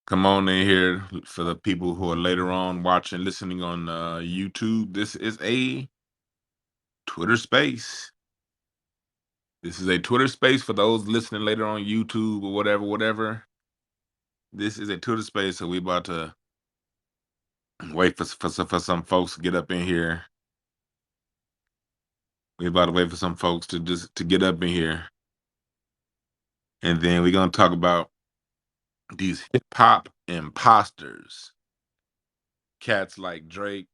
Come on in here for the people who are later on watching, listening on YouTube. This is a Twitter space. This is a Twitter space for those listening later on YouTube or whatever. This is a Twitter space, so we about to wait for some folks to get up in here. We about to wait for some folks to get up in here, and then we're gonna talk about these hip hop imposters. Cats like Drake,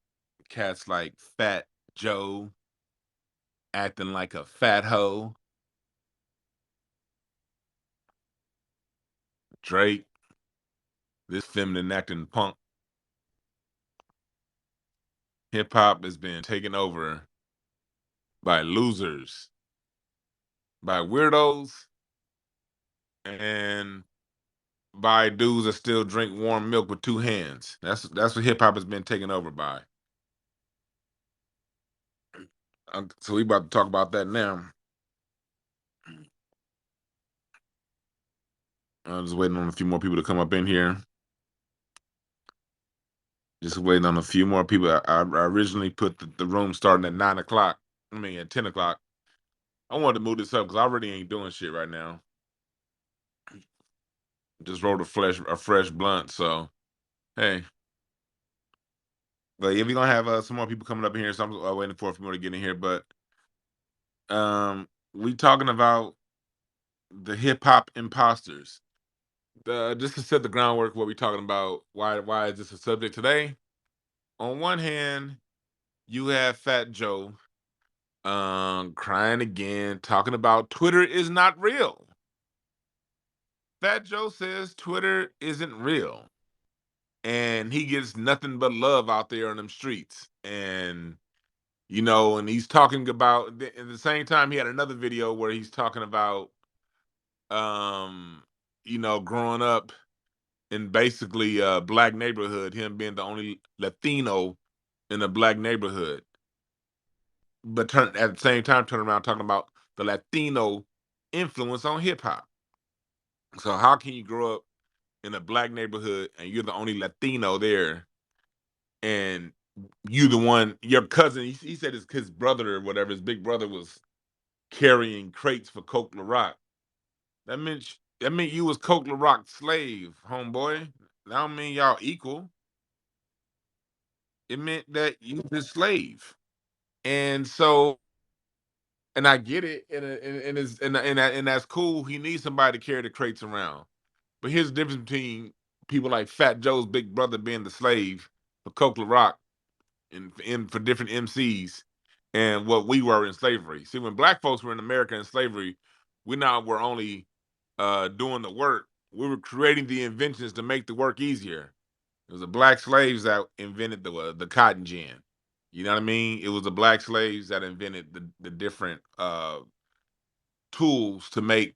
cats like Fat Joe, acting like a fat hoe. Drake, this feminine acting punk. Hip hop has been taken over by losers, by weirdos, and by dudes that still drink warm milk with two hands. That's what hip hop has been taken over by. So we about to talk about that now. I'm just waiting on a few more people to come up in here. Just waiting on a few more people. I originally put the room starting at 9 o'clock. I mean at 10 o'clock. I wanted to move this up because I really ain't doing shit right now. Just rolled a fresh blunt. So hey, but if we're gonna have some more people coming up in here, so I'm waiting for a few more to get in here. But we talking about the hip hop imposters. Just to set the groundwork, what we talking about? Why is this a subject today? On one hand, you have Fat Joe, crying again, talking about Twitter is not real. Fat Joe says Twitter isn't real, and he gets nothing but love out there on them streets, and and he's talking about at the same time he had another video where he's talking about um, growing up in basically a black neighborhood, him being the only Latino in a black neighborhood. But at the same time turn around talking about the Latino influence on hip hop. So how can you grow up in a black neighborhood and you're the only Latino there, and you the one, your cousin, he said his brother or whatever, his big brother was carrying crates for Coke LaRock. That meant you was Coke LaRock's slave, homeboy. That don't mean y'all equal. It meant that you was his slave. And so, and I get it, and that's cool. He needs somebody to carry the crates around. But here's the difference between people like Fat Joe's big brother being the slave for Coke LaRock and for different MCs and what we were in slavery. See, when black folks were in America in slavery, we now were only doing the work. We were creating the inventions to make the work easier. It was the black slaves that invented the cotton gin. You know what I mean? It was the black slaves that invented the different tools to make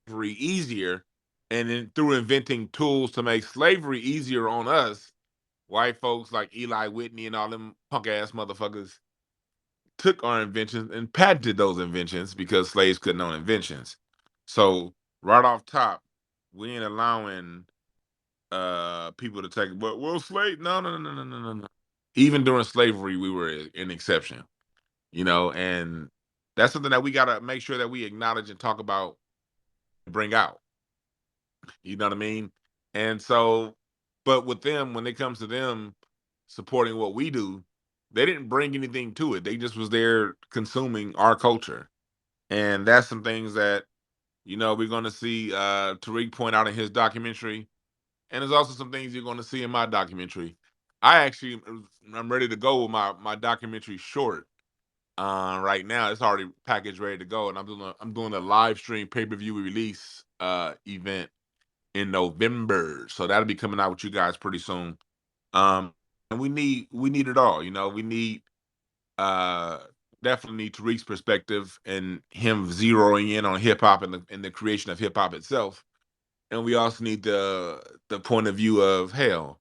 slavery easier. And then through inventing tools to make slavery easier on us, white folks like Eli Whitney and all them punk ass motherfuckers took our inventions and patented those inventions because slaves couldn't own inventions. So right off top, we ain't allowing people to take, but well, slave, no. Even during slavery we were an exception, and that's something that we got to make sure that we acknowledge and talk about, bring out. You know what I mean? And so, but with them, when it comes to them supporting what we do, they didn't bring anything to it. They just was there consuming our culture. And that's some things that, we're gonna see Tariq point out in his documentary. And there's also some things you're gonna see in my documentary. I'm ready to go with my documentary short. Right now it's already packaged ready to go, and I'm doing a live stream pay-per-view release event in November. So that'll be coming out with you guys pretty soon. And we need it all, We need uh definitely need Tariq's perspective and him zeroing in on hip hop and the creation of hip hop itself. And we also need the point of view of hell.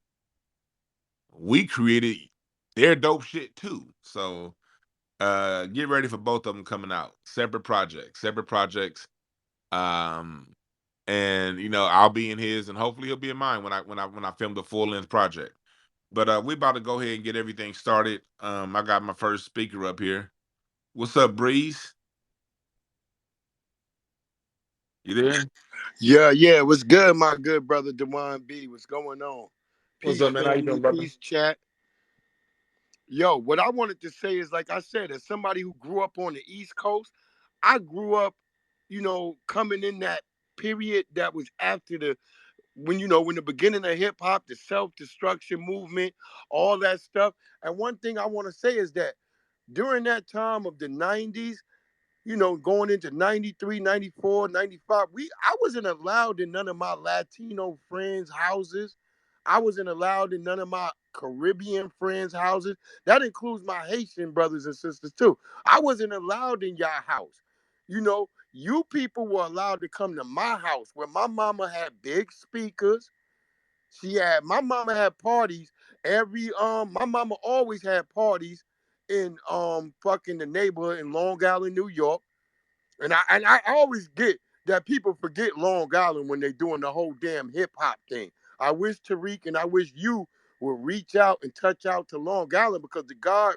We created their dope shit too. So get ready for both of them coming out. Separate projects. Um and I'll be in his, and hopefully he'll be in mine when I film the full length project. But we about to go ahead and get everything started. I got my first speaker up here. What's up, Breeze? You there? Yeah. What's good, my good brother Dewan B? What's going on? What's Peace, up, man? How you doing, family. brother? Peace, chat. Yo, what I wanted to say is, like I said, as somebody who grew up on the East Coast, I grew up, coming in that period that was after when the beginning of hip hop, the self destruction movement, all that stuff. And one thing I want to say is that during that time of the 90s, going into 93, 94, 95, I wasn't allowed in none of my Latino friends' houses. I wasn't allowed in none of my Caribbean friends' houses. That includes my Haitian brothers and sisters too. I wasn't allowed in your house. You people were allowed to come to my house where my mama had big speakers. My mama had parties my mama always had parties in fucking the neighborhood in Long Island, New York. And I always get that people forget Long Island when they're doing the whole damn hip hop thing. I wish Tariq and I wish you would reach out and touch out to Long Island because the God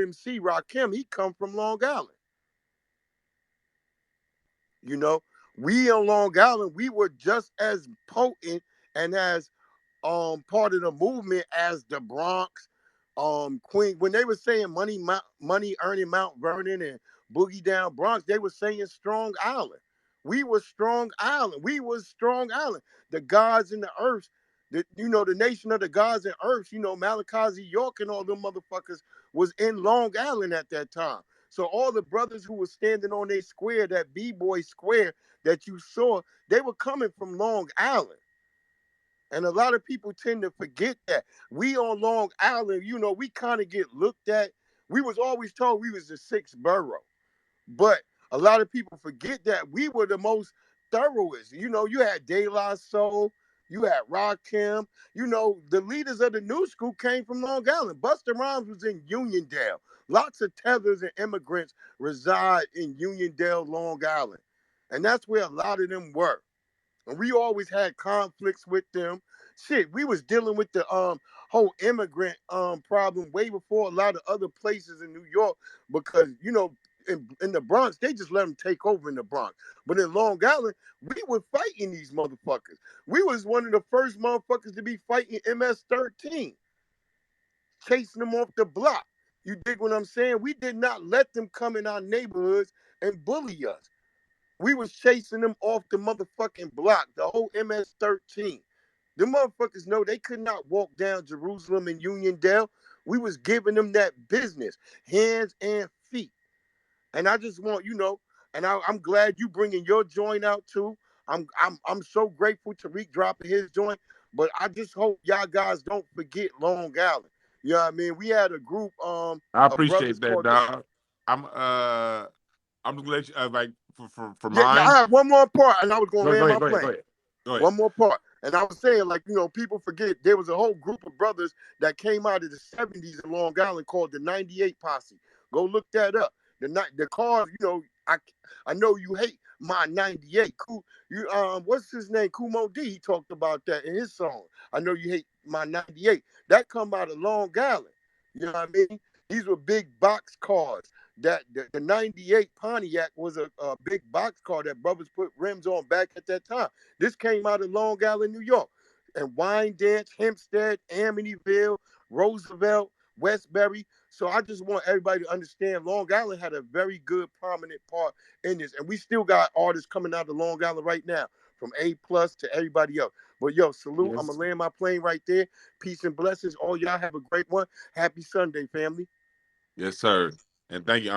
MC Rakim, he come from Long Island. You know, we on Long Island, we were just as potent and as part of the movement as the Bronx, Queen. When they were saying money earning Mount Vernon and Boogie Down Bronx, they were saying Strong Island. We were Strong Island. We was Strong Island. The gods and the earth, the nation of the gods and earth, Malachi York and all them motherfuckers was in Long Island at that time. So all the brothers who were standing on their square, that B-boy square that you saw, they were coming from Long Island. And a lot of people tend to forget that. We on Long Island, we kind of get looked at. We was always told we was the sixth borough. But a lot of people forget that we were the most thoroughest. You had De La Soul, you had Rakim. The leaders of the new school came from Long Island. Busta Rhymes was in Uniondale. Lots of tethers and immigrants reside in Uniondale, Long Island. And that's where a lot of them were. And we always had conflicts with them. Shit, we was dealing with the whole immigrant problem way before a lot of other places in New York because in the Bronx they just let them take over in the Bronx. But in Long Island, we were fighting these motherfuckers. We was one of the first motherfuckers to be fighting MS-13, chasing them off the block. You dig what I'm saying? We did not let them come in our neighborhoods and bully us. We was chasing them off the motherfucking block, the whole MS-13. The motherfuckers know they could not walk down Jerusalem and Uniondale. We was giving them that business, hands and feet. And I just want, and I'm glad you bringing your joint out too. I'm so grateful to Tariq dropping his joint, but I just hope y'all guys don't forget Long Island. You know what I mean? We had a group I of brothers appreciate that, called the dog. I'm uh I'm just gonna let you like for Yeah, yeah, mine. I have one more part and I was gonna Go land ahead, my go ahead, go plane. ahead. Go ahead. One more part. And I was saying, like, people forget there was a whole group of brothers that came out of the 70s in Long Island called the 98 Posse. Go look that up. The cars, I know you hate my 98. Cool. What's his name? Kumo D. He talked about that in his song. I know you hate my 98. That come out of Long Island. You know what I mean? These were big box cars. The 98 Pontiac was a big box car that brothers put rims on back at that time. This came out of Long Island, New York. And Wyandanch, Hempstead, Amityville, Roosevelt, Westbury. So I just want everybody to understand Long Island had a very good prominent part in this. And we still got artists coming out of Long Island right now, from A plus to everybody else. But yo, salute. I'm Yes. gonna land my plane right there. Peace and blessings. All y'all have a great one. Happy Sunday, family. Yes, sir. And thank you.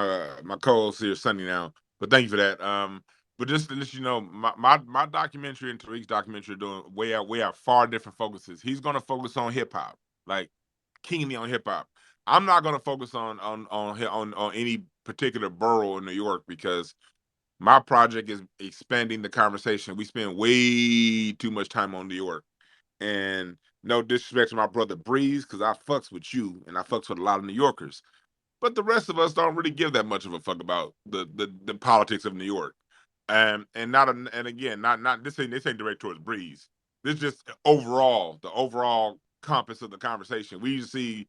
My co-host here, Sunny now, but thank you for that. But just to let you know, my documentary and Tariq's documentary are doing way out far different focuses. He's gonna focus on hip hop, like keenly on hip hop. I'm not gonna focus on any particular borough in New York because my project is expanding the conversation. We spend way too much time on New York. And no disrespect to my brother Breeze, because I fucks with you and I fucks with a lot of New Yorkers. But the rest of us don't really give that much of a fuck about the politics of New York. And not and again, not this ain't direct towards Breeze. This just overall the overall compass of the conversation. We see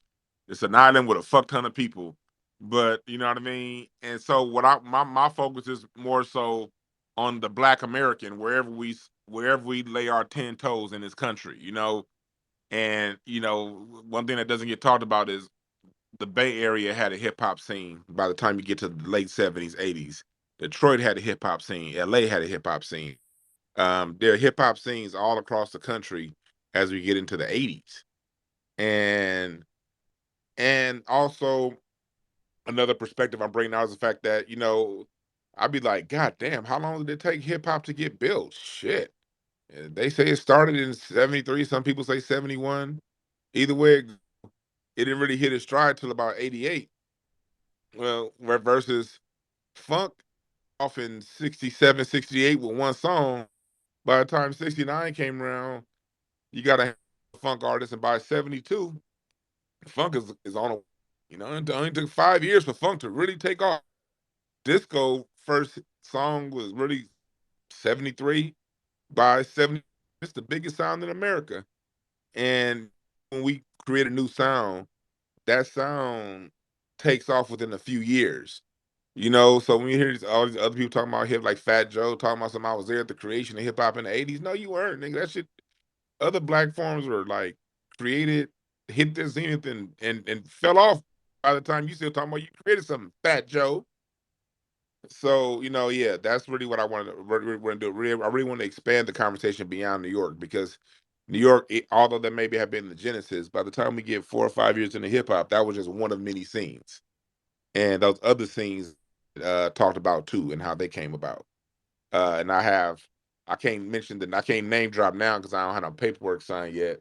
it's an island with a fuck ton of people, but you know what I mean. And so what my focus is more so on the Black American wherever we lay our 10 toes in this country, you know. And you know one thing that doesn't get talked about is the Bay Area had a hip hop scene by the time you get to the late 70s, 80s. Detroit had a hip hop scene. LA had a hip hop scene. There are hip hop scenes all across the country as we get into the 80s. And also another perspective I'm bringing out is the fact that, you know, I'd be like, God damn, how long did it take hip hop to get built? Shit. And they say it started in 73. Some people say 71. Either way, it didn't really hit its stride till about 88. Well, versus funk off in 67, 68 with one song. By the time 69 came around, you got a funk artist, and by 72, funk is on a, you know, it only took 5 years for funk to really take off. Disco first song was really 73. By 70, it's the biggest sound in America. And when we create a new sound, that sound takes off within a few years. You know, so when you hear all these other people talking about hip, like Fat Joe talking about something, I was there at the creation of hip hop in the 80s. No, you weren't, nigga. That shit, other black forms were like created, hit their zenith, and fell off by the time you still talking about you created something, Fat Joe. So, you know, yeah, that's really what I wanted to do. I really want to expand the conversation beyond New York because New York, although that maybe have been the genesis, by the time we get 4 or 5 years into hip hop, that was just one of many scenes. And those other scenes talked about too and how they came about. And I can't mention I can't name drop now because I don't have no paperwork signed yet.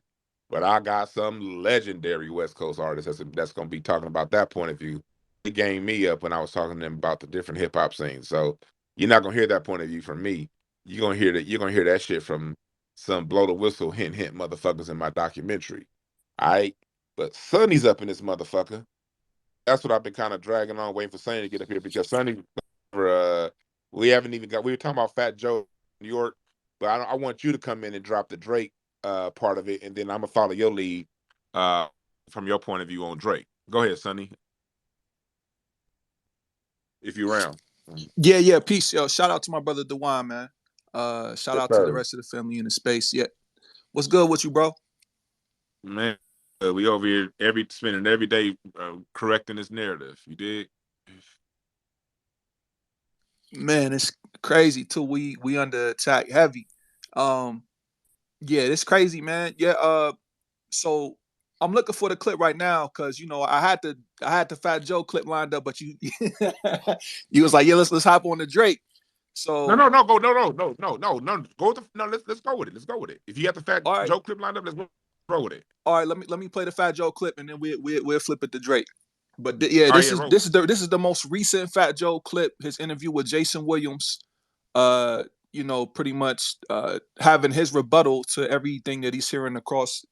But I got some legendary West Coast artists that's going to be talking about that point of view. It gained me up when I was talking to them about the different hip hop scenes. So you're not gonna hear that point of view from me. You're gonna hear that shit from some blow the whistle hint hint motherfuckers in my documentary. All right, but Sonny's up in this motherfucker. That's what I've been kind of dragging on, waiting for Sonny to get up here because Sonny, uh, we haven't even got. We were talking about Fat Joe, New York, but I want you to come in and drop the Drake part of it, and then I'm gonna follow your lead uh, from your point of view on Drake. Go ahead, Sonny, if you're around. Yeah. Peace, yo. Shout out to my brother Dwan, man. Shout Yes, out to the sir. rest of the family in the space. Yeah. What's good with you, bro? Man, we over here spending every day correcting this narrative. You did. Man, it's crazy too. We under attack heavy. Um, yeah, it's crazy, man. Yeah, so I'm looking for the clip right now because you know I had the Fat Joe clip lined up, but you you was like, yeah, let's hop on the Drake. No, So no, no, go, no, no, no, no, no, no. Go with the, no. Let's go with it. Let's go with it. If you got the Fat all right, Joe clip lined up, let's go with it. all right, let me play the Fat Joe clip and then we'll flip it to Drake. But yeah, All right, yeah, roll. this is the most recent Fat Joe clip. His interview with Jason Williams. You know, pretty much having his rebuttal to everything that he's hearing across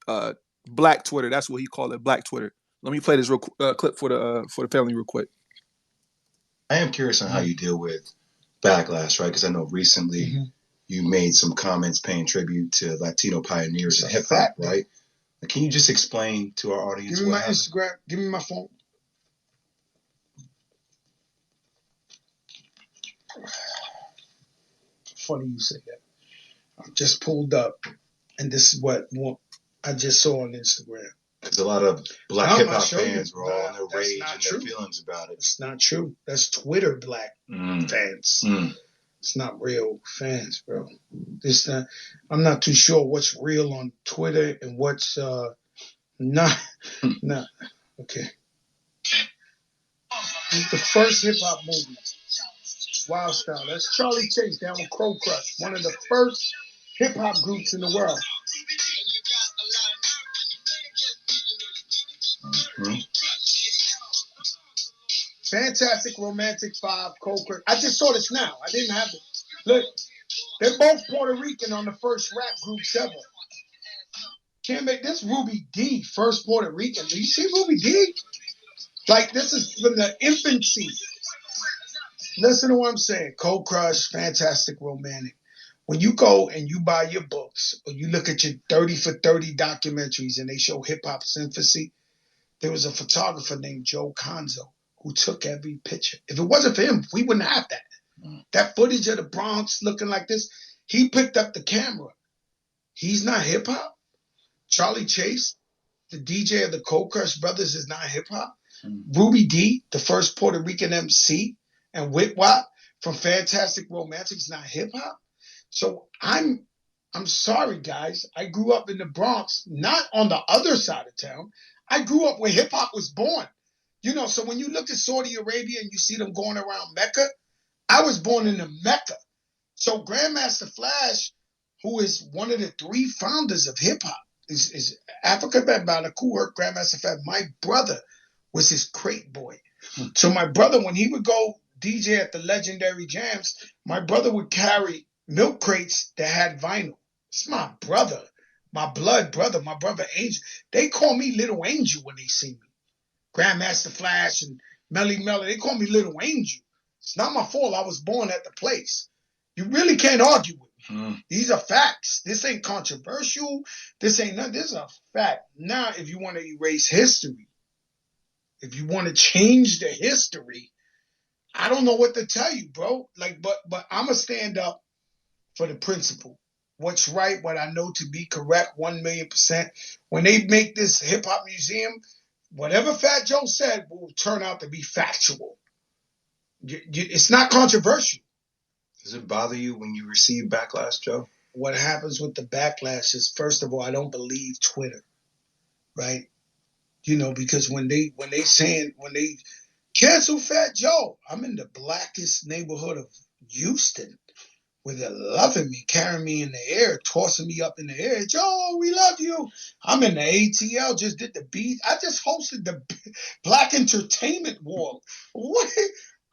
Black Twitter. That's what he called it, Black Twitter. Let me play this clip for the family real quick. I am curious on how you deal with backlash, right? Because I know recently you made some comments paying tribute to Latino pioneers in hip hop, right? Can you just explain to our audience? Give me my Instagram. Give me my phone. Funny you say that. I just pulled up, and this is what I just saw on Instagram. Because a lot of Black hip hop fans were all in their rage and their feelings about it. It's not true. That's Twitter Black fans. It's not real fans, bro. I'm not too sure what's real on Twitter and what's not. Not okay. The first hip hop movement, Wild Style. That's Charlie Chase down with Crow Crush, one of the first hip hop groups in the world. Fantastic Romantic 5, Cold Crush. I just saw this now. I didn't have it. Look, they're both Puerto Rican on the first rap groups ever. Can't make this Ruby D, first Puerto Rican. Do you see Ruby D? Like, this is from the infancy. Listen to what I'm saying. Cold Crush, Fantastic Romantic. When you go and you buy your books or you look at your 30 for 30 documentaries and they show hip hop's infancy, there was a photographer named Joe Conzo who took every picture. If it wasn't for him, we wouldn't have that. That footage of the Bronx looking like this, he picked up the camera. He's not hip hop. Charlie Chase, the DJ of the Cold Crush Brothers, is not hip hop. Ruby D, the first Puerto Rican MC, and Wit Wap from Fantastic Romantic is not hip hop. So I'm sorry, guys. I grew up in the Bronx, not on the other side of town. I grew up where hip hop was born. You know, so when you look at Saudi Arabia and you see them going around Mecca, I was born in the Mecca. So Grandmaster Flash, who is one of the three founders of hip hop, is Africa Bambaataa, Kool Grandmaster Flash. My brother was his crate boy. So my brother, when he would go DJ at the legendary jams, my brother would carry milk crates that had vinyl. It's my brother, my blood brother, my brother Angel. They call me Little Angel when they see me. Grandmaster Flash and Melly Melly, they call me Little Angel. It's not my fault. I was born at the place. You really can't argue with me. These are facts. This ain't controversial. This ain't nothing. This is a fact. Now, if you want to erase history, if you want to change the history, I don't know what to tell you, bro. Like, but I'm gonna stand up for the principle. What's right, what I know to be correct, 1,000,000%. When they make this hip hop museum, whatever Fat Joe said will turn out to be factual. It's not controversial. Does it bother you when you receive backlash, Joe? What happens with the backlash is, first of all, I don't believe Twitter, right? You know, because when they cancel Fat Joe, I'm in the blackest neighborhood of Houston, where they're loving me, carrying me in the air, tossing me up in the air. Joe, we love you. I'm in the ATL, just did the beat. I just hosted the Black Entertainment Wall. What?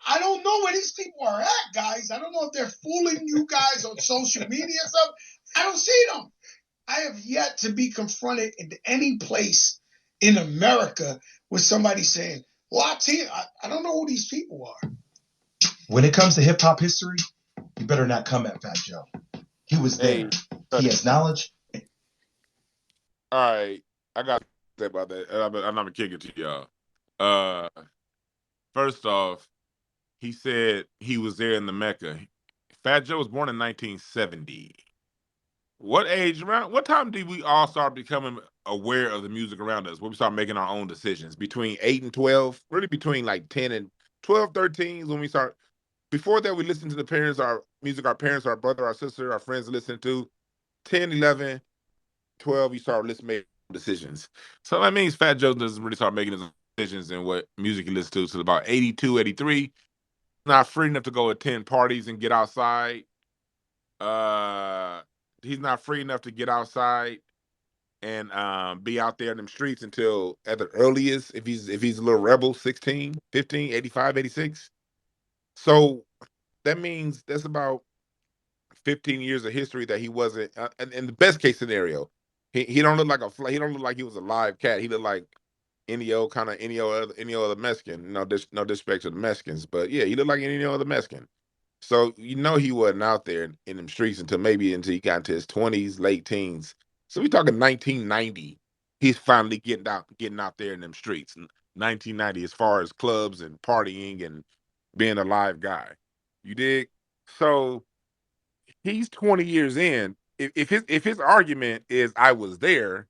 I don't know where these people are at, guys. I don't know if they're fooling you guys on social media or something. I don't see them. I have yet to be confronted in any place in America with somebody saying, Latino, I don't know who these people are. When it comes to hip hop history, you better not come at Fat Joe. He was there. He has knowledge. All right, I got to say about that. I'm gonna kick it to y'all. Uh, First off, he said he was there in the Mecca. Fat Joe was born in 1970. What age around? What time did we all start becoming aware of the music around us? When we start making our own decisions between 8 and 12, really between like 10 and 12, 13 is when we start. Before that, we listened to the parents, our music, our parents, our brother, our sister, our friends listening to. 10, 11, 12, you start listening, making decisions. So that means Fat Joe doesn't really start making his decisions in what music he listens to till about 82, 83. Not free enough to go attend parties and get outside. Uh, he's not free enough to get outside and be out there in them streets until at the earliest, if he's a little rebel, 16, 15, 85, 86. So that means that's about 15 years of history that he wasn't. In the best case scenario, he don't look like he don't look like he was a live cat. He looked like any other Mexican. No disrespect to the Mexicans, but yeah, he looked like any other Mexican. So you know he wasn't out there in them streets until he got into his 20s, late teens. So we talking 1990. He's finally getting out there in them streets. 1990, as far as clubs and partying and being a live guy. You dig? So he's 20 years in. If his argument is I was there,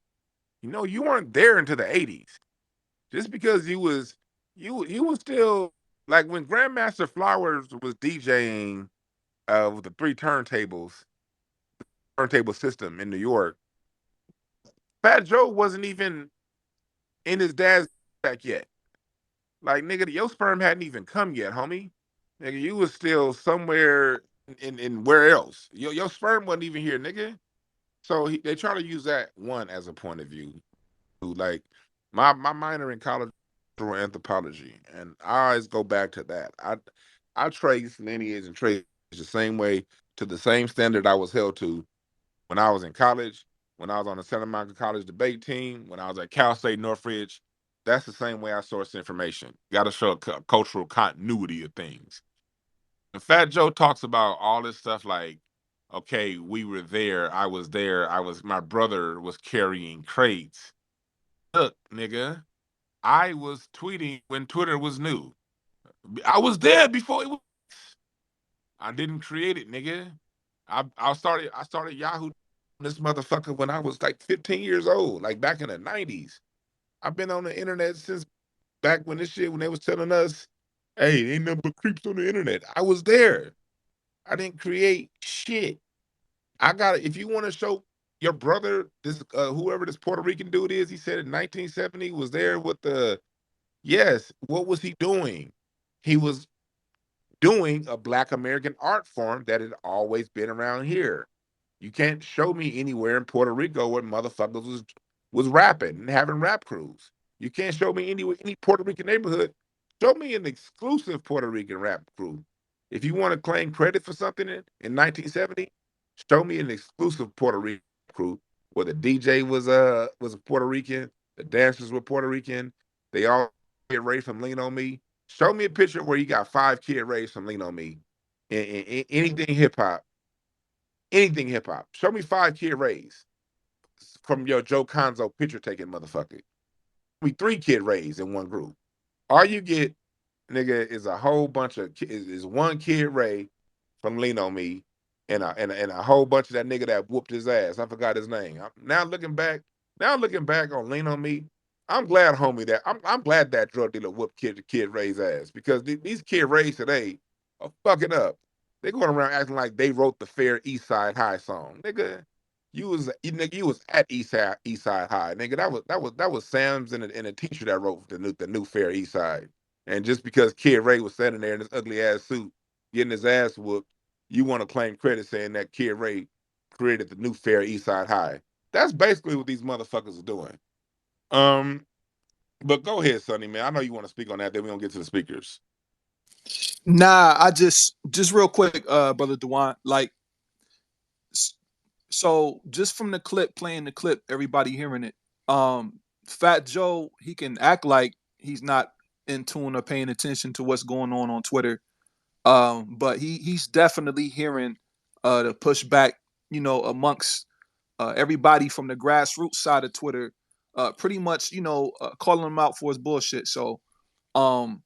you weren't there until the 80s. Just because you was still like when Grandmaster Flowers was DJing with the three turntable system in New York. Fat Joe wasn't even in his dad's back yet. Like nigga, your sperm hadn't even come yet, homie. Nigga, you was still somewhere in where else? Your sperm wasn't even here, nigga. So they try to use that one as a point of view. Like my minor in college was anthropology, and I always go back to that. I trace lineage and trace the same way to the same standard I was held to when I was in college, when I was on the Santa Monica College debate team, when I was at Cal State Northridge. That's the same way I source information. Got to show a cultural continuity of things. And Fat Joe talks about all this stuff like, okay, we were there, my brother was carrying crates. Look, nigga, I was tweeting when Twitter was new. I was there before it was. I didn't create it, nigga. I started Yahoo this motherfucker when I was like 15 years old, like back in the 90s. I've been on the internet since back when when they was telling us, hey, ain't nothing but creeps on the internet. I was there. I didn't create shit. If you want to show your brother, this whoever this Puerto Rican dude is, he said in 1970 was there with yes, what was he doing? He was doing a Black American art form that had always been around here. You can't show me anywhere in Puerto Rico where motherfuckers was rapping and having rap crews. You can't show me any Puerto Rican neighborhood. Show me an exclusive Puerto Rican rap crew. If you want to claim credit for something in 1970, show me an exclusive Puerto Rican crew where the DJ was a Puerto Rican, the dancers were Puerto Rican, they all get Ray from Lean on Me. Show me a picture where you got 5 Kid Rays from Lean on Me. And anything hip hop, anything hip hop. Show me 5 Kid Rays from your Joe Conzo picture taking motherfucker. We 3 Kid Rays in one group. All you get, nigga, is a whole bunch of is one Kid Ray from Lean on Me, and a whole bunch of that nigga that whooped his ass. I forgot his name. Now looking back on Lean on Me, I'm glad, homie, that I'm glad that drug dealer whooped Kid Ray's ass because these Kid Rays today are fucking up. They going around acting like they wrote the Fair East Side High song, nigga. You was at East Side High, nigga. That was Sam's and a teacher that wrote the new Fair East Side. And just because Kid Ray was standing there in his ugly ass suit getting his ass whooped, you want to claim credit saying that Kid Ray created the new Fair East Side High. That's basically what these motherfuckers are doing. Um, but go ahead, Sonny, man. I know you want to speak on that. Then we gonna get to the speakers. Nah, I just real quick, brother Dwan, like, so just from the clip, playing the clip, everybody hearing it. Fat Joe, he can act like he's not in tune or paying attention to what's going on Twitter. But he's definitely hearing the pushback, amongst everybody from the grassroots side of Twitter, pretty much, calling him out for his bullshit. So, um,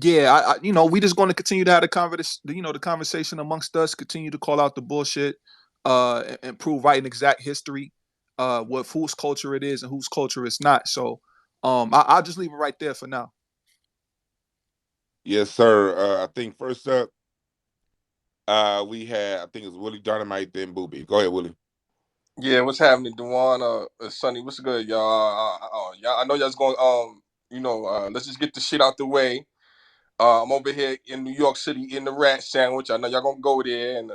yeah, we just going to continue to have the conversation amongst us, continue to call out the bullshit, and prove right and exact history, with whose culture it is and whose culture it's not. So, I'll just leave it right there for now. Yes, sir. I think first up, we had I think it was Willie Dynamite, then Booby. Go ahead, Willie. Yeah, what's happening, Dwan? Sonny, what's good, y'all? Y'all, I know y'all's going. Let's just get the shit out the way. I'm over here in New York City in the Rat Sandwich. I know y'all gonna go there, and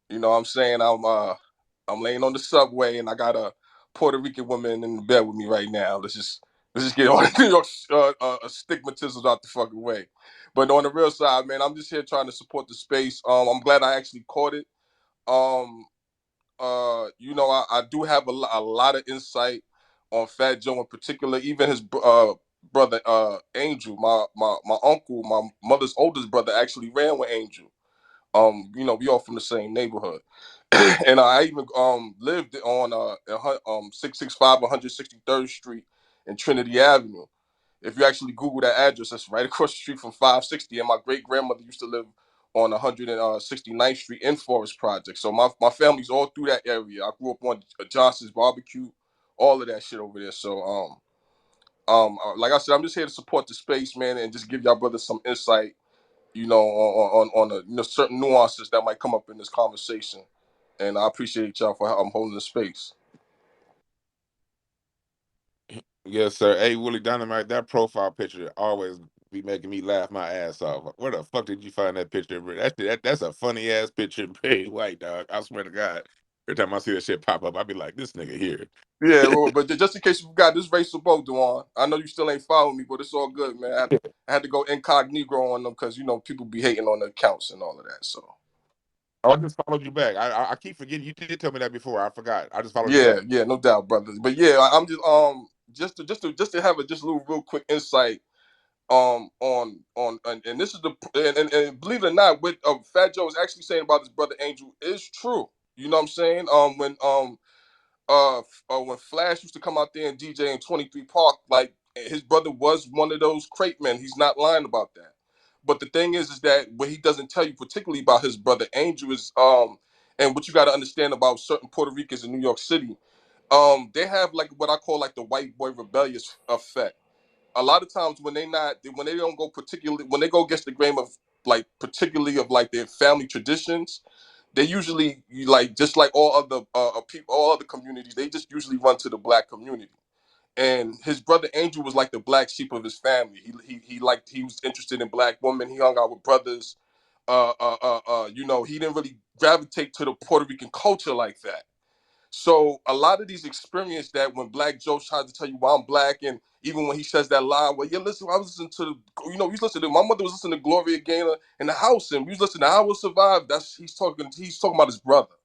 you know what I'm saying I'm laying on the subway, and I got a Puerto Rican woman in the bed with me right now. Let's just get all the New York stigmatisms out the fucking way. But on the real side, man, I'm just here trying to support the space. I'm glad I actually caught it. Um, I do have a lot of insight on Fat Joe in particular, even his brother Angel, my uncle, my mother's oldest brother, actually ran with Angel. We all from the same neighborhood, and I even lived on 665 163rd Street and Trinity Avenue. If you actually Google that address, that's right across the street from 560. And my great grandmother used to live on 169th Street in Forest Project. So my family's all through that area. I grew up on Johnson's Barbecue, all of that shit over there. So like I said, I'm just here to support the space, man, and just give y'all brothers some insight, on the certain nuances that might come up in this conversation. And I appreciate y'all for holding the space. Yes, sir. Hey, Willie Dynamite, that profile picture always be making me laugh my ass off. Where the fuck did you find that picture? That's a funny ass picture, Big White dog. I swear to God. Every time I see that shit pop up, I be like, this nigga here. Yeah, well, but just in case you forgot, this racial boat, Dewan. I know you still ain't following me, but it's all good, man. I had to go incognito on them because people be hating on the accounts and all of that. So Oh, I just followed you back. I keep forgetting. You did tell me that before. I forgot. I just followed you yeah, back. yeah, no doubt, brothers. But yeah, I'm just to have a just a little real quick insight. and this is the and believe it or not, what Fat Joe is actually saying about his brother Angel is true. You know what I'm saying? When Flash used to come out there and DJ in 23 Park, like his brother was one of those crate men. He's not lying about that. But the thing is that what he doesn't tell you, particularly about his brother Angel, is and what you got to understand about certain Puerto Ricans in New York City, they have like what I call like the white boy rebellious effect. A lot of times when they don't go particularly when they go against the grain of like particularly of like their family traditions, they usually like just like all other people, all other communities, they just usually run to the black community. And his brother Angel was like the black sheep of his family. He was interested in black women. He hung out with brothers. He didn't really gravitate to the Puerto Rican culture like that. So a lot of these experience that when Black Joe tries to tell you why I'm black, and even when he says that line, well, yeah, listen, I was listening to we was listening to my mother was listening to Gloria Gaynor in the house, and we was listening to I Will Survive. He's talking about his brother,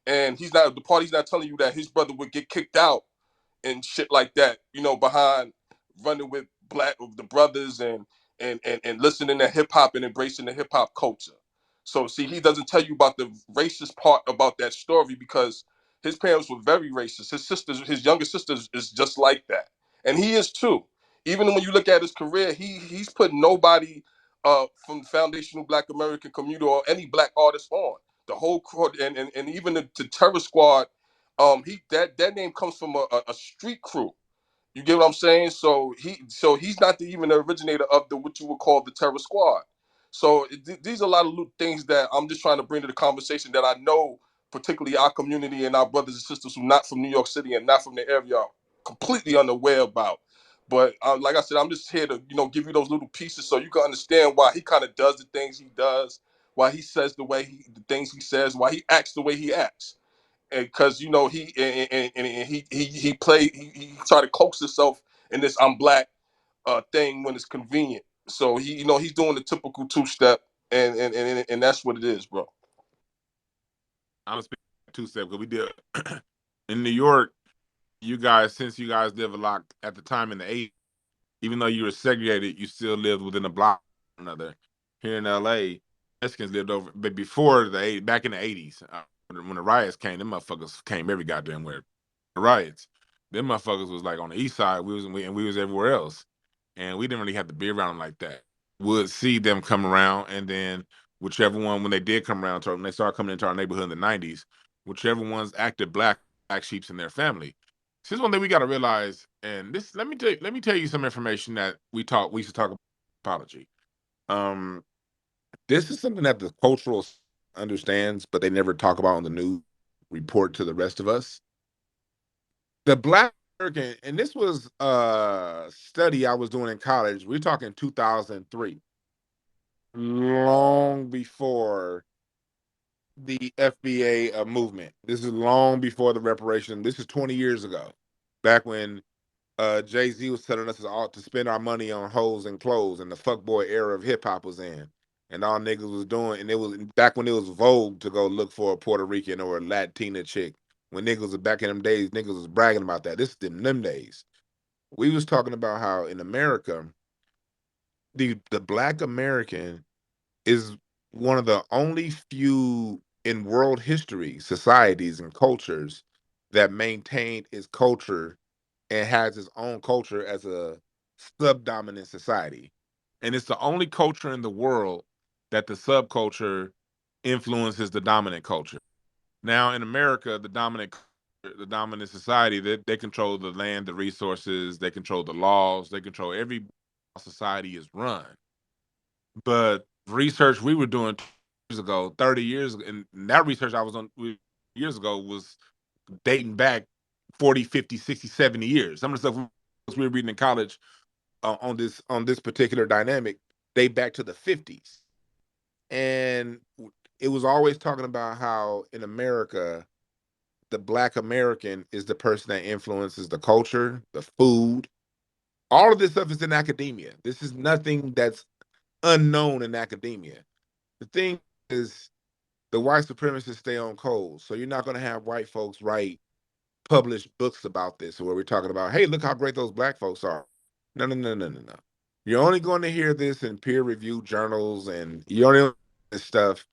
and he's not the part he's not telling you that his brother would get kicked out and shit like that, behind running with the brothers and listening to hip hop and embracing the hip hop culture. So see, he doesn't tell you about the racist part about that story because his parents were very racist. His younger sister is just like that, and he is too. Even when you look at his career, he's put nobody from the foundational Black American community or any black artist on the whole crew, and even the Terror Squad. That name comes from a street crew. You get what I'm saying? So he's not even the originator of the what you would call the Terror Squad. So these are a lot of things that I'm just trying to bring to the conversation that I know, particularly our community and our brothers and sisters who not from New York City and not from the area are completely unaware about. But like I said, I'm just here to give you those little pieces so you can understand why he kind of does the things he does, why he says the things he says, why he acts the way he acts because he tried to coax himself in this I'm black thing when it's convenient. So he's doing the typical two step, and that's what it is, bro. I'm gonna speak 2 step because we did in New York. You guys, since you guys live a lot at the time in the '80s, even though you were segregated, you still lived within a block of another. Here in LA, Mexicans lived over, but before back in the '80s, when the riots came, them motherfuckers came every goddamn where. The riots, them motherfuckers was like on the east side. We was everywhere else, and we didn't really have to be around them like that. Would see them come around, and then whichever one when they did come around, when they started coming into our neighborhood in the '90s, whichever ones acted black sheeps in their family. This is one thing we got to realize, and this let me tell you some information that we used to talk about apology. Um, this is something that the cultural understands, but they never talk about on the news report to the rest of us. The Black American, and this was a study I was doing in college. We're talking 2003, long before the FBA movement. This is long before the reparation. This is 20 years ago, back when Jay-Z was telling us all to spend our money on hoes and clothes, and the fuckboy era of hip hop was in, and all niggas was doing, and it was back when it was vogue to go look for a Puerto Rican or a Latina chick. When niggas was back in them days, niggas was bragging about that. This is them days. We was talking about how in America, the Black American is one of the only few in world history, societies and cultures that maintained its culture and has its own culture as a subdominant society. And it's the only culture in the world that the subculture influences the dominant culture. Now in America, the dominant society, they control the land, the resources, they control the laws, they control every society is run. But research we were doing 2 years ago, 30 years ago, and that research I was on years ago was dating back 40, 50, 60, 70 years. Some of the stuff we were reading in college on this particular dynamic date back to the 50s. And it was always talking about how in America, the Black American is the person that influences the culture, the food. All of this stuff is in academia. This is nothing that's unknown in academia. The thing is, the white supremacists stay on cold. So you're not going to have white folks publish books about this where we're talking about, hey, look how great those black folks are. No, no, no, no, no, no. You're only going to hear this in peer-reviewed journals, and you only hear this stuff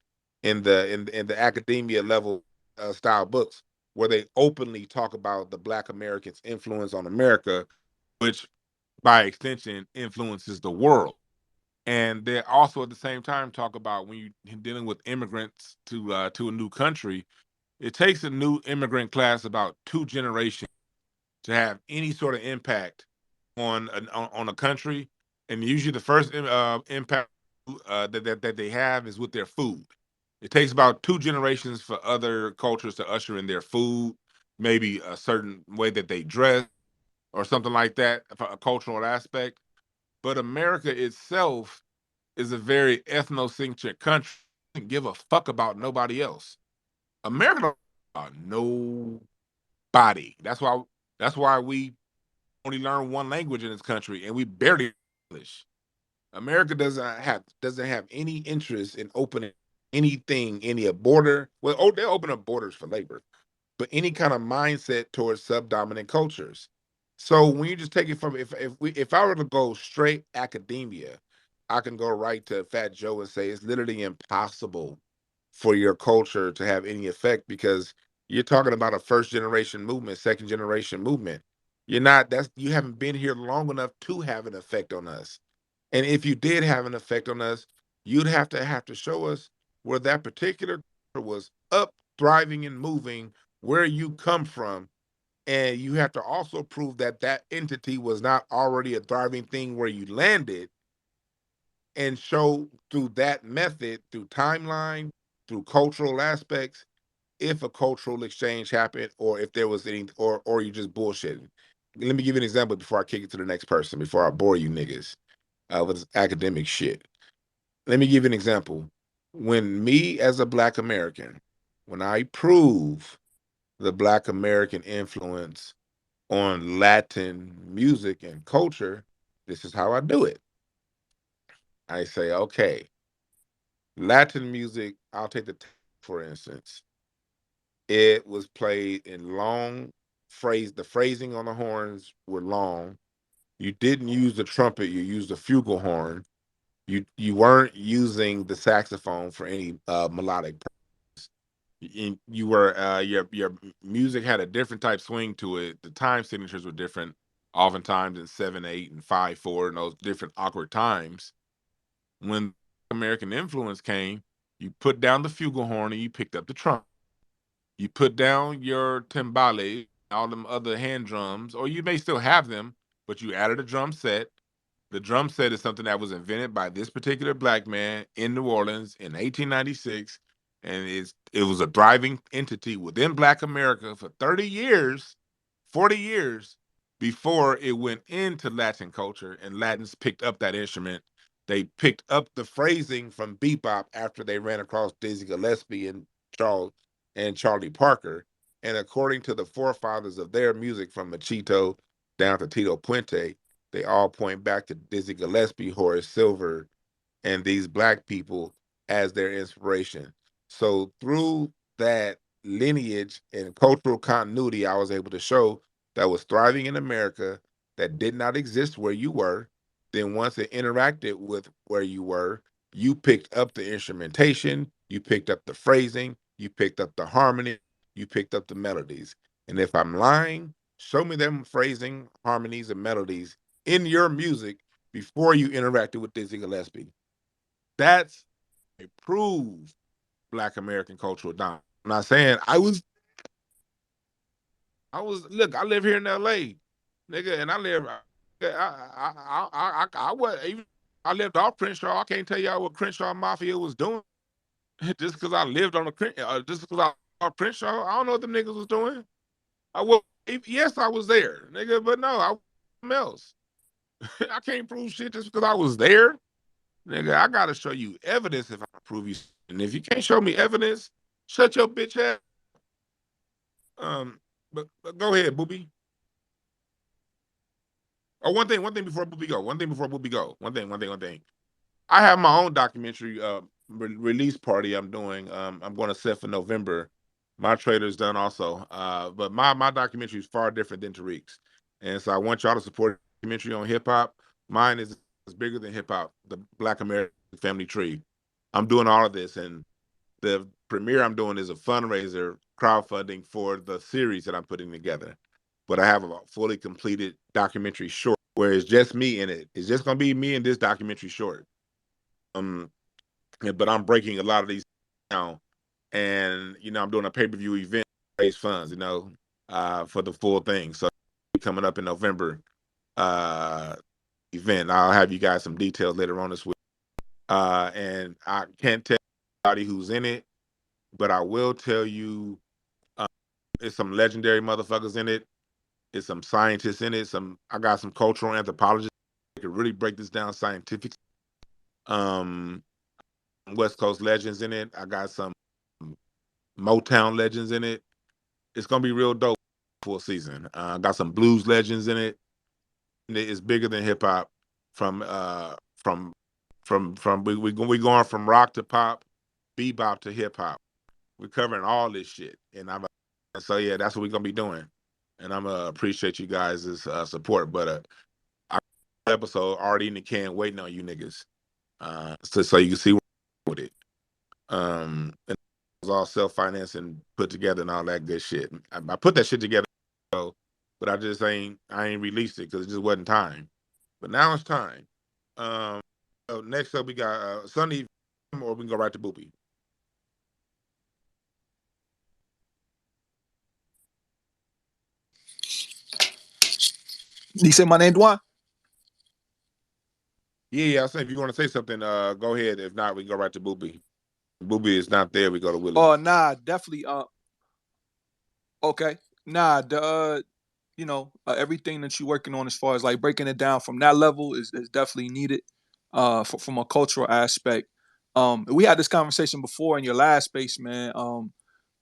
in the academia level style books where they openly talk about the Black Americans' influence on America, which by extension influences the world. And they also at the same time talk about when you're dealing with immigrants to a new country, it takes a new immigrant class about 2 generations to have any sort of impact on a country, and usually the first impact that they have is with their food. It takes about 2 generations for other cultures to usher in their food, maybe a certain way that they dress or something like that, for a cultural aspect. But America itself is a very ethnocentric country. Doesn't give a fuck about nobody else. America don't care about nobody. That's why we only learn one language in this country, and we barely English. America doesn't have any interest in opening anything, any border. Well, they open up borders for labor, but any kind of mindset towards subdominant cultures. So when you just take it from if I were to go straight academia, I can go right to Fat Joe and say it's literally impossible for your culture to have any effect because you're talking about a first generation movement, second generation movement. You haven't been here long enough to have an effect on us. And if you did have an effect on us, you'd have to show us where that particular culture was up, thriving, and moving where you come from. And you have to also prove that that entity was not already a thriving thing where you landed, and show through that method, through timeline, through cultural aspects, if a cultural exchange happened or if there was any, or you just bullshitting. Let me give you an example before I kick it to the next person, before I bore you niggas with this academic shit. Let me give you an example. When me as a Black American, when I prove the Black American influence on Latin music and culture, this is how I do it. I say, okay, Latin music, I'll take for instance, it was played in long the phrasing on the horns were long. You didn't use the trumpet, you used the flugelhorn. You weren't using the saxophone for any melodic purpose. You were your music had a different type swing to it. The time signatures were different, oftentimes in 7/8 and 5/4, and those different awkward times. When American influence came, you put down the flugelhorn and you picked up the trumpet. You put down your timbale, all them other hand drums, or you may still have them, but you added a drum set. The drum set is something that was invented by this particular Black man in New Orleans in 1896, and it was a thriving entity within Black America for 30 years, 40 years before it went into Latin culture, and Latins picked up that instrument. They picked up the phrasing from bebop after they ran across Dizzy Gillespie and Charles and Charlie Parker. And according to the forefathers of their music from Machito down to Tito Puente, they all point back to Dizzy Gillespie, Horace Silver, and these Black people as their inspiration. So through that lineage and cultural continuity, I was able to show that was thriving in America, that did not exist where you were. Then once it interacted with where you were, you picked up the instrumentation, you picked up the phrasing, you picked up the harmony, you picked up the melodies. And if I'm lying, show me them phrasing, harmonies, and melodies in your music before you interacted with Dizzy Gillespie. That's a proved Black American cultural dominance. I'm not saying look, I live here in LA, nigga, and I was even I lived off Crenshaw. I can't tell y'all what Crenshaw Mafia was doing just because I lived on just because I off Crenshaw. I don't know what them niggas was doing. I was yes, I was there, nigga, but no, I was something else. I can't prove shit just because I was there. Nigga, I gotta show you evidence if I prove you. And if you can't show me evidence, shut your bitch ass. But go ahead, booby. Oh, one thing before booby go. One thing. I have my own documentary release party I'm doing. I'm going to set for November. My trailer's done also. But my documentary is far different than Tariq's, and so I want y'all to support the documentary on hip hop. Mine is is bigger than hip hop, the Black American family tree. I'm doing all of this, and the premiere I'm doing is a fundraiser crowdfunding for the series that I'm putting together. But I have a fully completed documentary short where it's just me in it. It's just gonna be me in this documentary short. But I'm breaking a lot of these down, and I'm doing a pay-per-view event to raise funds, for the full thing. So coming up in November, event. I'll have you guys some details later on this week. And I can't tell anybody who's in it, but I will tell you, it's some legendary motherfuckers in it. It's some scientists in it. I got some cultural anthropologists that could really break this down scientifically. West Coast legends in it. I got some Motown legends in it. It's gonna be real dope full season. I got some blues legends in it. It's bigger than hip hop. From we going from rock to pop, bebop to hip hop. We're covering all this shit, and so yeah, that's what we're gonna be doing. And I'm appreciate you guys' support. But our episode already in the can, waiting on you niggas, so you can see with it. And it was all self-financing, put together, and all that good shit. I put that shit together, but I ain't released it because it just wasn't time. But now it's time. So next up we got Sunny, or we can go right to Boopy. You say my name, Dwan? Yeah. I say if you want to say something, go ahead. If not, we go right to Boopy. Boopy is not there. We go to Willie. Oh, nah, definitely. Okay, nah, everything that you're working on as far as like breaking it down from that level is definitely needed. From a cultural aspect. We had this conversation before in your last space, man.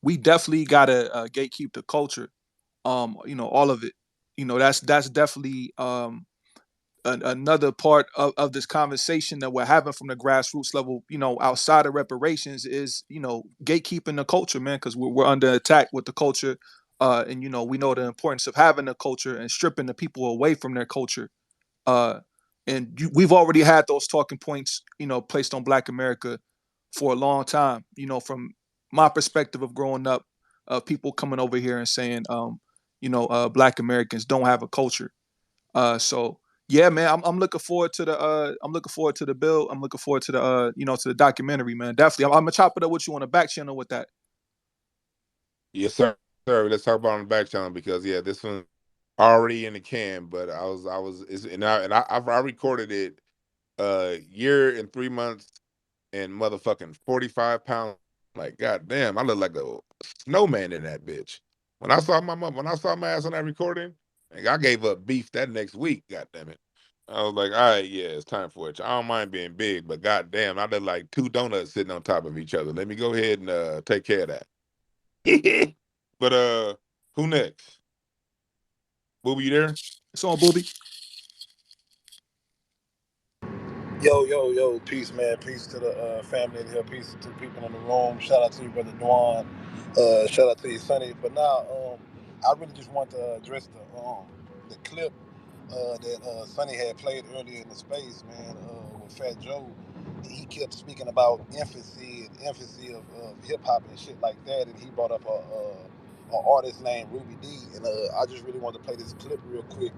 We definitely gotta gatekeep the culture. All of it. That's definitely another part of this conversation that we're having from the grassroots level, outside of reparations is, gatekeeping the culture, man, because we're under attack with the culture. And, we know the importance of having a culture and stripping the people away from their culture. We've already had those talking points, placed on Black America for a long time, from my perspective of growing up, people coming over here and saying, Black Americans don't have a culture. So yeah, man, I'm looking forward to the bill. I'm looking forward to the documentary, man. Definitely, I'm gonna chop it up with you on the back channel with that. Yes, sir. Let's talk about on the back channel because yeah, this one already in the can. But I recorded it year and 3 months and motherfucking 45 pounds. Like goddamn, I look like a snowman in that bitch. When I saw my ass on that recording, like, I gave up beef that next week. God damn it. I was like, all right, yeah, it's time for it. I don't mind being big, but goddamn, I look like two donuts sitting on top of each other. Let me go ahead and take care of that. But who next? Booby, you there? It's on, Booby. Yo, peace, man. Peace to the family in here. Peace to the people in the room. Shout out to you, brother Dwan. Shout out to you, Sonny. But now, I really just want to address the clip that Sonny had played earlier in the space, man, with Fat Joe. He kept speaking about emphasis of hip hop and shit like that, and he brought up a artist named Ruby D. And I just really want to play this clip real quick.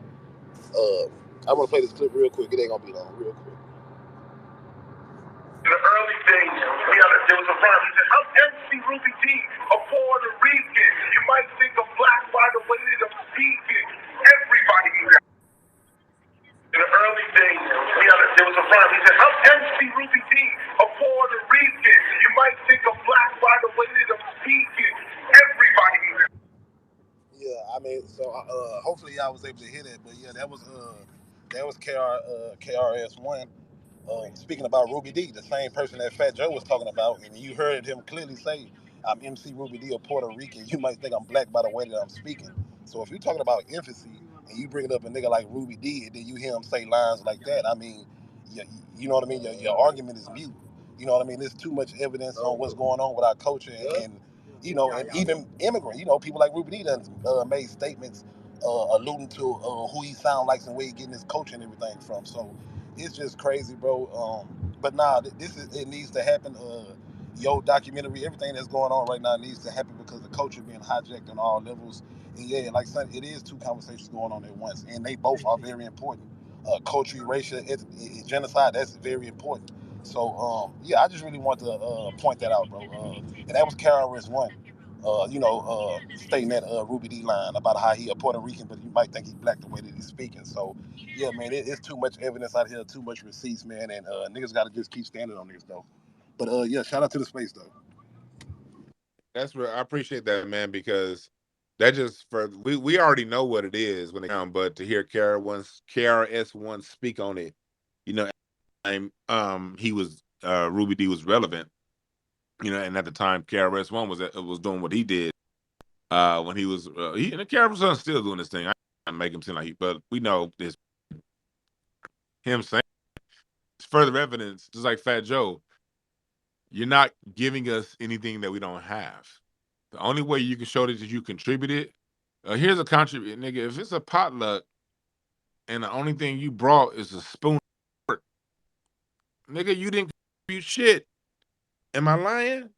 I want to play this clip real quick. It ain't gonna be long, real quick. In the early days, there was a rhyme. He said, I'm MC Ruby D, a Puerto Rican. You might think I'm black by the way that I'm speaking. Everybody knew that. In the early days, there was a rhyme. He said, I'm MC Ruby D, a Puerto Rican. You might think I'm black by the way that I'm speaking. Everybody knew that. Yeah, I mean, so hopefully y'all was able to hear that, but yeah, that was KRS-One speaking about Ruby D, the same person that Fat Joe was talking about, and you heard him clearly say, "I'm MC Ruby D of Puerto Rican. You might think I'm black by the way that I'm speaking." So if you're talking about emphasis and you bring it up a nigga like Ruby D, and then you hear him say lines like that, I mean, you know what I mean? Your argument is mute. You know what I mean? There's too much evidence on what's going on with our culture and and even immigrant, people like Ruby D done made statements alluding to who he sound like and where he getting his culture and everything from. So it's just crazy, bro. But nah, it needs to happen. Yo, documentary, everything that's going on right now needs to happen because the culture being hijacked on all levels. And yeah, like son, it is two conversations going on at once, and they both are very important. Culture, racial, genocide, that's very important. So yeah, I just really want to point that out, bro. And that was KRS-One. Stating that Ruby D line about how he a Puerto Rican, but you might think he's black the way that he's speaking. So, yeah, man, it's too much evidence out here, too much receipts, man, and niggas got to just keep standing on this, though. But, yeah, shout out to the space, though. That's where I appreciate that, man, because that just we already know what it is when it comes, but to hear KRS-One speak on it, you know, he was Ruby D was relevant, and at the time KRS-One was doing what he did when he was and KRS-One's still doing this thing. I make him seem like but we know this him saying it's further evidence, just like Fat Joe. You're not giving us anything that we don't have. The only way you can show that you contributed, here's a contribute, nigga. If it's a potluck and the only thing you brought is a spoon, nigga, you didn't contribute shit. Am I lying?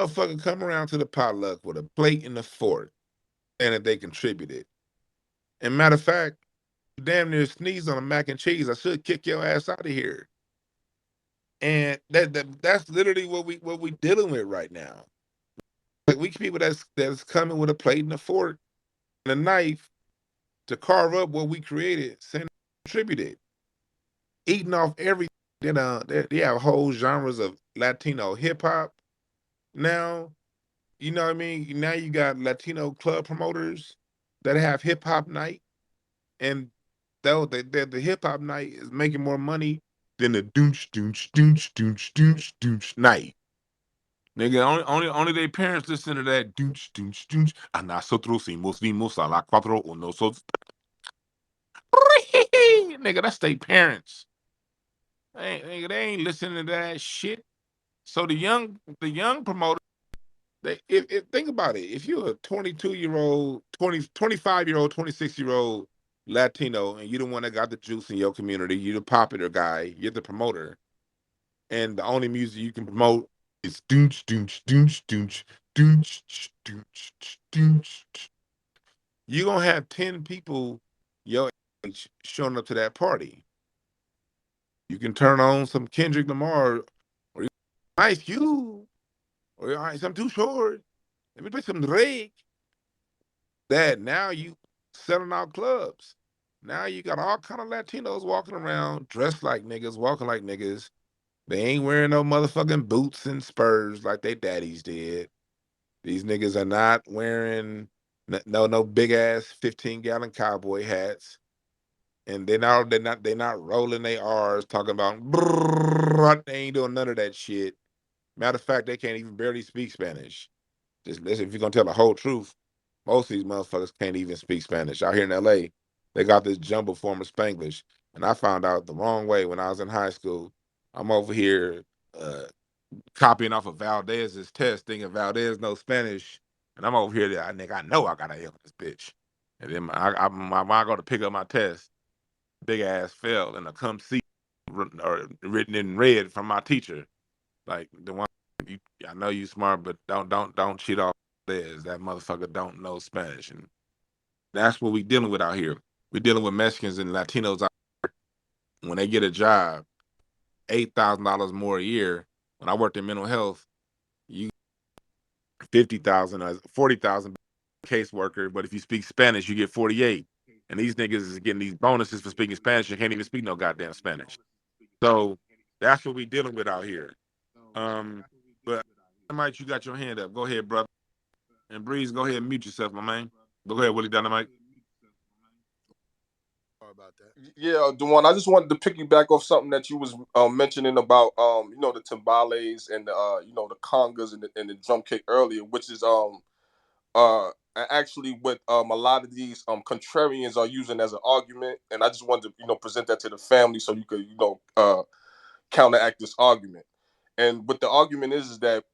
Motherfucker come around to the potluck with a plate and a fork, and that they contributed. And matter of fact, you damn near sneezed on a mac and cheese. I should kick your ass out of here. And that's literally what we dealing with right now. Like we people that's coming with a plate and a fork and a knife to carve up what we created, saying contributed, eating off everything. They have whole genres of Latino hip hop now. You know what I mean? Now you got Latino club promoters that have hip hop night, and though the hip hop night is making more money than the doonch doonch doonch doonch doonch doonch night. Nigga, only their parents listen to that doonch doonch doonch. A nosotros vimos a la cuatro o nosotros. Nigga, that's their parents. They ain't listening to that shit. So the young promoter, if think about it, if you're a 22-year-old, 25-year-old, 26-year-old Latino, and you're the one that got the juice in your community, you're the popular guy, you're the promoter, and the only music you can promote is doonch doonch doonch doonch doonch doonch doonch. You're gonna have 10 people your age showing up to that party. You can turn on some Kendrick Lamar or Ice Cube or I'm too short. Let me play some Drake. That now you selling out clubs. Now you got all kind of Latinos walking around dressed like niggas, walking like niggas. They ain't wearing no motherfucking boots and spurs like they daddies did. These niggas are not wearing no big ass 15-gallon cowboy hats. And they're not rolling their R's talking about brrr, they ain't doing none of that shit. Matter of fact, they can't even barely speak Spanish. Just listen, if you're gonna tell the whole truth, most of these motherfuckers can't even speak Spanish. Out here in LA, they got this jumble form of Spanglish. And I found out the wrong way when I was in high school. I'm over here uh, copying off of Valdez's test, thinking Valdez knows Spanish. And I'm over here, I know I got to help this bitch. And then when I go to pick up my test, big ass failed and a come see or written in red from my teacher. Like the one I know you smart, but don't cheat off this. That motherfucker don't know Spanish. And that's what we dealing with out here. We dealing with Mexicans and Latinos out here. When they get a job, $8,000 more a year. When I worked in mental health, you 50,000 or 40,000 caseworker, but if you speak Spanish, you get 48. And these niggas is getting these bonuses for speaking Spanish and can't even speak no goddamn Spanish. So that's what we dealing with out here. But Dynamite, you got your hand up. Go ahead, brother. And Breeze, go ahead and mute yourself, my man. Go ahead, Willie Dynamite. Sorry about that. Yeah, Dwan, I just wanted to piggyback off something that you was mentioning about the timbales and the the congas and the drum kick earlier, which is actually what a lot of these contrarians are using as an argument, and I just wanted to present that to the family so you could counteract this argument. And what the argument is that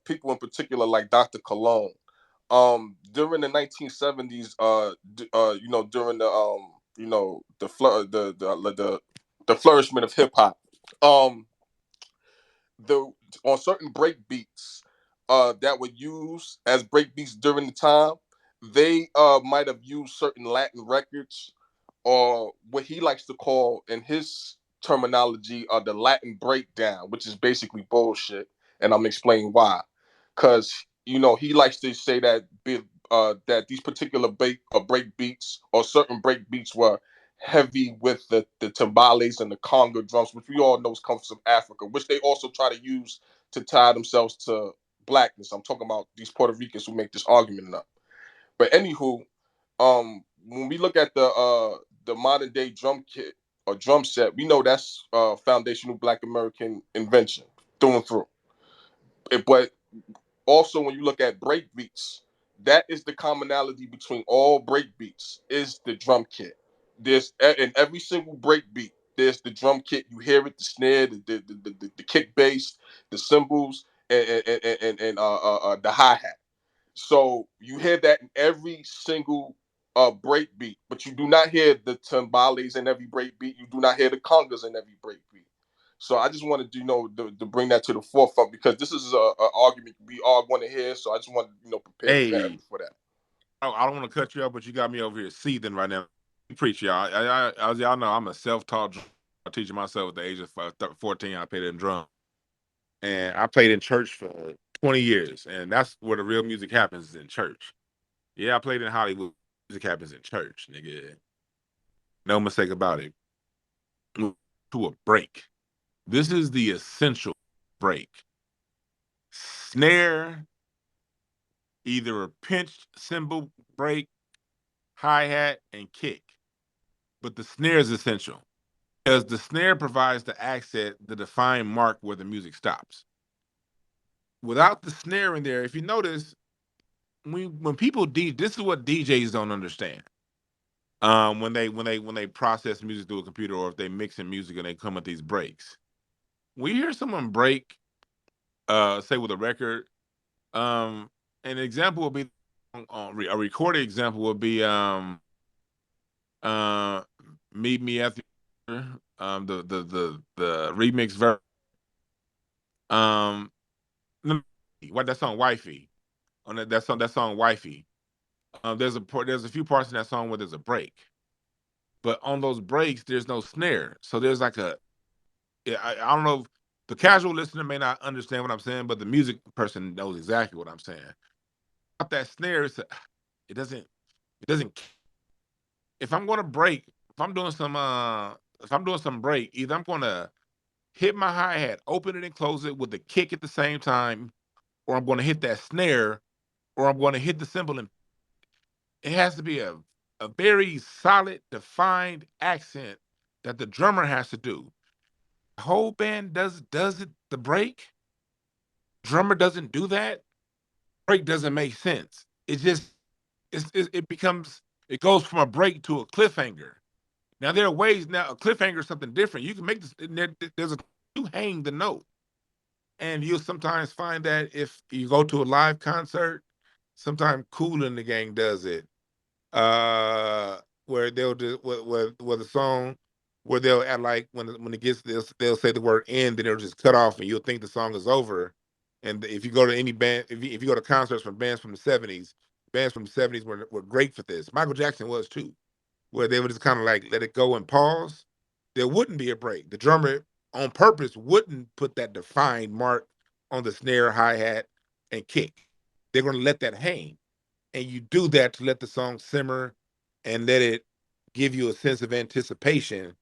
people in particular like Dr. Cologne, during the 1970s, during the the the flourishment of hip hop. Um, the on certain break beats that were used as break beats during the time, they might have used certain Latin records or what he likes to call in his terminology the Latin breakdown, which is basically bullshit, and I'm explaining why. Because he likes to say that that these particular break beats or certain break beats were heavy with the timbales and the conga drums, which we all know comes from Africa, which they also try to use to tie themselves to blackness. I'm talking about these Puerto Ricans who make this argument up. But anywho, when we look at the modern day drum kit or drum set, we know that's foundational Black American invention through and through. But also, when you look at break beats, that is the commonality between all break beats is the drum kit. There's in every single break beat, there's the drum kit. You hear it, the snare, the kick bass, the cymbals, and the hi hat. So you hear that in every single break beat, but you do not hear the timbales in every break beat. You do not hear the congas in every break beat. So I just wanted to to bring that to the forefront because this is a argument we all want to hear. So I just wanted to prepare the family Hey, for that. I don't want to cut you off, but you got me over here seething right now. Preach, y'all. As y'all know, I'm a self-taught teacher myself at the age of 14. I played in drum, and I played in church for 20 years, and that's where the real music happens is in church. Yeah, I played in Hollywood. Music happens in church, nigga. No mistake about it. To a break. This is the essential break. Snare, either a pinched cymbal break, hi-hat, and kick. But the snare is essential because the snare provides the accent, the defined mark where the music stops. Without the snare in there, if you notice, when people this is what DJs don't understand. When they process music through a computer or if they mix in music and they come with these breaks. We hear someone break, say with a record, um, an example would be a recorded example would be uh Meet Me at the remix version. Um what that song Wifey. On that song Wifey. There's a few parts in that song where there's a break. But on those breaks, there's no snare. So there's like I don't know if the casual listener may not understand what I'm saying, but the music person knows exactly what I'm saying. Without that snare, it doesn't it doesn't if I'm gonna break, if I'm doing some break, either I'm gonna hit my hi-hat, open it and close it with the kick at the same time, or I'm gonna hit that snare, or I'm gonna hit the cymbal and it has to be a very solid, defined accent that the drummer has to do. The whole band does it the break. Drummer doesn't do that. Break doesn't make sense. It just it becomes it goes from a break to a cliffhanger. Now there are ways now a cliffhanger is something different. You can make this there's a you hang the note. And you'll sometimes find that if you go to a live concert, sometimes Kool and the Gang does it. Where they'll do where the song where they'll add like when it gets they'll say the word end, then it'll just cut off and you'll think the song is over. And if you go to any band, if you go to concerts from bands from the 70s, bands from the 70s were great for this. Michael Jackson was too, where they would just kind of like let it go and pause. There wouldn't be a break. The drummer on purpose wouldn't put that defined mark on the snare, hi-hat, and kick. They're gonna let that hang and you do that to let the song simmer and let it give you a sense of anticipation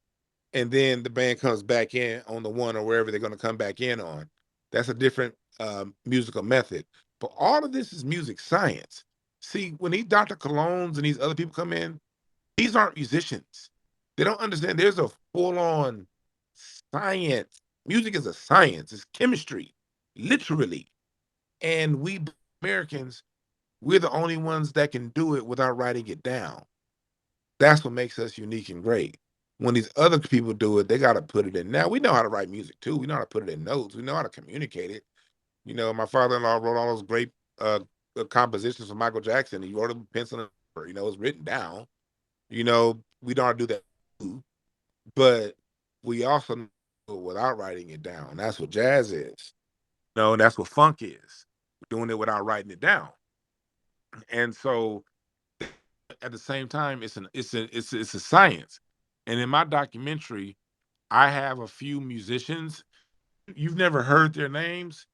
and then the band comes back in on the one or wherever they're going to come back in on. That's a different musical method, but all of this is music science. See, when these Dr. Colognes and these other people come in, these aren't musicians. They don't understand there's a full-on science. Music is a science. It's chemistry, literally. And we Americans, we're the only ones that can do it without writing it down. That's what makes us unique and great. When these other people do it, they got to put it in. Now we know how to write music too. We know how to put it in notes. We know how to communicate it. My father-in-law wrote all those great compositions for Michael Jackson. He wrote them with pencil and paper. It's written down. We know how to do that too. But we also do it without writing it down. That's what jazz is. No, that's what funk is. We're doing it without writing it down. And so at the same time, it's a science. And in my documentary, I have a few musicians. You've never heard their names,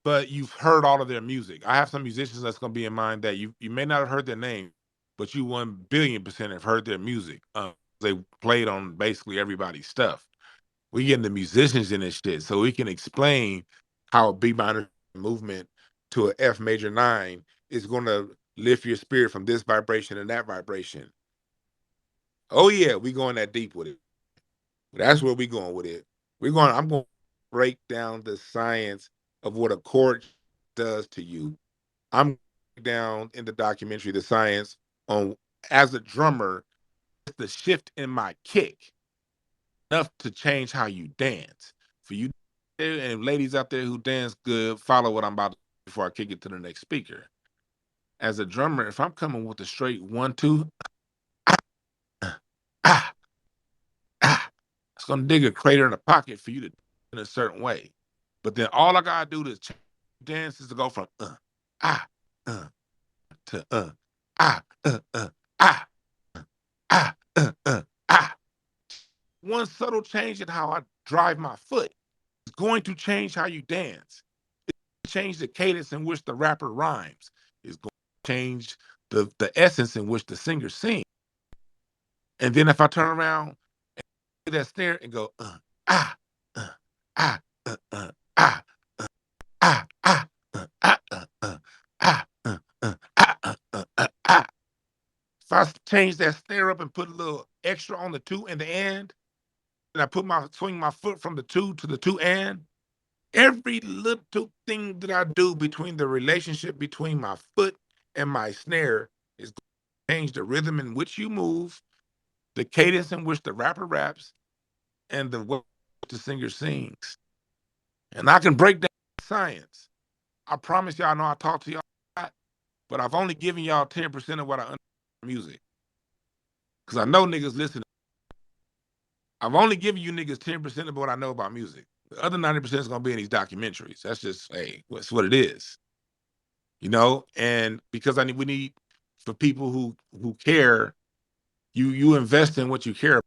but you've heard all of their music. I have some musicians that's gonna be in mind that you may not have heard their name, but you 1 billion% have heard their music. They played on basically everybody's stuff. We getting the musicians in this shit, so we can explain how a B minor movement to a F major 9 is gonna lift your spirit from this vibration and that vibration. Oh yeah, we going that deep with it. That's where we going with it. I'm going to break down the science of what a chord does to you. I'm down in the documentary the science on, as a drummer, the shift in my kick enough to change how you dance. For you and ladies out there who dance good, follow what I'm about to do before I kick it to the next speaker. As a drummer, if I'm coming with a straight 1 2, ah, ah, it's gonna dig a crater in the pocket for you to in a certain way. But then all I gotta do to change dance is to go from ah, uh, to ah, ah, ah, ah. One subtle change in how I drive my foot is going to change how you dance. Change the cadence in which the rapper rhymes. It's going to change the essence in which the singer sings. And then if I turn around and that snare and go ah, uh, ah, ah, ah, ah, ah, ah, ah. If I change that snare up and put a little extra on the 2 and the and I swing my foot from the 2 to the 2 and every little thing that I do between the relationship between my foot and my snare is going to change the rhythm in which you move, the cadence in which the rapper raps, and the way the singer sings. And I can break down science. I promise y'all, I know I talk to y'all a lot, but I've only given y'all 10% of what I understand music. Because I know niggas listen. I've only given you niggas 10% of what I know about music. The other 90% is gonna be in these documentaries. That's just, hey, that's what it is. You know, and because we need for people who care, you invest in what you care about.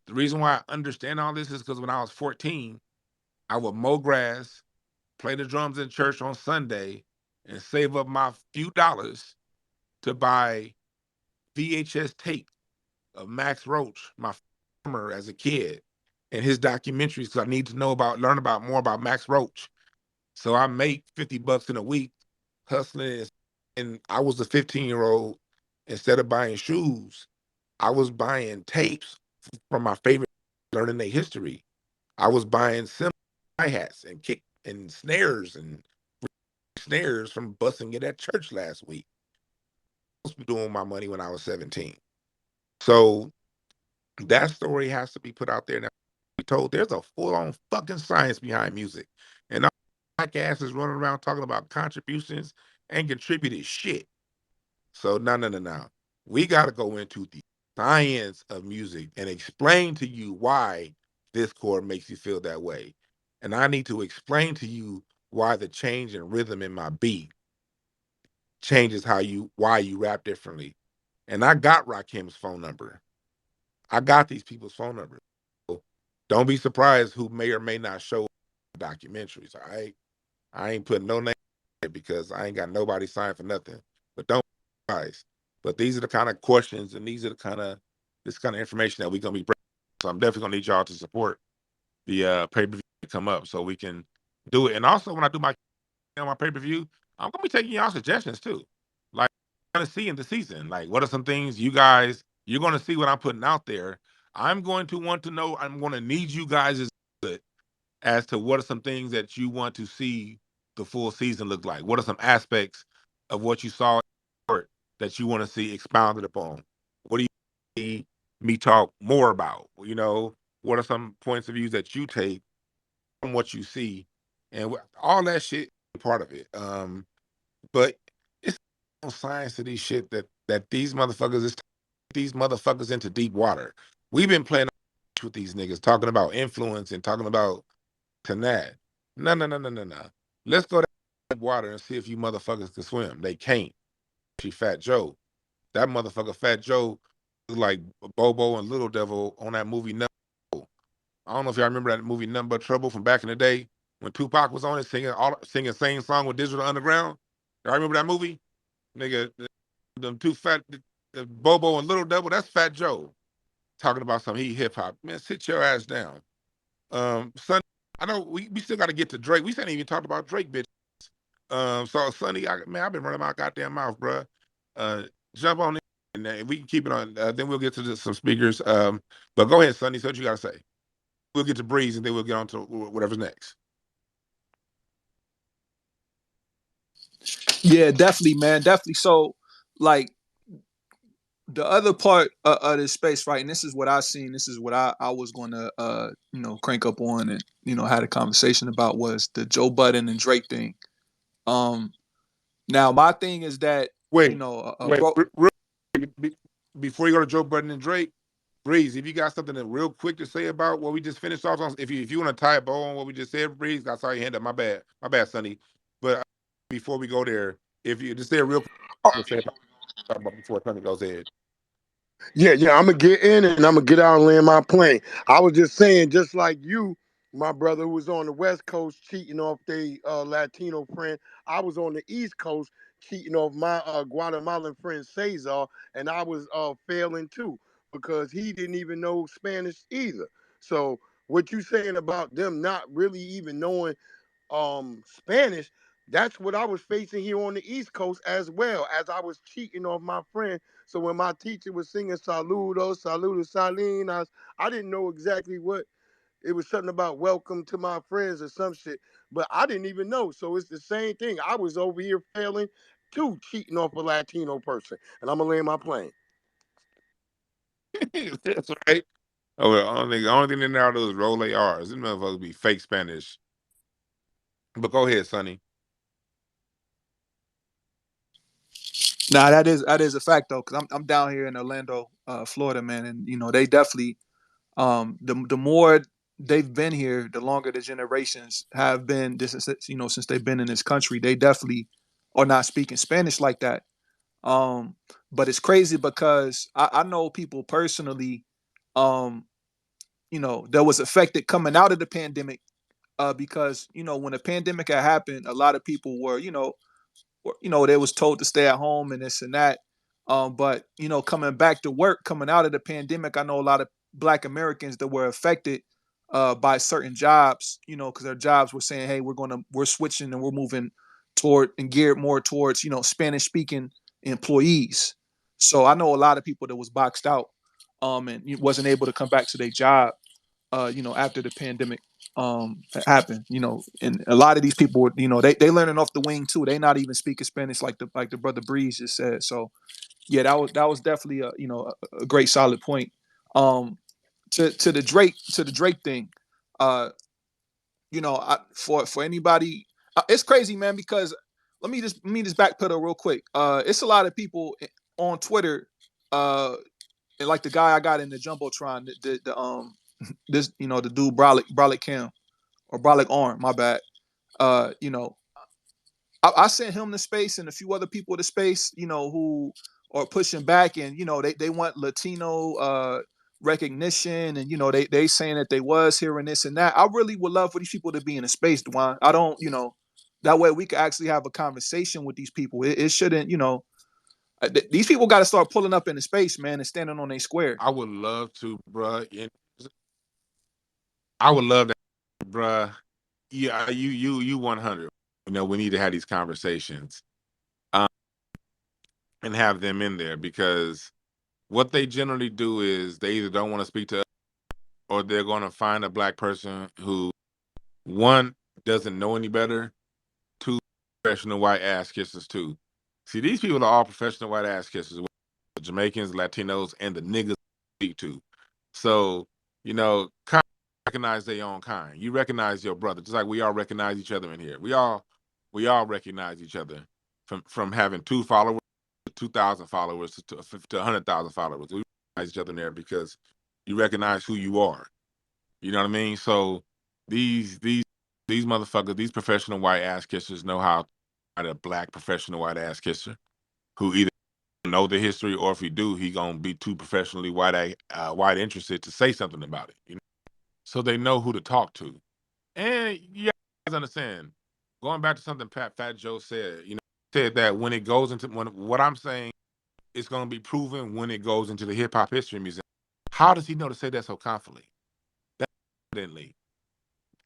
The reason why I understand all this is because when I was 14, I would mow grass, play the drums in church on Sunday, and save up my few dollars to buy VHS tape of Max Roach, my farmer as a kid, and his documentaries because I need to learn about more about Max Roach. So I make $50 in a week hustling, and I was a 15-year-old. Instead of buying shoes, I was buying tapes from my favorite, learning their history. I was buying cymbals, hi-hats, and kick and snares from busting it at church last week. I was doing my money when I was 17. So that story has to be put out there now. Be told there's a full-on fucking science behind music. And all jackasses running around talking about contributions and contributed shit. So no. We gotta go into the science of music and explain to you why this chord makes you feel that way. And I need to explain to you why the change in rhythm in my beat changes why you rap differently. And I got Rakim's phone number. I got these people's phone numbers. So don't be surprised who may or may not show documentaries. All right. I ain't putting no name because I ain't got nobody signed for nothing. But don't be surprised. But these are the kind of questions and these are this kind of information that we're gonna be bringing. So I'm definitely gonna need y'all to support the pay-per-view to come up so we can do it. And also when I do my pay-per-view, I'm gonna be taking y'all suggestions too. Like gonna see in the season. Like what are some things you're gonna see what I'm putting out there. I'm going to want to know, I'm gonna need you guys as to what are some things that you want to see the full season look like. What are some aspects of what you saw that you want to see expounded upon? What do you see me talk more about? You know, what are some points of views that you take from what you see, and all that shit part of it. But it's no science to these shit that these motherfuckers into deep water. We've been playing with these niggas talking about influence and talking about Tanat. No, no, no, no, no, no. Let's go down the water and see if you motherfuckers can swim. They can't. She Fat Joe. That motherfucker Fat Joe was like Bobo and Little Devil on that movie. I don't know if y'all remember that movie Nothing But Trouble from back in the day when Tupac was on it singing same song with Digital Underground. Y'all remember that movie? Nigga, them two fat Bobo and Little Devil, that's Fat Joe. Talking about some hip hop. Man, sit your ass down. Son, I know we still gotta get to Drake. We ain't even talked about Drake, bitch. So Sonny, I've been running my goddamn mouth, bruh. Jump on in and we can keep it on. Then we'll get to some speakers. But go ahead, Sonny. So what you gotta say? We'll get to Breeze and then we'll get on to whatever's next. Yeah, definitely, man. Definitely. So, like, the other part of this space, right? And this is what I seen. This is what I was going to, crank up on and, had a conversation about was the Joe Budden and Drake thing. Now, my thing is that, Wait, before you go to Joe Budden and Drake, Breeze, if you got something that real quick to say about what we just finished off on, if you want to tie a bow on what we just said, Breeze, I saw your hand up. My bad, Sonny. But before we go there, if you just say a real quick say about before Sonny goes ahead. Yeah, I'm gonna get in and I'm gonna get out and land my plane. I was just saying, just like you, my brother who was on the West Coast cheating off their Latino friend, I was on the East Coast cheating off my Guatemalan friend Cesar, and I was failing too because he didn't even know Spanish either. So what you saying about them not really even knowing Spanish, that's what I was facing here on the East Coast as well, as I was cheating off my friend. So when my teacher was singing Saludos, Saludos, Salinas, I didn't know exactly what it was, something about welcome to my friends or some shit, but I didn't even know. So it's the same thing. I was over here failing too, cheating off a Latino person. And I'm gonna land my plane. That's right. Oh, the only thing they know how to do is roll their R's. Them motherfuckers be fake Spanish. But go ahead, Sonny. Nah, that is a fact though, because I'm down here in Orlando, Florida, man, and they definitely the more they've been here, the longer the generations have been. This is since they've been in this country, they definitely are not speaking Spanish like that. But it's crazy because I know people personally, that was affected coming out of the pandemic, because when the pandemic had happened, a lot of people were they was told to stay at home and this and that. But coming back to work, coming out of the pandemic, I know a lot of Black Americans that were affected by certain jobs, because their jobs were saying, hey, we're switching and we're moving toward and geared more towards, Spanish speaking employees. So I know a lot of people that was boxed out, and wasn't able to come back to their job, after the pandemic happened, and a lot of these people were, they learning off the wing too. They not even speaking Spanish like the brother Breeze just said. So yeah, that was definitely a great solid point. To the Drake thing, for anybody, it's crazy, man, because let me just backpedal real quick. It's a lot of people on Twitter, and like the guy I got in the jumbotron, this the dude Brolic Cam or Brolic Arm, my bad. I sent him to space and a few other people to space, who are pushing back, and they want Latino recognition, and they saying that they was here and this and that. I really would love for these people to be in a space, Dwan. I don't, that way we could actually have a conversation with these people. It shouldn't, these people got to start pulling up in the space, man, and standing on their square. I would love to, bruh. I would love that, bruh. Yeah, you 100. We need to have these conversations, and have them in there, because what they generally do is they either don't want to speak to us, or they're going to find a Black person who, one, doesn't know any better, two, professional white ass kissers too. See, these people are all professional white ass kissers, the Jamaicans, Latinos, and the niggas speak to. So, recognize their own kind. You recognize your brother, just like we all recognize each other in here. We all recognize each other from having 2 followers, 2,000 followers, to 100,000 followers. We recognize each other in there because you recognize who you are. You know what I mean? So these motherfuckers, these professional white ass kissers know how to find a black professional white ass kisser who either know the history, or if he do, he gonna be too professionally white interested to say something about it. You know? So they know who to talk to. And you guys understand, going back to something Fat Joe said, said that when it goes into what I'm saying, it's gonna be proven when it goes into the Hip Hop History Museum. How does he know to say that so confidently? That confidently.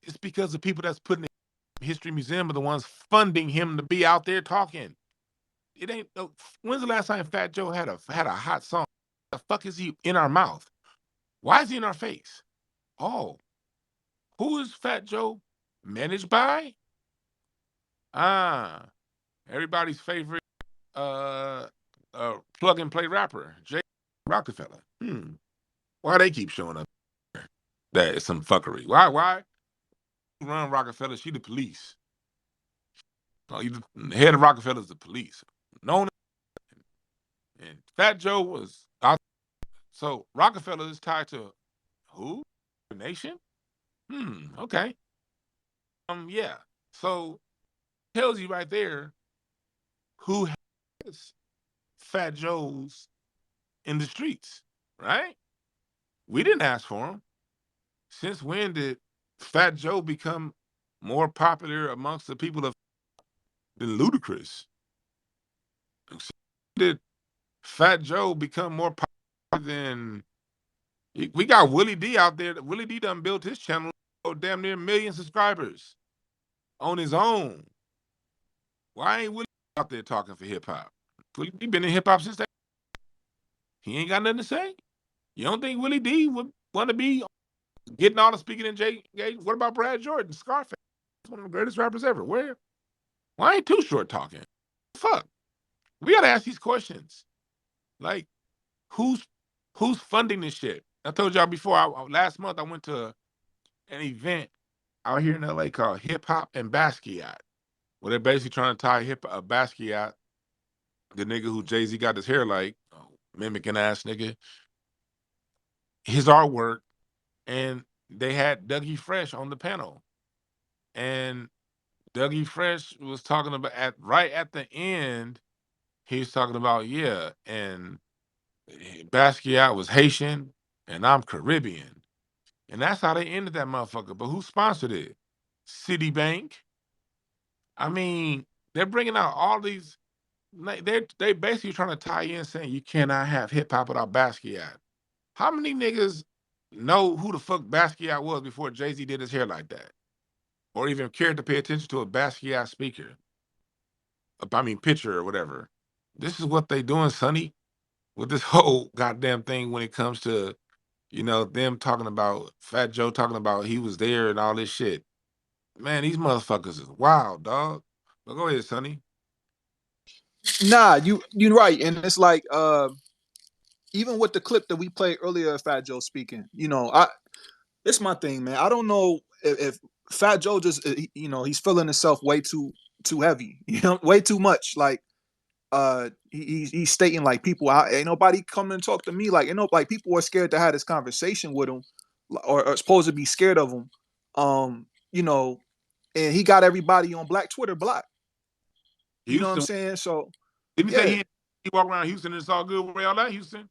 It's because the people that's putting the History Museum are the ones funding him to be out there talking. It ain't no. When's the last time Fat Joe had a hot song? The fuck is he in our mouth? Why is he in our face? Oh, who is Fat Joe managed by? Ah, everybody's favorite plug and play rapper, Jay Rockefeller. Why they keep showing up? That is some fuckery. Why run Rockefeller? She the police. Oh, the head of Rockefeller is the police. Known and Fat Joe was out. So Rockefeller is tied to who? The nation? Okay. Yeah. So tells you right there who has Fat Joe's in the streets, right? We didn't ask for him. Since when did Fat Joe become more popular amongst the people of than Ludacris? Did Fat Joe become more popular than we got Willie D out there? Willie D done built his channel, damn near 1,000,000 subscribers on his own. Why ain't Willie out there talking for hip hop? Willie D been in hip hop since that. He ain't got nothing to say. You don't think Willie D would want to be getting all the speaking in J? What about Brad Jordan, Scarface? One of the greatest rappers ever. Where? Why ain't Too Short talking? Fuck. We gotta ask these questions. Like, who's funding this shit? I told y'all before. Last month I went to an event out here in LA called Hip Hop and Basquiat, where they're basically trying to tie Basquiat, the nigga who Jay-Z got his hair like, mimicking ass nigga, his artwork, and they had Dougie Fresh on the panel. And Dougie Fresh was talking about right at the end, he was talking about, yeah, and Basquiat was Haitian and I'm Caribbean. And that's how they ended that motherfucker. But who sponsored it? Citibank. I mean, they're bringing out all these. They basically trying to tie in saying you cannot have hip hop without Basquiat. How many niggas know who the fuck Basquiat was before Jay-Z did his hair like that? Or even cared to pay attention to a Basquiat speaker? Picture or whatever. This is what they doing, Sonny, with this whole goddamn thing when it comes to, them talking about Fat Joe talking about he was there and all this shit. Man, these motherfuckers is wild, dog. But go ahead, Sonny. Nah, you're right, and it's like even with the clip that we played earlier of Fat Joe speaking, it's my thing, man. I don't know if Fat Joe just he's feeling himself way too heavy, way too much. Like he's stating like people ain't nobody come and talk to me, like people are scared to have this conversation with him, or supposed to be scared of him. And he got everybody on Black Twitter blocked. You know what I'm saying? So didn't he say he walk around Houston and it's all good where y'all at, Houston?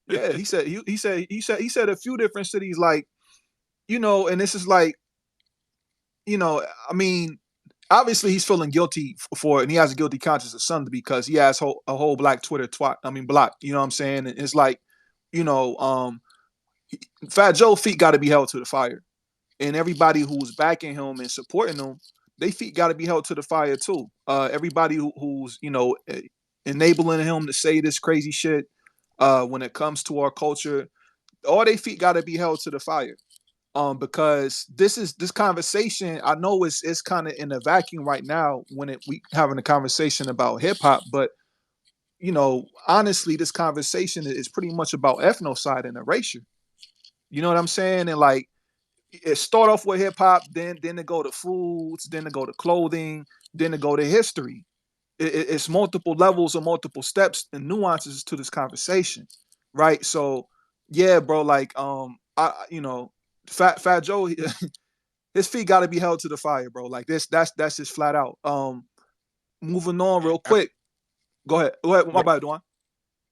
Yeah, he said a few different cities, like, and this is like, obviously he's feeling guilty for it, and he has a guilty conscience of something because he has a whole Black Twitter block. You know what I'm saying? And it's like, Fat Joe feet got to be held to the fire, and everybody who's backing him and supporting him, they feet got to be held to the fire too. Everybody who's enabling him to say this crazy shit when it comes to our culture, all they feet got to be held to the fire. Because this conversation, I know it's kind of in a vacuum right now when we having a conversation about hip hop, but honestly, this conversation is pretty much about ethnocide and erasure. You know what I'm saying? And like, it start off with hip hop, then to go to foods, then to go to clothing, then to go to history. It's multiple levels or multiple steps and nuances to this conversation, right? So, yeah, bro. Like, Fat Joe, his feet got to be held to the fire, bro. Like this, that's just flat out. Moving on real quick. Go ahead. My bad, Dwan.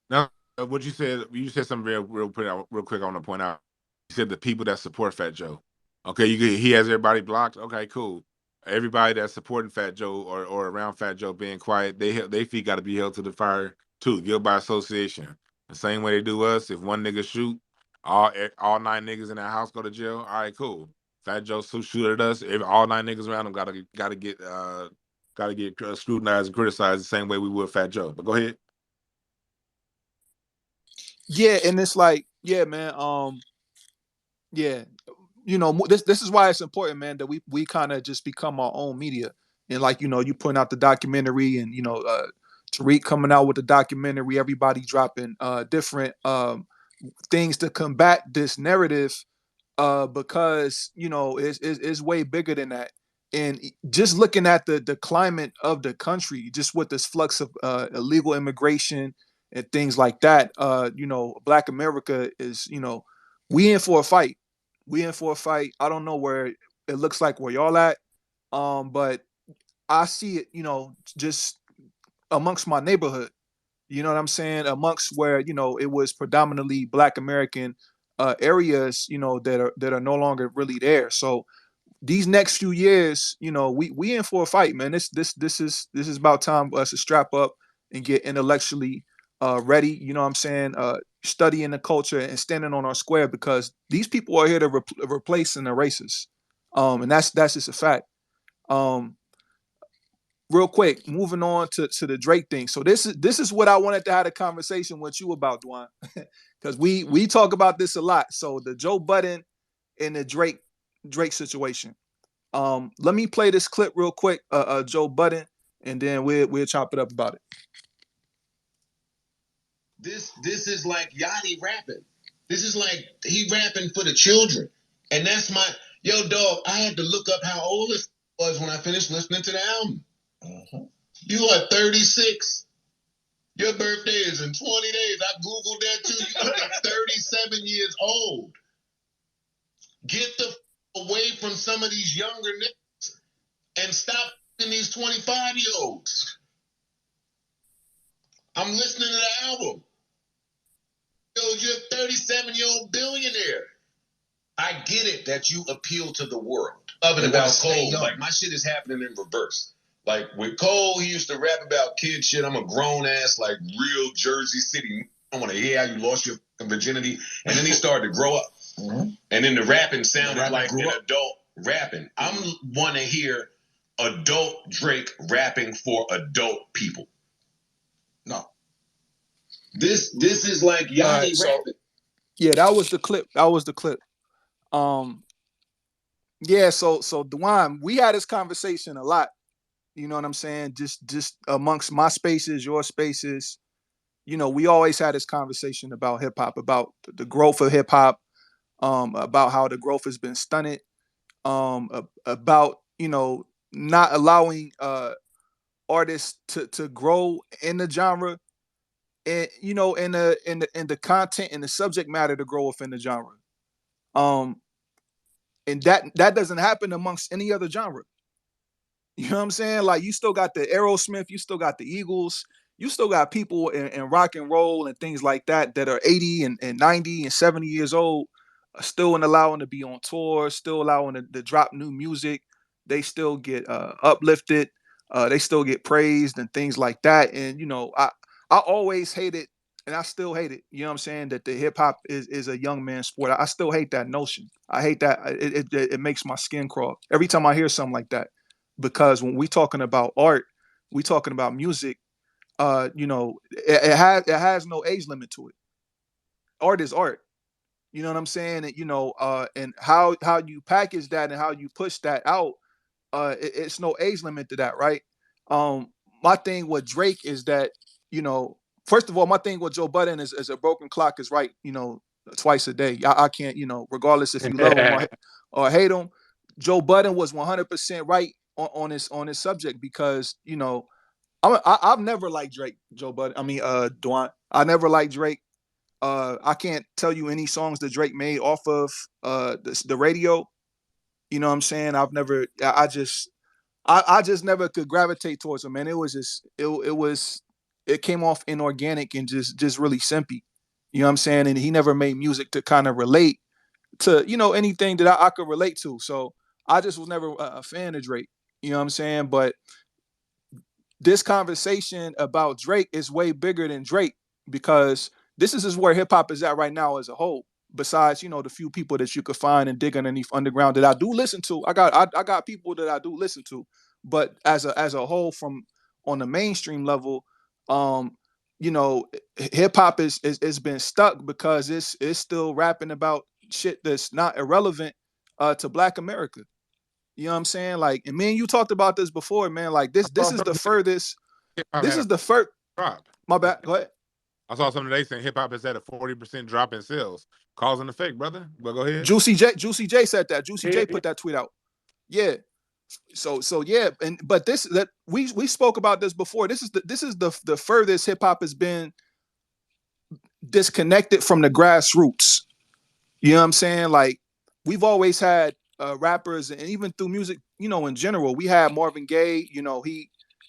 Now, what you said something real quick. I want to point out. You said the people that support Fat Joe. Okay, he has everybody blocked. Okay, cool. Everybody that's supporting Fat Joe or around Fat Joe being quiet, they feet got to be held to the fire too. Guilt by association. The same way they do us. If one nigga shoot, all 9 niggas in that house go to jail. All right, cool. Fat Joe shoot at us. All 9 niggas around him gotta get scrutinized and criticized the same way we would Fat Joe. But go ahead. Yeah, and it's like, yeah, man. Yeah, this is why it's important, man, that we kind of just become our own media. And like, you putting out the documentary, and Tariq coming out with the documentary, everybody dropping different things to combat this narrative, because it's way bigger than that. And just looking at the climate of the country, just with this flux of illegal immigration and things like that, Black America is, we in for a fight. We in for a fight. I don't know where it looks like where y'all at, but I see it, just amongst my neighborhood. You know what I'm saying? Amongst where it was predominantly Black American areas, that are no longer really there. So these next few years, we in for a fight, man. This is about time for us to strap up and get intellectually ready. You know what I'm saying? Studying the culture and standing on our square, because these people are here to replace and erase us. And that's just a fact. Um, Real quick, moving on to the Drake thing. So this is what I wanted to have a conversation with you about, Dwan, because we talk about this a lot. So the Joe Budden and the Drake situation. Let me play this clip real quick, Joe Budden, and then we'll chop it up about it. This is like Yachty rapping. This is like he rapping for the children. And that's my dog, I had to look up how old it was when I finished listening to the album. You are 36. Your birthday is in 20 days. I Googled that too. You are 37 years old. Get the away from some of these younger niggas and stop in these 25-year-olds. I'm listening to the album. You're a 37-year-old billionaire. I get it that you appeal to the world. Of and about Cole, like my shit is happening in reverse. Like with Cole, he used to rap about kid shit. I'm a grown ass, like real Jersey City. I want to hear how you lost your virginity. And then he started to grow up. Mm-hmm. And then the rapping sounded like an adult rapping. I want to hear adult Drake rapping for adult people. No. This is like Yachty rapping. Yeah, that was the clip. Yeah, so Dwan, we had this conversation a lot. You know what I'm saying? Just amongst my spaces, your spaces. We always had this conversation about hip hop, about the growth of hip hop, about how the growth has been stunted, about not allowing artists to grow in the genre, and in the content and the subject matter to grow within the genre. And that doesn't happen amongst any other genre. You know what I'm saying? Like, you still got the Aerosmith, you still got the Eagles, you still got people in rock and roll and things like that are 80 and 90 and 70 years old, still allowing to be on tour, still allowing to drop new music. They still get uplifted, they still get praised and things like that. And I always hated, and I still hate it. You know what I'm saying? That the hip hop is a young man's sport. I still hate that notion. I hate that. It makes my skin crawl every time I hear something like that. Because when we talking about art, we talking about music. It has no age limit to it. Art is art. You know what I'm saying? And and how you package that and how you push that out, it's no age limit to that, right? My thing with Drake is that, first of all, my thing with Joe Budden is a broken clock is right, twice a day. I can't, regardless if you love him or hate him, Joe Budden was 100% right on his subject, because I've never liked Drake, Joe Budden. I mean, Dwan. I never liked Drake. I can't tell you any songs that Drake made off of the radio. You know what I'm saying? I just never could gravitate towards him, man. It was just it came off inorganic and just really simpy. You know what I'm saying? And he never made music to kind of relate to, anything that I could relate to. So I just was never a fan of Drake. You know what I'm saying? But this conversation about Drake is way bigger than Drake, because this is just where hip hop is at right now as a whole. Besides, the few people that you could find and dig underneath underground that I do listen to, I got people that I do listen to, but as a whole, from on the mainstream level, um, hip hop is been stuck because it's still rapping about shit that's not irrelevant to Black America. You know what I'm saying? Like, and me and you talked about this before, man. Like I this saw is the something furthest. hip hop This had a is the first. drop. My bad. Go ahead. I saw something today saying hip hop has had a 40% drop in sales. Cause and effect, brother. But go ahead. Juicy J said that. Juicy J put that tweet out. Yeah. So yeah, but this that we spoke about this before. This is the furthest hip hop has been disconnected from the grassroots. You know what I'm saying? Like, we've always had rappers, and even through music, in general, we had Marvin Gaye. He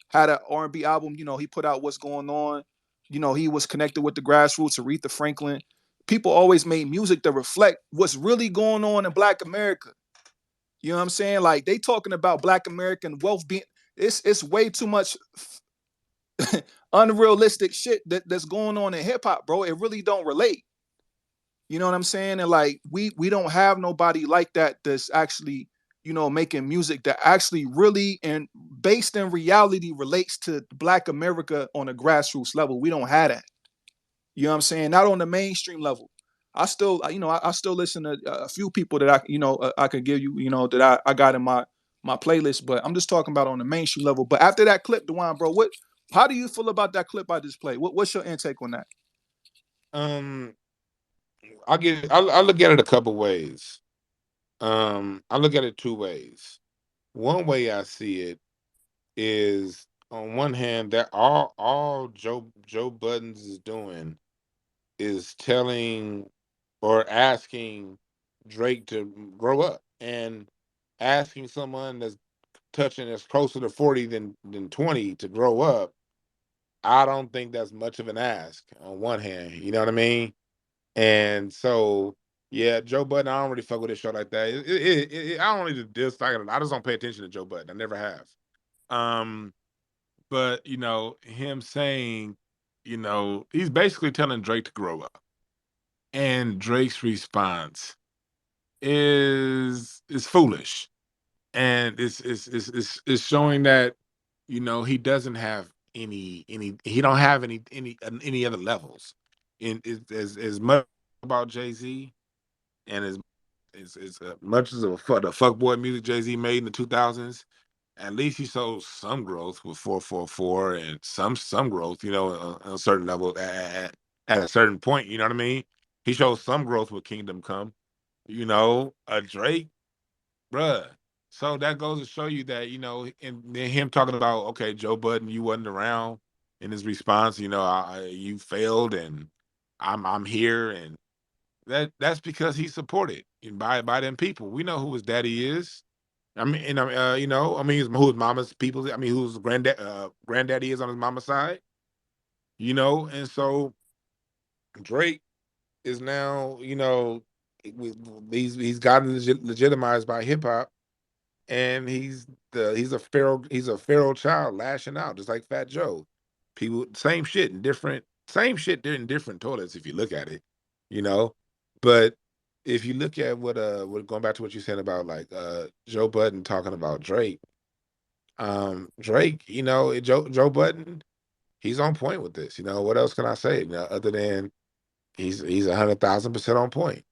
had an R&B album. He put out What's Going On. He was connected with the grassroots. Aretha Franklin. People always made music to reflect what's really going on in Black America. You know what I'm saying? Like, they talking about Black American wealth being, it's way too much unrealistic shit that's going on in hip hop, bro. It really don't relate. You know what I'm saying? And like, we don't have nobody like that that's actually, making music that actually really and based in reality relates to Black America on a grassroots level. We don't have that. You know what I'm saying? Not on the mainstream level. I still, I still listen to a few people that I could give you, that I got in my playlist, but I'm just talking about on the mainstream level. But after that clip, Dwan, bro, how do you feel about that clip I just played? What's your intake on that? Um, I look at it a couple ways. I look at it two ways. One way I see it is, on one hand, that all Joe Buttons is doing is telling or asking Drake to grow up, and asking someone that's touching that's closer to 40 than 20 to grow up. I don't think that's much of an ask, on one hand. You know what I mean? And so, yeah, Joe Budden, I don't really fuck with his show like that. I don't really dislike it. I just don't pay attention to Joe Budden. I never have. Um, but him saying, he's basically telling Drake to grow up, and Drake's response is foolish, and it's showing that he doesn't have he don't have any other levels in as much about Jay-Z, and as much as the fuckboy music Jay-Z made in the 2000s. At least he showed some growth with 444, and some growth, on a certain level at a certain point. You know what I mean? He showed some growth with Kingdom Come. A Drake, bruh. So that goes to show you that, and then him talking about, okay, Joe Budden, you wasn't around, in his response, you failed, and I'm here, and that's because he's supported by them people. We know who his daddy is. I mean, and who his mama's people. I mean, who his granddaddy is on his mama's side. And so Drake is now, he's gotten legitimized by hip hop, and he's a feral child lashing out, just like Fat Joe. People, same shit in different toilets, if you look at it, you know. But if you look at what going back to what you said about, like, Joe Budden talking about Drake, Drake, Joe Budden, he's on point with this. What else can I say? Other than he's 100,000% on point.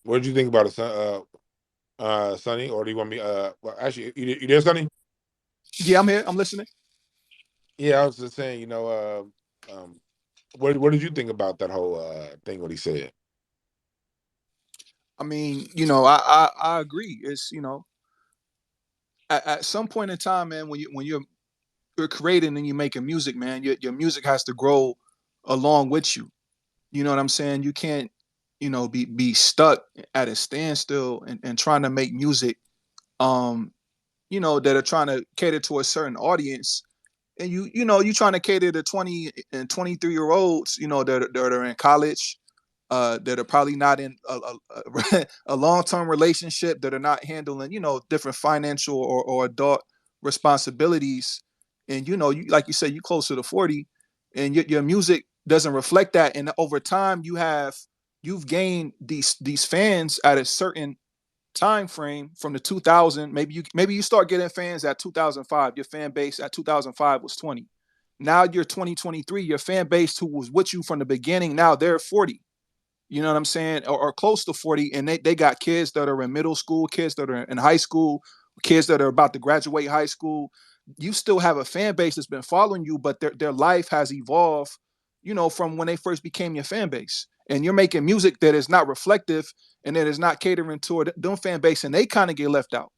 What did you think about it, Sonny? Or do you want me? Well, actually, you there, Sonny? Yeah, I'm here. I'm listening. Yeah, I was just saying. What did you think about that whole thing? What he said? I mean, I agree. It's at some point in time, man, when you're you're creating and you're making music, man, your music has to grow along with you. You know what I'm saying? You can't, be stuck at a standstill and trying to make music, that are trying to cater to a certain audience. And you trying to cater to 20 and 23-year-olds, that are in college, that are probably not in a long-term relationship, that are not handling, different financial or adult responsibilities. And, you, like you said, you closer to 40 and your music doesn't reflect that. And over time you've gained these fans at a certain time frame from the 2000. Maybe you start getting fans at 2005. Your fan base at 2005 was 20. Now you're 2023. Your fan base who was with you from the beginning, now they're 40. You know what I'm saying? Or close to 40. And they got kids that are in middle school, kids that are in high school, kids that are about to graduate high school. You still have a fan base that's been following you, but their life has evolved, from when they first became your fan base. And you're making music that is not reflective and that is not catering to them fan base, and they kind of get left out.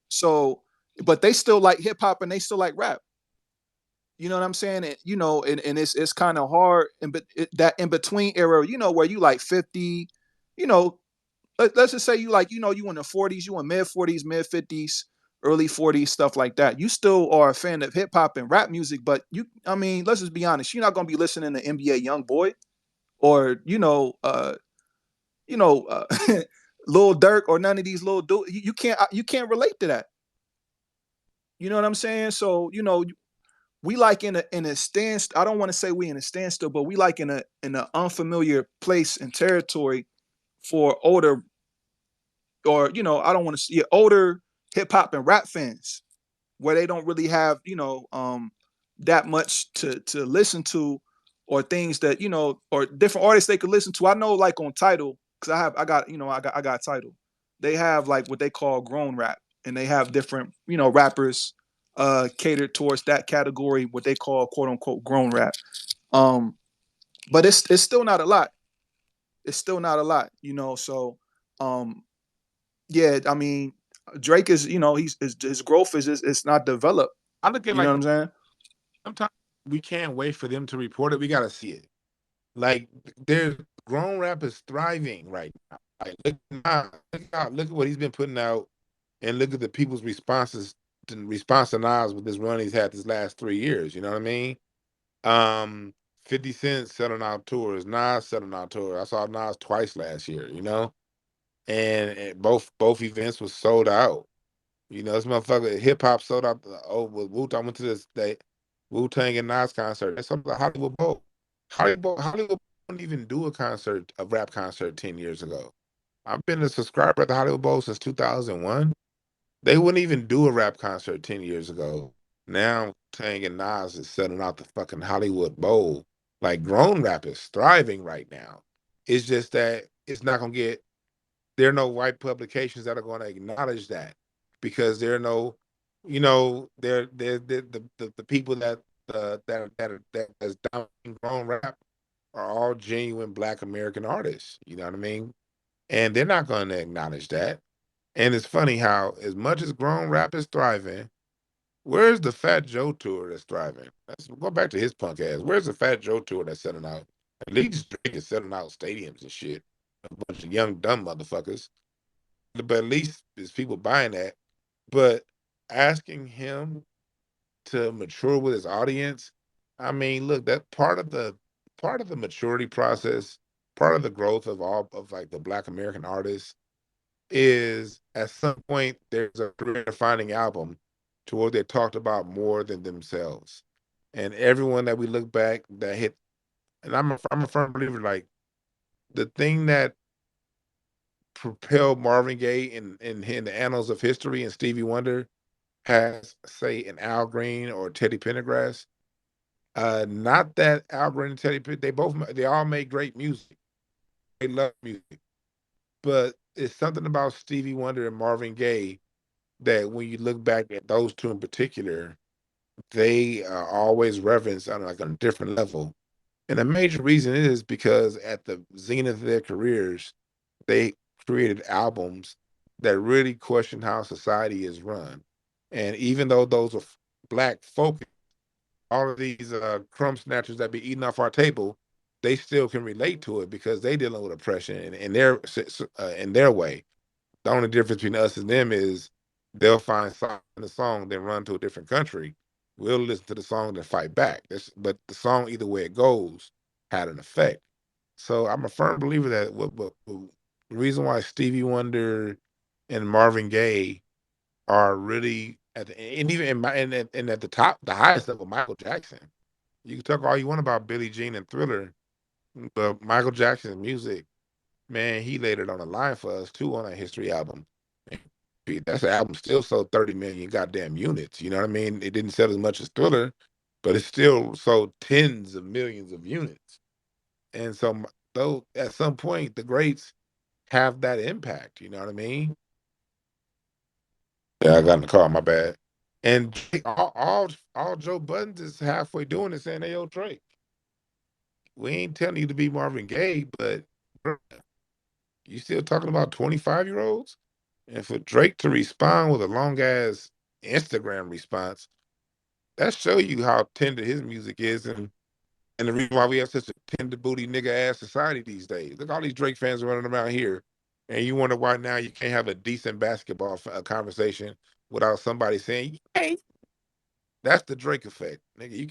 So, but they still like hip hop and they still like rap. You know what I'm saying? And, and it's kind of hard, but that in between era, where you like 50, you know, let's just say you like, you in the 40s, you in mid 40s, mid 50s, early 40s, stuff like that. You still are a fan of hip hop and rap music, but let's just be honest, you're not gonna be listening to NBA Youngboy or Lil Durk or none of these little dudes. You can't relate to that. You know what I'm saying? So we like in a standstill. I don't want to say we in a standstill, but we like in an unfamiliar place and territory for older, or I don't want to see older hip hop and rap fans, where they don't really have that much to listen to, or things that or different artists they could listen to. I know, like on Tidal, because I got Tidal. They have like what they call grown rap, and they have different rappers catered towards that category, what they call quote unquote grown rap. Um, but it's still not a lot. It's still not a lot, So, um, yeah, I mean, Drake is, his growth is it's not developed. I look at You know like what I'm saying? sometimes we can't wait for them to report it. We gotta see it. Like there's grown rappers thriving right now. Like look at what he's been putting out, and look at the people's response to Nas with this run he's had this last 3 years. You know what I mean? 50 Cent selling out tours, Nas selling out tours. I saw Nas twice last year. And both events was sold out. This motherfucker hip hop sold out. With Wu, I went to this Wu Tang and Nas concert. That's something like Hollywood Bowl. Hollywood wouldn't even do a rap concert 10 years ago. I've been a subscriber at the Hollywood Bowl since 2001. They wouldn't even do a rap concert 10 years ago. Now Tang and Nas is selling out the fucking Hollywood Bowl. Like grown rap is thriving right now. It's just that it's not gonna get. There are no white publications that are going to acknowledge that, because there are no, they're the people that is dominating grown rap are all genuine Black American artists. You know what I mean? And they're not going to acknowledge that. And it's funny how, as much as grown rap is thriving, where's the Fat Joe tour that's thriving? Let's go back to his punk ass. Where's the Fat Joe tour that's selling out? At least Drake is selling out stadiums and shit. A bunch of young dumb motherfuckers. But at least there's people buying that. But asking him to mature with his audience, I mean, look, that part of the maturity process, part of the growth of all of like the Black American artists is, at some point there's a career defining album to where they talked about more than themselves. And everyone that we look back that hit, and I'm a firm believer, like the thing that propelled Marvin Gaye in the annals of history and Stevie Wonder has, say, an Al Green or Teddy Pendergrass. Not that Al Green and they all make great music. They love music. But it's something about Stevie Wonder and Marvin Gaye that when you look back at those two in particular, they are always reverenced on like on a different level. And a major reason is because at the zenith of their careers, they created albums that really question how society is run. And even though those are Black focused, all of these crumb snatchers that be eating off our table, they still can relate to it because they dealing with oppression in their way. The only difference between us and them is they'll find something in the song, then run to a different country. We'll listen to the song and fight back. But the song, either way it goes, had an effect. So I'm a firm believer that the reason why Stevie Wonder and Marvin Gaye are really at the and even in my and at the top, the highest level, Michael Jackson. You can talk all you want about Billie Jean and Thriller, but Michael Jackson's music, man, he laid it on the line for us too on a history album. That's an album still sold 30 million goddamn units. You know what I mean? It didn't sell as much as Thriller, but it still sold tens of millions of units. And so, though, at some point, the greats have that impact. You know what I mean? Yeah, I got in the car. My bad. And all Joe Buttons is halfway doing is saying, "Hey, yo, Drake, we ain't telling you to be Marvin Gaye, but you still talking about 25-year-olds?" And for Drake to respond with a long ass Instagram response, that show you how tender his music is, and the reason why we have such a tender booty nigga ass society these days. Look, all these Drake fans running around here, and you wonder why now you can't have a decent basketball conversation without somebody saying, "Hey, that's the Drake effect, nigga." You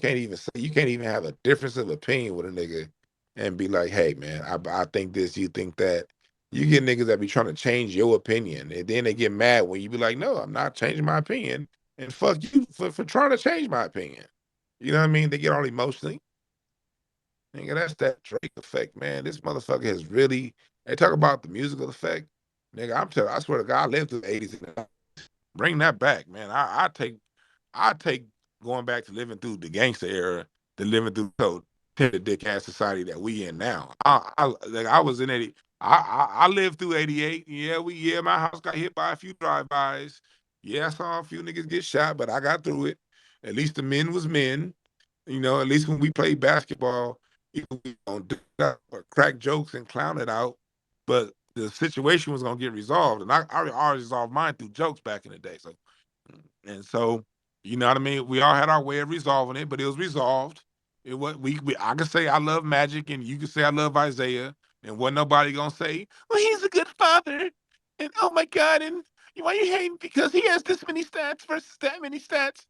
can't even have a difference of opinion with a nigga and be like, "Hey, man, I think this, you think that." You get niggas that be trying to change your opinion, and then they get mad when you be like, "No, I'm not changing my opinion," and fuck you for trying to change my opinion. You know what I mean? They get all emotional. Nigga, that's that Drake effect, man. This motherfucker has really. They talk about the musical effect, nigga. I'm telling. I swear to God, I lived through the '80s. And bring that back, man. I take going back to living through the gangster era than living through the tender dick ass society that we in now. I was in 80. I lived through '88. Yeah, my house got hit by a few drive-bys. Yeah, I saw a few niggas get shot, but I got through it. At least the men was men. You know, at least when we played basketball, we don't do that or crack jokes and clown it out. But the situation was gonna get resolved, and I always resolved mine through jokes back in the day. So, you know what I mean? We all had our way of resolving it, but it was resolved. It was we I could say I love Magic, and you could say I love Isaiah, and wasn't nobody gonna say, "Well, he's a good father," and "Oh my God," and "Why you hating because he has this many stats versus that many stats?"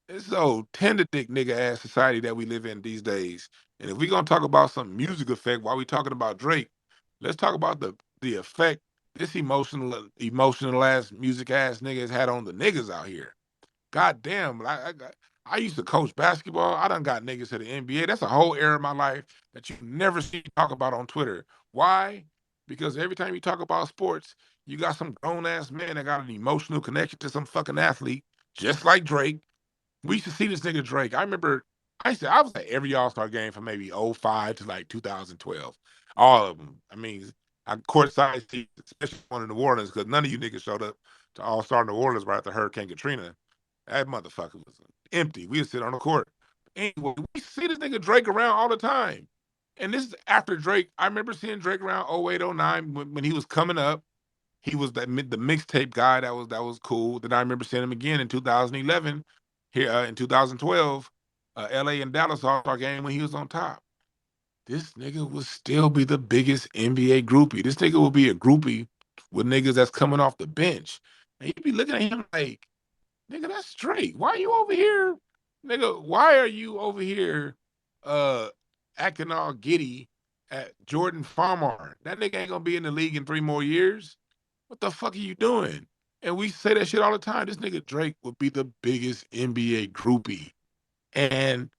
It's so tender dick nigga ass society that we live in these days. And if we gonna talk about some music effect while we talking about Drake, let's talk about the effect this emotional ass music ass nigga has had on the niggas out here. God damn, I used to coach basketball. I done got niggas to the NBA. That's a whole era of my life that you never see me talk about on Twitter. Why? Because every time you talk about sports, you got some grown ass man that got an emotional connection to some fucking athlete, just like Drake. We used to see this nigga Drake. I remember I was at every All-Star game from maybe '05 to like 2012. All of them. I mean, I courtside seats, especially one in New Orleans, because none of you niggas showed up to All-Star New Orleans right after Hurricane Katrina. That motherfucker was empty. We would sit on the court. Anyway, we see this nigga Drake around all the time. And this is after Drake. I remember seeing Drake around '08, '09 when he was coming up. He was the mixtape guy that was cool. Then I remember seeing him again in 2011 here in 2012, LA and Dallas All-Star game when he was on top. This nigga will still be the biggest NBA groupie. This nigga will be a groupie with niggas that's coming off the bench. And you'd be looking at him like, nigga, that's straight. Why are you over here? Nigga, why are you over here uh acting all giddy at Jordan Farmar? That nigga ain't gonna be in the league in 3 more years. What the fuck are you doing? And we say that shit all the time. This nigga Drake would be the biggest NBA groupie. And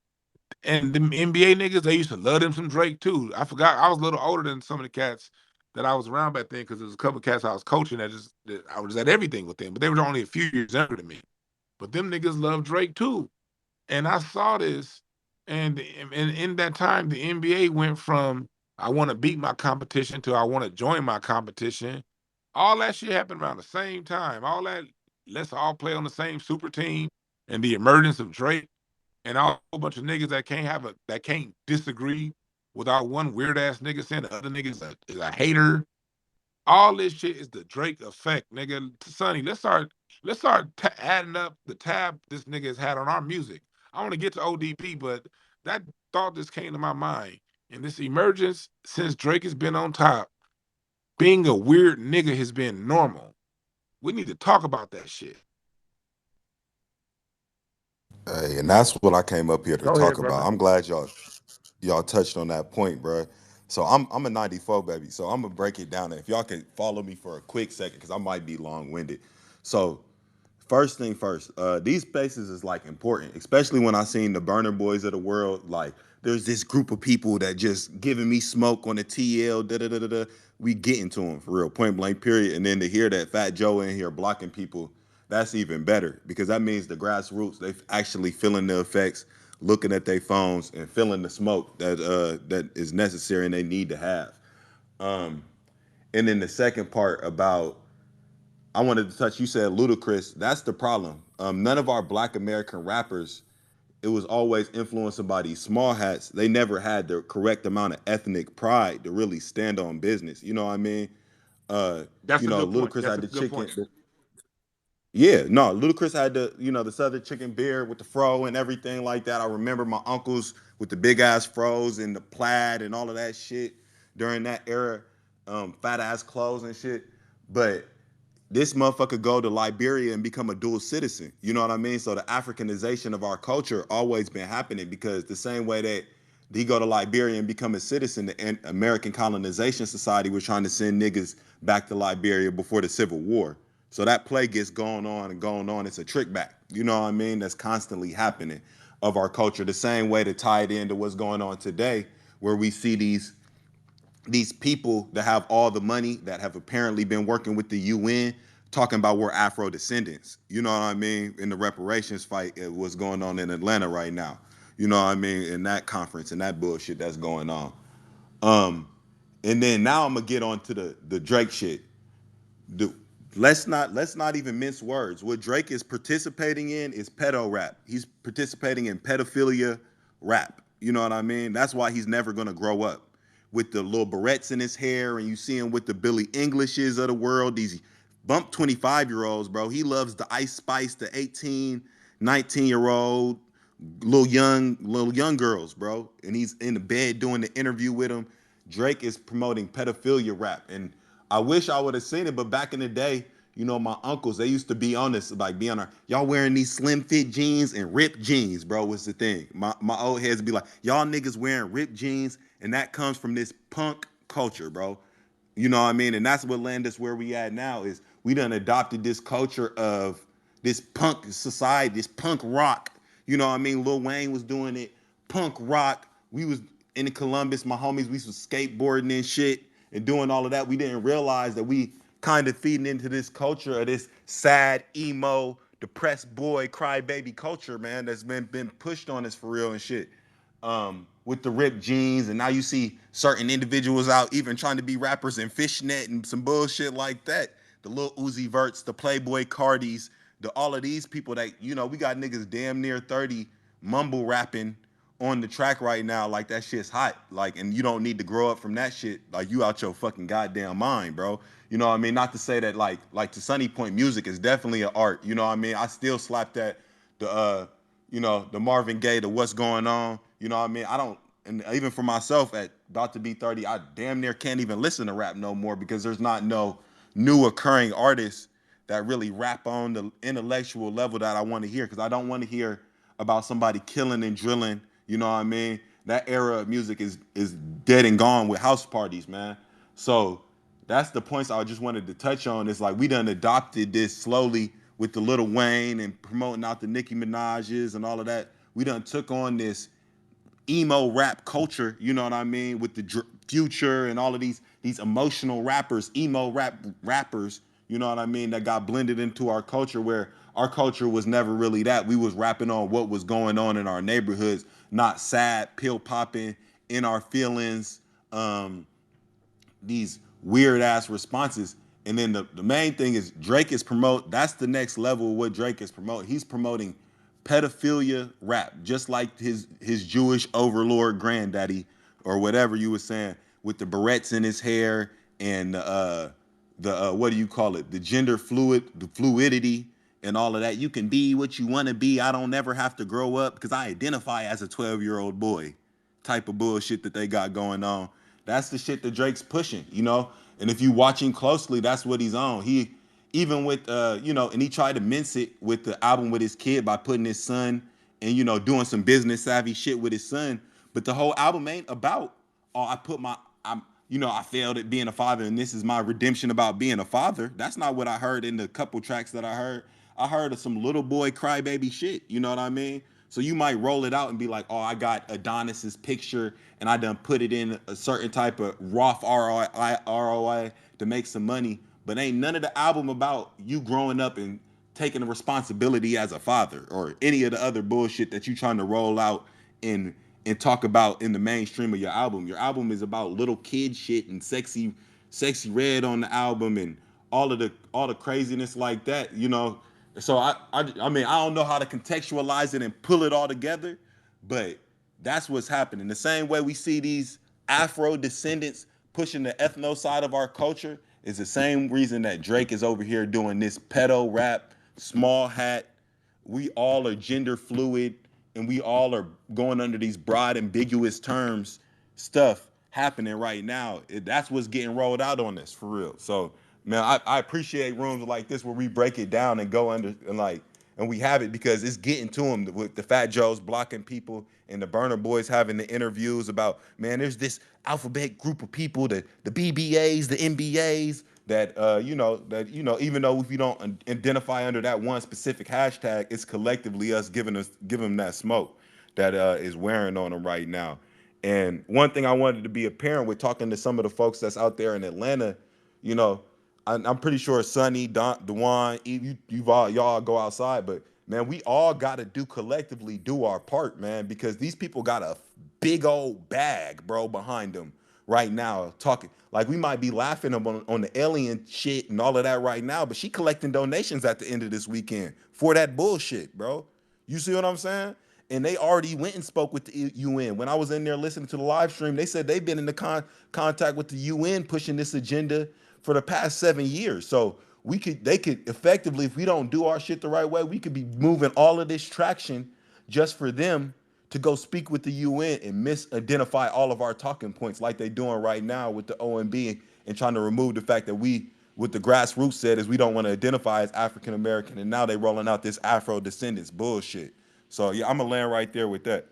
the NBA niggas, they used to love them some Drake too. I forgot I was a little older than some of the cats that I was around back then because there was a couple of cats I was coaching that I was at everything with them, but they were only a few years younger than me. But them niggas love Drake too. And I saw this, and in that time, the NBA went from I want to beat my competition to I want to join my competition. All that shit happened around the same time. All that, let's all play on the same super team, and the emergence of Drake and a whole bunch of niggas that can't disagree without one weird ass nigga saying the other nigga is a hater. All this shit is the Drake effect, nigga. Sonny, let's start adding up the tab this nigga has had on our music. I want to get to ODP, but that thought just came to my mind. And this emergence since Drake has been on top, being a weird nigga has been normal. We need to talk about that shit. Hey, and that's what I came up here to Go talk ahead, about. brother. I'm glad y'all touched on that point, bro. So I'm a 94 baby. So I'm gonna break it down. If y'all can follow me for a quick second, because I might be long winded. So first thing first, these spaces is like important, especially when I seen the burner boys of the world. Like, there's this group of people that just giving me smoke on the TL. Da da da da da. We getting to them for real, point blank, period. And then to hear that Fat Joe in here blocking people, that's even better because that means the grassroots they actually feeling the effects, looking at their phones and feeling the smoke that is necessary and they need to have. Um, and then the second part about I wanted to touch. You said Ludacris. That's the problem. None of our Black American rappers. It was always influenced by these small hats. They never had the correct amount of ethnic pride to really stand on business. You know what I mean? Uh, That's a good point. Ludacris That's had a the good chicken. point. Yeah, no, Ludacris had the Southern chicken beard with the fro and everything like that. I remember my uncles with the big ass fros and the plaid and all of that shit during that era, fat ass clothes and shit. But this motherfucker go to Liberia and become a dual citizen. You know what I mean? So the Africanization of our culture always been happening because the same way that he go to Liberia and become a citizen, the American Colonization Society was trying to send niggas back to Liberia before the Civil War. So that play gets going on and going on. It's a trick back. You know what I mean? That's constantly happening of our culture. The same way to tie it into what's going on today, where we see these people that have all the money that have apparently been working with the UN talking about we're Afro descendants. You know what I mean? In the reparations fight, what's going on in Atlanta right now. You know what I mean? In that conference and that bullshit that's going on. Um, and then now I'm gonna get on to the Drake shit. The, let's not even mince words. What Drake is participating in is pedo rap. He's participating in pedophilia rap. You know what I mean? That's why he's never gonna grow up. With the little barrettes in his hair, and you see him with the Billy Englishes of the world, these bump 25-year-olds, bro. He loves the Ice Spice, the 18, 19-year-old little young girls, bro. And he's in the bed doing the interview with them. Drake is promoting pedophilia rap, and I wish I would have seen it. But back in the day, my uncles they used to be on this, like be on our y'all wearing these slim fit jeans and ripped jeans, bro. Was the thing. My old heads be like, y'all niggas wearing ripped jeans, and that comes from this punk culture, bro. You know what I mean? And that's what landed us where we at now is we done adopted this culture of this punk society, this punk rock. You know what I mean? Lil Wayne was doing it, punk rock. We was in Columbus, my homies, we was skateboarding and shit and doing all of that. We didn't realize that we kind of feeding into this culture of this sad, emo, depressed boy, crybaby culture, man, that's been pushed on us for real and shit. With the ripped jeans, and now you see certain individuals out even trying to be rappers in fishnet and some bullshit like that. The Lil Uzi Verts, the Playboy Cardis, all of these people that we got niggas damn near 30 mumble rapping on the track right now, like that shit's hot. Like, and you don't need to grow up from that shit. Like, you out your fucking goddamn mind, bro. You know what I mean? Not to say that like to Sunny Point, music is definitely an art. You know what I mean? I still slap that the Marvin Gaye, the What's Going On. You know what I mean? I don't, and even for myself at about to be 30, I damn near can't even listen to rap no more because there's not no new occurring artists that really rap on the intellectual level that I want to hear, because I don't want to hear about somebody killing and drilling. You know what I mean? That era of music is dead and gone with house parties, man. So that's the points I just wanted to touch on. It's like we done adopted this slowly with the Lil Wayne and promoting out the Nicki Minaj's and all of that. We done took on this emo rap culture, you know what I mean, with the Future and all of these emotional rappers, emo rappers, you know what I mean, that got blended into our culture, where our culture was never really that. We was rapping on what was going on in our neighborhoods, not sad, pill popping, in our feelings, these weird ass responses. And then the main thing is Drake is that's the next level of what Drake is promoting. He's promoting pedophilia rap, just like his Jewish overlord granddaddy or whatever you were saying, with the barrettes in his hair and the what do you call it? The gender fluidity and all of that. You can be what you want to be. I don't never have to grow up because I identify as a 12-year-old boy type of bullshit that they got going on. That's the shit that Drake's pushing, you know? And if you watching closely, that's what he's on. He even with and he tried to mince it with the album with his kid by putting his son and doing some business savvy shit with his son. But the whole album ain't about, oh, I failed at being a father and this is my redemption about being a father. That's not what I heard in the couple tracks that I heard. I heard of some little boy crybaby shit. You know what I mean? So you might roll it out and be like, oh, I got Adonis's picture and I done put it in a certain type of Roth ROI to make some money. But ain't none of the album about you growing up and taking the responsibility as a father or any of the other bullshit that you trying to roll out and talk about in the mainstream of your album. Your album is about little kid shit and sexy red on the album and all the craziness like that, So I mean, I don't know how to contextualize it and pull it all together, but that's what's happening. The same way we see these Afro descendants pushing the ethno side of our culture is the same reason that Drake is over here doing this pedo rap, small hat. We all are gender fluid and we all are going under these broad ambiguous terms stuff happening right now. That's what's getting rolled out on this for real. So man, I appreciate rooms like this where we break it down and go under and we have it because it's getting to them with the Fat Joes blocking people and the Burner Boys having the interviews about, man, there's this alphabet group of people, the BBAs, the MBAs that even though if you don't identify under that one specific hashtag, it's collectively us giving them that smoke that is wearing on them right now. And one thing I wanted to be apparent with talking to some of the folks that's out there in Atlanta, you know, I'm pretty sure Sonny, Dwan, y'all go outside, but man, we all got to collectively do our part, man, because these people got a big old bag, bro, behind them right now. Talking like we might be laughing on the alien shit and all of that right now, but she collecting donations at the end of this weekend for that bullshit, bro. You see what I'm saying? And they already went and spoke with the UN. When I was in there listening to the live stream, they said they've been in the contact with the UN pushing this agenda for the past 7 years. So they could effectively, if we don't do our shit the right way, we could be moving all of this traction just for them to go speak with the UN and misidentify all of our talking points like they're doing right now with the OMB and trying to remove the fact that what the grassroots said is we don't want to identify as African American, and now they rolling out this Afro descendants bullshit. So yeah, I'm gonna land right there with that.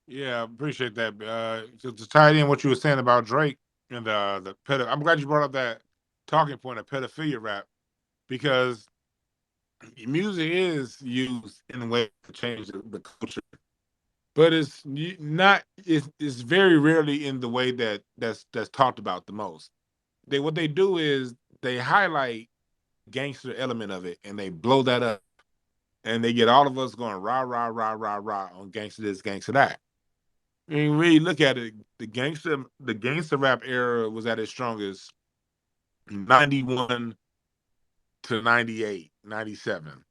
Yeah, I appreciate that. To tie it in what you were saying about Drake and the pedo, I'm glad you brought up that talking point of pedophilia rap because music is used in a way to change the culture, but it's not. It's very rarely in the way that's talked about the most. What they do is they highlight gangster element of it and they blow that up and they get all of us going rah rah rah rah rah on gangster this gangster that. I mean, really look at it. The gangster rap era was at its strongest 91 to 98, 97.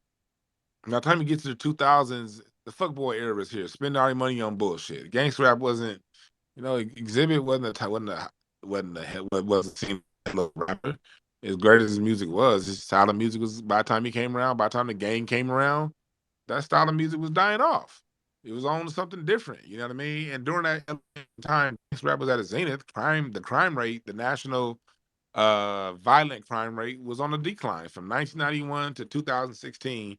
By the time you get to the 2000s, the fuckboy era is here. Spend all your money on bullshit. Gangster rap wasn't, Exhibit wasn't seen as a rapper. As great as his music was, his style of music was, by the time he came around, by the time the game came around, that style of music was dying off. It was on to something different. You know what I mean? And during that time, gangsta rap was at a zenith. The crime rate, the national violent crime rate was on a decline from 1991 to 2016.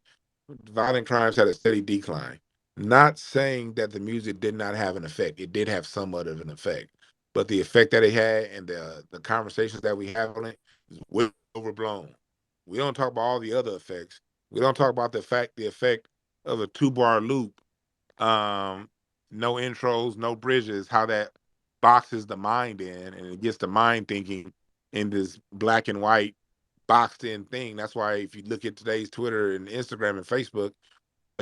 Violent crimes had a steady decline. Not saying that the music did not have an effect. It did have somewhat of an effect, but the effect that it had and the conversations that we have on it is way overblown. We don't talk about all the other effects. We don't talk about the effect of a 2-bar loop, um, no intros, no bridges, how that boxes the mind in and it gets the mind thinking in this black and white boxed in thing. That's why if you look at today's Twitter and Instagram and Facebook,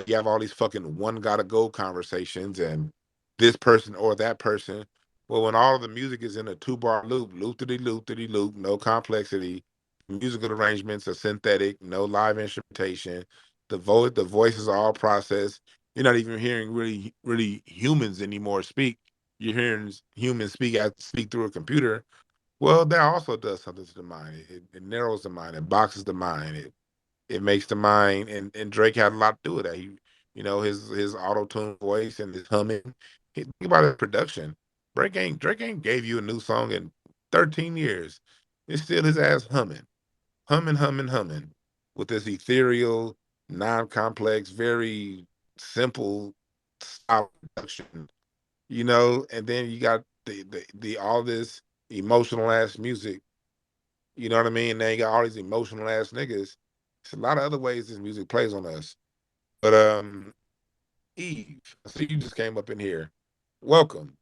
you have all these fucking one gotta go conversations and this person or that person. Well, when all of the music is in a 2-bar loop, loop diddy loop, no complexity, musical arrangements are synthetic, no live instrumentation, the voices are all processed. You're not even hearing really humans anymore speak. You're hearing humans speak through a computer. Well, that also does something to the mind. It narrows the mind, it boxes the mind, it makes the mind, and Drake had a lot to do with that. He, his auto tune voice and his humming. Think about his production. Drake ain't gave you a new song in 13 years. It's still his ass humming, with this ethereal, non-complex, very simple style production. And then you got the all this emotional ass music. You know what I mean? Now you got all these emotional ass niggas. There's a lot of other ways this music plays on us. But Eve, I see you just came up in here. Welcome.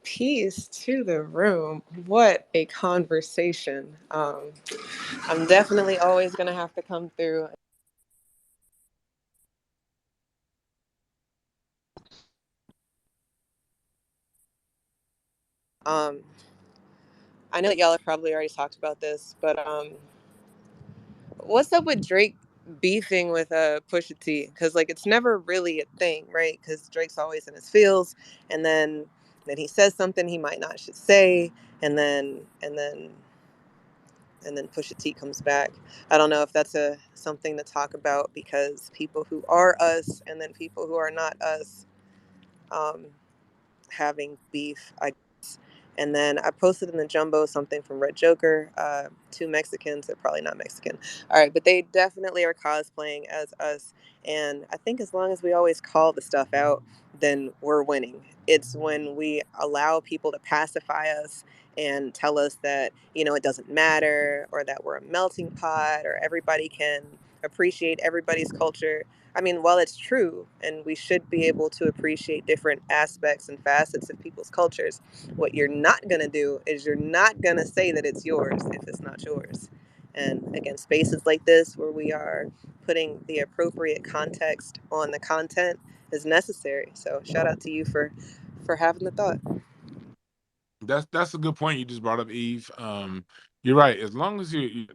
Peace to the room. What a conversation. I'm definitely always going to have to come through. I know that y'all have probably already talked about this, but what's up with Drake beefing with Pusha T? Because like it's never really a thing, right? Because Drake's always in his feels, and then he says something he might not should say, and then Pusha T comes back. I don't know if that's something to talk about because people who are us and then people who are not us um, having beef, I guess. And then I posted in the jumbo something from Red Joker. Two Mexicans, they're probably not Mexican. All right, but they definitely are cosplaying as us. And I think as long as we always call the stuff out, then we're winning. It's when we allow people to pacify us and tell us that, it doesn't matter or that we're a melting pot or everybody can appreciate everybody's culture. I mean, while it's true, and we should be able to appreciate different aspects and facets of people's cultures, what you're not going to do is you're not going to say that it's yours if it's not yours. And again, spaces like this where we are putting the appropriate context on the content is necessary. So shout out to you for having the thought. That's a good point you just brought up, Eve. You're right. As long as you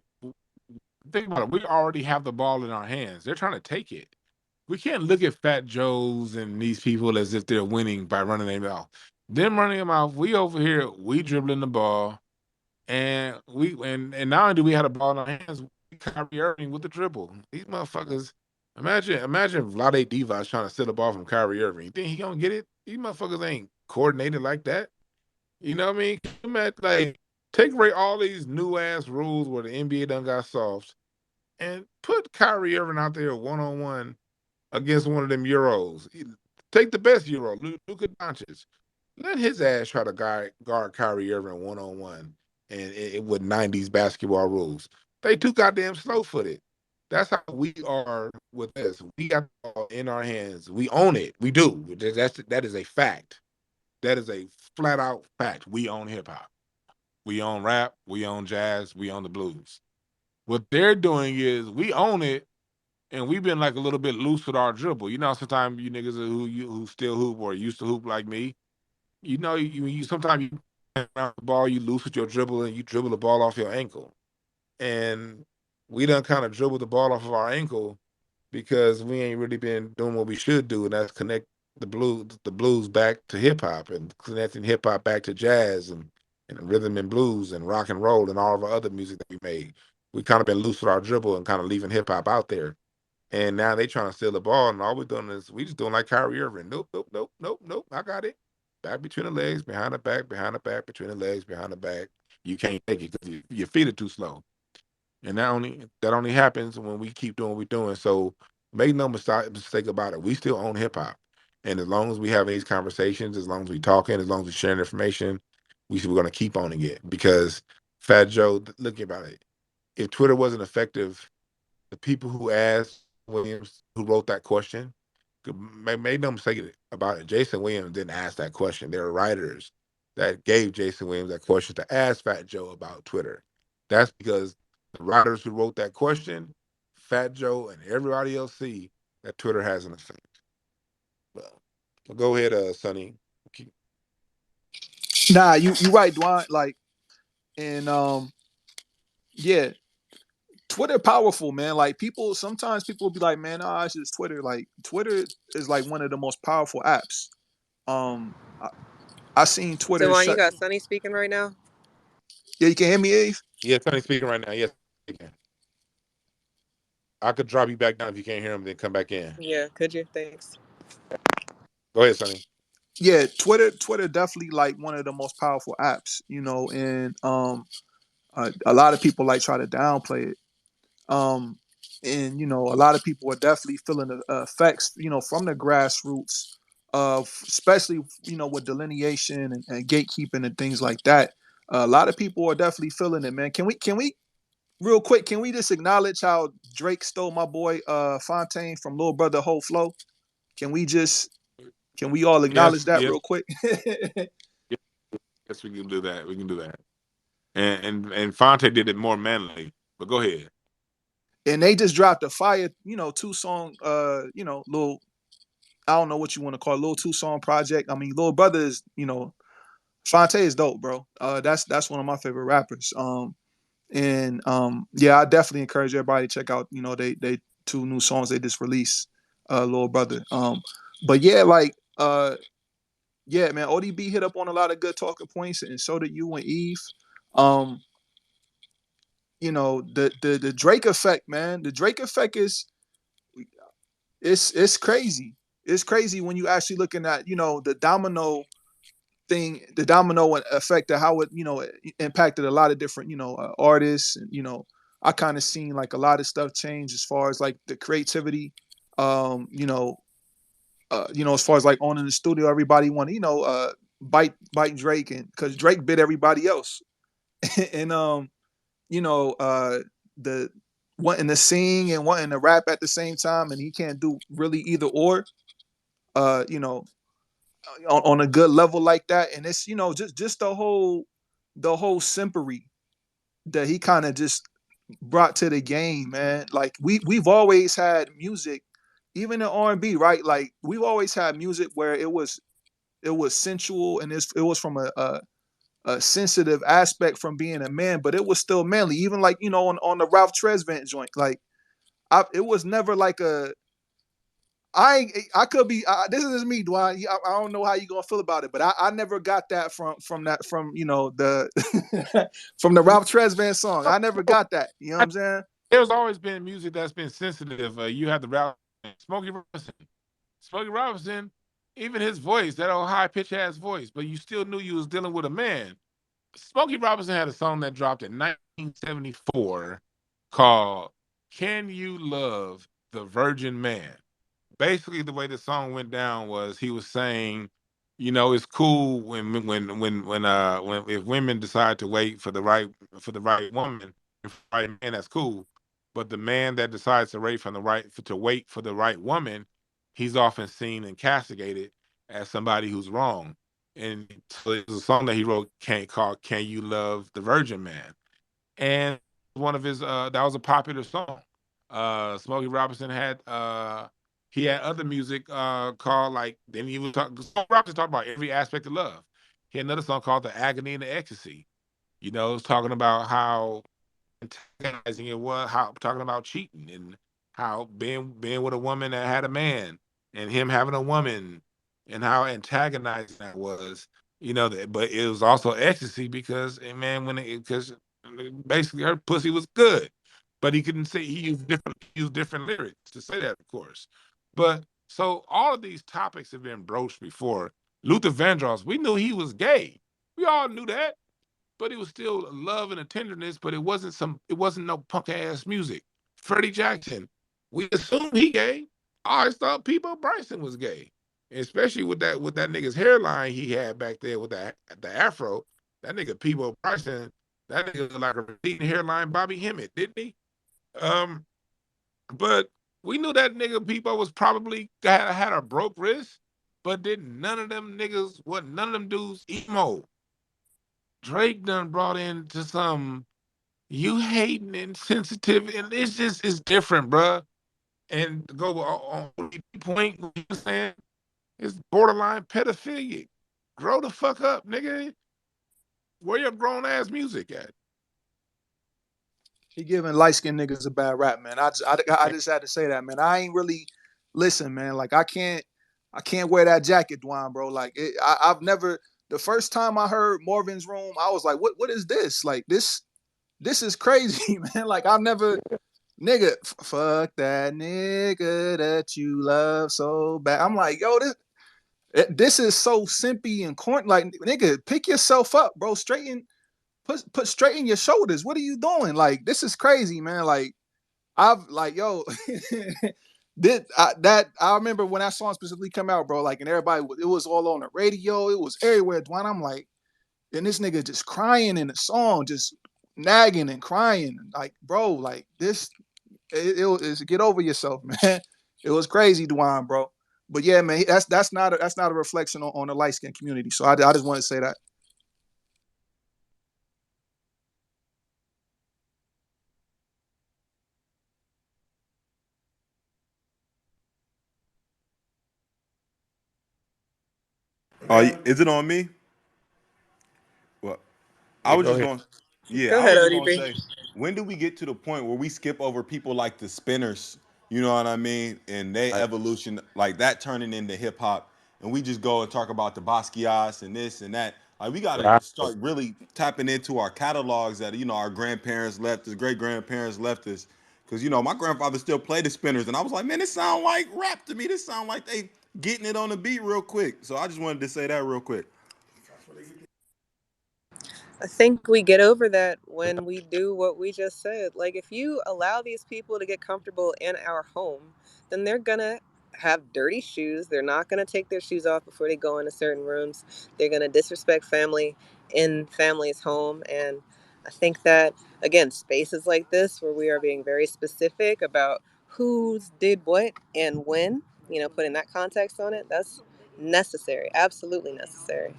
think about it, we already have the ball in our hands. They're trying to take it. We can't look at Fat Joes and these people as if they're winning by running them out. Them running them out. We over here, we dribbling the ball, and and not only do we have the ball in our hands, we Kyrie Irving with the dribble. These motherfuckers. Imagine Vlade Divac trying to steal the ball from Kyrie Irving. You think he gonna get it? These motherfuckers ain't coordinated like that. You know what I mean? Can you imagine, like, take away all these new ass rules where the NBA done got soft and put Kyrie Irving out there 1-on-1 against one of them Euros. Take the best Euro, Luka Doncic. Let his ass try to guard Kyrie Irving 1-on-1 and with 90s basketball rules. They too goddamn slow footed. That's how we are with this. We got the ball in our hands. We own it. We do. That is a fact. That is a flat out fact. We own hip hop. We own rap. We own jazz. We own the blues. What they're doing is we own it, and we've been like a little bit loose with our dribble. Sometimes you niggas who still hoop or used to hoop like me. You sometimes you around the ball, you loose with your dribble, and you dribble the ball off your ankle. And we done kind of dribble the ball off of our ankle because we ain't really been doing what we should do, and that's connect the blues back to hip hop and connecting hip hop back to jazz and rhythm and blues and rock and roll and all of our other music that we made. We kind of been loose with our dribble and kind of leaving hip hop out there. And now they trying to steal the ball, and all we're doing is we just doing like Kyrie Irving. Nope, nope, nope, nope, nope. I got it. Back between the legs, behind the back, between the legs, behind the back. You can't take it because your feet are too slow. And that only happens when we keep doing what we're doing. So make no mistake about it. We still own hip hop. And as long as we have these conversations, as long as we talking, as long as we sharing information, we're gonna keep owning it. Because Fat Joe, look about it. If Twitter wasn't effective, the people who asked Williams, who wrote that question, made no mistake about it. Jason Williams didn't ask that question. There are writers that gave Jason Williams that question to ask Fat Joe about Twitter. That's because the writers who wrote that question, Fat Joe and everybody else see that Twitter has an effect. Well, go ahead, Sonny. Nah, you right, Dwan. Like, and yeah, Twitter powerful, man. Like sometimes people will be like, man, it's just Twitter. Like Twitter is like one of the most powerful apps. Um, I seen Twitter Dewan, you shut. got Sunny speaking right now? Yeah, you can hear me, Eve. Yeah, Sonny speaking right now. Yes, again. I could drop you back down if you can't hear him, then come back in. Yeah, could you? Thanks. Go ahead, Sonny. Yeah, Twitter definitely like one of the most powerful apps, and a lot of people like try to downplay it. And a lot of people are definitely feeling the effects, from the grassroots of, especially, with delineation and gatekeeping and things like that. A lot of people are definitely feeling it, man. Can we real quick, can we just acknowledge how Drake stole my boy Fontaine from Lil Brother Whole Flow? Can we all acknowledge Yes, that yes, real quick? yes. We can do that. We can do that. And Fonte did it more manly. But go ahead. And they just dropped a fire, 2-song, little, I don't know what you want to call it, little 2-song project. I mean, Lil Brother is, Fonte is dope, bro. That's one of my favorite rappers. Yeah, I definitely encourage everybody to check out, they 2 new songs they just released, Lil Brother. But yeah, like, yeah, man, ODB hit up on a lot of good talking points, and so did you and Eve. The Drake effect, man. The Drake effect is it's crazy. It's crazy when you actually looking at the domino thing, the domino effect of how it impacted a lot of different artists, and I kind of seen like a lot of stuff change as far as like the creativity, um, you know, as far as like owning the studio, everybody want to bite Drake, and because Drake bit everybody else, and the wanting to sing and wanting to rap at the same time, and he can't do really either or. Uh, you know, on a good level like that, and it's just the whole simpery that he kind of just brought to the game, man. Like we've always had music, even in R&B, right? Like we've always had music where it was sensual, and it was from a sensitive aspect from being a man, but it was still manly. Even like on the Ralph Tresvant joint, like it was never like a I could be. This is me, Dwan. I don't know how you gonna feel about it, but I never got that from the from the Ralph Tresvant song. I never got that. You know what I'm saying? There's always been music that's been sensitive. You have the rap, Smokey Robinson. Smokey Robinson, even his voice, that old high pitch ass voice, but you still knew you was dealing with a man. Smokey Robinson had a song that dropped in 1974 called "Can You Love the Virgin Man?" Basically, the way the song went down was he was saying, it's cool when if women decide to wait for the right woman, for the right man, that's cool. But the man that decides to wait for the right woman, he's often seen and castigated as somebody who's wrong. And so it was a song that he wrote called "Can You Love the Virgin Man?" And one of his that was a popular song. Smokey Robinson had other music called, like, then he was talking Smokey Robinson talked about every aspect of love. He had another song called "The Agony and the Ecstasy." It's talking about how antagonizing it was, how talking about cheating, and how being with a woman that had a man, and him having a woman, and how antagonizing that was. But it was also ecstasy because, man, because basically her pussy was good, but he couldn't say, he used different lyrics to say that, of course. But so all of these topics have been broached before. Luther Vandross, we knew he was gay. We all knew that, but it was still love and a tenderness, but it wasn't no punk ass music. Freddie Jackson, we assumed he gay. I always thought Peabo Bryson was gay. Especially with that nigga's hairline he had back there with the afro. That nigga Peabo Bryson, that nigga looked like a receding hairline Bobby Hemmett, didn't he? Um, but we knew that nigga Peabo was probably had a broke wrist, but didn't none of them niggas, what none of them dudes emo. Drake done brought into some you hating and sensitive, and it's different, bruh. And to go on the point, what you saying, it's borderline pedophilia. Grow the fuck up, nigga. Where your grown ass music at? He giving light skinned niggas a bad rap, man. I just had to say that, man. I ain't really listen, man. Like I can't wear that jacket, Dwan, bro. Like I've never. The first time I heard Marvin's Room, I was like, what is this? Like this is crazy, man. Like I've nigga, fuck that nigga that you love so bad. I'm like, yo, this is so simpy and corny. Like, nigga, pick yourself up, bro. Put straighten your shoulders. What are you doing? Like, this is crazy, man. Like, I've like, yo, I remember when that song specifically come out, bro. Like, and everybody, it was all on the radio. It was everywhere, Dwan. I'm like, and this nigga just crying in the song, just nagging and crying. Like, bro, like this, it was get over yourself, man. It was crazy, Dwan, bro. But yeah, man, that's not a reflection on the light skin community. So I just want to say that. Oh, is it on me? Well, I Yeah, was go just ahead. going. Yeah, Go I was ahead, just gonna ODB. say, when do we get to the point where we skip over people like the Spinners? You know what I mean? And they evolution, like that, turning into hip hop, and we just go and talk about the Basquiat's and this and that. Like we got to Right. start really tapping into our catalogs that our grandparents left us, great grandparents left us. Because my grandfather still played the Spinners, and I was like, man, this sound like rap to me. This sound like they getting it on the beat real quick. So I just wanted to say that real quick. I think we get over that when we do what we just said. Like, if you allow these people to get comfortable in our home, then they're gonna have dirty shoes. They're not gonna take their shoes off before they go into certain rooms. They're gonna disrespect family in family's home. And I think that, again, spaces like this where we are being very specific about who's did what and when, putting that context on it, that's necessary, absolutely necessary.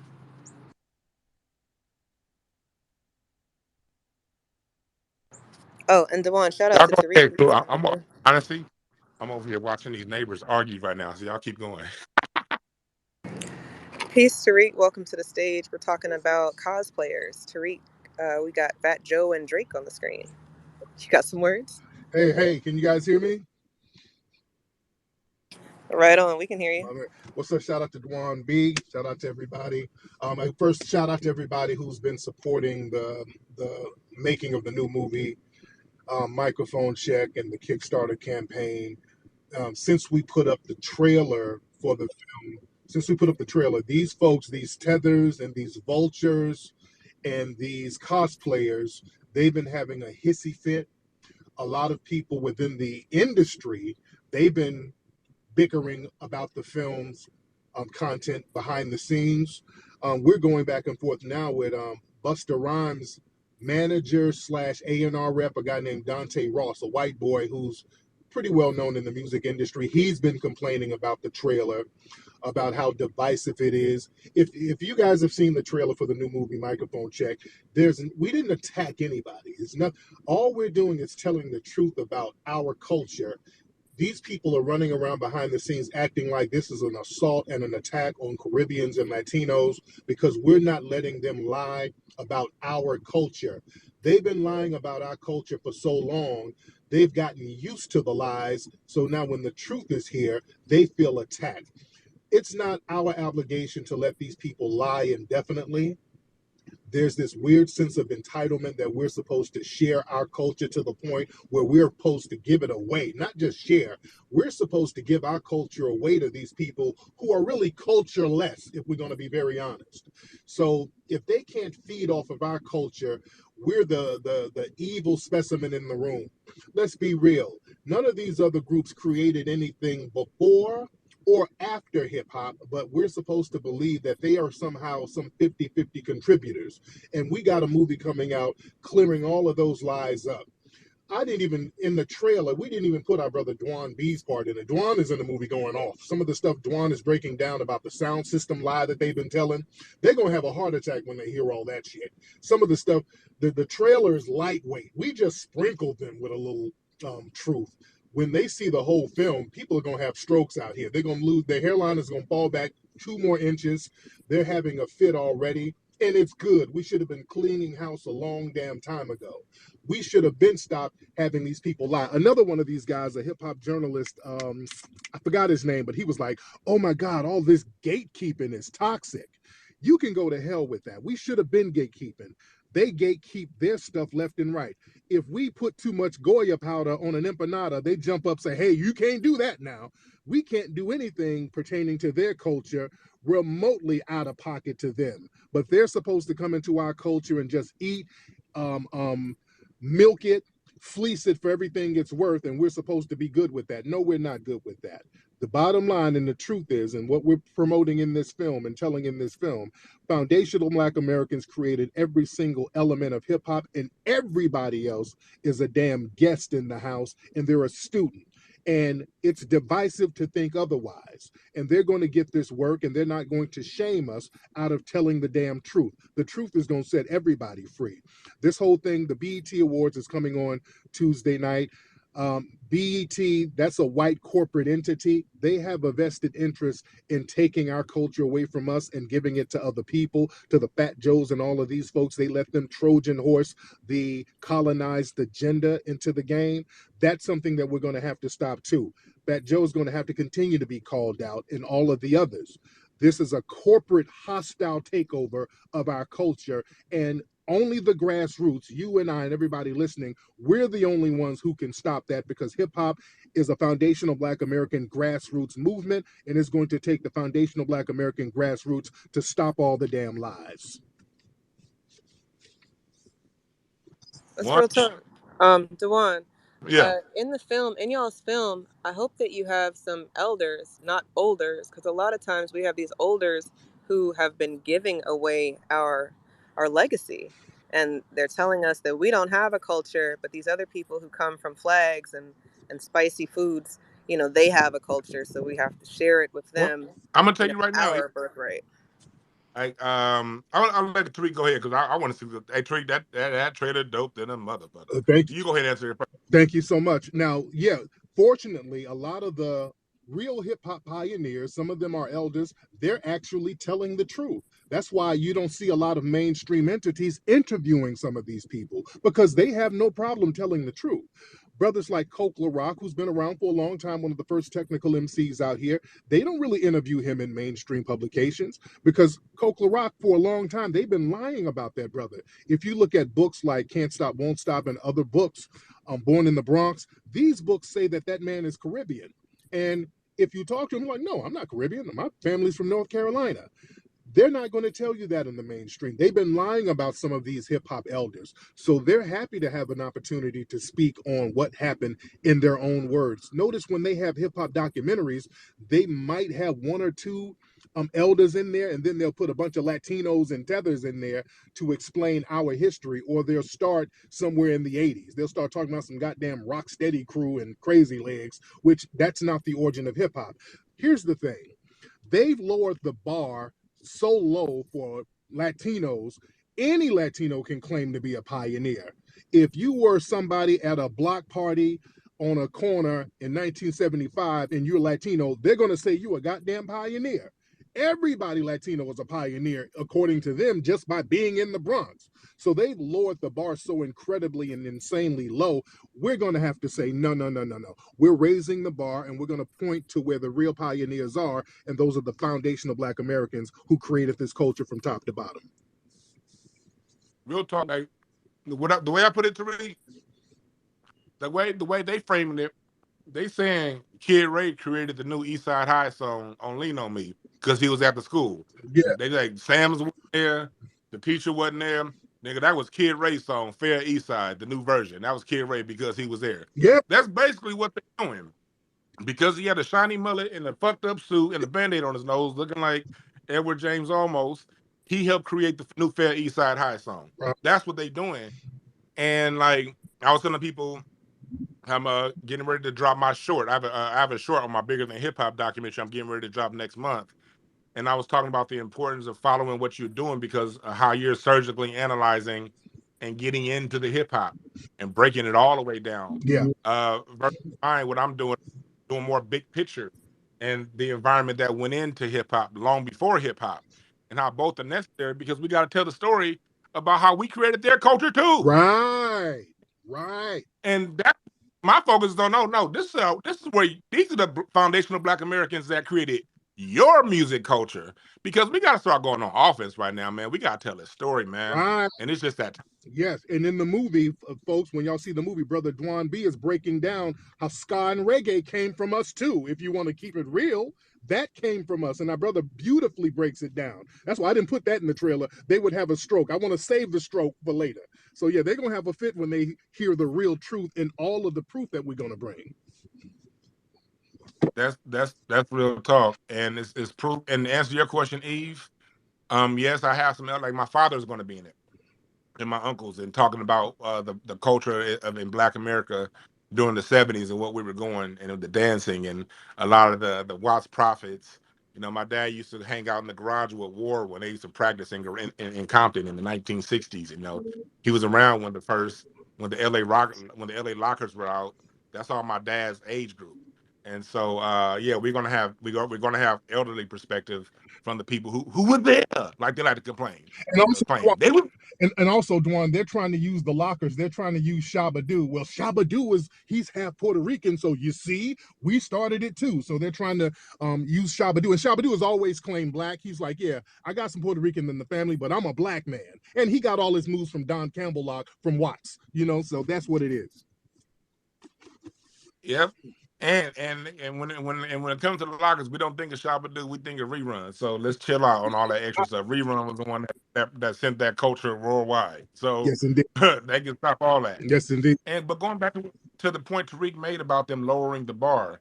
Oh, and Devon, shout out Y'all to go Tariq. ahead. Cool. Honestly, I'm over here watching these neighbors argue right now. So y'all keep going. Peace, Tariq. Welcome to the stage. We're talking about cosplayers. Tariq, we got Fat Joe and Drake on the screen. You got some words? Hey, can you guys hear me? Right on. We can hear you. What's up? Shout out to Dwan B. Shout out to everybody. First, shout out to everybody who's been supporting the making of the new movie, Microphone Check, and the Kickstarter campaign. Since we put up the trailer for the film, these folks, these tethers and these vultures and these cosplayers, they've been having a hissy fit. A lot of people within the industry, they've been bickering about the film's content behind the scenes. We're going back and forth now with Busta Rhymes' manager slash A&R rep, a guy named Dante Ross, a white boy who's pretty well known in the music industry. He's been complaining about the trailer, about how divisive it is. If you guys have seen the trailer for the new movie Microphone Check, we didn't attack anybody. It's not all we're doing is telling the truth about our culture. These people are running around behind the scenes acting like this is an assault and an attack on Caribbeans and Latinos because we're not letting them lie about our culture. They've been lying about our culture for so long, they've gotten used to the lies. So now when the truth is here, they feel attacked. It's not our obligation to let these people lie indefinitely. There's this weird sense of entitlement that we're supposed to share our culture to the point where we're supposed to give it away, not just share. We're supposed to give our culture away to these people who are really cultureless, if we're going to be very honest. So if they can't feed off of our culture, we're the evil specimen in the room. Let's be real. None of these other groups created anything before or after hip hop, but we're supposed to believe that they are somehow some 50-50 contributors. And we got a movie coming out clearing all of those lies up. I didn't even, in the trailer, we didn't even put our brother Dwan B's part in it. Dwan is in the movie going off. Some of the stuff Dwan is breaking down about the sound system lie that they've been telling, they're going to have a heart attack when they hear all that shit. Some of the stuff, the trailer is lightweight. We just sprinkled them with a little truth. When they see the whole film, people are going to have strokes out here. They're going to lose, their hairline is going to fall back 2 more inches. They're having a fit already. And it's good. We should have been cleaning house a long damn time ago. We should have been stopped having these people lie. Another one of these guys, a hip hop journalist, I forgot his name, but he was like, oh my God, all this gatekeeping is toxic. You can go to hell with that. We should have been gatekeeping. They gatekeep their stuff left and right. If we put too much Goya powder on an empanada, they jump up, say, hey, you can't do that now. We can't do anything pertaining to their culture remotely out of pocket to them. But they're supposed to come into our culture and just eat, milk it, fleece it for everything it's worth, and we're supposed to be good with that. No, we're not good with that. The bottom line and the truth is, and what we're promoting in this film and telling in this film, foundational Black Americans created every single element of hip hop, and everybody else is a damn guest in the house, and they're a student. And it's divisive to think otherwise. And they're going to get this work, and they're not going to shame us out of telling the damn truth. The truth is going to set everybody free. This whole thing, the BET Awards is coming on Tuesday night. BET, that's a white corporate entity. They have a vested interest in taking our culture away from us and giving it to other people, to the Fat Joes and all of these folks. They let them Trojan horse the colonized agenda into the game. That's something that we're going to have to stop too. Fat Joe's going to have to continue to be called out, and all of the others. This is a corporate hostile takeover of our culture, and only the grassroots, you and I and everybody listening, we're the only ones who can stop that, because hip hop is a foundational Black American grassroots movement, and it's going to take the foundational Black American grassroots to stop all the damn lies. That's real talk. Dwan, Yeah. in the film, in y'all's film, I hope that you have some elders, not olders, because a lot of times we have these olders who have been giving away our legacy, and they're telling us that we don't have a culture, but these other people who come from flags and spicy foods, you know, they have a culture, so we have to share it with Well, them. I'm gonna tell You know, you right now. our birthright. I'll let Tariq go ahead because I want to see. Hey, Tariq, that trailer dope than a motherfucker. Thank you. You go ahead and answer your question. Thank you so much. Now, yeah, fortunately, a lot of the real hip hop pioneers, some of them are elders, they're actually telling the truth. That's why you don't see a lot of mainstream entities interviewing some of these people, because they have no problem telling the truth. Brothers like Coke LaRock, who's been around for a long time, one of the first technical MCs out here, they don't really interview him in mainstream publications, because Coke LaRock, for a long time, they've been lying about that brother. If you look at books like Can't Stop, Won't Stop, and other books, Born in the Bronx, these books say that that man is Caribbean. And if you talk to him, like, no, I'm not Caribbean. My family's from North Carolina. They're not going to tell you that in the mainstream. They've been lying about some of these hip hop elders. So they're happy to have an opportunity to speak on what happened in their own words. Notice when they have hip hop documentaries, they might have one or two elders in there, and then they'll put a bunch of Latinos and tethers in there to explain our history, or they'll start somewhere in the 80s. They'll start talking about some goddamn Rocksteady crew and Crazy Legs, which that's not the origin of hip hop. Here's the thing. They've lowered the bar so low for Latinos. Any Latino can claim to be a pioneer. If you were somebody at a block party on a corner in 1975 and you're Latino, they're going to say you a goddamn pioneer. Everybody Latino is a pioneer, according to them, just by being in the Bronx. So they've lowered the bar so incredibly and insanely low. We're going to have to say, no. We're raising the bar, and we're going to point to where the real pioneers are, and those are the foundational Black Americans who created this culture from top to bottom. Real talk. Like, the way I put it to Tariq, the way they framing it, they saying Kid Ray created the new East Side High song on Lean on Me because he was at the school. Yeah. They like Sam's wasn't there, the teacher wasn't there. Nigga, that was Kid Ray's song, Fair East Side, the new version. That was Kid Ray because he was there. Yeah. That's basically what they're doing. Because he had a shiny mullet and a fucked up suit and a band-aid on his nose, looking like Edward James almost, he helped create the new Fair East Side High song. That's what they doing. And like I was telling people, I'm getting ready to drop my short. I have a short on my Bigger Than Hip Hop documentary I'm getting ready to drop next month. And I was talking about the importance of following what you're doing because of how you're surgically analyzing and getting into the hip hop and breaking it all the way down. Yeah. Versus mine, what I'm doing more big picture and the environment that went into hip hop long before hip hop, and how both are necessary because we got to tell the story about how we created their culture too. Right. And that my focus is on no. This is where these are the foundational Black Americans that created your music culture, because we got to start going on offense right now, man. We got to tell this story, man. Right. And it's just that. Yes, and in the movie, folks, when y'all see the movie, Brother Dwan B is breaking down how ska and reggae came from us too. If you want to keep it real, that came from us, and our brother beautifully breaks it down. That's why I didn't put that in the trailer. They would have a stroke. I want to save the stroke for later. So yeah, they're gonna have a fit when they hear the real truth and all of the proof that we're gonna bring. That's real talk, and it's proof. And to answer your question, Eve, yes, I have some. Like my father's going to be in it, and my uncles, and talking about the culture of in Black America during the '70s and what we were going and the dancing and a lot of the Watts prophets. You know, my dad used to hang out in the garage with War when they used to practice in Compton in the 1960s. You know, he was around when the LA Lockers were out. That's all my dad's age group. And so, yeah, we're gonna have elderly perspective from the people who were there, like they like to complain. And also, Claim they were. and also, Dwan, they're trying to use the lockers. They're trying to use Shabba-Doo. Well, Shabba-Doo he's half Puerto Rican, so you see, we started it too. So they're trying to use Shabba-Doo, and Shabba-Doo has always claimed Black. He's like, yeah, I got some Puerto Rican in the family, but I'm a Black man, and he got all his moves from Don Campbell from Watts. You know, so that's what it is. Yep. And when it comes to the lockers, we don't think of Shabba-Doo, we think of Rerun. So let's chill out on all that extra stuff. Rerun was the one that sent that culture worldwide. So Yes, indeed. they can stop all that. Yes, indeed. But going back to the point Tariq made about them lowering the bar,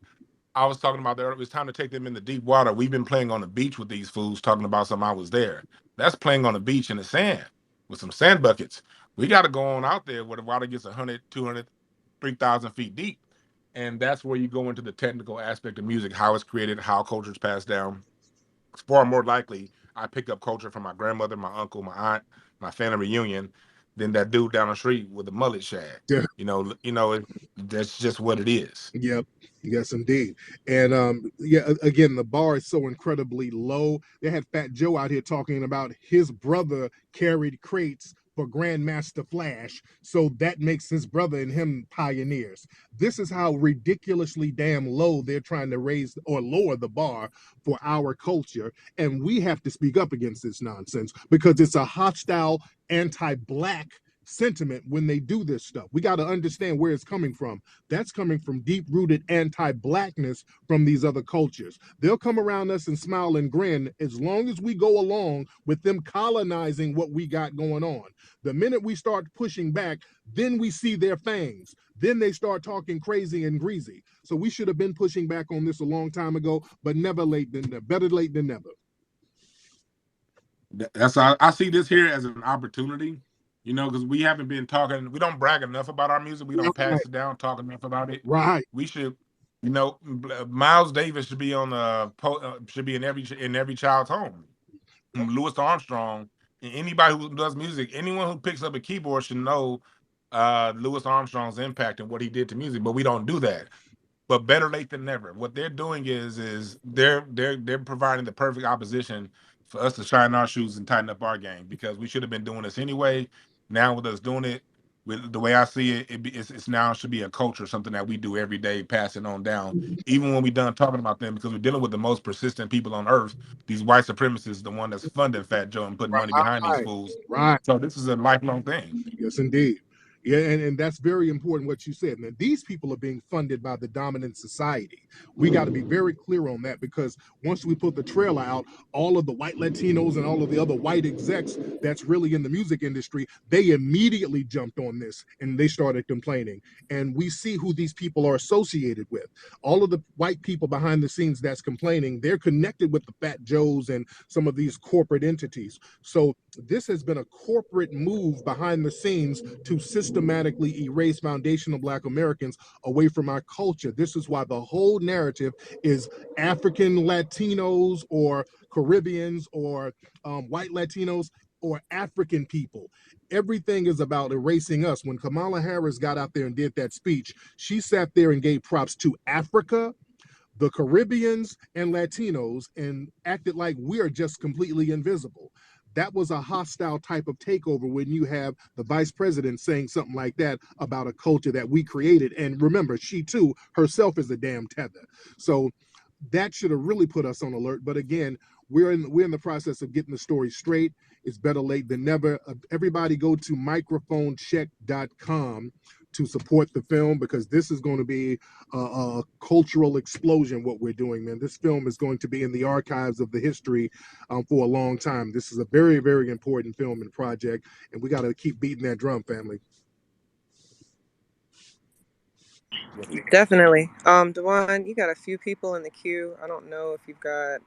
I was talking about there. It was time to take them in the deep water. We've been playing on the beach with these fools, talking about something I was there. That's playing on the beach in the sand with some sand buckets. We got to go on out there where the water gets 100, 200, 3,000 feet deep. And that's where you go into the technical aspect of music, how it's created, how culture's passed down. It's far more likely I pick up culture from my grandmother, my uncle, my aunt, my family reunion, than that dude down the street with the mullet shad. Yeah. That's just what it is. Yep. Yes, indeed. And yeah, again, the bar is so incredibly low. They had Fat Joe out here talking about his brother carried crates for Grandmaster Flash, so that makes his brother and him pioneers. This is how ridiculously damn low they're trying to raise or lower the bar for our culture, and we have to speak up against this nonsense because it's a hostile, anti-Black sentiment when they do this stuff. We got to understand where it's coming from. That's coming from deep-rooted anti-Blackness from these other cultures. They'll come around us and smile and grin as long as we go along with them colonizing what we got going on. The minute we start pushing back, then we see their fangs. Then they start talking crazy and greasy. So we should have been pushing back on this a long time ago, but never late than never. Better late than never. I see this here as an opportunity. You know, because we haven't been talking, we don't brag enough about our music. We don't pass it down, talk enough about it. Right. We should, Miles Davis should be on should be in every child's home. Louis Armstrong, and anybody who does music, anyone who picks up a keyboard should know Louis Armstrong's impact and what he did to music. But we don't do that. But better late than never. What they're doing is they're providing the perfect opposition for us to shine our shoes and tighten up our game, because we should have been doing this anyway. Now with us doing it, with the way I see it, it's now should be a culture, something that we do every day, passing on down. Even when we're done talking about them, because we're dealing with the most persistent people on earth, these white supremacists, the one that's funding Fat Joe and putting money behind these fools. Right. So this is a lifelong thing. Yes, indeed. Yeah, and that's very important what you said. Now, these people are being funded by the dominant society. We got to be very clear on that, because once we put the trailer out, all of the white Latinos and all of the other white execs that's really in the music industry, they immediately jumped on this and they started complaining. And we see who these people are associated with. All of the white people behind the scenes that's complaining, they're connected with the Fat Joes and some of these corporate entities. So this has been a corporate move behind the scenes to systematically erase foundational Black Americans away from our culture. This is why the whole narrative is African Latinos or Caribbeans or white Latinos or African people. Everything is about erasing us. When Kamala Harris got out there and did that speech, she sat there and gave props to Africa, the Caribbeans, and Latinos, and acted like we are just completely invisible. That was a hostile type of takeover when you have the vice president saying something like that about a culture that we created. And remember, she too herself is a damn tether. So that should have really put us on alert. But again, we're in the process of getting the story straight. It's better late than never. Everybody go to microphonecheck.com to support the film, because this is going to be a cultural explosion, what we're doing, man. This film is going to be in the archives of the history for a long time. This is a very, very important film and project, and we got to keep beating that drum, family. Definitely. Dewan, you got a few people in the queue. I don't know if you've got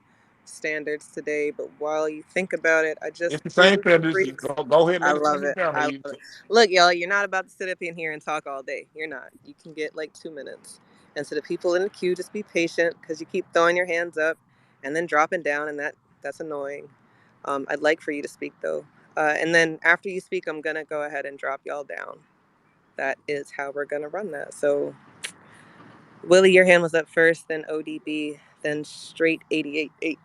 standards today, but while you think about it, I It's just the to same the thing. freaks. Go ahead and I let it love finish it. down. I love it. Look, y'all, you're not about to sit up in here and talk all day. You're not. You can get like 2 minutes. And so the people in the queue, just be patient because you keep throwing your hands up and then dropping down, and that's annoying. I'd like for you to speak though, and then after you speak, I'm gonna go ahead and drop y'all down. That is how we're gonna run that. So Willie, your hand was up first, then ODB, then straight 88.8.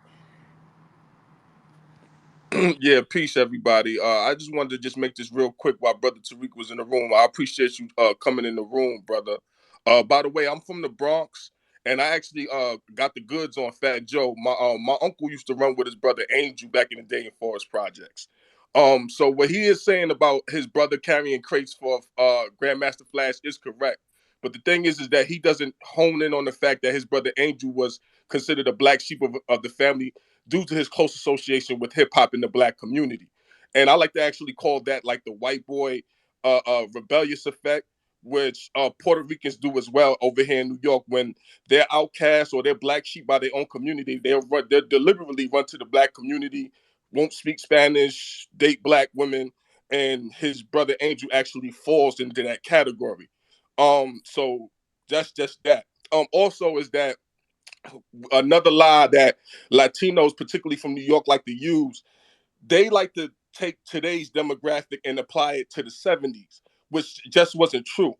Yeah, peace, everybody. I just wanted to just make this real quick while Brother Tariq was in the room. I appreciate you coming in the room, brother. By the way, I'm from the Bronx, and I actually got the goods on Fat Joe. My uncle used to run with his brother Angel back in the day in Forest Projects. So what he is saying about his brother carrying crates for Grandmaster Flash is correct. But the thing is that he doesn't hone in on the fact that his brother Angel was considered a black sheep of the family due to his close association with hip hop in the black community. And I like to actually call that like the white boy rebellious effect, which Puerto Ricans do as well over here in New York. When they're outcasts or they're black sheep by their own community, they'll deliberately run to the black community, won't speak Spanish, date black women, and his brother Angel actually falls into that category. So that's just that. Also is that another lie that Latinos, particularly from New York, like to use. They like to take today's demographic and apply it to the 70s, which just wasn't true.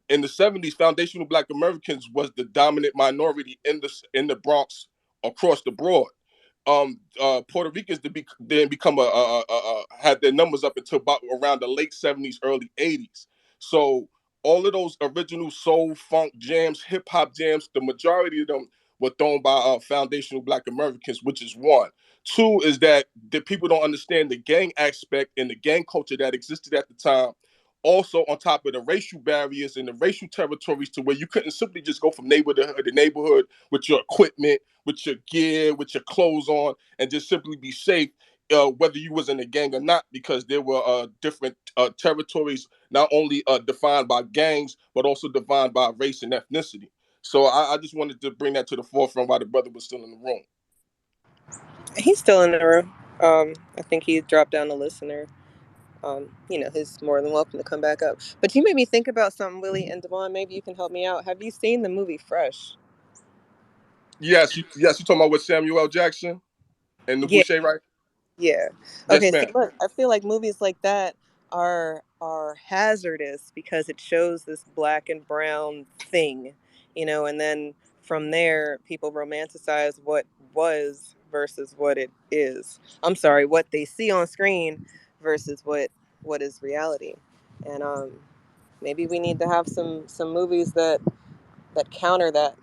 In the 70s, foundational Black Americans was the dominant minority in the Bronx across the board. Puerto Ricans then become had their numbers up until about around the late 70s, early 80s. So all of those original soul, funk jams, hip hop jams, the majority of them were thrown by foundational Black Americans, which is one. Two is that the people don't understand the gang aspect and the gang culture that existed at the time. Also, on top of the racial barriers and the racial territories, to where you couldn't simply just go from neighborhood to neighborhood with your equipment, with your gear, with your clothes on, and just simply be safe, whether you was in a gang or not, because there were different territories, not only defined by gangs, but also defined by race and ethnicity. So I just wanted to bring that to the forefront while the brother was still in the room. He's still in the room. I think he dropped down the listener. He's more than welcome to come back up. But you made me think about something, Willie and Devon. Maybe you can help me out. Have you seen the movie Fresh? Yes, you talking about with Samuel L. Jackson and the Yeah, Boucher, right? yeah. Yes, Okay, see, ma'am. look, I feel like movies like that are hazardous because it shows this black and brown thing, and then from there people romanticize what was versus what it is. I'm sorry, what they see on screen versus what is reality. And maybe we need to have some movies that counter that,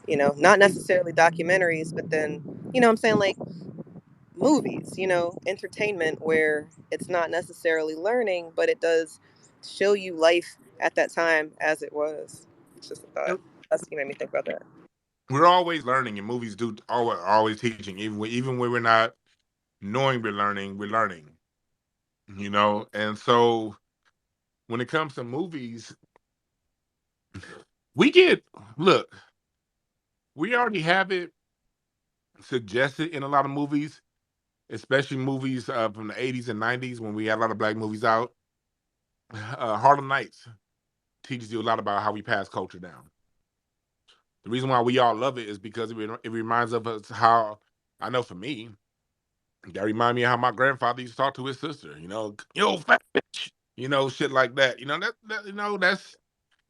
not necessarily documentaries, but then, I'm saying, like movies, entertainment where it's not necessarily learning, but it does show you life at that time as it was. It's just a thought. That's what made me think about that. We're always learning, and movies do always teaching. Even when we're not knowing we're learning, we're learning. And so when it comes to movies, we get look. We already have it suggested in a lot of movies, especially movies from the '80s and '90s when we had a lot of black movies out. Harlem Nights teaches you a lot about how we pass culture down. The reason why we all love it is because it reminds of us how, I know for me, that remind me of how my grandfather used to talk to his sister. Yo, fat bitch. Shit like that. That's.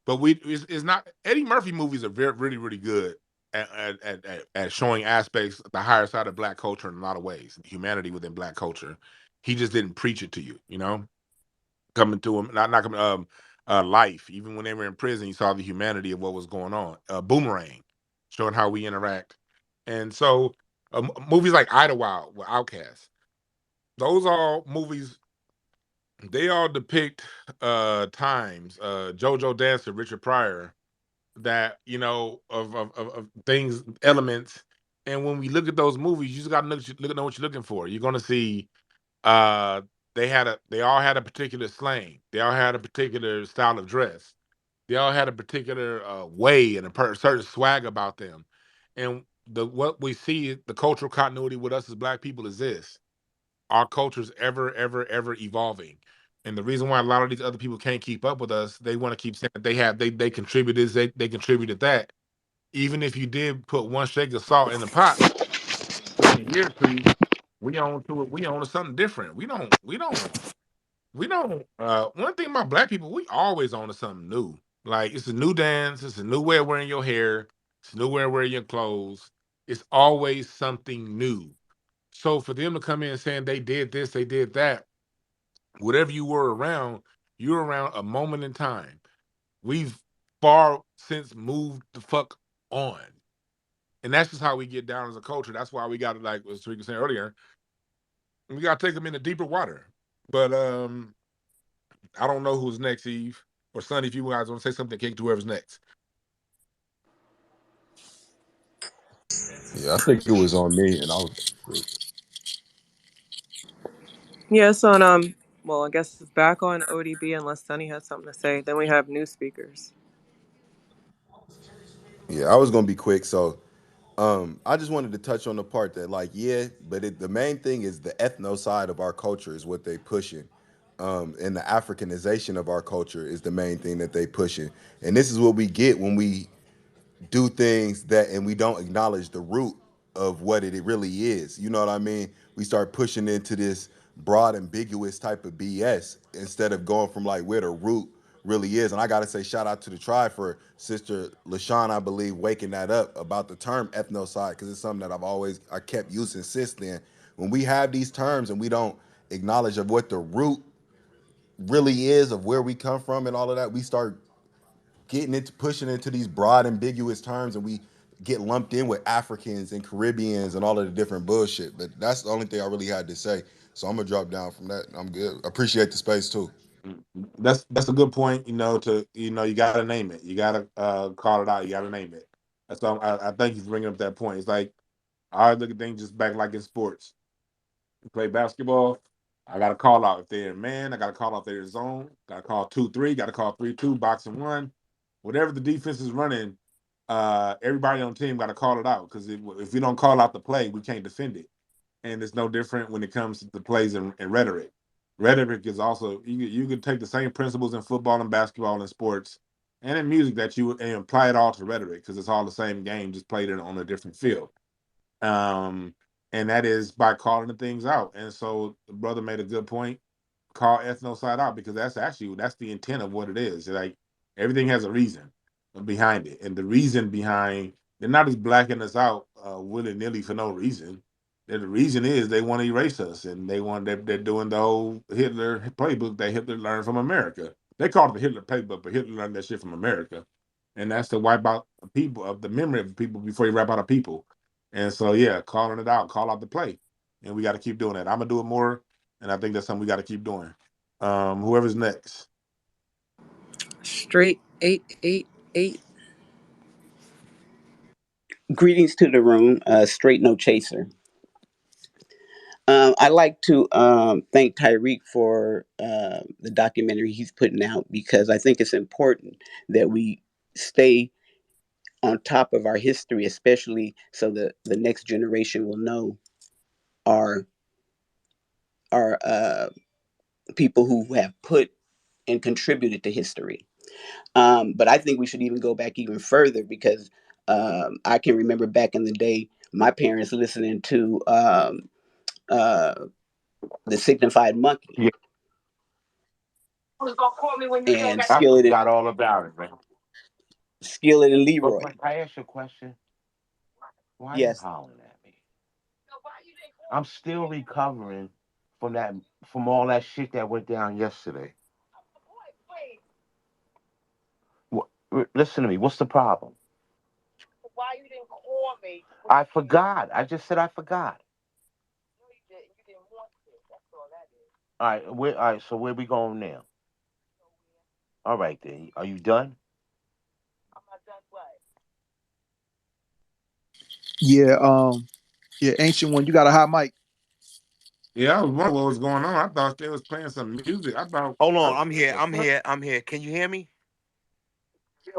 But it's not. Eddie Murphy movies are very, really, really good at showing aspects of the higher side of black culture in a lot of ways, humanity within black culture. He just didn't preach it to you. Coming to him, not coming. Life. Even when they were in prison, you saw the humanity of what was going on. Boomerang, showing how we interact. And so movies like Idlewild with Outkast, those all movies, they all depict times, JoJo Dancer, Richard Pryor, that of things, elements. And when we look at those movies, you just got to look at what you're looking for. You're going to see uh they all had a particular slang. They all had a particular style of dress. They all had a particular way and a certain swag about them. And what we see, the cultural continuity with us as Black people is this: our culture's ever evolving. And the reason why a lot of these other people can't keep up with us, they want to keep saying that they contributed this, they contributed that. Even if you did put one shake of salt in the pot, within a year or two, we own to something different. We don't one thing about Black people, we always on to something new. Like, it's a new dance, it's a new way of wearing your hair, it's a new way of wearing your clothes. It's always something new. So for them to come in saying they did this, they did that, whatever you were around a moment in time. We've far since moved the fuck on. And that's just how we get down as a culture. That's why we got to, like as Tariq was saying earlier, we got to take them into deeper water. But I don't know who's next, Eve or Sonny. If you guys want to say something, kick to whoever's next. Yeah, I think it was on me, and I was. Yeah, so well, I guess it's back on ODB unless Sunny has something to say. Then we have new speakers. Yeah, I was gonna be quick. So, I just wanted to touch on the part that, like, yeah, but the main thing is the ethno side of our culture is what they pushing, and the Africanization of our culture is the main thing that they pushing. And this is what we get when we do things that and we don't acknowledge the root of what it really is. You know what I mean? We start pushing into this broad, ambiguous type of BS instead of going from like where the root really is. And I gotta say, shout out to the tribe for Sister LaShawn, I believe, waking that up about the term ethnocide, because it's something that I kept using since then. When we have these terms and we don't acknowledge of what the root really is of where we come from and all of that, we start getting into pushing into these broad ambiguous terms, and we get lumped in with Africans and Caribbeans and all of the different bullshit. But that's the only thing I really had to say. So I'm gonna drop down from that. I'm good. Appreciate the space too. That's a good point. You got to name it. You got to call it out. You got to name it. So I thank you for bringing up that point. It's like I always look at things just back like in sports. You play basketball, I got to call out if they're in man. I got to call out if they're in zone. Got to call 2-3. Got to call 3-2. Boxing one. Whatever the defense is running, everybody on the team got to call it out, because if we don't call out the play, we can't defend it. And it's no different when it comes to the plays and rhetoric. Rhetoric is also, you could take the same principles in football and basketball and sports and in music and apply it all to rhetoric, because it's all the same game, just played it on a different field. Um, and that is by calling the things out. And so the brother made a good point. Call ethnocide out, because that's the intent of what it is. Like, everything has a reason behind it, and the reason behind, they're not just blacking us out willy nilly for no reason. The reason is they want to erase us, and they're doing the whole Hitler playbook that Hitler learned from America. They call it the Hitler playbook, but Hitler learned that shit from America, and that's to wipe out the people of the memory of people before you wipe out a people. And so, yeah, calling it out, call out the play, and we got to keep doing that. I'm gonna do it more, and I think that's something we got to keep doing. Whoever's next. Straight 888. Greetings to the room, straight no chaser. I'd like to thank Tariq for the documentary he's putting out, because I think it's important that we stay on top of our history, especially so that the next generation will know our our people who have put and contributed to history. But I think we should even go back even further, because I can remember back in the day my parents listening to uh, the Signified Monkey Yeah, and I forgot all about it, man. Skillet and But Leroy. I asked you a question. Why are you Yes. hollering at me? I'm still recovering from all that shit that went down yesterday. Listen to me. What's the problem? I forgot. I just said I forgot. All right, all right. So where we going now? All right, then. Are you done? Yeah, yeah, ancient one. You got a hot mic. Yeah, I was wondering what was going on. I thought they was playing some music. Hold on. I'm What here. the I'm fuck? here. I'm here. Can you hear me?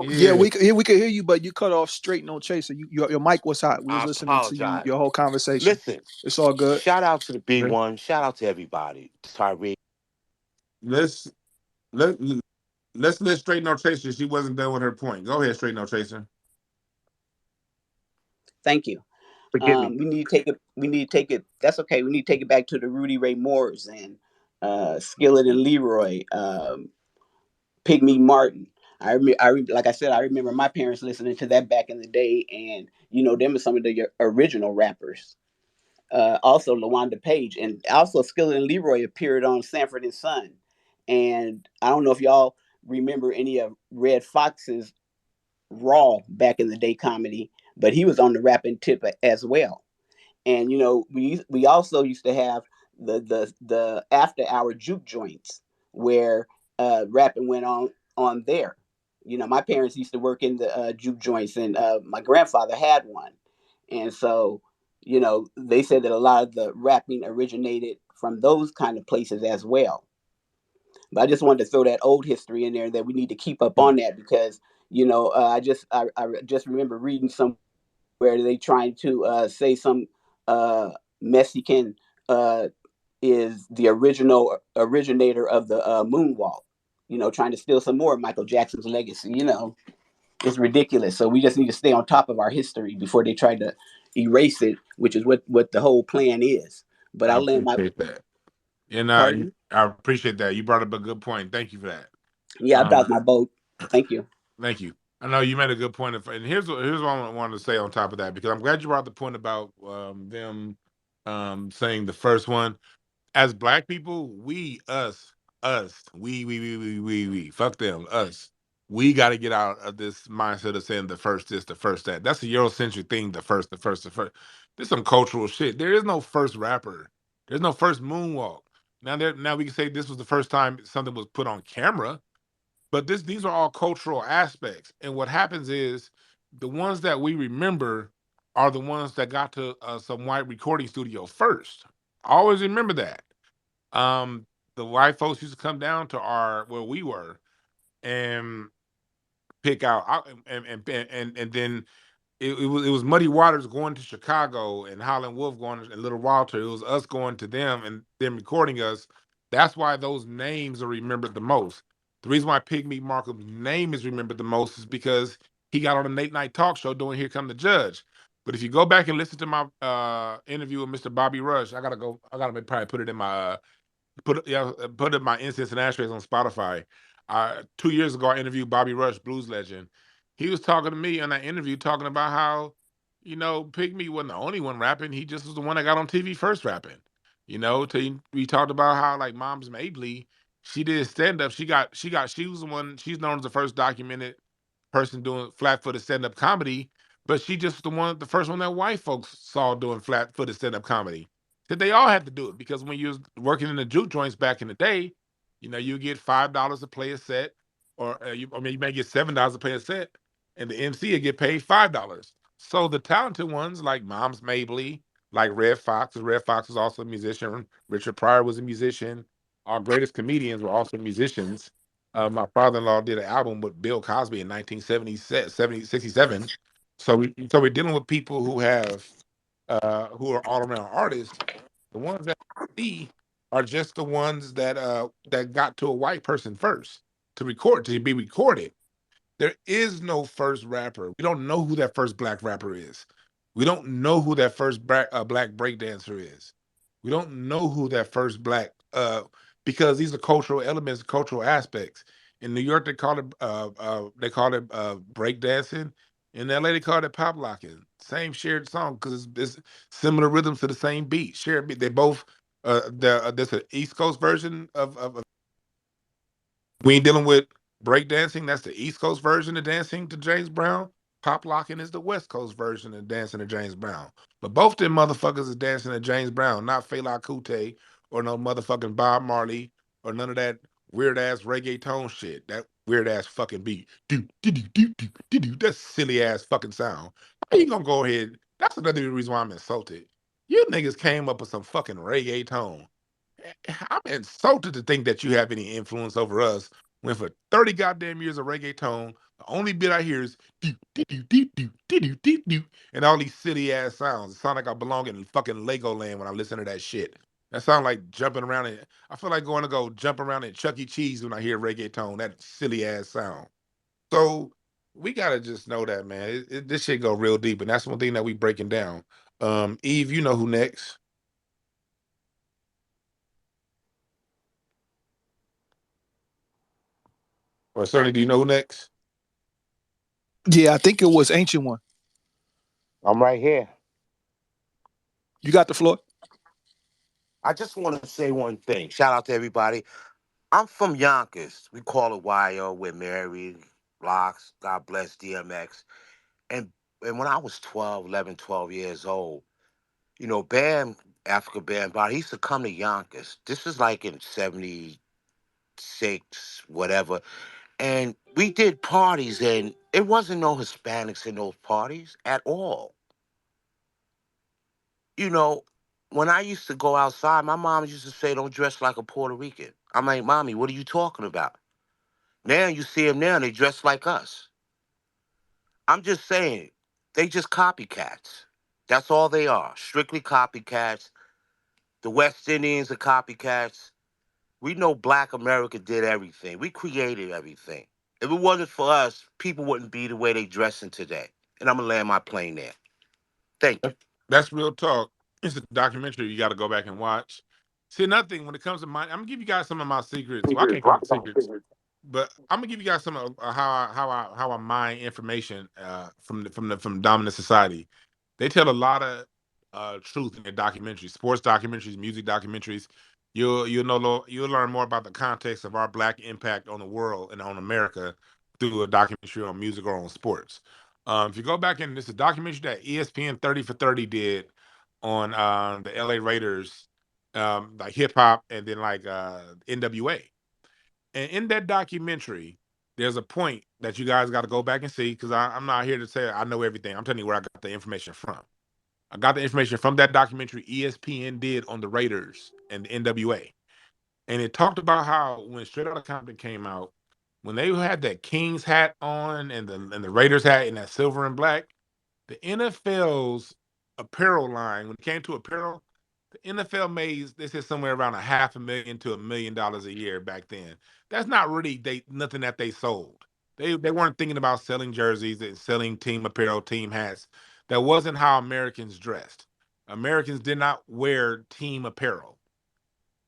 Yeah, Yeah. we could hear you, but you cut off straight, no chaser. Your mic was hot. We was I listening to you apologize. your whole conversation. Listen, It's all good. shout out to the Let's B1. Shout out to everybody. Tariq. let's let let's let Straight No Chaser. She wasn't done with her point. Go ahead, Straight No Chaser. Thank you. Forgive me. We need to take it. We need to take it. That's okay. We need to take it back to the Rudy Ray Moores and Skillet and Leroy, Pygmy Martin. Like I said, I remember my parents listening to that back in the day, and them are some of the original rappers. Also, LaWanda Page, and also Skillet and Leroy appeared on Sanford and Son. And I don't know if y'all remember any of Red Fox's Raw back in the day comedy, but he was on the rapping tip as well. And we also used to have the after hour juke joints where rapping went on there. My parents used to work in the juke joints, and my grandfather had one, and so they said that a lot of the rapping originated from those kind of places as well. But I just wanted to throw that old history in there that we need to keep up on that, because I just remember reading some where they trying to say some Mexican uh, is the original originator of the moonwalk. Trying to steal some more of Michael Jackson's legacy. It's ridiculous. So we just need to stay on top of our history before they try to erase it, which is what the whole plan is. But I I'll land my appreciate that. And pardon. I appreciate that. You brought up a good point. Thank you for that. Yeah, I Um, dropped my boat. Thank you. Thank you. I know you made a good point. And here's what I wanted to say on top of that, because I'm glad you brought the point about them saying the first one. As Black people, we, fuck them, us. We got to get out of this mindset of saying the first this, the first that. That's a Eurocentric thing. The first, the first, the first. There's some cultural shit. There is no first rapper. There's no first moonwalk. Now we can say this was the first time something was put on camera, but these are all cultural aspects. And what happens is the ones that we remember are the ones that got to some white recording studio first. Always remember that. Um, the white folks used to come down to our where we were and pick out and then it was Muddy Waters going to Chicago and Howlin' Wolf going and Little Walter. It was us going to them and them recording us. That's why those names are remembered the most. The reason why Pygmy Markham's name is remembered the most is because he got on a late night talk show doing Here Come the Judge. But if you go back and listen to my interview with Mr. Bobby Rush, I gotta probably put it in my put up my incense and ashtrays on Spotify. 2 years ago, I interviewed Bobby Rush, blues legend. He was talking to me in that interview, talking about how, Pygmy wasn't the only one rapping. He just was the one that got on TV first rapping. We talked about how like Moms Mabley, she did stand up. She was the one. She's known as the first documented person doing flat footed stand up comedy, but she just the first one that white folks saw doing flat footed stand up comedy. That they all had to do it because when you was working in the juke joints back in the day, you get $5 to play a set, you may get $7 to play a set, and the MC would get paid $5. So the talented ones like Moms Mabley, like Red Fox was also a musician. Richard Pryor was a musician. Our greatest comedians were also musicians. My father-in-law did an album with Bill Cosby in 1967. So we're dealing with people who are all around artists. The ones that see are just the ones that got to a white person first to be recorded. There is no first rapper. We don't know who that first black rapper is. We don't know who that first black breakdancer is. We don't know who that first black because these are cultural elements, cultural aspects. In New York, they call it breakdancing. In LA, they call it pop locking. Same shared song because it's similar rhythms to the same beat. Shared beat. They both there's an East Coast version of we ain't dealing with breakdancing. That's the East Coast version of dancing to James Brown. Pop Locking is the West Coast version of Dancing to James Brown. But both them motherfuckers is dancing to James Brown, not Fela Kuti or no motherfucking Bob Marley or none of that weird ass reggaeton shit. That weird ass fucking beat. That silly ass fucking sound. How you gonna go ahead? That's another reason why I'm insulted. You niggas came up with some fucking reggaeton. I'm insulted to think that you have any influence over us when for 30 goddamn years of reggaeton, the only bit I hear is do do do do do do do do do and all these silly ass sounds. It sound like I belong in fucking Legoland when I listen to that shit. That sound like jumping around and I feel like going to go jump around in Chuck E. Cheese when I hear reggaeton, that silly ass sound. So we gotta just know that, man. This shit go real deep, and that's one thing that we breaking down. Eve, you know who next? Or certainly, do you know who next? Yeah, I think it was Ancient One. I'm right here. You got the floor. I just want to say one thing. Shout out to everybody. I'm from Yonkers. We call it YO. We're married. Locks. God bless DMX. And and when I was 12, 11, 12 years old, Bam, Africa Bam, he used to come to Yonkers. This was like in 76, whatever. And we did parties, and it wasn't no Hispanics in those parties at all. You know, when I used to go outside, my mom used to say, don't dress like a Puerto Rican. I'm like, Mommy, what are you talking about? Now you see them now, they dress like us. I'm just saying, they just copycats. That's all they are. Strictly copycats. The West Indians are copycats. We know Black America did everything. We created everything. If it wasn't for us, people wouldn't be the way they dressing today. And I'm gonna land my plane there. Thank you. That's real talk. It's a documentary you got to go back and watch. See, another thing when it comes to mine, I'm gonna give you guys some of my secrets. Well, I can't call it secrets, but I'm gonna give you guys some of how I mine information from dominant society. They tell a lot of truth in their documentaries, sports documentaries, music documentaries. You'll learn more about the context of our Black impact on the world and on America through a documentary on music or on sports. If you go back and this is a documentary that ESPN 30 for 30 did on the LA Raiders, like hip hop and then like NWA. And in that documentary, there's a point that you guys got to go back and see because I'm not here to say I know everything. I'm telling you where I got the information from. I got the information from that documentary ESPN did on the Raiders and the NWA. And it talked about how when Straight Outta Compton came out, when they had that Kings hat on and the Raiders hat in that silver and black, the NFL's apparel line, when it came to apparel, the NFL made they said somewhere around a $500,000 to $1 million a year back then. That's not really nothing that they sold. They weren't thinking about selling jerseys and selling team apparel, team hats. That wasn't how Americans dressed. Americans did not wear team apparel.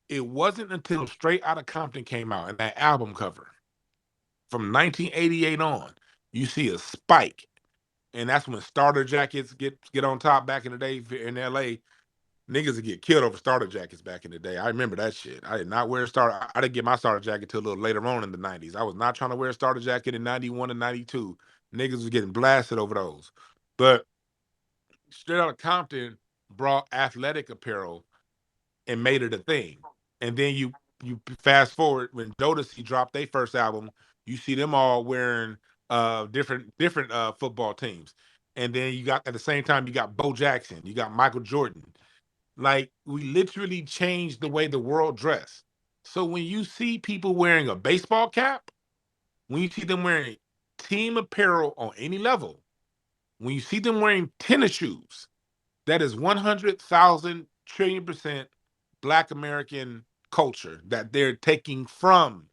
It wasn't until Straight Outta Compton came out and that album cover from 1988 on, you see a spike, and that's when starter jackets get on top back in the day in LA. Niggas would get killed over starter jackets back in the day. I remember that shit. I did not wear a starter. I didn't get my starter jacket till a little later on in the 90s. I was not trying to wear a starter jacket in 91 and 92. Niggas was getting blasted over those. But Straight Outta Compton brought athletic apparel and made it a thing. And then you fast forward when Jodeci dropped their first album, you see them all wearing different football teams. And then you got at the same time you got Bo Jackson, you got Michael Jordan. Like we literally changed the way the world dressed. So when you see people wearing a baseball cap, when you see them wearing team apparel on any level, when you see them wearing tennis shoes, that is 100,000 trillion percent Black American culture that they're taking from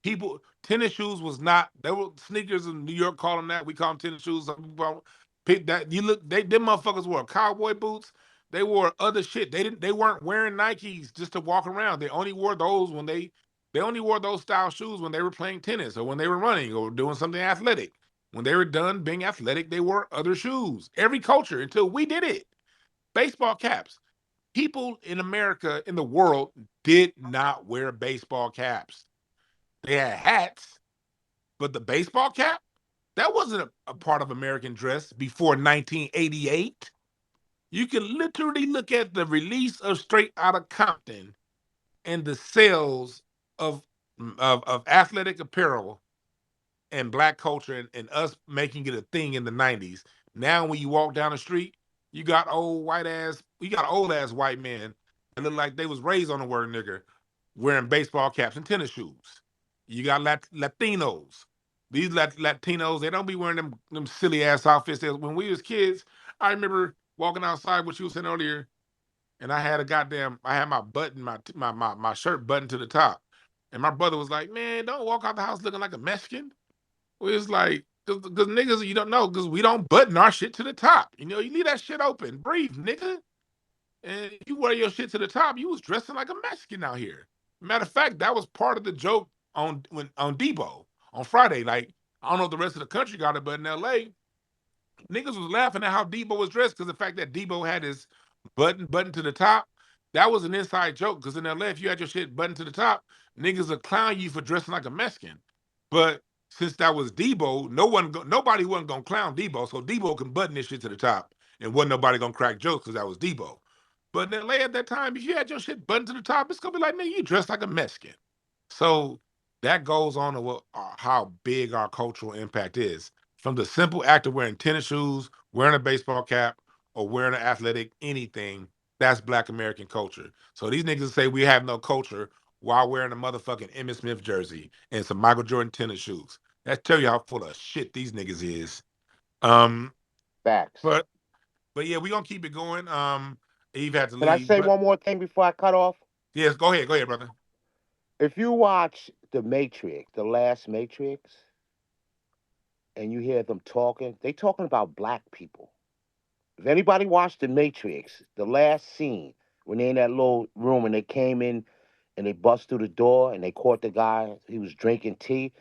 people. Tennis shoes was not. There were sneakers in New York call them that. We call them tennis shoes. Some people pick that. You look. Them motherfuckers wore cowboy boots. They wore other shit. They didn't. They weren't wearing Nikes just to walk around. They only wore those when they only wore those style shoes when they were playing tennis or when they were running or doing something athletic. When they were done being athletic, they wore other shoes. Every culture until we did it. Baseball caps. People in America, in the world, did not wear baseball caps. They had hats, but the baseball cap, That wasn't a part of American dress before 1988. You can literally look at the release of Straight Outta Compton and the sales of of athletic apparel and black culture and us making it a thing in the 90s. Now when you walk down the street, you got old ass white men that look like they was raised on the word nigger wearing baseball caps and tennis shoes. You got Latinos. These Latinos, they don't be wearing them silly ass outfits. When we was kids, I remember walking outside, what you were saying earlier, and I had my shirt buttoned to the top. And my brother was like, man, don't walk out the house looking like a Mexican. It's like, because niggas, you don't know, because we don't button our shit to the top. You know, you leave that shit open. Breathe, nigga. And you wear your shit to the top, you was dressing like a Mexican out here. Matter of fact, that was part of the joke on Debo on Friday. Like, I don't know if the rest of the country got it, but in LA, niggas was laughing at how Debo was dressed because the fact that Debo had his button to the top, that was an inside joke. Because in LA, if you had your shit buttoned to the top, niggas would clown you for dressing like a Mexican. But since that was Debo, nobody wasn't gonna clown Debo, so Debo can button this shit to the top, and wasn't nobody gonna crack jokes because that was Debo. But in LA at that time, if you had your shit buttoned to the top, it's gonna be like, nigga, you dressed like a Mexican. So that goes on to how big our cultural impact is. From the simple act of wearing tennis shoes, wearing a baseball cap, or wearing an athletic anything, that's Black American culture. So these niggas say we have no culture while wearing a motherfucking Emmitt Smith jersey and some Michael Jordan tennis shoes. That tell you how full of shit these niggas is. Um, Facts. but yeah, we gonna keep it going. Eve had to Can I leave, say but one more thing before I cut off? yes, go ahead, brother. If you watch The Matrix, the last Matrix, and you hear them talking, they talking about black people. If anybody watched The Matrix, the last scene, when they in that little room and they came in and they bust through the door and they caught the guy, he was drinking tea.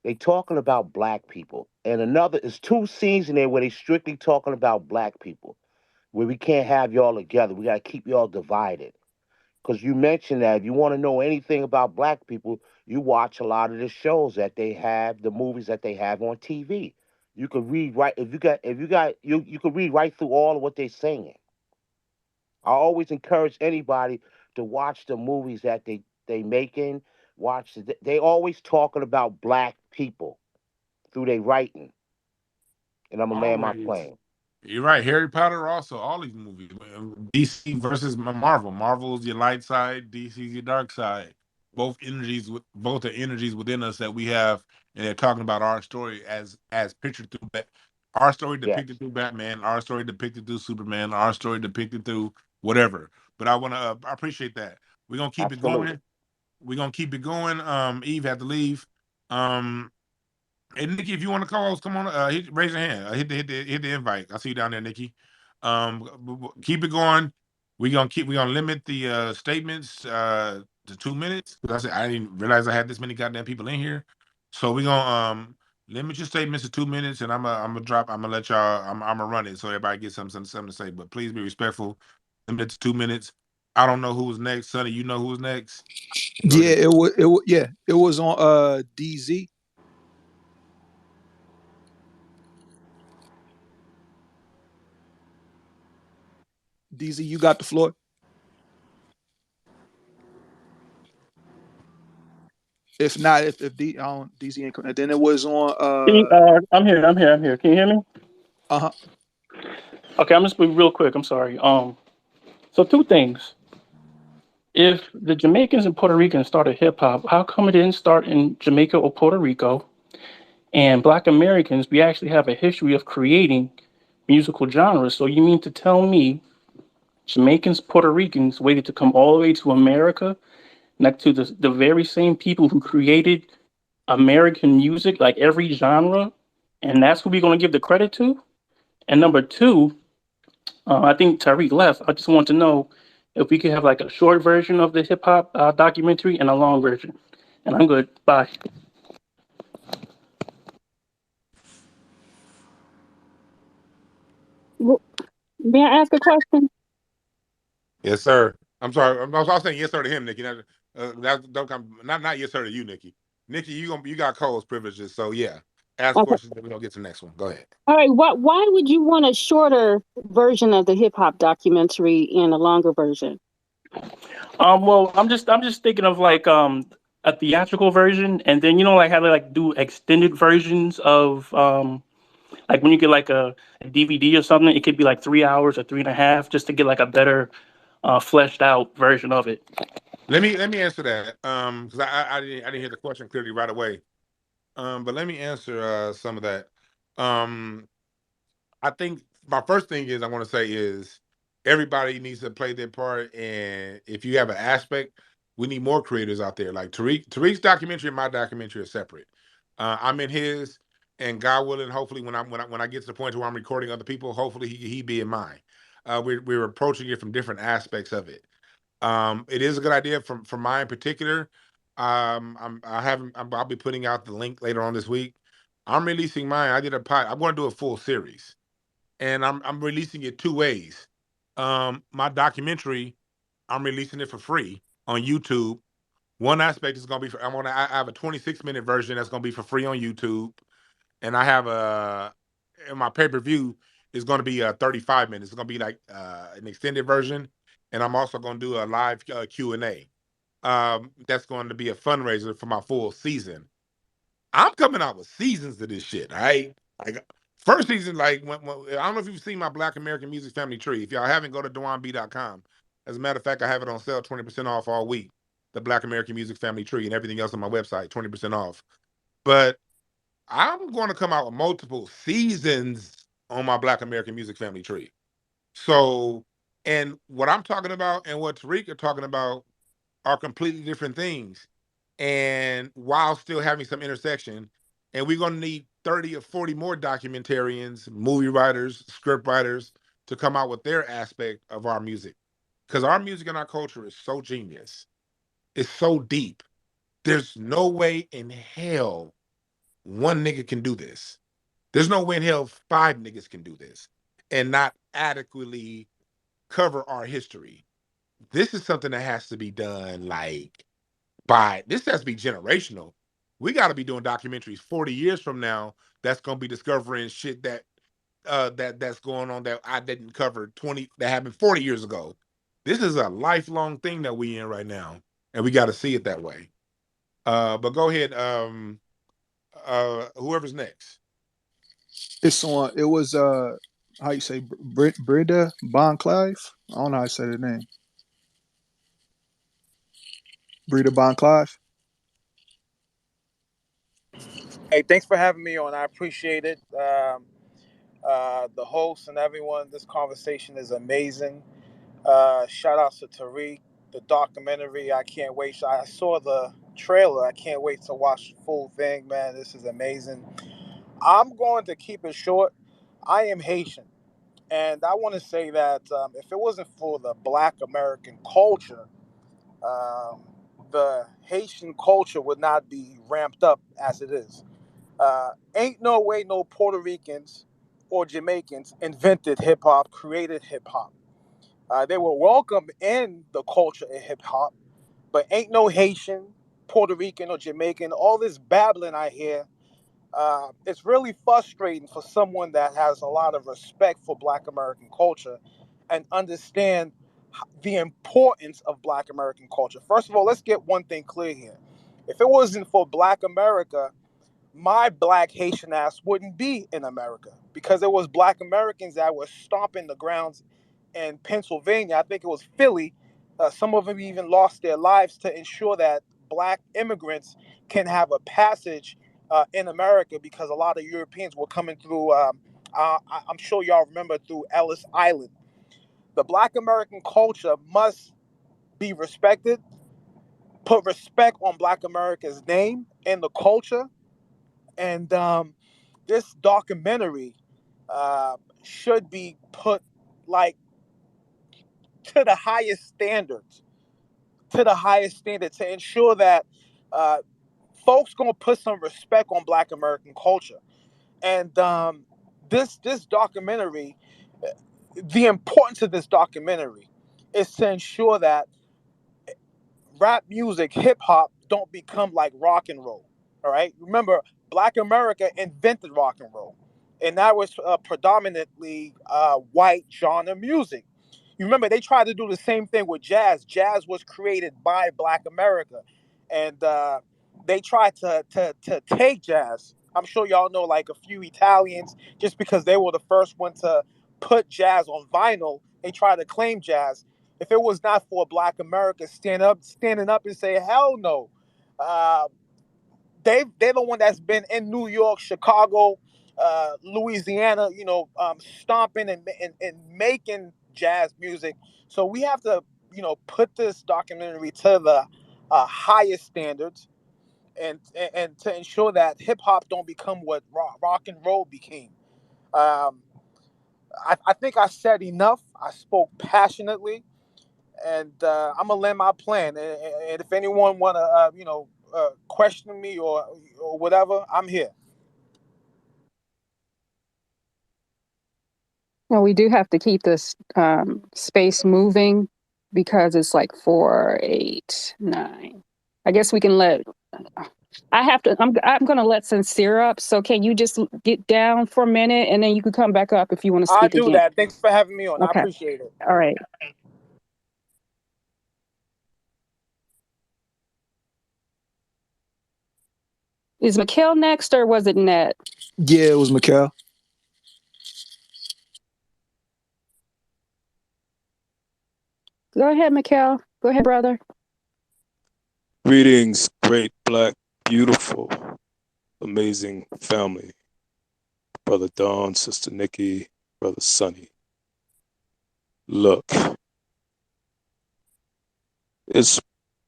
They talking about black people. And another is two scenes in there where they strictly talking about black people, where we can't have y'all together. We gotta keep y'all divided. Because you mentioned that if you want to know anything about black people, you watch a lot of the shows that they have, the movies that they have on TV. You could read right you could read right through all of what they're saying. I always encourage anybody to watch the movies that they making. They always talking about black people through their writing. And I'm gonna land my Always. plane. You're right. Harry Potter, also all these movies. DC versus Marvel. Marvel's your light side. DC's your dark side. Both the energies within us that we have, and they're talking about our story as pictured through our story depicted Yes, through Batman, our story depicted through Superman, our story depicted through whatever. But I appreciate that. We're gonna keep it absolutely. going. We're gonna keep it going. Eve had to leave. Um, Hey Nikki, if you want to co-host, come on. Raise your hand. Hit the invite. I see you down there, Nikki. Keep it going. We're gonna limit the statements to 2 minutes. I said I didn't realize I had this many goddamn people in here. So we're gonna limit your statements to 2 minutes, and I'm gonna let y'all. I'm gonna run it so everybody gets something to say. But please be respectful. Limit it to 2 minutes. I don't know who was next, Sonny. You know who was next. Go Yeah, ahead. it was on DZ. DZ, you got the floor. If not, if D, I don't, DZ ain't coming, then it was on I'm here. I'm here. I'm here. Can you hear me? uh-huh. Okay, I'm just be real quick. I'm sorry. So two things. If the Jamaicans and Puerto Ricans started hip hop, how come it didn't start in Jamaica or Puerto Rico? And Black Americans, we actually have a history of creating musical genres. So you mean to tell me Jamaicans, Puerto Ricans waited to come all the way to America, next to the very same people who created American music, like every genre, and that's who we're going to give the credit to? And number two, I think Tariq left. I just want to know if we could have like a short version of the hip hop documentary and a long version. And I'm good. Bye. May I ask a question? Yes, sir. I'm sorry. I was saying yes, sir to him, Nikki. That don't come. Not yes, sir to you, Nikki. Nikki, you got co-host privileges, so yeah. Ask Okay. questions, then we're gonna get to the next one. Go ahead. All right. Why would you want a shorter version of the hip hop documentary and a longer version? Well, I'm just thinking of like a theatrical version, and then like how they like do extended versions of like when you get like a DVD or something, it could be like 3 hours or 3.5, just to get like a better fleshed out version of it. Let me answer that. Because I didn't hear the question clearly right away. But let me answer some of that. Um, I think my first thing is I want to say is everybody needs to play their part, and if you have an aspect, we need more creators out there. Like Tariq's documentary and my documentary are separate. I'm in his, and God willing, hopefully when I get to the point where I'm recording other people, hopefully he be in mine. We're approaching it from different aspects of it. It is a good idea from mine in particular. I'll be putting out the link later on this week. I'm releasing mine. I did a pod. I'm going to do a full series, and I'm releasing it two ways. My documentary, I'm releasing it for free on YouTube. One aspect is going to be I have a 26-minute version that's going to be for free on YouTube, and I have and my pay-per-view is going to be 35 minutes. It's going to be like an extended version, and I'm also going to do a live Q&A. That's going to be a fundraiser for my full season. I'm coming out with seasons of this shit, all right? Like first season, like when I don't know if you've seen my Black American Music Family Tree. If y'all haven't, go to DwannB.com. As a matter of fact, I have it on sale 20% off all week. The Black American Music Family Tree and everything else on my website, 20% off. But I'm going to come out with multiple seasons on my Black American Music Family Tree. So, and what I'm talking about and what Tariq are talking about are completely different things. And while still having some intersection, and we're going to need 30 or 40 more documentarians, movie writers, script writers to come out with their aspect of our music. Because our music and our culture is so genius. It's so deep. There's no way in hell one nigga can do this. There's no way in hell five niggas can do this and not adequately cover our history. This is something that has to be done like this has to be generational. We got to be doing documentaries 40 years from now that's going to be discovering shit that's going on that I didn't cover 20 that happened 40 years ago. This is a lifelong thing that we in right now, and we got to see it that way. But go ahead, whoever's next. It's on. It was how you say Brenda Bonclive? I don't know how to say the name. Brenda Bonclive. Hey, thanks for having me on. I appreciate it. The host and everyone. This conversation is amazing. Shout out to Tariq, the documentary. I can't wait. I saw the trailer. I can't wait to watch the full thing, man. This is amazing. I'm going to keep it short. I am Haitian. And I want to say that if it wasn't for the Black American culture, um, the Haitian culture would not be ramped up as it is. Ain't no way no Puerto Ricans or Jamaicans invented hip hop, created hip hop. They were welcome in the culture of hip hop, but ain't no Haitian, Puerto Rican, or Jamaican. All this babbling I hear, it's really frustrating for someone that has a lot of respect for Black American culture and understand the importance of Black American culture. First of all, let's get one thing clear here. If it wasn't for Black America, my Black Haitian ass wouldn't be in America because it was Black Americans that were stomping the grounds in Pennsylvania. I think it was Philly. Some of them even lost their lives to ensure that Black immigrants can have a passage in America because a lot of Europeans were coming through. I'm sure y'all remember through Ellis Island. The Black American culture must be respected. Put respect on Black America's name and the culture. And this documentary should be put like to the highest standards, to ensure that uh, folks gonna put some respect on Black American culture. And this documentary, the importance of this documentary is to ensure that rap music, hip hop, don't become like rock and roll. All right. Remember, Black America invented rock and roll, and that was predominantly white genre music. You remember they tried to do the same thing with jazz. Jazz was created by Black America, and they tried to take jazz. I'm sure y'all know like a few Italians, just because they were the first one to put jazz on vinyl. They tried to claim jazz. If it was not for Black America standing up and say hell no, uh, they're the one that's been in New York, Chicago, Louisiana, stomping and making jazz music. So we have to, put this documentary to the highest standards, and to ensure that hip hop don't become what rock and roll became. Um, I think I said enough. I spoke passionately, and I'm gonna land my plan. And if anyone wanna, question me or whatever, I'm here. Well, we do have to keep this space moving because it's like 4, 8, 9. I guess we can let. I have to. I'm going to let Sincere up. So can you just get down for a minute and then you can come back up if you want to I'll speak do again. that. Thanks for having me on. I Okay. appreciate it. All right. Is Mikhail next or was it Ned? Yeah, it was Mikhail. Go ahead, Mikhail. Go ahead, brother. Greetings, great, black, beautiful, amazing family. Brother Don, Sister Nikki, Brother Sonny. Look, it's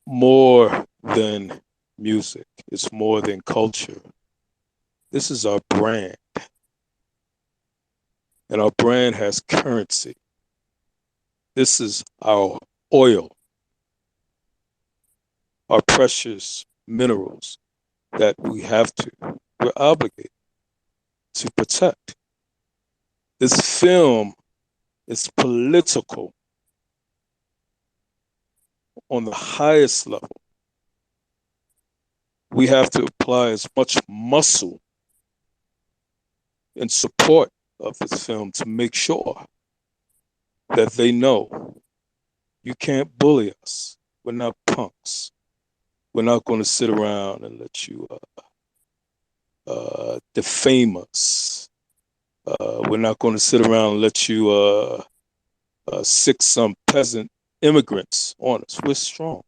more than music. It's more than culture. This is our brand. And our brand has currency. This is our oil, our precious minerals that we're obligated to protect. This film is political on the highest level. We have to apply as much muscle in support of this film to make sure that they know you can't bully us. We're not punks. We're not going to sit around and let you defame us. We're not going to sit around and let you sick some peasant immigrants on us. We're strong.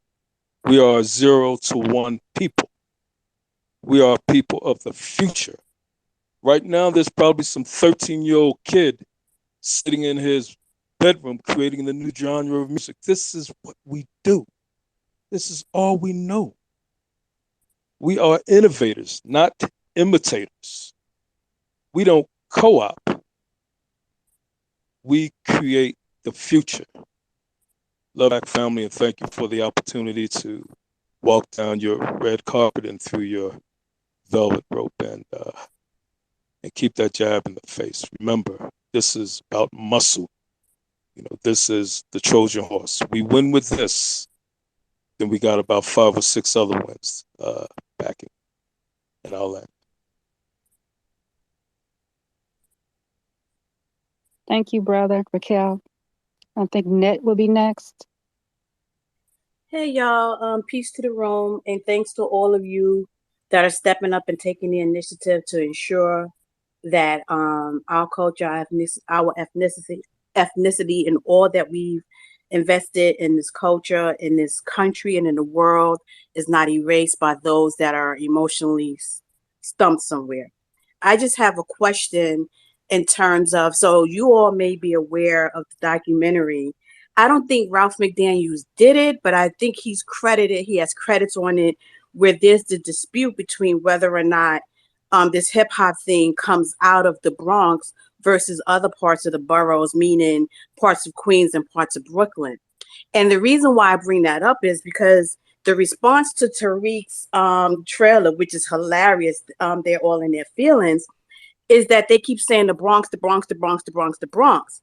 We are 0 to 1 people. We are people of the future. Right now, there's probably some 13-year-old kid sitting in his bedroom creating the new genre of music. This is what we do. This is all we know. We are innovators, not imitators. We don't co-op. We create the future. Love back family, and thank you for the opportunity to walk down your red carpet and through your velvet rope and keep that jab in the face. Remember, this is about muscle. This is the Trojan horse. We win with this, then we got about 5 or 6 other wins backing, and I'll end. Thank you, brother. Mikhail. I think Net will be next. Hey y'all, peace to the room, and thanks to all of you that are stepping up and taking the initiative to ensure that our culture, our ethnicity, and all that we've invested in this culture, in this country, and in the world is not erased by those that are emotionally stumped somewhere. I just have a question in terms of, so you all may be aware of the documentary. I don't think Ralph McDaniels did it, but I think he has credits on it where there's the dispute between whether or not this hip hop thing comes out of the Bronx versus other parts of the boroughs, meaning parts of Queens and parts of Brooklyn. And the reason why I bring that up is because the response to Tariq's trailer, which is hilarious, they're all in their feelings, is that they keep saying the Bronx, the Bronx, the Bronx, the Bronx, the Bronx.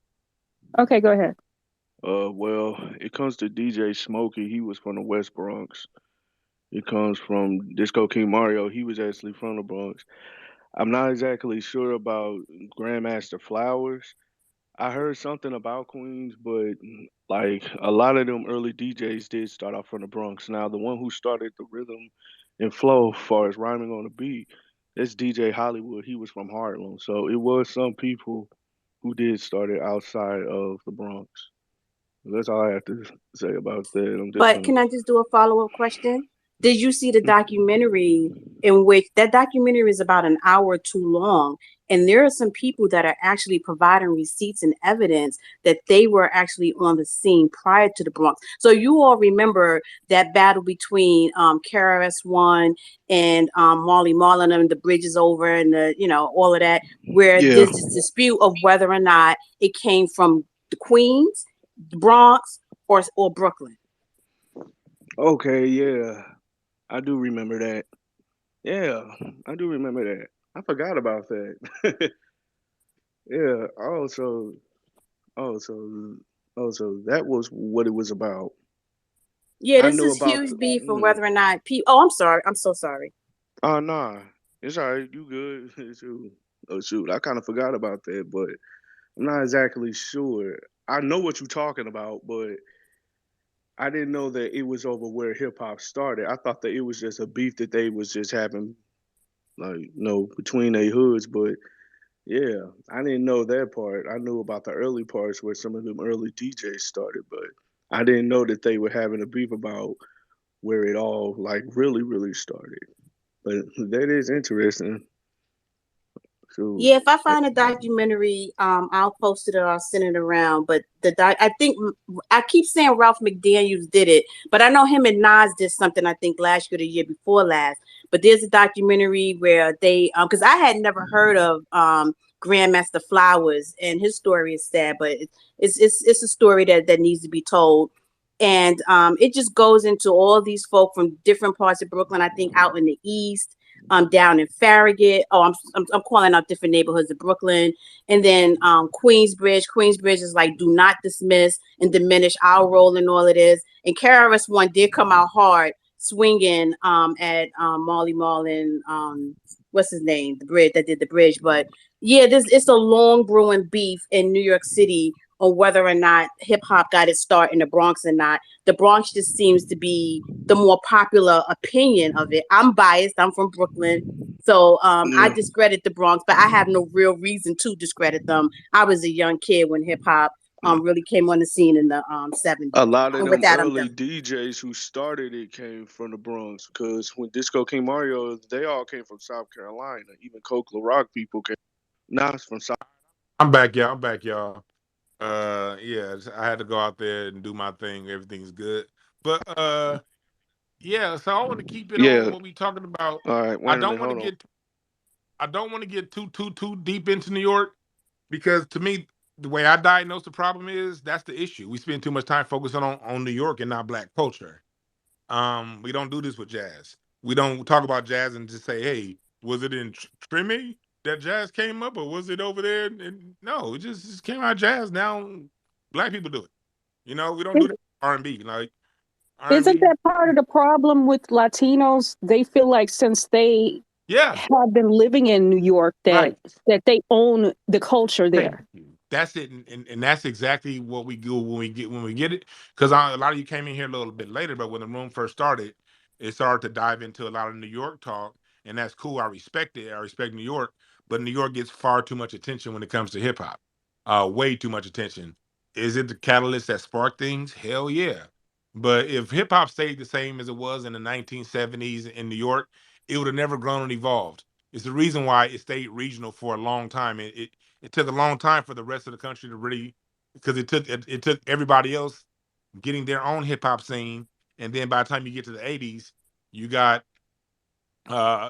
Okay, go ahead. Well, it comes to DJ Smokey. He was from the West Bronx. It comes from Disco King Mario. He was actually from the Bronx. I'm not exactly sure about Grandmaster Flowers. I heard something about Queens, but like a lot of them early DJs did start off from the Bronx. Now, the one who started the rhythm and flow, as far as rhyming on the beat, that's DJ Hollywood. He was from Harlem, so it was some people who did start it outside of the Bronx. That's all I have to say about that. I'm just But gonna. can I just do a follow-up question? Did you see the documentary in which that documentary is about an hour too long? And there are some people that are actually providing receipts and evidence that they were actually on the scene prior to the Bronx. So you all remember that battle between KRS-One and Marley Marlin and the bridges over and the, all of that, where Yeah. there's this dispute of whether or not it came from the Queens, the Bronx, or Brooklyn. Okay. Yeah. I do remember that. Yeah, I do remember that. I forgot about that. Yeah. Also, also, that was what it was about. Yeah, I this know is about huge the. beef for whether or not people. Oh, I'm sorry. I'm so sorry. Oh nah, it's alright. You good? Shoot. Oh shoot, I kind of forgot about that, but I'm not exactly sure. I know what you're talking about, but I didn't know that it was over where hip hop started. I thought that it was just a beef that they was just having, like, between their hoods. But yeah, I didn't know that part. I knew about the early parts where some of them early DJs started, but I didn't know that they were having a beef about where it all like really, really started. But that is interesting. So Yeah, if I find a documentary, I'll post it or I'll send it around. But I think I keep saying Ralph McDaniels did it, but I know him and Nas did something. I think last year, the year before last. But there's a documentary where they, because I had never heard of Grandmaster Flowers, and his story is sad, but it's a story that needs to be told. And it just goes into all these folk from different parts of Brooklyn. I think out in the east, down in Farragut. Oh, I'm calling out different neighborhoods of Brooklyn, and then Queensbridge. Queensbridge is like do not dismiss and diminish our role in all of this. And KRS-One did come out hard, swinging at Marley Marlin. What's his name? The bridge that did the bridge. But yeah, it's a long brewing beef in New York City on whether or not hip hop got its start in the Bronx or not. The Bronx just seems to be the more popular opinion of it. I'm biased. I'm from Brooklyn. So I yeah, discredit the Bronx, but I have no real reason to discredit them. I was a young kid when hip hop really came on the scene in the a 70s. lot of And with them that, I'm early done. DJs who started it came from the Bronx because when Disco King Mario, they all came from South Carolina. Even Coke La Rock people came. Nas from South. I'm back, y'all. I'm back, y'all. Yeah, I had to go out there and do my thing. Everything's good, but yeah. So I want to keep it on Yeah. what we talking about. All right. I Wait a don't minute. want to Hold on. get I don't want to get too deep into New York because to me, the way I diagnose the problem is that's the issue. We spend too much time focusing on New York and not Black culture. We don't do this with jazz. We don't talk about jazz and just say, "Hey, was it in Trimmy that jazz came up, or was it over there?" And no, it just came out jazz. Now Black people do it. We don't do that R&B. Like Isn't R&B, that part of the problem with Latinos? They feel like since they yeah, have been living in New York that right. they own the culture Thank there. you. That's it, and that's exactly what we do when we get it. Because a lot of you came in here a little bit later, but when the room first started, it started to dive into a lot of New York talk, and that's cool. I respect it. I respect New York, but New York gets far too much attention when it comes to hip hop. Way too much attention. Is it the catalyst that sparked things? Hell yeah. But if hip hop stayed the same as it was in the 1970s in New York, it would have never grown and evolved. It's the reason why it stayed regional for a long time. It took a long time for the rest of the country to really because it took everybody else getting their own hip hop scene, and then by the time you get to the '80s, you got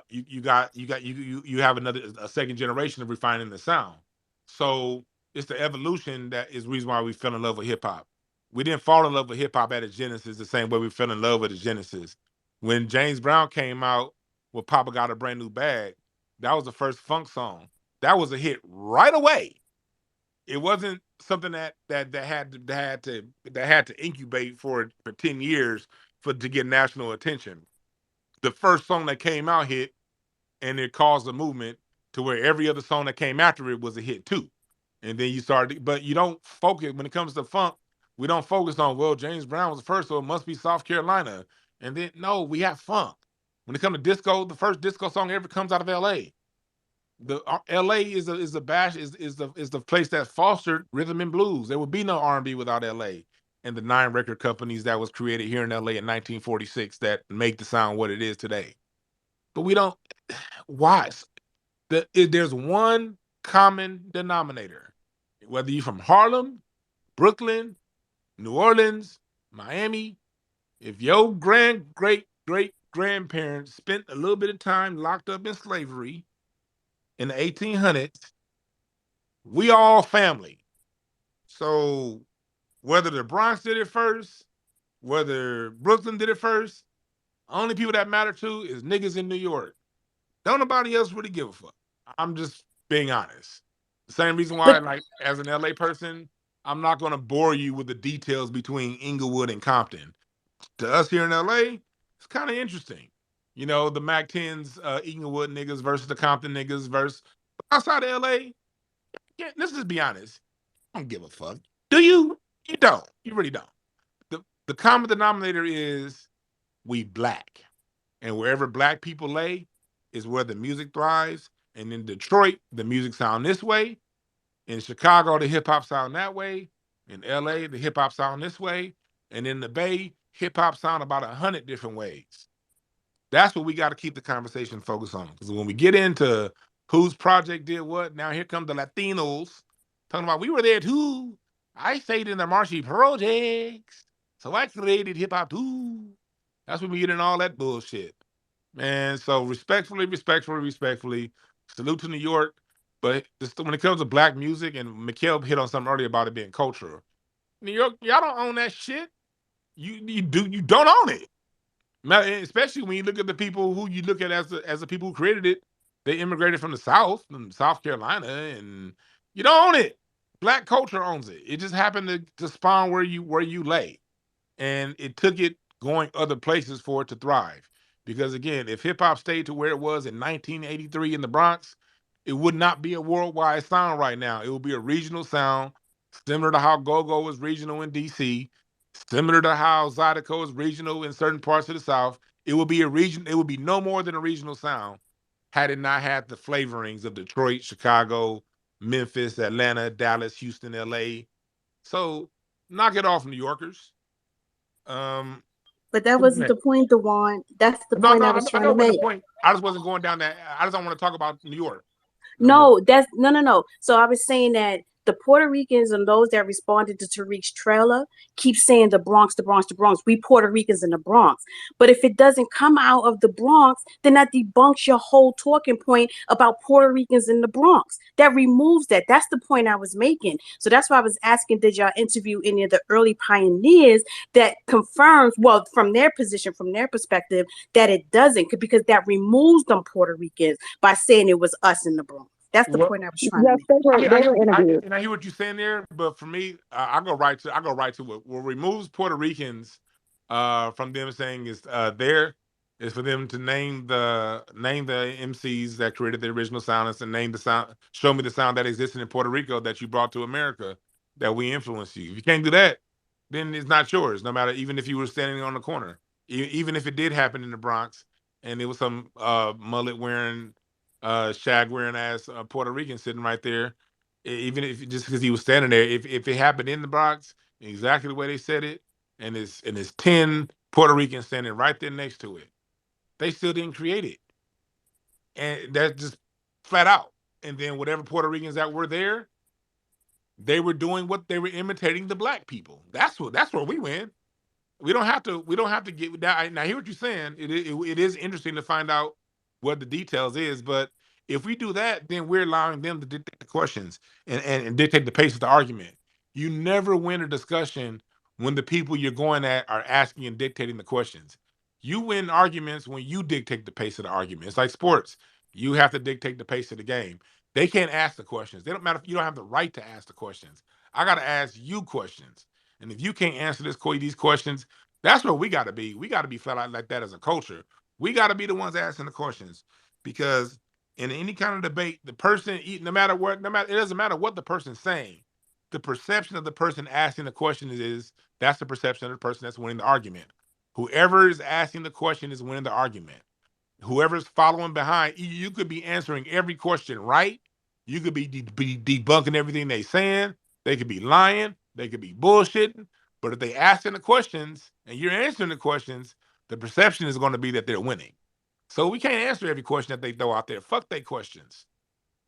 you have another a second generation of refining the sound. So it's the evolution that is the reason why we fell in love with hip hop. We didn't fall in love with hip hop at its genesis the same way we fell in love with its genesis. When James Brown came out with Papa Got a Brand New Bag, that was the first funk song. That was a hit right away. It wasn't something that had to incubate for 10 years to get national attention. The first song that came out hit, and it caused a movement to where every other song that came after it was a hit too. And then you started, but you don't focus when it comes to funk. We don't focus on, well, James Brown was the first, so it must be South Carolina. And then no, we have funk. When it comes to disco, the first disco song ever comes out of L.A. The L.A. is the place that fostered rhythm and blues. There would be no R&B without L.A. and the 9 record companies that was created here in L.A. in 1946 that make the sound what it is today. But we don't. Why? There's one common denominator. Whether you're from Harlem, Brooklyn, New Orleans, Miami, if your great grandparents spent a little bit of time locked up in slavery in the 1800s, we all family. So whether the Bronx did it first, whether Brooklyn did it first, only people that matter to is niggas in New York. Don't nobody else really give a fuck. I'm just being honest. The same reason why, like, as an LA person, I'm not going to bore you with the details between Inglewood and Compton. To us here in LA, it's kind of interesting. You know, the Mac 10s, Inglewood niggas versus the Compton niggas versus outside of LA. Yeah, let's just be honest. I don't give a fuck. Do you? You don't. You really don't. The common denominator is we black. And wherever black people lay is where the music thrives. And in Detroit, the music sound this way. In Chicago, the hip hop sound that way. In LA, the hip hop sound this way. And in the Bay, hip hop sound about 100 different ways. That's what we got to keep the conversation focused on. Because when we get into whose project did what, now here come the Latinos talking about we were there too. I stayed in the Marshy projects. So I created hip hop too. That's when we get in all that bullshit. Man, so respectfully, salute to New York. But when it comes to black music, and Mikhail hit on something earlier about it being cultural. New York, y'all don't own that shit. You don't own it. Now, especially when you look at the people who you look at as the people who created it. They immigrated from the South, from South Carolina, and you don't own it. Black culture owns it. It just happened to spawn where you lay. And it took it going other places for it to thrive. Because again, if hip hop stayed to where it was in 1983 in the Bronx, it would not be a worldwide sound right now. It would be a regional sound, similar to how go-go was regional in DC, similar to how Zydeco is regional in certain parts of the South. It would be a region. It would be no more than a regional sound had it not had the flavorings of Detroit, Chicago, Memphis, Atlanta, Dallas, Houston, LA. So knock it off, New Yorkers. But that wasn't the point, Dewan. That's the No, point no, I was I trying know to what the make. point. I just wasn't going down that. I just don't want to talk about New York. No, that's no. So I was saying that the Puerto Ricans and those that responded to Tariq's trailer keep saying the Bronx, the Bronx, the Bronx. We Puerto Ricans in the Bronx. But if it doesn't come out of the Bronx, then that debunks your whole talking point about Puerto Ricans in the Bronx. That removes that. That's the point I was making. So that's why I was asking, did y'all interview any of the early pioneers that confirms, well, from their position, from their perspective, that it doesn't, because that removes them Puerto Ricans by saying it was us in the Bronx. That's the point I was trying to Yes, make. they were interviewed. I hear what you're saying there, but for me, I go right to it. What removes Puerto Ricans from them saying is there is for them to name the MCs that created the original sound and name the sound, show me the sound that existed in Puerto Rico that you brought to America that we influenced you. If you can't do that, then it's not yours. No matter, even if you were standing on the corner, even if it did happen in the Bronx and it was some mullet wearing, shag wearing ass Puerto Rican sitting right there, even if just because he was standing there, if it happened in the Bronx exactly the way they said it, and it's 10 Puerto Ricans standing right there next to it, they still didn't create it, and that's just flat out. And then whatever Puerto Ricans that were there, they were doing what they were imitating the black people. That's where we win. We don't have to get that. Now, I hear what you're saying. It is interesting to find out what the details is, but if we do that, then we're allowing them to dictate the questions and dictate the pace of the argument. You never win a discussion when the people you're going at are asking and dictating the questions. You win arguments when you dictate the pace of the argument. It's like sports. You have to dictate the pace of the game. They can't ask the questions. They don't matter if you don't have the right to ask the questions. I got to ask you questions. And if you can't answer these questions, that's where we got to be. We got to be flat out like that as a culture. We got to be the ones asking the questions because in any kind of debate, the person, no matter what, it doesn't matter what the person's saying. The perception of the person asking the question is that's the perception of the person that's winning the argument. Whoever is asking the question is winning the argument. Whoever's following behind, you could be answering every question right. You could be debunking everything they saying. They could be lying. They could be bullshitting. But if they asking the questions and you're answering the questions, the perception is going to be that they're winning. So we can't answer every question that they throw out there. Fuck their questions.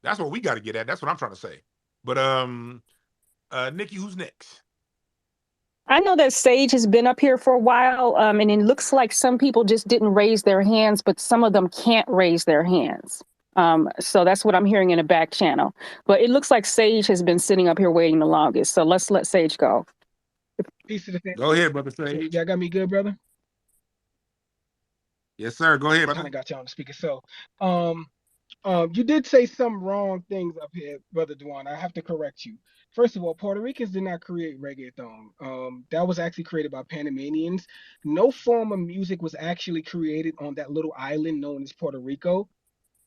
That's what we got to get at. That's what I'm trying to say. But Nikki, who's next? I know that Sage has been up here for a while, and it looks like some people just didn't raise their hands, but some of them can't raise their hands. So that's what I'm hearing in the back channel. But it looks like Sage has been sitting up here waiting the longest. So let's let Sage go. Peace to the family. Go ahead, brother Sage. Y'all got me good, brother? Yes, sir. Go ahead, brother. Kind of got you on the speaker. So, you did say some wrong things up here, Brother Dwan. I have to correct you. First of all, Puerto Ricans did not create reggaeton. That was actually created by Panamanians. No form of music was actually created on that little island known as Puerto Rico.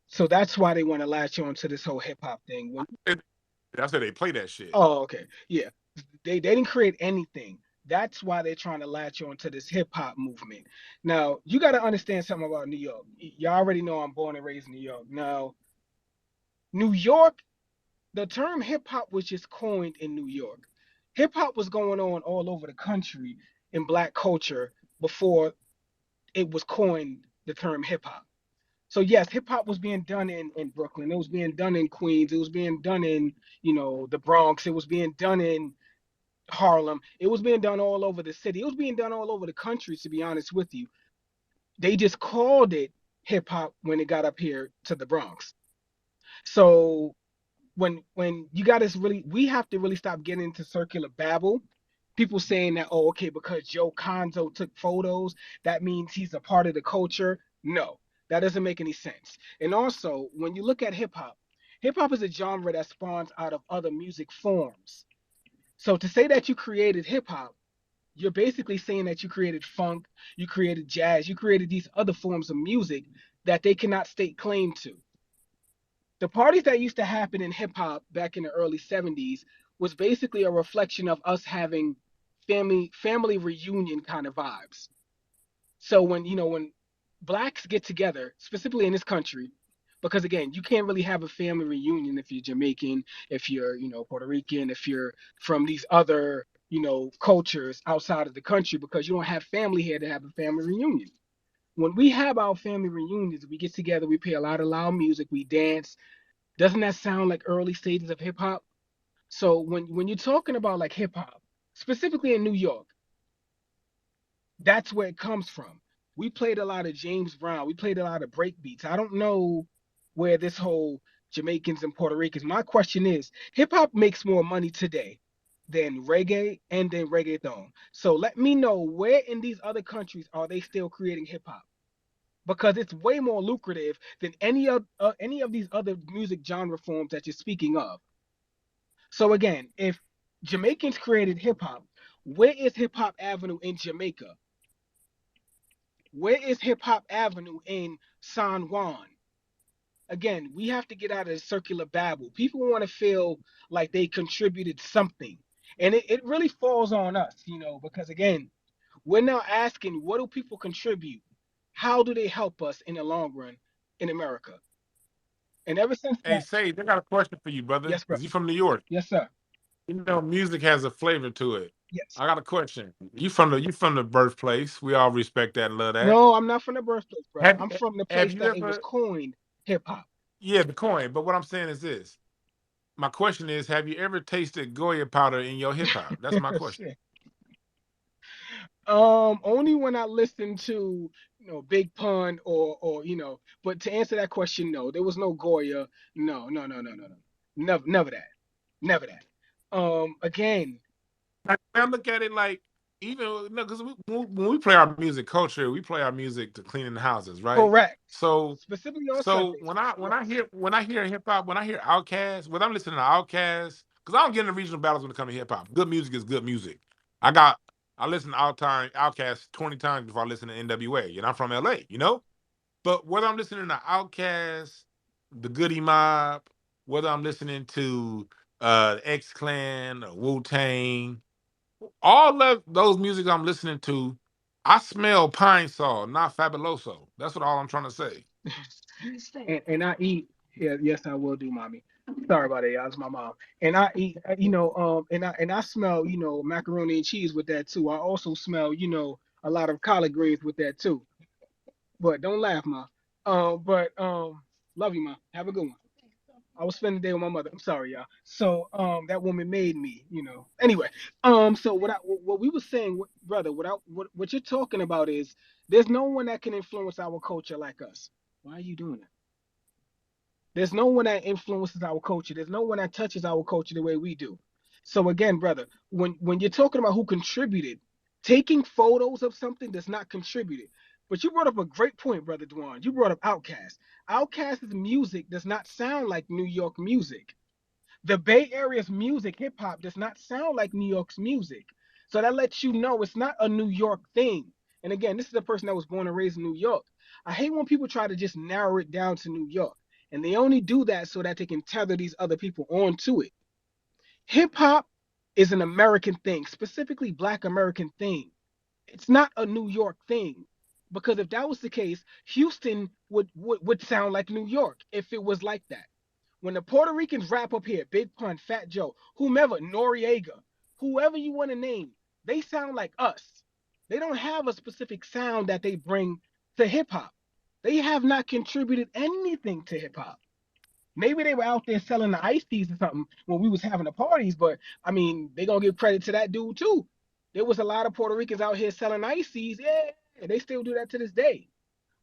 So that's why they want to latch on to this whole hip hop thing. That's why they play that shit. Oh, okay. Yeah. They didn't create anything. That's why they're trying to latch on to this hip hop movement. Now, you got to understand something about New York. Y'all already know I'm born and raised in New York. Now, New York, the term hip hop was just coined in New York. Hip hop was going on all over the country in black culture before it was coined the term hip hop. So yes, hip hop was being done in Brooklyn. It was being done in Queens. It was being done in, the Bronx. It was being done in Harlem. It was being done all over the city. It was being done all over the country, to be honest with you. They just called it hip hop when it got up here to the Bronx. So when you got to we have to really stop getting into circular babble. People saying that, oh, okay, because Joe Conzo took photos, that means he's a part of the culture. No, that doesn't make any sense. And also, when you look at hip hop is a genre that spawns out of other music forms. So to say that you created hip hop, you're basically saying that you created funk, you created jazz, you created these other forms of music that they cannot stake claim to. The parties that used to happen in hip hop back in the early 70s was basically a reflection of us having family reunion kind of vibes. So when blacks get together, specifically in this country, because again, you can't really have a family reunion if you're Jamaican, if you're, Puerto Rican, if you're from these other, cultures outside of the country, because you don't have family here to have a family reunion. When we have our family reunions, we get together, we play a lot of loud music, we dance. Doesn't that sound like early stages of hip hop? So when you're talking about like hip hop, specifically in New York, that's where it comes from. We played a lot of James Brown. We played a lot of break beats. I don't know where this whole Jamaicans and Puerto Ricans. My question is, hip hop makes more money today than reggae and than reggaeton. So let me know, where in these other countries are they still creating hip hop? Because it's way more lucrative than any of these other music genre forms that you're speaking of. So again, if Jamaicans created hip hop, where is Hip Hop Avenue in Jamaica? Where is Hip Hop Avenue in San Juan? Again, we have to get out of the circular babble. People want to feel like they contributed something. And it really falls on us, because again, we're now asking, what do people contribute? How do they help us in the long run in America? And ever since Hey, that, Sage, I got a question for you, brother. yes, Because brother. you from New York. Yes, sir. Music has a flavor to it. Yes. I got a question. You from the birthplace. We all respect that and love that. No, I'm not from the birthplace, brother. I'm from the place that it was coined hip hop. Yeah, the coin. But what I'm saying is this. My question is, have you ever tasted Goya powder in your hip hop? That's my question. Only when I listen to Big Pun or but to answer that question, no, there was no Goya. No. Never that. Again. I look at it like even no, because when we play our music culture, we play our music to cleaning the houses, right? Correct. So Specifically on so Sundays. when I Yes. when I hear hip hop, when I hear Outkast, when I'm listening to Outkast, because I don't get into regional battles when it comes to hip hop. Good music is good music. I listen to Outkast 20 times before I listen to NWA, and I'm from LA, you know. But whether I'm listening to Outkast, the Goody Mob, whether I'm listening to X Clan or Wu Tang, all of those music I'm listening to, I smell Pine Sol, not Fabuloso. That's what all I'm trying to say. And I eat. Yeah, yes, I will do, mommy. Sorry about that, y'all. It's my mom. And I eat, and I smell, macaroni and cheese with that too. I also smell, a lot of collard greens with that too. But don't laugh, ma. But love you, ma. Have a good one. I was spending the day with my mother. I'm sorry, y'all. So that woman made me. Anyway, so what we were saying, brother, what you're talking about is there's no one that can influence our culture like us. Why are you doing that? There's no one that influences our culture. There's no one that touches our culture the way we do. So again, brother, when you're talking about who contributed, taking photos of something does not contribute. But you brought up a great point, brother Dwan. You brought up Outkast. Outkast's music does not sound like New York music. The Bay Area's music, hip hop, does not sound like New York's music. So that lets you know it's not a New York thing. And again, this is a person that was born and raised in New York. I hate when people try to just narrow it down to New York. And they only do that so that they can tether these other people onto it. Hip hop is an American thing, specifically Black American thing. It's not a New York thing. Because if that was the case, Houston would sound like New York if it was like that. When the Puerto Ricans rap up here, Big Pun, Fat Joe, whomever, Noriega, whoever you want to name, they sound like us. They don't have a specific sound that they bring to hip hop. They have not contributed anything to hip hop. Maybe they were out there selling the iced teas or something when we was having the parties, but I mean, they gonna give credit to that dude too. There was a lot of Puerto Ricans out here selling iced teas. Yeah, they still do that to this day.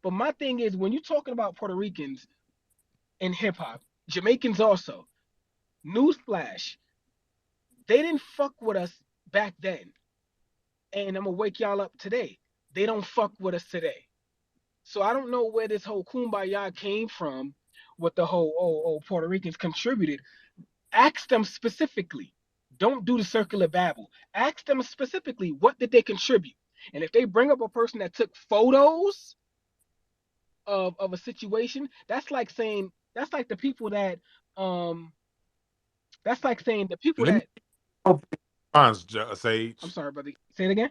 But my thing is, when you're talking about Puerto Ricans in hip hop, Jamaicans also, newsflash, they didn't fuck with us back then. And I'm gonna wake y'all up today. They don't fuck with us today. So I don't know where this whole kumbaya came from with the whole Puerto Ricans contributed. Ask them specifically. Don't do the circular babble. Ask them specifically what did they contribute. And if they bring up a person that took photos of a situation, that's like the people that um that's like saying the people Let me that response, I'm Sage. sorry, brother. Say it again.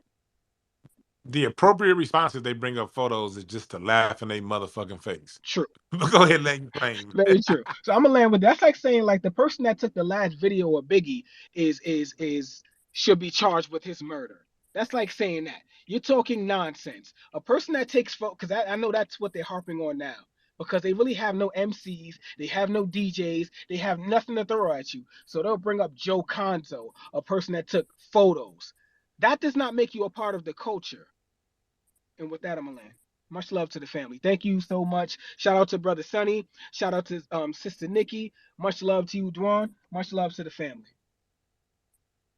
The appropriate response if they bring up photos is just to laugh in their motherfucking face. True. But go ahead and let you claim. Very true. So I'm gonna land with that's like saying like the person that took the last video of Biggie is should be charged with his murder. That's like saying that. You're talking nonsense. A person that takes photo because I know that's what they're harping on now. Because they really have no MCs, they have no DJs, they have nothing to throw at you. So they'll bring up Joe Conzo, a person that took photos. That does not make you a part of the culture. And with that, I'm gonna land. Much love to the family. Thank you so much. Shout out to brother Sonny. Shout out to sister Nikki. Much love to you, Dwan. Much love to the family.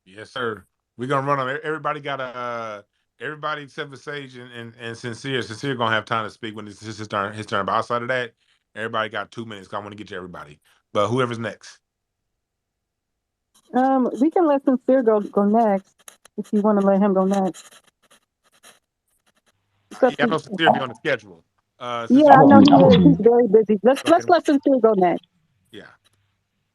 Yes, sir. We're gonna run on. Everybody got a. Everybody except for Sage and Sincere. Sincere gonna have time to speak when it's his turn. His turn. But outside of that, everybody got 2 minutes. 'Cause I want to get to everybody. But whoever's next. We can let Sincere go next if you want to let him go next. It's up Yeah, I to know Sincere be on the schedule. Yeah, Sincere, I you know want to he go? is. He's very busy. Let's Go ahead. let Sincere go next. Yeah.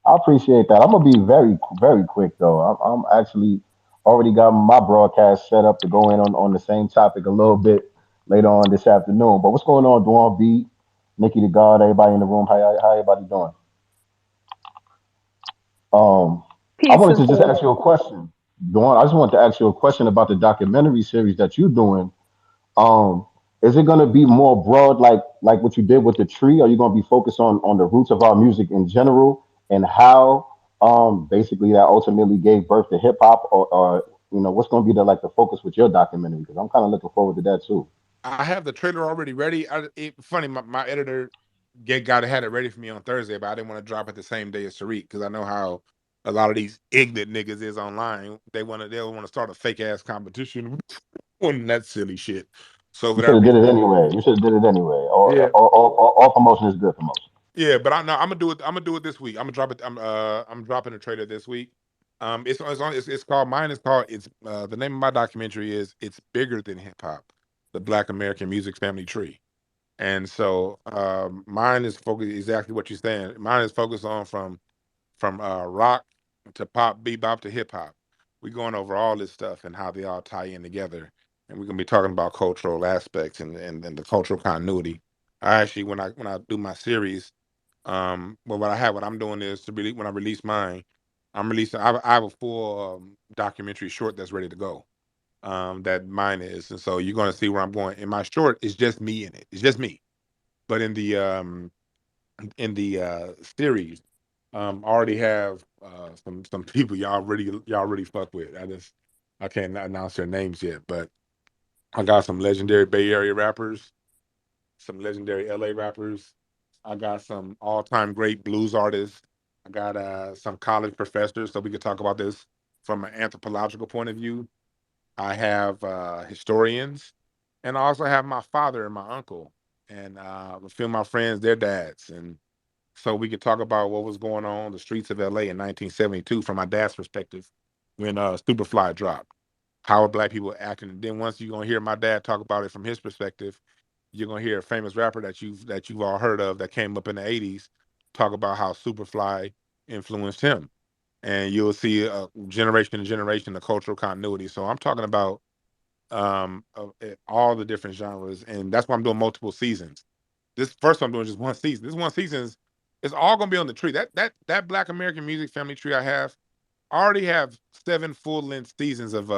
I appreciate that. I'm gonna be very quick though. I'm actually already got my broadcast set up to go in on the same topic a little bit later on this afternoon. But what's going on, Dwan B, Nikki the God, everybody in the room? How everybody doing? Um, I Peace, wanted to just Sincere. ask you a question, Dwan. I just wanted to ask you a question about the documentary series that you're doing. Um, is it going to be more broad, like what you did with the tree? Are you going to be focused on the roots of our music in general and how basically that ultimately gave birth to hip hop, or what's going to be the focus with your documentary? Because I'm kind of looking forward to that too. I have the trailer already ready. Funny, my editor had it ready for me on Thursday, but I didn't want to drop it the same day as Tariq because I know how a lot of these ignorant niggas is online. They want to start a fake ass competition on that silly shit. So for You should that have did reason, it anyway. You should have did it anyway. yeah, All promotion is good promotion. yeah. But I'm gonna do it. I'm gonna do it this week. I'm gonna drop it. I'm dropping a trailer this week. It's called mine. Is called it's the name of my documentary is It's Bigger Than Hip Hop, the Black American Music Family Tree. And so mine is focused exactly what you're saying. Mine is focused on from rock to pop, bebop to hip hop. We're going over all this stuff and how they all tie in together. And we're gonna be talking about cultural aspects and the cultural continuity. I actually when I do my series, well what I'm doing is to really when I release mine, I'm releasing I have a full documentary short that's ready to go. That mine is. And so you're gonna see where I'm going. In my short, it's just me in it. It's just me. But in the series, I already have some people y'all really fuck with. I can't announce their names yet, but I got some legendary Bay Area rappers, some legendary LA rappers. I got some all-time great blues artists. I got some college professors, so we could talk about this from an anthropological point of view. I have historians, and I also have my father and my uncle, and a few of my friends, their dads, and so we could talk about what was going on the streets of LA in 1972 from my dad's perspective when Superfly dropped. How are black people acting? And then once you're gonna hear my dad talk about it from his perspective, you're gonna hear a famous rapper that you've all heard of that came up in the 80s talk about how Superfly influenced him. And you'll see generation to generation the cultural continuity. So I'm talking about all the different genres, and that's why I'm doing multiple seasons. This first I'm doing just one season. This one season is it's all gonna be on the tree. That Black American Music Family Tree I already have 7 full-length seasons of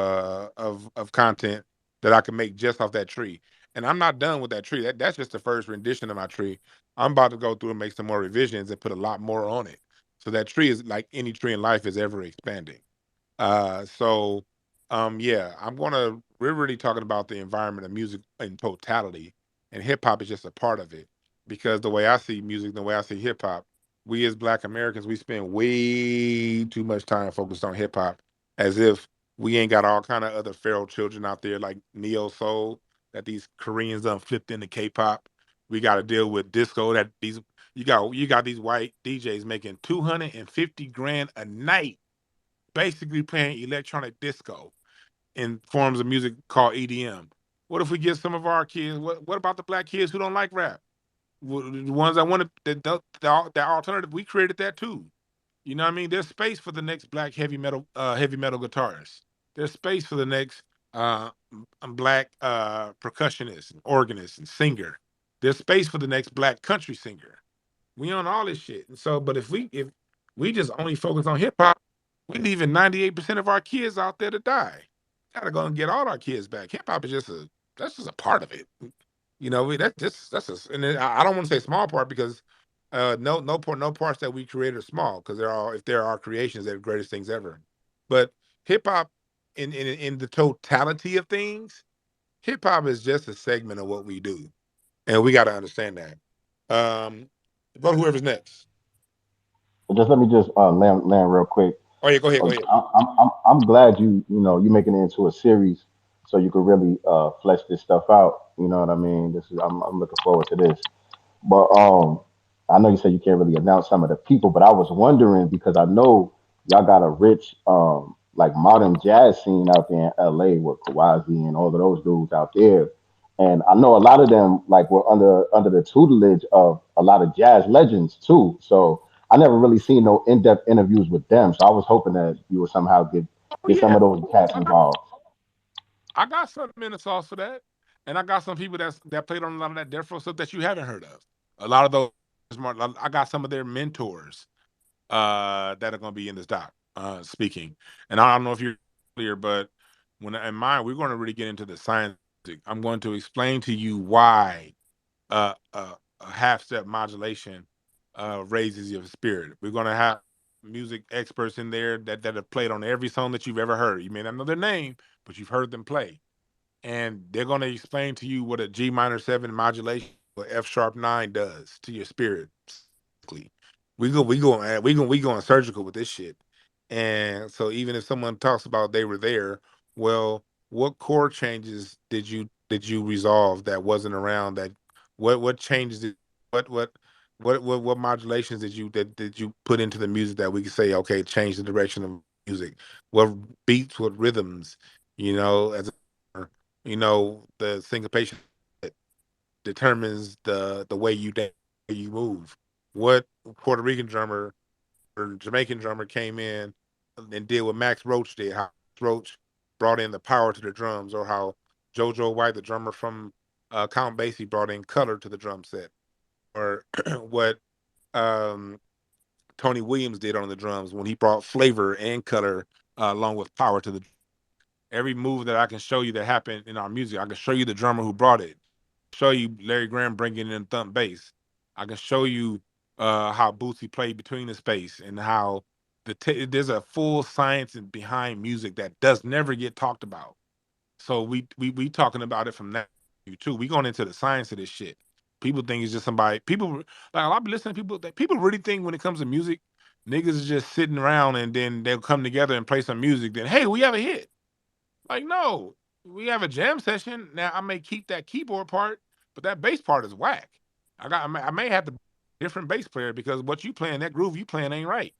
content that I can make just off that tree. And I'm not done with that tree. That's just the first rendition of my tree. I'm about to go through and make some more revisions and put a lot more on it. So that tree is like any tree in life is ever expanding. So yeah, we're really talking about the environment of music in totality, and hip hop is just a part of it. Because the way I see music, the way I see hip hop, we as Black Americans, we spend way too much time focused on hip hop, as if we ain't got all kind of other feral children out there like neo soul that these Koreans done flipped into K-pop. We got to deal with disco that these you got these white DJs making 250 grand a night basically playing electronic disco in forms of music called EDM. What if we get some of our kids? What about the black kids who don't like rap? The ones that want to that alternative, we created that too. You know what I mean? There's space for the next black heavy metal guitarist. There's space for the next black percussionist and organist and singer. There's space for the next black country singer. We on all this shit. And so, but if we just only focus on hip hop, we leaving 98% of our kids out there to die. Gotta go and get all our kids back. Hip hop is just that's just a part of it. You know, that's just and then I don't want to say small part because no parts that we create are small because they're all if they're our creations, they're the greatest things ever. But hip hop in the totality of things, hip hop is just a segment of what we do. And we gotta understand that. Um but whoever's next. Just let me just land real quick. Oh yeah, go ahead, go ahead. I'm glad you making it into a series so you could really flesh this stuff out. You know what I mean? I'm looking forward to this. But I know you said you can't really announce some of the people, but I was wondering because I know y'all got a rich like modern jazz scene out there in LA with Kawazi and all of those dudes out there. And I know a lot of them like were under the tutelage of a lot of jazz legends too. So I never really seen no in-depth interviews with them. So I was hoping that you would somehow Oh get some yeah. of those cats involved. I got something in the sauce for that. And I got some people that played on a lot of that Death Row stuff that you haven't heard of. A lot of those I got some of their mentors that are gonna be in this doc speaking. And I don't know if you're clear, but when in mine, we're gonna really get into the science. I'm going to explain to you why a half step modulation raises your spirit. We're gonna have music experts in there that have played on every song that you've ever heard. You may not know their name, but you've heard them play. And they're gonna explain to you what a G minor 7 modulation or F sharp 9 does to your spirit. We going surgical with this shit. And so even if someone talks about they were there, well, what core changes did you resolve that wasn't around? That what changes did what modulations did you put into the music that we could say, okay, change the direction of music? What beats, what rhythms, as the syncopation that determines the way you dance, the way you move. What Puerto Rican drummer or Jamaican drummer came in and did what Max Roach did, how Roach brought in the power to the drums, or how JoJo White, the drummer from Count Basie, brought in color to the drum set, or what um, Tony Williams did on the drums when he brought flavor and color along with power to the. Every move that I can show you that happened in our music, I can show you the drummer who brought it. Show you Larry Graham bringing in thump bass. I can show you how Bootsy played between the space, and how there's a full science behind music that does never get talked about. So we talking about it from that view too. We going into the science of this shit. People think it's just somebody. People like a lot of listening people. That people really think when it comes to music, niggas is just sitting around and then they'll come together and play some music. Then hey, we have a hit. Like, no, we have a jam session. Now I may keep that keyboard part, but that bass part is whack. I may have to different bass player because what you playing, that groove you playing ain't right.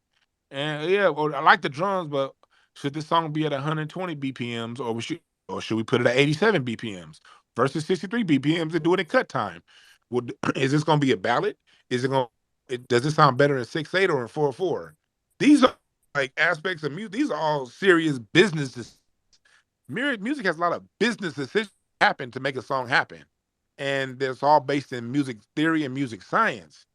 And yeah, well, I like the drums, but should this song be at 120 BPMs, or should we put it at 87 BPMs versus 63 BPMs and do it in cut time? Is this gonna be a ballad? Is it gonna does it sound better in 6/8 or in 4/4? These are like aspects of music. These are all serious business. Music has a lot of business decisions happen to make a song happen. And it's all based in music theory and music science.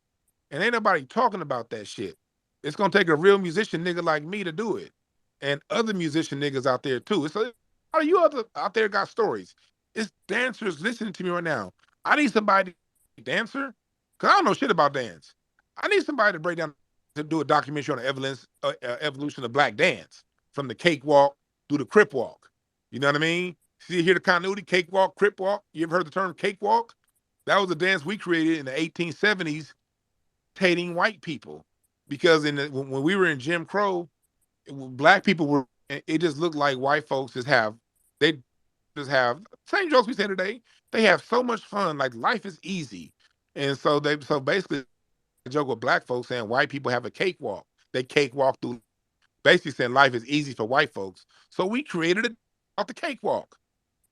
And ain't nobody talking about that shit. It's gonna take a real musician nigga like me to do it. And other musician niggas out there too. It's a lot of you other out there got stories. It's dancers listening to me right now. I need somebody dancer, because I don't know shit about dance. I need somebody to break down to do a documentary on the evolution of black dance from the cakewalk through the crip walk. You know what I mean? See, hear the continuity, cakewalk, crip walk. You ever heard the term cakewalk? That was a dance we created in the 1870s, hating white people, because when we were in Jim Crow, black people were. It just looked like white folks they just have same jokes we say today. They have so much fun, like life is easy, and so basically a joke with black folks saying white people have a cakewalk. They cakewalk through, basically saying life is easy for white folks. So we created it off the cakewalk,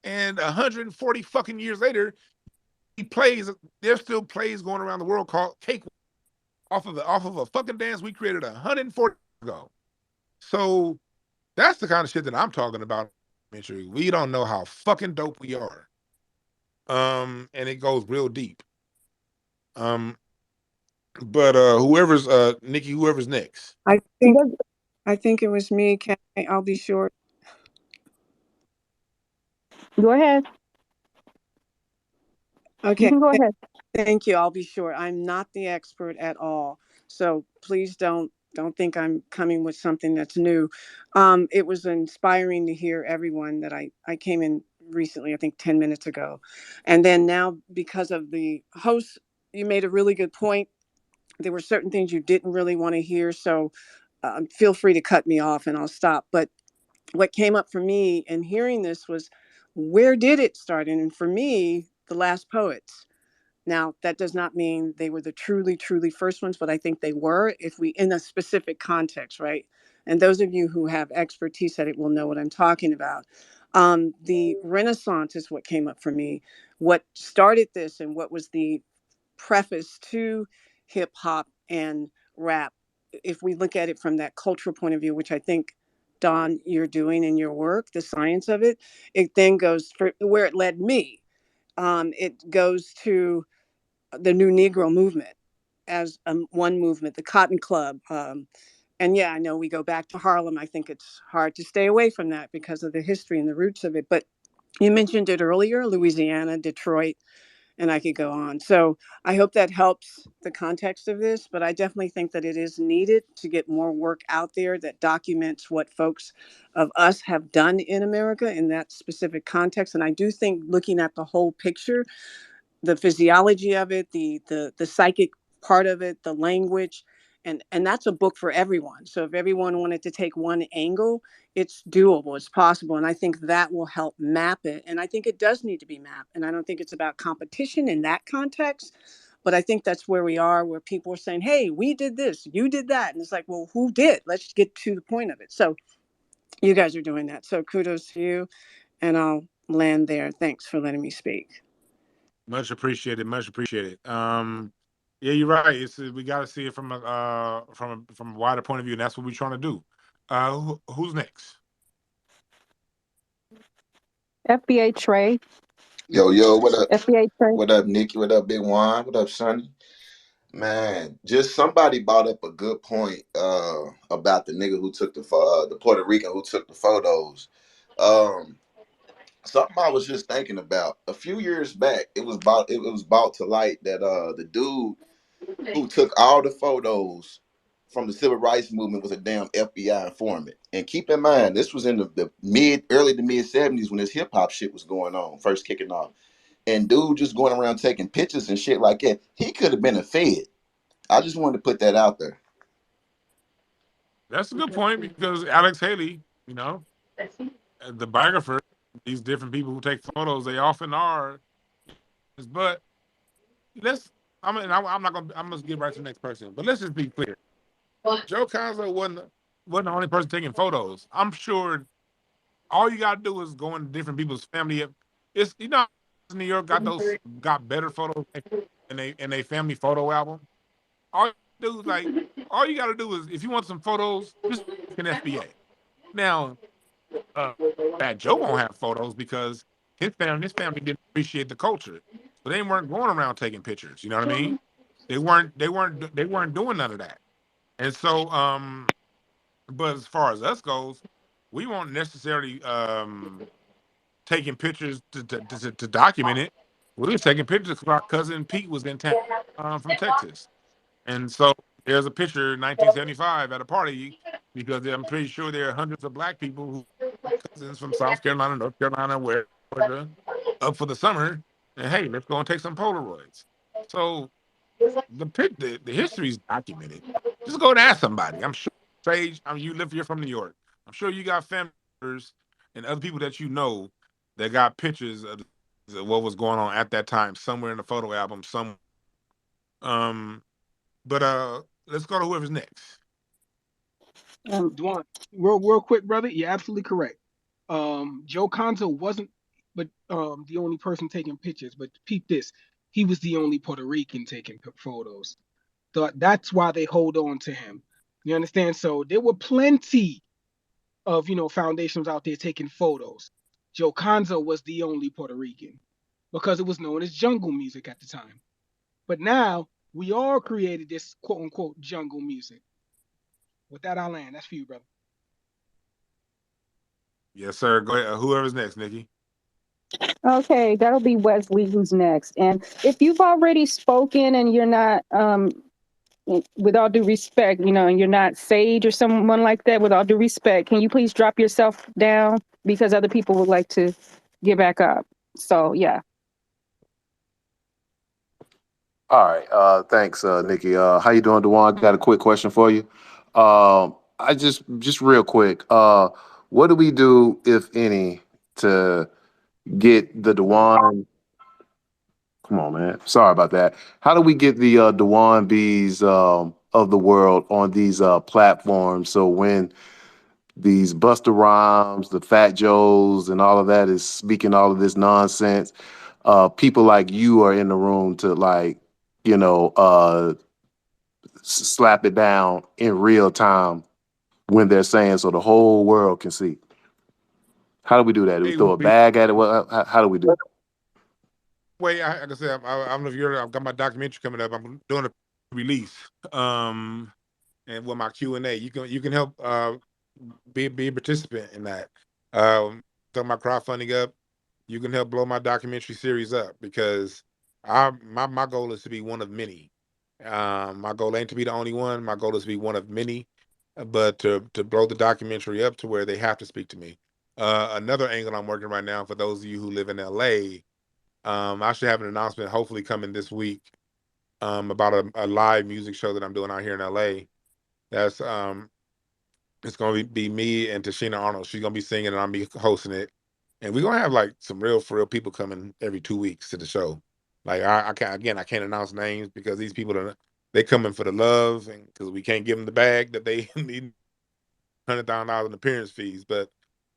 and 140 fucking years later, there's still plays going around the world called cakewalk off of a fucking dance we created 140 years ago. So that's the kind of shit that I'm talking about. We don't know how fucking dope we are. And it goes real deep. But whoever's Nikki, whoever's next. I think it was me. I'll be short. Go ahead. Okay. You can go ahead. Thank you. I'll be short. I'm not the expert at all. So please don't think I'm coming with something that's new. It was inspiring to hear everyone that I came in recently, I think 10 minutes ago. And then now, because of the host, you made a really good point. There were certain things you didn't really want to hear. So feel free to cut me off and I'll stop. But what came up for me in hearing this was, where did it start? And for me, the Last Poets. Now, that does not mean they were the truly, truly first ones, but I think they were, if we, in a specific context, right? And those of you who have expertise at it will know what I'm talking about. The Renaissance is what came up for me. What started this and what was the preface to hip hop and rap, if we look at it from that cultural point of view, which I think, Don, you're doing in your work, the science of it, it then goes for where it led me. It goes to the new Negro movement as one movement, the Cotton Club. And yeah, I know we go back to Harlem. I think it's hard to stay away from that because of the history and the roots of it. But you mentioned it earlier, Louisiana, Detroit, and I could go on. So I hope that helps the context of this, but I definitely think that it is needed to get more work out there that documents what folks of us have done in America in that specific context. And I do think looking at the whole picture, the physiology of it, the psychic part of it, the language, And that's a book for everyone. So if everyone wanted to take one angle, it's doable, it's possible. And I think that will help map it. And I think it does need to be mapped. And I don't think it's about competition in that context. But I think that's where we are, where people are saying, hey, we did this, you did that. And it's like, well, who did? Let's get to the point of it. So you guys are doing that. So kudos to you. And I'll land there. Thanks for letting me speak. Much appreciated. Much appreciated. Yeah, you're right. It's we got to see it from a wider point of view, and that's what we're trying to do. Who's next? FBA Trey. Yo, what up? FBA Trey. What up, Nikki? What up, Big Juan? What up, Sonny? Man, just somebody brought up a good point about the nigga who took the Puerto Rican who took the photos. Um, Something I was just thinking about a few years back. It was brought to light that the dude who took all the photos from the civil rights movement was a damn FBI informant. And keep in mind, this was in the early to mid 70s when this hip hop shit was going on, first kicking off. And dude just going around taking pictures and shit like that. He could have been a Fed. I just wanted to put that out there. That's a good point because Alex Haley, the biographer, these different people who take photos, they often are. But I'm not gonna. I'm gonna get right to the next person. But let's just be clear. Joe Conzo wasn't the only person taking photos. I'm sure all you gotta do is go into different people's family. It's New York got better photos in a family photo album. All you do is all you gotta do is if you want some photos, just an FBA. Now, Fat Joe won't have photos because his family didn't appreciate the culture, so they weren't going around taking pictures. You know what I mean? They weren't doing none of that. And so, but as far as us goes, we won't necessarily taking pictures to document it. We were taking pictures because our cousin Pete was in town from Texas. And so there's a picture in 1975 at a party because I'm pretty sure there are hundreds of black people who are cousins from South Carolina, North Carolina, where Georgia, up for the summer. And hey, let's go and take some Polaroids. So the history is documented. Just go and ask somebody. I'm sure Sage, you're from New York. I'm sure you got family members and other people that you know that got pictures of what was going on at that time somewhere in the photo album. Um, but let's go to whoever's next. Dwan, real quick, brother. You're absolutely correct. Joe Conzo wasn't, but the only person taking pictures. But peep this, he was the only Puerto Rican taking photos. That's why they hold on to him. You understand? So there were plenty of foundations out there taking photos. Joe Conzo was the only Puerto Rican because it was known as jungle music at the time. But now we all created this quote unquote jungle music. With that, I'll land. That's for you, brother. Yes, sir. Go ahead. Whoever's next, Nikki. Okay, that'll be Wesley who's next. And if you've already spoken and you're not, with all due respect, and you're not Sage or someone like that, with all due respect, can you please drop yourself down because other people would like to get back up? So, yeah. All right. Thanks, Nikki. How you doing, Dwan? Got a quick question for you. I just real quick. What do we do, if any, to get the Dwan? Come on, man. Sorry about that. How do we get the Dwan B's of the world on these platforms? So when these Buster Rhymes, the Fat Joes, and all of that is speaking all of this nonsense, people like you are in the room to slap it down in real time when they're saying so the whole world can see. How do we do that? Do we throw a bag at it? How do we do it? Like I said, I don't know if I've got my documentary coming up. I'm doing a release, and with my Q&A, you can help be a participant in that. Throw my crowdfunding up. You can help blow my documentary series up because my goal is to be one of many. My goal ain't to be the only one. My goal is to be one of many, but to blow the documentary up to where they have to speak to me. Another angle I'm working right now for those of you who live in LA. I should have an announcement hopefully coming this week about a live music show that I'm doing out here in LA. That's it's gonna be me and Tashina Arnold. She's gonna be singing and I'm be hosting it. And we're gonna have like some real for real people coming every 2 weeks to the show. Like I can't announce names because these people they coming for the love and because we can't give them the bag that they need $100,000 in appearance fees. But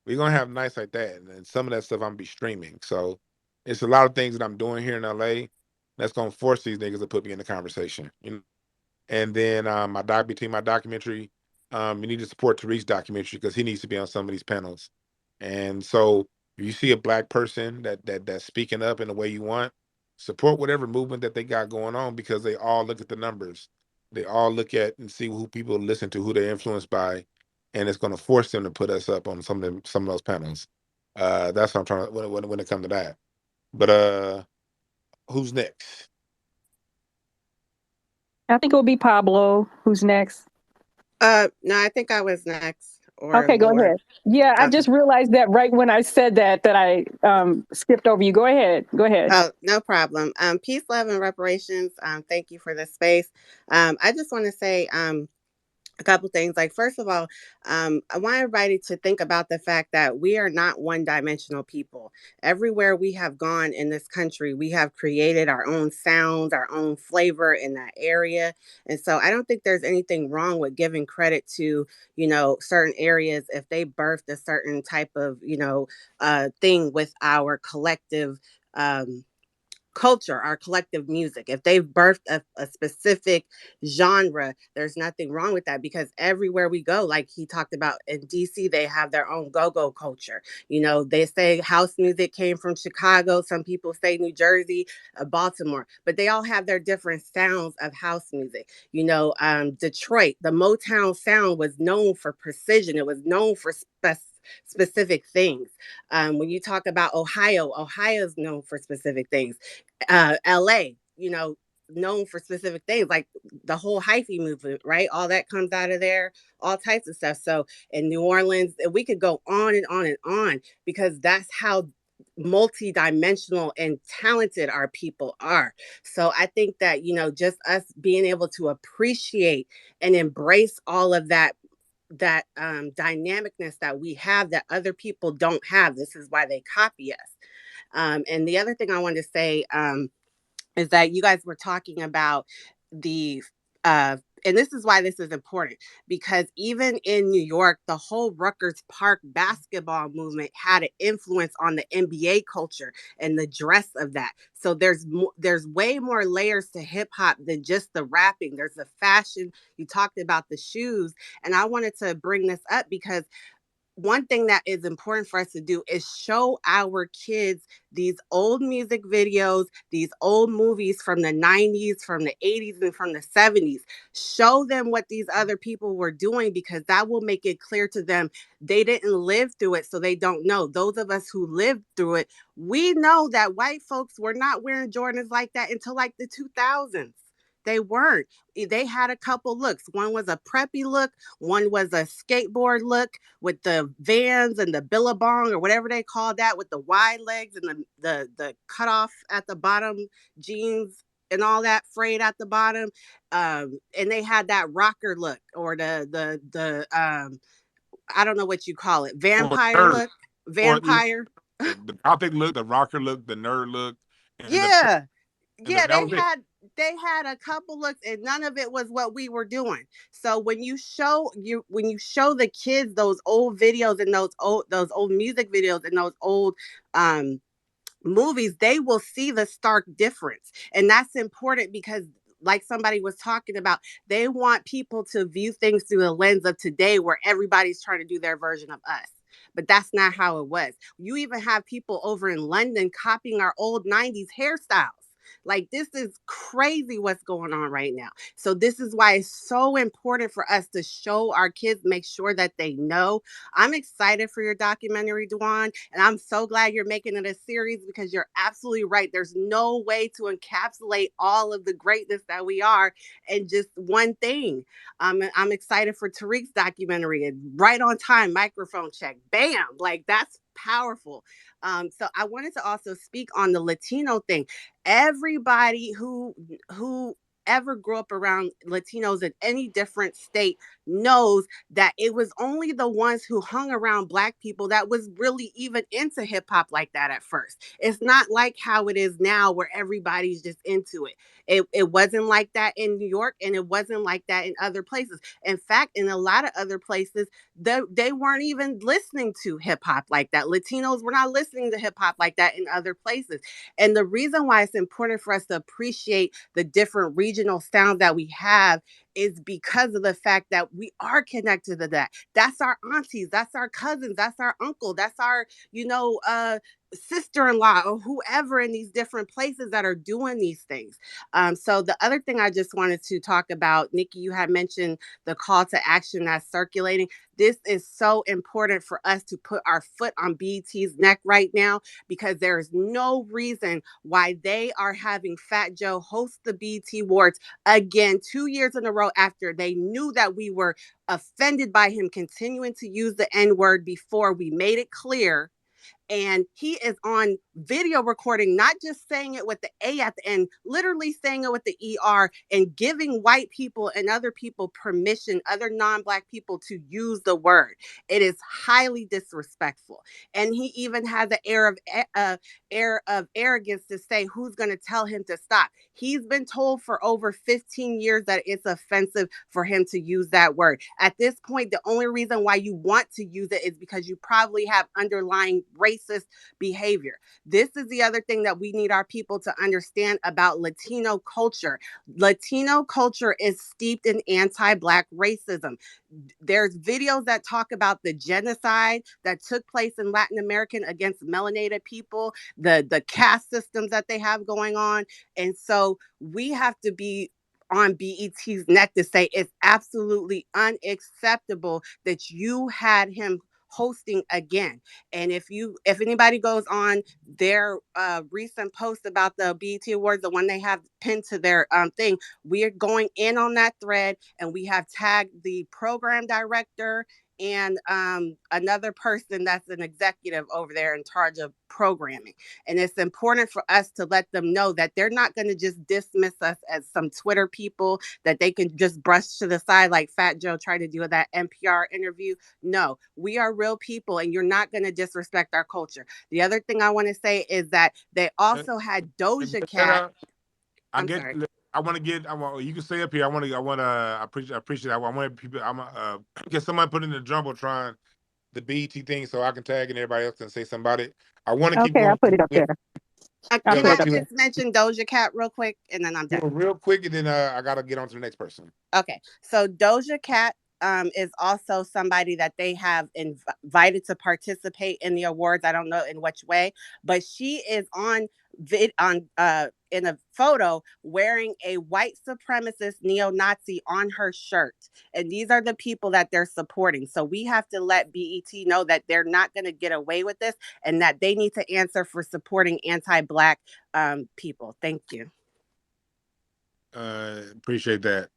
we're gonna have nights like that, and some of that stuff I'm gonna be streaming. So it's a lot of things that I'm doing here in LA that's gonna force these niggas to put me in the conversation. You know? And then between my documentary, you need to support Tariq's documentary because he needs to be on some of these panels. And so if you see a black person that's speaking up in the way you want, support whatever movement that they got going on because they all look at the numbers. They all look at and see who people listen to, who they're influenced by, and it's going to force them to put us up on some of those panels. That's what I'm trying to when it comes to that. But who's next? I think it will be Pablo. Who's next? No, I think I was next, or Okay, go Lord. ahead. Yeah, I just realized that right when I said that I skipped over you. Go ahead. Go ahead. Oh, no problem. Peace, love, and reparations. Thank you for this space. I just want to say a couple things. Like, first of all, I want everybody to think about the fact that we are not one-dimensional people. Everywhere we have gone in this country, we have created our own sounds, our own flavor in that area. And so I don't think there's anything wrong with giving credit to, certain areas if they birthed a certain type of, thing with our collective culture, our collective music. If they've birthed a specific genre, there's nothing wrong with that because everywhere we go, like he talked about in DC, they have their own go-go culture. They say house music came from Chicago. Some people say New Jersey, Baltimore, but they all have their different sounds of house music. Detroit, the Motown sound was known for precision. It was known for specific things. When you talk about Ohio's known for specific things. LA, known for specific things like the whole hyphy movement, right? All that comes out of there, all types of stuff. So in New Orleans, we could go on and on and on because that's how multi-dimensional and talented our people are. So I think that, just us being able to appreciate and embrace all of that dynamicness that we have that other people don't have. This is why they copy us. And the other thing I wanted to say is that you guys were talking about the and this is why this is important because even in New York, the whole Rutgers Park basketball movement had an influence on the NBA culture and the dress of that. So there's way more layers to hip hop than just the rapping. There's the fashion. You talked about the shoes, and I wanted to bring this up because one thing that is important for us to do is show our kids these old music videos, these old movies from the 90s, from the 80s, and from the 70s. Show them what these other people were doing because that will make it clear to them they didn't live through it, so they don't know. Those of us who lived through it, we know that white folks were not wearing Jordans like that until like the 2000s. They weren't. They had a couple looks. One was a preppy look. One was a skateboard look with the Vans and the Billabong or whatever they call that with the wide legs and the cut off at the bottom jeans and all that frayed at the bottom. And they had that rocker look or the I don't know what you call it, Or vampire nerd, look, or vampire. the gothic look, the rocker look, the nerd look, and Yeah. that was it. They had a couple looks and none of it was what we were doing. So when you show the kids those old videos and those old music videos and those old movies, they will see the stark difference. And that's important because like somebody was talking about, they want people to view things through the lens of today where everybody's trying to do their version of us. But that's not how it was. You even have people over in London copying our old 90s hairstyles. Like, this is crazy what's going on right now. So this is why it's so important for us to show our kids, make sure that they know. I'm excited for your documentary, Dwan, and I'm so glad you're making it a series because you're absolutely right. There's no way to encapsulate all of the greatness that we are in just one thing. I'm excited for Tariq's documentary and right on time, microphone check, bam, like that's powerful. So I wanted to also speak on the Latino thing. Everybody who ever grew up around Latinos in any different state knows that it was only the ones who hung around Black people that was really even into hip hop like that at first. It's not like how it is now where everybody's just into it. It wasn't like that in New York, and it wasn't like that in other places. In fact, in a lot of other places, they weren't even listening to hip hop like that. Latinos were not listening to hip hop like that in other places. And the reason why it's important for us to appreciate the different regional sounds that we have is because of the fact that we are connected to that. That's our aunties, that's our cousins, that's our uncle, that's our, sister-in-law or whoever in these different places that are doing these things. So the other thing I just wanted to talk about, Nikki, you had mentioned the call to action that's circulating. This is so important for us to put our foot on BET's neck right now, because there is no reason why they are having Fat Joe host the BET Awards again 2 years in a row after they knew that we were offended by him continuing to use the N-word before we made it clear. And he is on video recording, not just saying it with the A at the end, literally saying it with the ER, and giving white people and other people permission, other non-Black people, to use the word. It is highly disrespectful. And he even has an air of arrogance to say who's going to tell him to stop. He's been told for over 15 years that it's offensive for him to use that word. At this point, the only reason why you want to use it is because you probably have underlying racist behavior. This is the other thing that we need our people to understand about Latino culture. Latino culture is steeped in anti-Black racism. There's videos that talk about the genocide that took place in Latin America against melanated people, the caste systems that they have going on. And so we have to be on BET's neck to say it's absolutely unacceptable that you had him hosting again. And if anybody goes on their recent post about the BET Awards, the one they have pinned to their thing, we are going in on that thread, and we have tagged the program director and another person that's an executive over there in charge of programming. And it's important for us to let them know that they're not going to just dismiss us as some Twitter people that they can just brush to the side like Fat Joe tried to do with that NPR interview. No, we are real people, and you're not going to disrespect our culture. The other thing I want to say is that they also had Doja Cat. I'm sorry. I want to get. You can stay up here. I appreciate. I want people. Get somebody put in the jumbotron the BET thing so I can tag and everybody else can say something about it. I want to keep Okay, going. I'll put it up there. Can I just mention Doja Cat real quick, and then I'm done? Real quick, and then I gotta get on to the next person. Okay, so Doja Cat is also somebody that they have invited to participate in the awards. I don't know in which way, but she is on in a photo wearing a white supremacist neo-Nazi on her shirt. And these are the people that they're supporting. So we have to let BET know that they're not going to get away with this, and that they need to answer for supporting anti-Black people. Thank you. Appreciate that.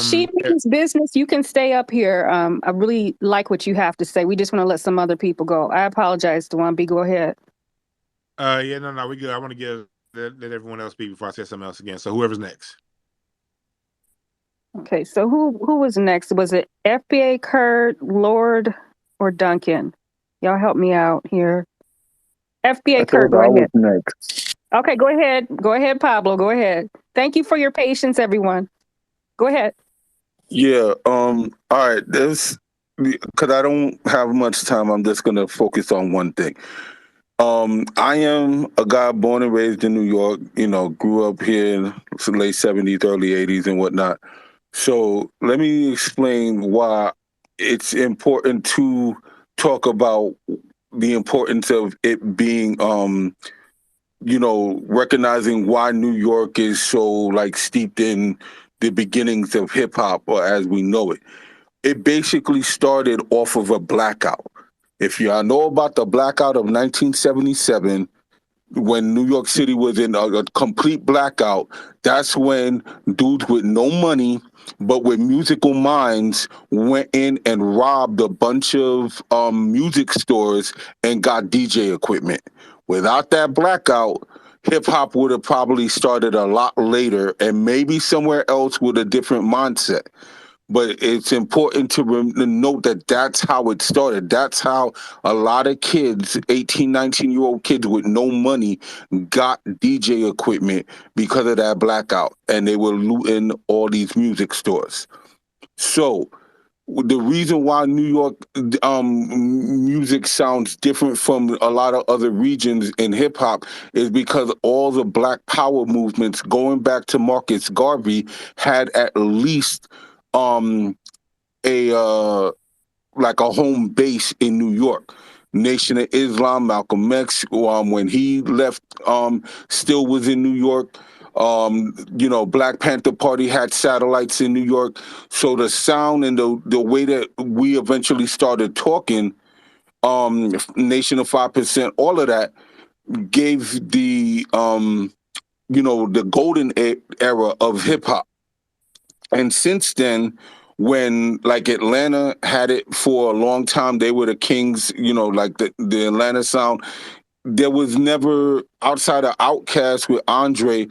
She means business. You can stay up here. I really like what you have to say. We just want to let some other people go. I apologize, DwannB. Go ahead. Yeah, no, we good. I want to let everyone else speak before I say something else again. So whoever's next. Okay, so who was next? Was it FBA, Kurt, Lord, or Duncan? Y'all help me out here. FBA, Kurt, go ahead. Next. Okay, go ahead. Go ahead, Pablo. Go ahead. Thank you for your patience, everyone. Go ahead. Yeah. All right. Because I don't have much time, I'm just gonna focus on one thing. I am a guy born and raised in New York. Grew up here in the late 70s, early 80s, and whatnot. So let me explain why it's important to talk about the importance of it being, recognizing why New York is so steeped in the beginnings of hip hop, or as we know it. It basically started off of a blackout. If y'all know about the blackout of 1977, when New York City was in a complete blackout, that's when dudes with no money but with musical minds went in and robbed a bunch of music stores and got DJ equipment. Without that blackout, hip hop would have probably started a lot later and maybe somewhere else with a different mindset. But it's important to note that that's how it started. That's how a lot of kids, 18, 19-year-old kids with no money, got DJ equipment because of that blackout. And they were looting all these music stores. So the reason why New York music sounds different from a lot of other regions in hip hop is because all the Black Power movements, going back to Marcus Garvey, had at least a like a home base in New York. Nation of Islam, Malcolm X, when he left, still was in New York. Black Panther Party had satellites in New York. So the sound and the way that we eventually started talking, Nation of 5%, all of that gave the golden era of hip hop. And since then, when like Atlanta had it for a long time, they were the kings, like the Atlanta sound. There was never, outside of Outkast with Andre,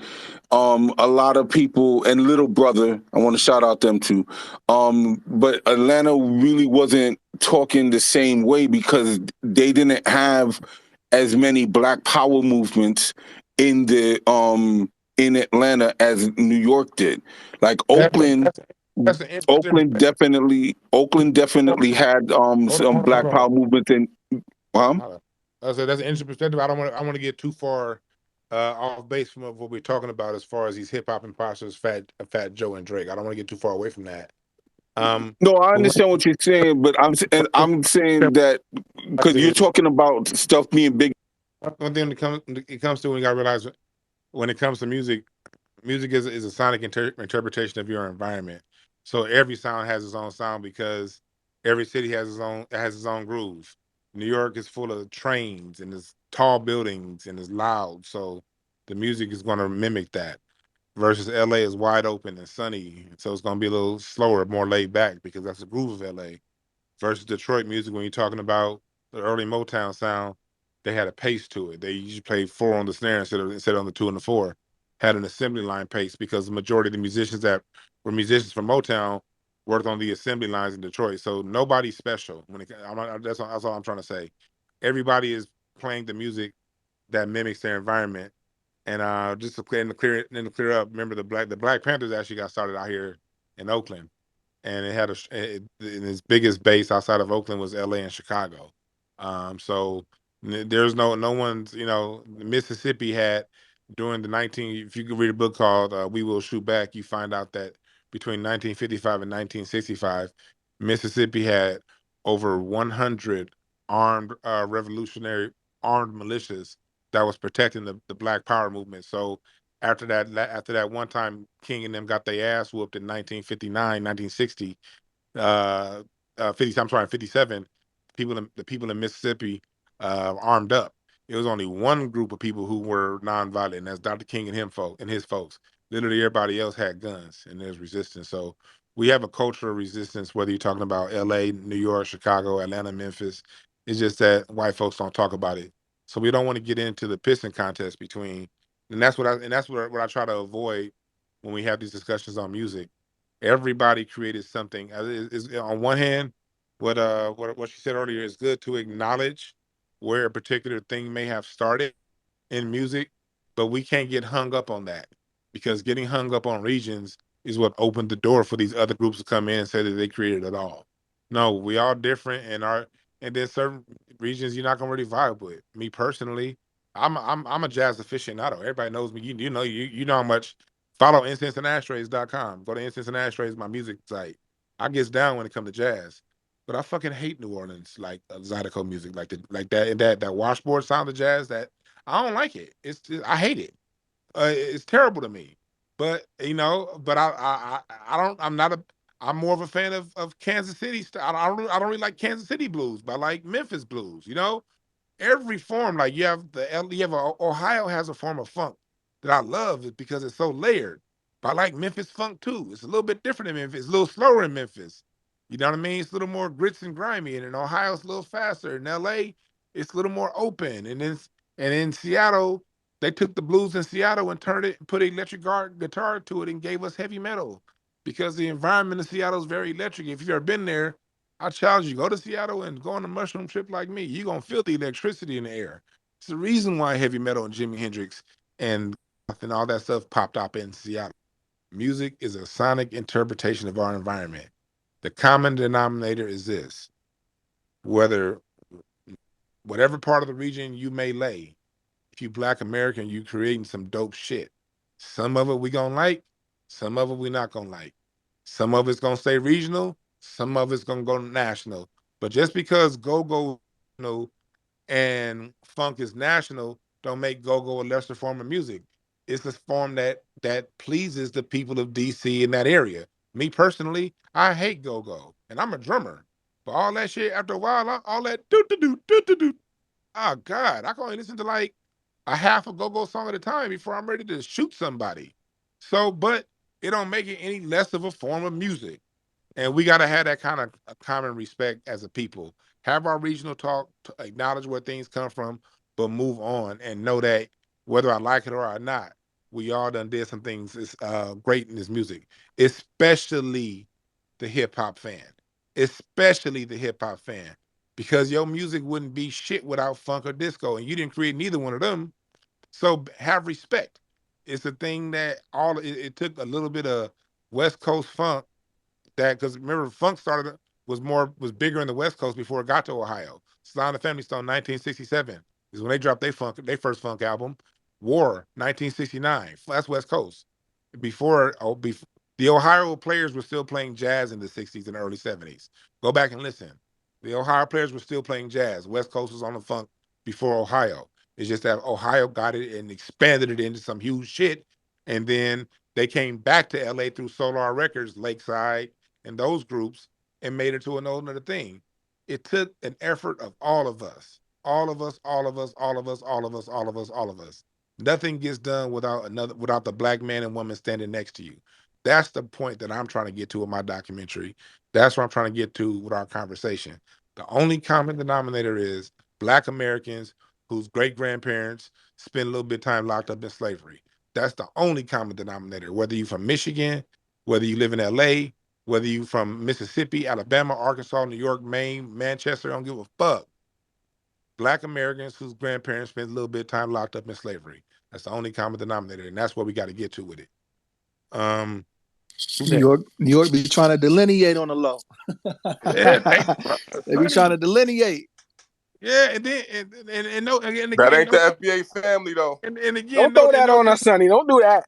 a lot of people, and Little Brother, I want to shout out them too. But Atlanta really wasn't talking the same way because they didn't have as many Black Power movements in the in Atlanta as New York did. Like Oakland, That's an interesting. Oakland definitely had some Hold Black on. Power movements in. I said that's an interesting perspective. I want to get too far off base from what we're talking about as far as these hip hop imposters, Fat Joe and Drake. I don't want to get too far away from that. No, I But understand what you're saying, but I'm saying that because you're talking about stuff being big. one thing it comes to when you gotta realize when it comes to music, music is a sonic interpretation of your environment. So every sound has its own sound because every city has its own groove. New York is full of trains and there's tall buildings and it's loud, so the music is going to mimic that. Versus LA is wide open and sunny, so it's going to be a little slower, more laid back because that's the groove of LA. Versus Detroit music, when you're talking about the early Motown sound, they had a pace to it. They usually played four on the snare instead of on the two and the four. Had an assembly line pace because the majority of the musicians that were musicians from Motown worked on the assembly lines in Detroit. So nobody's special. That's all I'm trying to say. Everybody is playing the music that mimics their environment. And just to clear up, remember the Black Panthers actually got started out here in Oakland, and and its biggest base outside of Oakland was L.A. and Chicago. So there's no one's Mississippi had during the 19. If you could read a book called "We Will Shoot Back," you find out that between 1955 and 1965, Mississippi had over 100 armed revolutionary armed militias that was protecting the Black Power movement. So after that one time King and them got their ass whooped in 1959, 1960, 50, I'm sorry, 57, the people in Mississippi armed up. It was only one group of people who were nonviolent, and that's Dr. King and his folks. Literally everybody else had guns and there's resistance. So we have a culture of resistance, whether you're talking about LA, New York, Chicago, Atlanta, Memphis. It's just that white folks don't talk about it. So we don't want to get into the pissing contest between, and that's what I try to avoid when we have these discussions on music. Everybody created something. On one hand, what she said earlier is good to acknowledge where a particular thing may have started in music, but we can't get hung up on that because getting hung up on regions is what opened the door for these other groups to come in and say that they created it all. No, we all different, and there's certain regions you're not gonna really vibe with. Me personally, I'm a jazz aficionado. Everybody knows me. You know how much. Follow incenseandashtrays.com. Go to Incense and Ashtrays, my music site. I gets down when it comes to jazz. But I fucking hate New Orleans, like Zydeco music, like that and that washboard sound of jazz. That I don't like it. I hate it. It's terrible to me. But I don't. I'm more of a fan of Kansas City. I don't really like Kansas City blues, but I like Memphis blues. Every form, like Ohio has a form of funk that I love is because it's so layered. But I like Memphis funk too. It's a little bit different in Memphis. It's a little slower in Memphis. You know what I mean? It's a little more grits and grimy, and in Ohio it's a little faster. In LA, it's a little more open, and in Seattle, They took the blues in Seattle and turned it and put an electric guitar to it and gave us heavy metal because the environment in Seattle is very electric. If you've ever been there, I challenge you, go to Seattle and go on a mushroom trip like me. You're going to feel the electricity in the air. It's the reason why heavy metal and Jimi Hendrix and all that stuff popped up in Seattle. Music is a sonic interpretation of our environment. The common denominator is this: whether whatever part of the region you may lay, if you Black American, you creating some dope shit. Some of it we gonna like, some of it we not gonna like. Some of it's gonna stay regional, some of it's gonna go national. But just because go-go, and funk is national, don't make go-go a lesser form of music. It's a form that pleases the people of DC in that area. Me personally, I hate go-go, and I'm a drummer. But all that shit, after a while, all that do. Oh God, I can only listen to like a half a go-go song at a time before I'm ready to shoot somebody. So, but it don't make it any less of a form of music. And we got to have that kind of common respect as a people. Have our regional talk, acknowledge where things come from, but move on and know that whether I like it or not, we all done did some things great in this music, especially the hip hop fan, especially the hip hop fan, because your music wouldn't be shit without funk or disco, and you didn't create neither one of them. So have respect. It's a thing that it took a little bit of West Coast funk, that because remember funk was bigger in the West Coast before it got to Ohio. Sly and the Family Stone 1967 is when they dropped their first funk album. War 1969, that's West Coast. Before the Ohio players were still playing jazz in the 60s and early 70s. Go back and listen. The Ohio players were still playing jazz. West Coast was on the funk before Ohio. It's just that Ohio got it and expanded it into some huge shit. And then they came back to LA through Solar Records, Lakeside, and those groups, and made it to an old another thing. It took an effort of all of us. All of us, all of us, all of us, all of us, all of us, all of us. Nothing gets done without the Black man and woman standing next to you. That's the point that I'm trying to get to with my documentary. That's what I'm trying to get to with our conversation. The only common denominator is Black Americans whose great grandparents spent a little bit of time locked up in slavery. That's the only common denominator. Whether you're from Michigan, whether you live in LA, whether you from Mississippi, Alabama, Arkansas, New York, Maine, Manchester, I don't give a fuck. Black Americans whose grandparents spent a little bit of time locked up in slavery. That's the only common denominator, and that's what we got to get to with it. New York be trying to delineate on the low. Yeah, they be trying to delineate. Yeah, and then and no, again, that ain't the FBA family though. And again, don't throw that on us, Sonny. Don't do that.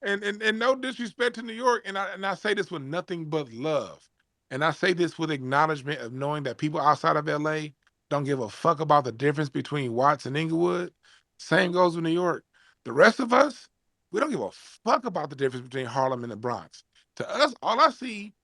And no disrespect to New York, and I say this with nothing but love, and I say this with acknowledgement of knowing that people outside of LA don't give a fuck about the difference between Watts and Inglewood. Same goes with New York. The rest of us, we don't give a fuck about the difference between Harlem and the Bronx. To us, all I see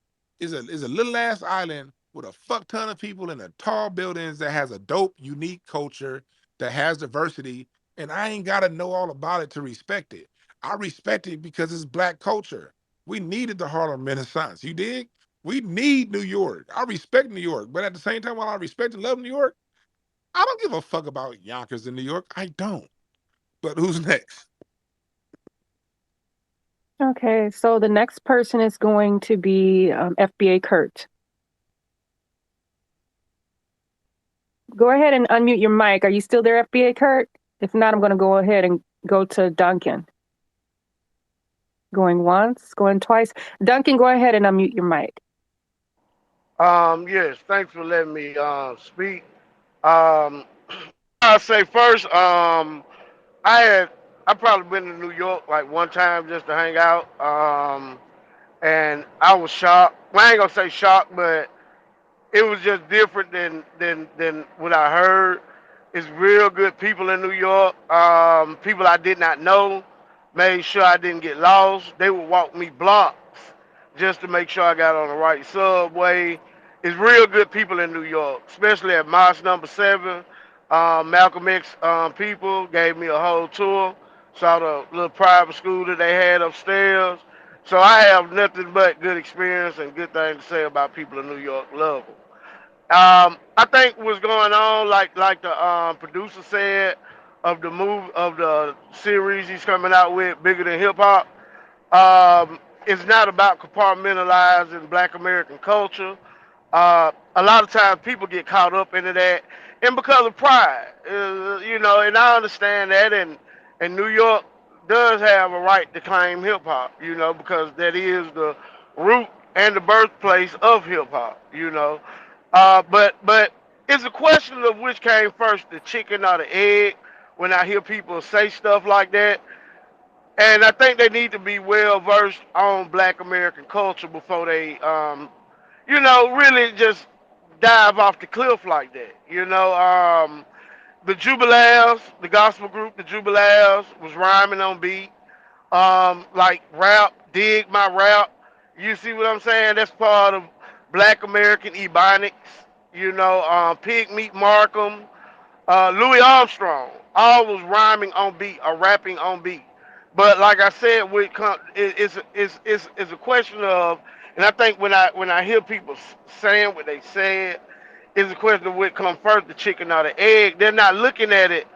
is a little ass island with a fuck ton of people in the tall buildings that has a dope, unique culture that has diversity, and I ain't gotta know all about it to respect it. I respect it because it's Black culture. We needed the Harlem Renaissance. You dig? We need New York. I respect New York, but at the same time, while I respect and love New York, I don't give a fuck about Yonkers in New York. I don't. But who's next? Okay, so the next person is going to be FBA Kurt. Go ahead and unmute your mic. Are you still there, FBA Kurt? If not, I'm going to go ahead and go to Duncan. Going once, going twice. Duncan, go ahead and unmute your mic. Yes, thanks for letting me speak. I'll say first, I probably been to New York like one time just to hang out. And I was shocked. Well, I ain't gonna say shocked, but it was just different than what I heard. It's real good people in New York. People I did not know. Made sure I didn't get lost. They would walk me blocks just to make sure I got on the right subway. It's real good people in New York, especially at Mosque Number 7. Malcolm X people gave me a whole tour. Saw the little private school that they had upstairs. So I have nothing but good experience and good things to say about people in New York. Love them. I think what's going on, like the producer said, of the series he's coming out with, Bigger Than Hip Hop. It's not about compartmentalizing Black American culture. A lot of times people get caught up into that, and because of pride, and I understand that, and New York does have a right to claim hip hop, because that is the root and the birthplace of hip hop, but it's a question of which came first, the chicken or the egg. When I hear people say stuff like that, and I think they need to be well versed on Black American culture before they, really just dive off the cliff like that. The Jubilees, the gospel group, the Jubilees, was rhyming on beat. Like rap, dig my rap. You see what I'm saying? That's part of Black American Ebonics. Pig Meat Markham, Louis Armstrong, all was rhyming on beat or rapping on beat. But like I said, it's a question of, and I think when I hear people saying what they said, it's a question of what comes first, the chicken or the egg. They're not looking at it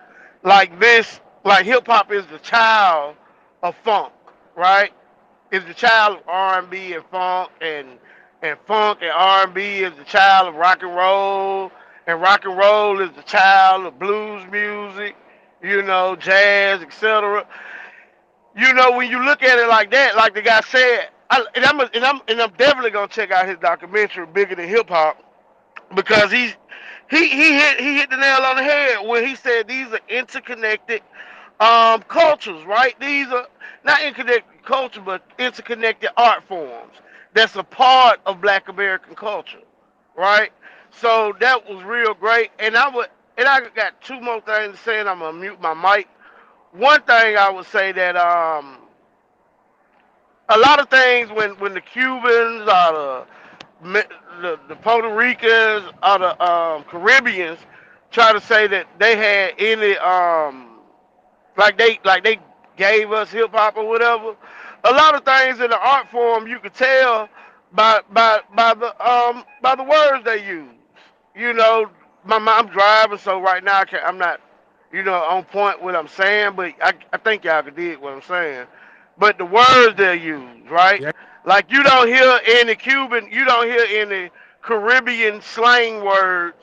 like this. Like hip hop is the child of funk, right? Is the child of R&B and funk, and funk and R&B is the child of and rock and roll is the child of blues music, jazz, etc. When you look at it like that, like the guy said, and I'm definitely gonna check out his documentary, Bigger Than Hip Hop, because he hit the nail on the head when he said these are interconnected cultures, right? These are not interconnected culture, but interconnected art forms that's a part of Black American culture, right? So that was real great, and I got two more things to say, and I'm gonna mute my mic. One thing I would say that a lot of things when the Cubans or the Puerto Ricans or the Caribbeans try to say that they had any like they gave us hip hop or whatever. A lot of things in the art form you could tell by the words they use. You know, I'm driving, so right now I'm not on point what I'm saying, but I think y'all can dig what I'm saying. But the words they use, right? Yeah. Like you don't hear any Caribbean slang words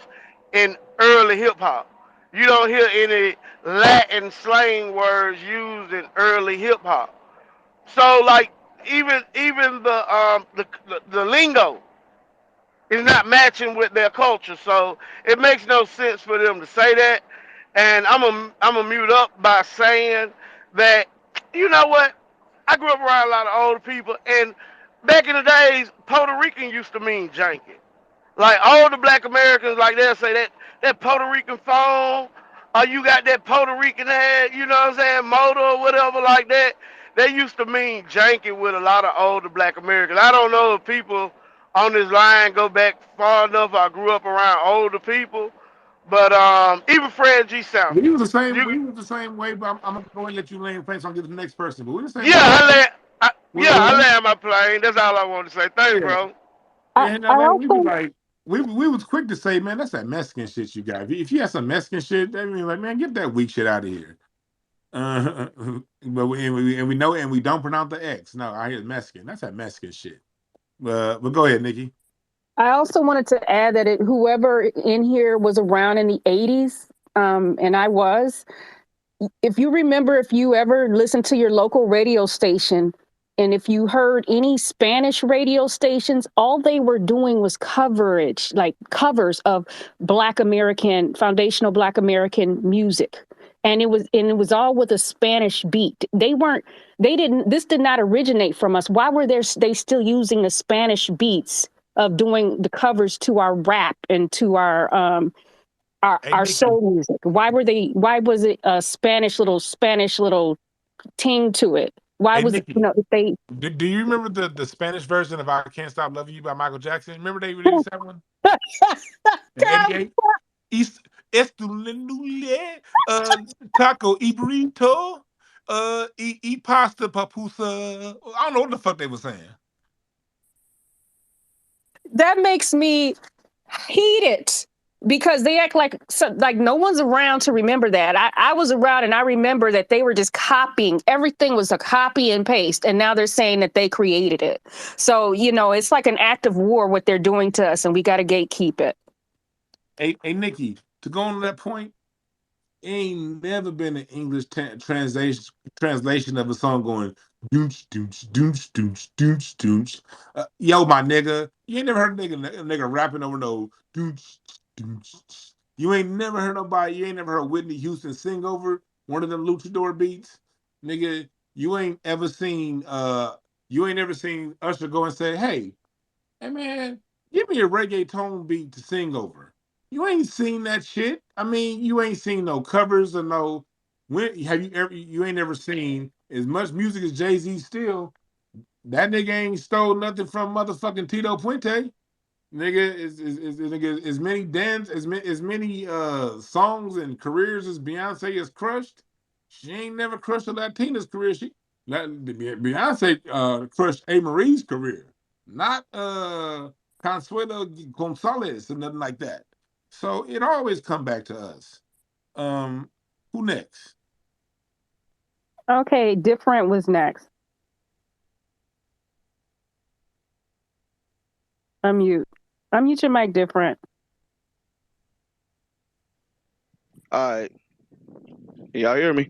in early hip hop. You don't hear any Latin slang words used in early hip hop. So like even the lingo is not matching with their culture. So it makes no sense for them to say that. And I'm a mute up by saying that, you know what? I grew up around a lot of older people, and back in the days, Puerto Rican used to mean janky. Like all the Black Americans, like they'll say that Puerto Rican phone, or you got that Puerto Rican head, you know what I'm saying, motor or whatever like that. They used to mean janky with a lot of older Black Americans. I don't know if people on this line go back far enough. I grew up around older people, but even Fred G. We Sanford, was the same. you We was the same way. But I'm gonna go ahead and let you land plane, so I'm get to the next person. But we're the same yeah, way. I land my plane. That's all I want to say. Thanks, Yeah, bro. I, yeah. And I like we was also like, we was quick to say, man, that's that Mexican shit you got. If you had some Mexican shit, that mean like, man, get that weak shit out of here. Uh, but we know, and we don't pronounce the X. No, I hear Mexican. That's that Mexican shit. But go ahead, Nikki. I also wanted to add that whoever in here was around in the 80s, and I was, if you remember, if you ever listened to your local radio station, and if you heard any Spanish radio stations, all they were doing was coverage, like covers of foundational Black American music. And it was all with a Spanish beat. This did not originate from us. Why were they still using the Spanish beats of doing the covers to our rap and to Hey, our Nikki. soul music? Why was it a Spanish little ting to it? Why Hey, was Nikki. if they Do you remember the Spanish version of "I Can't Stop Loving You" by Michael Jackson? Remember they released that one in '88. Esto lindule, taco y burrito, y pasta papusa. I don't know what the fuck they were saying. that makes me heated. because they act like no one's around to remember that. I was around and I remember that they were just copying. Everything was a copy and paste, and now they're saying that they created it. So, it's like an act of war what they're doing to us, and we got to gatekeep it. Hey, Nikki, to go on that point, ain't never been an English translation of a song going doonch doonch doonch doonch doonch doonch. Yo, my nigga, you ain't never heard a nigga rapping over no doonch doonch. You ain't never heard nobody. You ain't never heard Whitney Houston sing over one of them luchador beats, nigga. You ain't ever seen Usher go and say, hey man, give me a reggaeton beat to sing over. You ain't seen that shit. I mean, you ain't seen no covers or no. Have you ever? You ain't ever seen as much music as Jay-Z still. That nigga ain't stole nothing from motherfucking Tito Puente. Nigga is as many songs and careers as Beyonce has crushed. She ain't never crushed a Latina's career. Beyonce crushed A. Marie's career, not Consuelo Gonzalez or nothing like that. So it always come back to us. Who next? Okay, Different was next. Unmute your mic, Different. All right. Y'all hear me?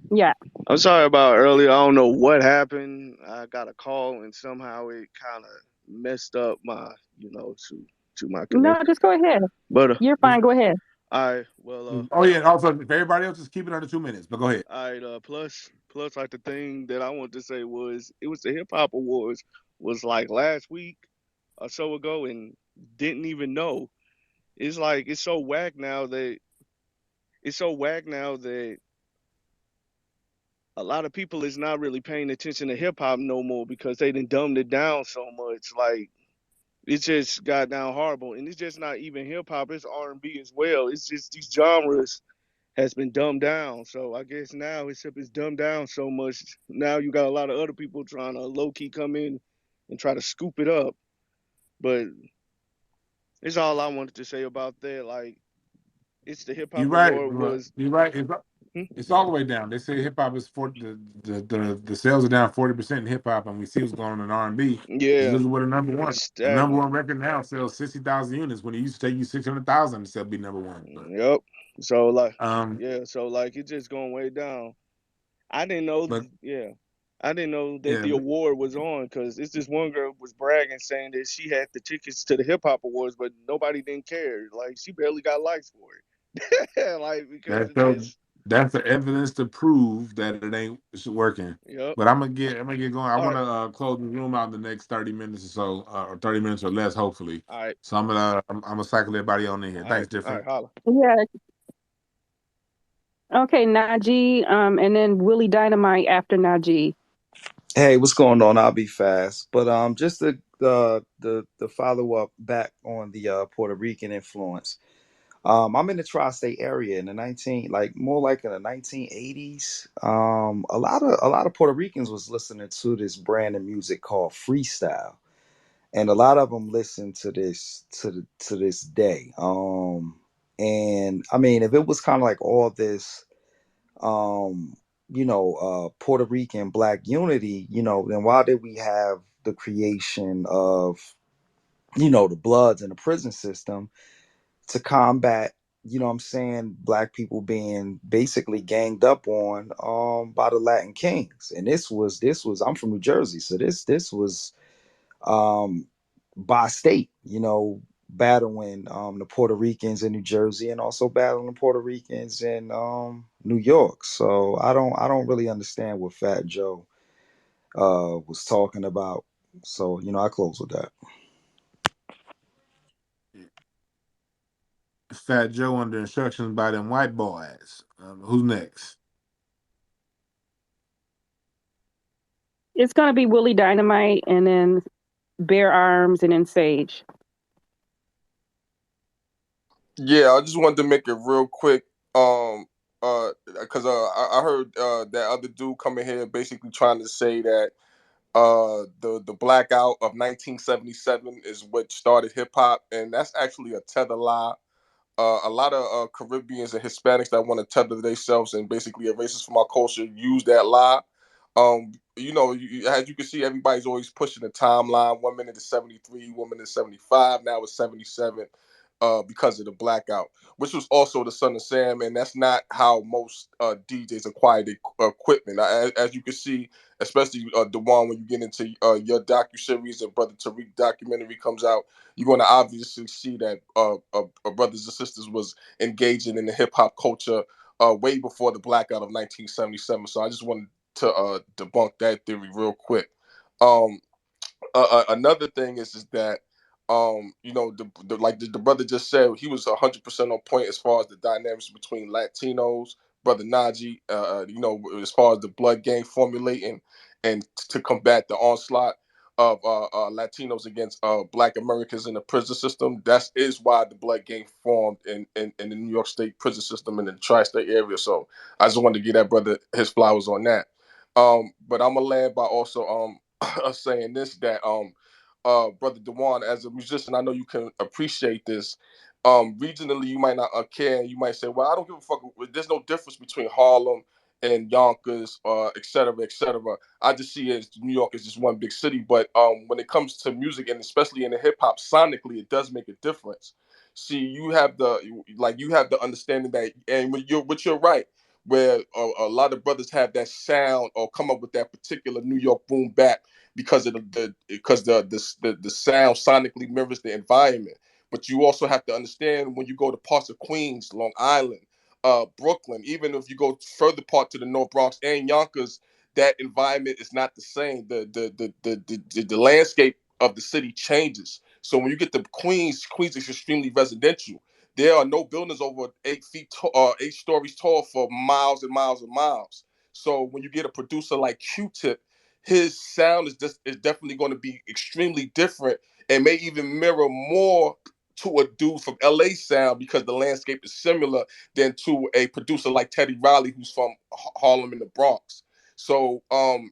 Yeah. I'm sorry about earlier. I don't know what happened. I got a call and somehow it kind of messed up my, to my connection. No, just go ahead. But you're fine. Go ahead. All right. Well. Oh yeah. Also, if everybody else is keeping under 2 minutes, but go ahead. All right. Plus, like the thing that I wanted to say was it was the Hip Hop Awards was like last week or so ago and didn't even know. It's like it's so whack now that a lot of people is not really paying attention to hip hop no more because they done dumbed it down so much. Like it just got down horrible, and it's just not even hip hop; it's R&B as well. It's just these genres has been dumbed down. So I guess now it's dumbed down so much. Now you got a lot of other people trying to low key come in and try to scoop it up. But it's all I wanted to say about that. Like it's the hip hop award was. You're right. It's all the way down. They say hip hop is the sales are down 40% in hip hop, and we see what's going on in R&B. Yeah. Just look at what the number one. The number one record now sells 60,000 units when it used to take you 600,000 to sell be number one. But, yep. So like it's just going way down. I didn't know. I didn't know that the award was on because it's this one girl was bragging saying that she had the tickets to the hip hop awards, but nobody didn't care. Like she barely got likes for it. Like because that's the evidence to prove that it ain't working. Yep. But I'm gonna get going. I want to close the room out in the next 30 minutes or so, or 30 minutes or less, hopefully. All right. So I'm gonna cycle everybody on in here. Thanks, Different. All right, yeah. Okay, Najee, and then Willie Dynamite after Najee. Hey, what's going on? I'll be fast, but just the follow up back on the Puerto Rican influence. I'm in the tri-state area in the more like in the 1980s. A lot of Puerto Ricans was listening to this brand of music called freestyle, and a lot of them listen to this to this day. And I mean, if it was kind of like all this, Puerto Rican Black unity, then why did we have the creation of, the Bloods and the prison system to combat, what I'm saying, Black people being basically ganged up on by the Latin Kings? And this was I'm from New Jersey, so this was by state, battling the Puerto Ricans in New Jersey and also battling the Puerto Ricans in New York. So I don't really understand what Fat Joe was talking about. So I close with that. Fat Joe under instructions by them white boys. Who's next? It's gonna be Willie Dynamite, and then Bear Arms, and then Sage. Yeah, I just wanted to make it real quick. Because I heard that other dude coming here basically trying to say that The blackout of 1977 is what started hip hop, and that's actually a tether lie. A lot of Caribbeans and Hispanics that want to tether themselves and basically erase us from our culture use that lie. As you can see, everybody's always pushing the timeline. 1 minute is 73, 1 minute is 75. Now it's 77, because of the blackout, which was also the Son of Sam, and that's not how most DJs acquire the equipment. As you can see, especially Dewan, when you get into your docu series and Brother Tariq documentary comes out, you're going to obviously see that brothers and sisters was engaging in the hip hop culture way before the blackout of 1977. So I just wanted to debunk that theory real quick. Um, Another thing is that the brother just said, he was 100% on point as far as the dynamics between Latinos, brother Najee, as far as the blood gang formulating and to combat the onslaught of Latinos against Black Americans in the prison system. That is why the blood gang formed in the New York State prison system in the tri-state area. So I just wanted to give that brother his flowers on that. But I'm gonna land by also saying this, that Brother Dewan, as a musician, I know you can appreciate this. Regionally, you might not care. You might say, "Well, I don't give a fuck. There's no difference between Harlem and Yonkers, et cetera, et cetera." I just see it as New York is just one big city. But when it comes to music, and especially in the hip hop, sonically, it does make a difference. See, you have the understanding that, and you're right, where a lot of brothers have that sound or come up with that particular New York boom bap because of the sound sonically mirrors the environment. But you also have to understand, when you go to parts of Queens, Long Island, Brooklyn, even if you go further part to the North Bronx and Yonkers, that environment is not the same. The landscape of the city changes. So when you get to Queens, Queens is extremely residential. There are no buildings over 8 stories tall for miles and miles and miles. So when you get a producer like Q-Tip, his sound is definitely going to be extremely different and may even mirror more to a dude from LA sound, because the landscape is similar, than to a producer like Teddy Riley, who's from Harlem in the Bronx. So and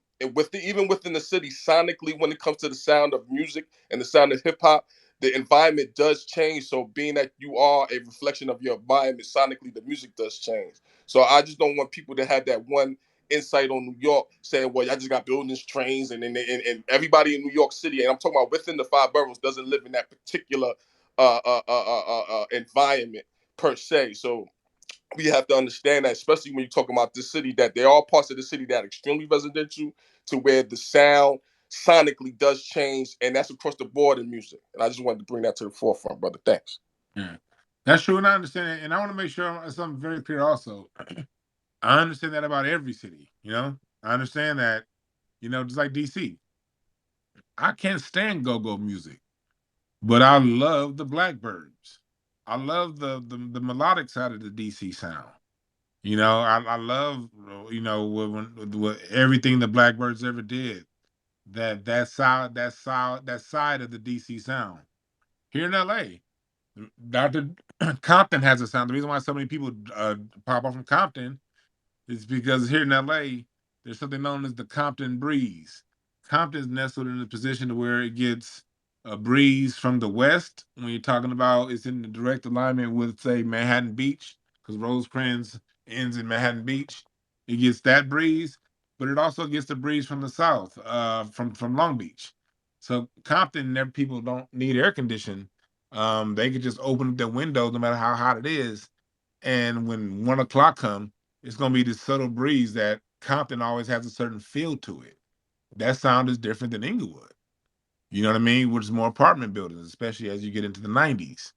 even within the city, sonically, when it comes to the sound of music and the sound of hip hop, the environment does change. So being that you are a reflection of your environment, sonically the music does change. So I just don't want people to have that one insight on New York, saying, "Well, I just got buildings, trains," and everybody in New York City, and I'm talking about within the 5 boroughs, doesn't live in that particular environment per se. So we have to understand that, especially when you're talking about this city, that there are parts of the city that are extremely residential, to where the sound sonically does change, and that's across the board in music. And I just wanted to bring that to the forefront, brother. Thanks. Yeah, that's true, and I understand it. And I want to make sure something very clear also. I understand that about every city. I understand that. Just like DC, I can't stand go-go music, but I love the Blackbirds. I love the melodic side of the DC sound. I love what everything the Blackbirds ever did. That side of the DC sound. Here in LA, Dr. Compton has a sound. The reason why so many people pop off from Compton, it's because here in LA, there's something known as the Compton breeze. Compton's nestled in a position to where it gets a breeze from the west. When you're talking about, it's in the direct alignment with, say, Manhattan Beach, because Rosecrans ends in Manhattan Beach. It gets that breeze, but it also gets the breeze from the south, from Long Beach. So Compton, their people don't need air conditioning. They could just open up their windows no matter how hot it is, and when 1 o'clock comes, it's gonna be this subtle breeze that Compton always has a certain feel to it. That sound is different than Inglewood. You know what I mean? Which is more apartment buildings, especially as you get into the 90s.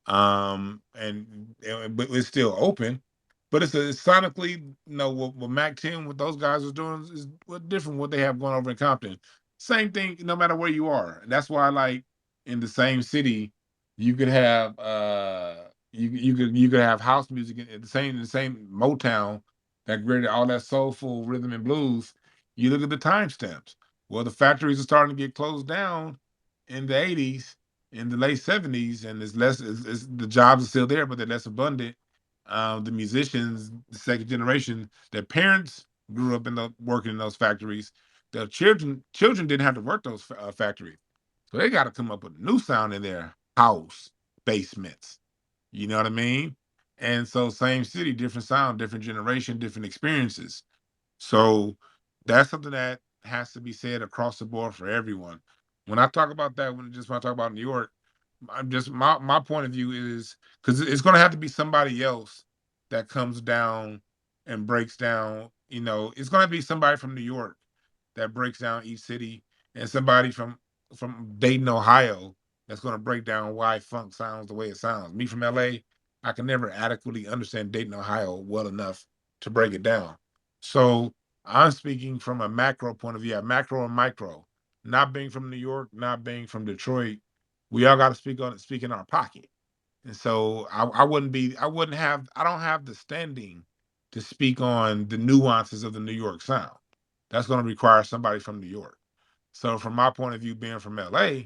But it's still open. But it's sonically, what Mac 10, what those guys are doing is what different what they have going over in Compton. Same thing, no matter where you are. And that's why, like, in the same city, you could have you could have house music in the same Motown that created all that soulful rhythm and blues. You look at the timestamps. Well, the factories are starting to get closed down in the 80s, in the late 70s, and the jobs are still there, but they're less abundant. The musicians, the second generation, their parents grew up working in those factories. The children didn't have to work those factories, so they got to come up with a new sound in their house basements. You know what I mean? And so same city, different sound, different generation, different experiences. So that's something that has to be said across the board for everyone. When I talk about that, when I talk about New York, I'm just my point of view is because it's going to have to be somebody else that comes down and breaks down. You know, it's going to be somebody from New York that breaks down each city, and somebody from Dayton, Ohio, that's going to break down why funk sounds the way it sounds. Me from LA, I can never adequately understand Dayton, Ohio well enough to break it down. So I'm speaking from a macro point of view, macro and micro. Not being from New York, not being from Detroit, we all got to speak in our pocket. And so I don't have the standing to speak on the nuances of the New York sound. That's going to require somebody from New York. So from my point of view, being from LA,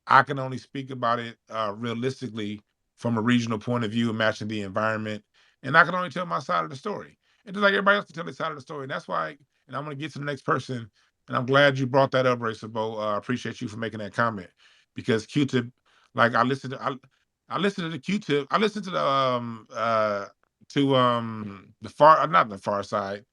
I can only speak about it realistically from a regional point of view, matching the environment, and I can only tell my side of the story. And just like everybody else can tell their side of the story. And that's why, and I'm going to get to the next person, and I'm glad you brought that up, Ray Sabo. I appreciate you for making that comment, because Q-Tip, like I listened to the Q-Tip, I listened to the far, not the Far Side.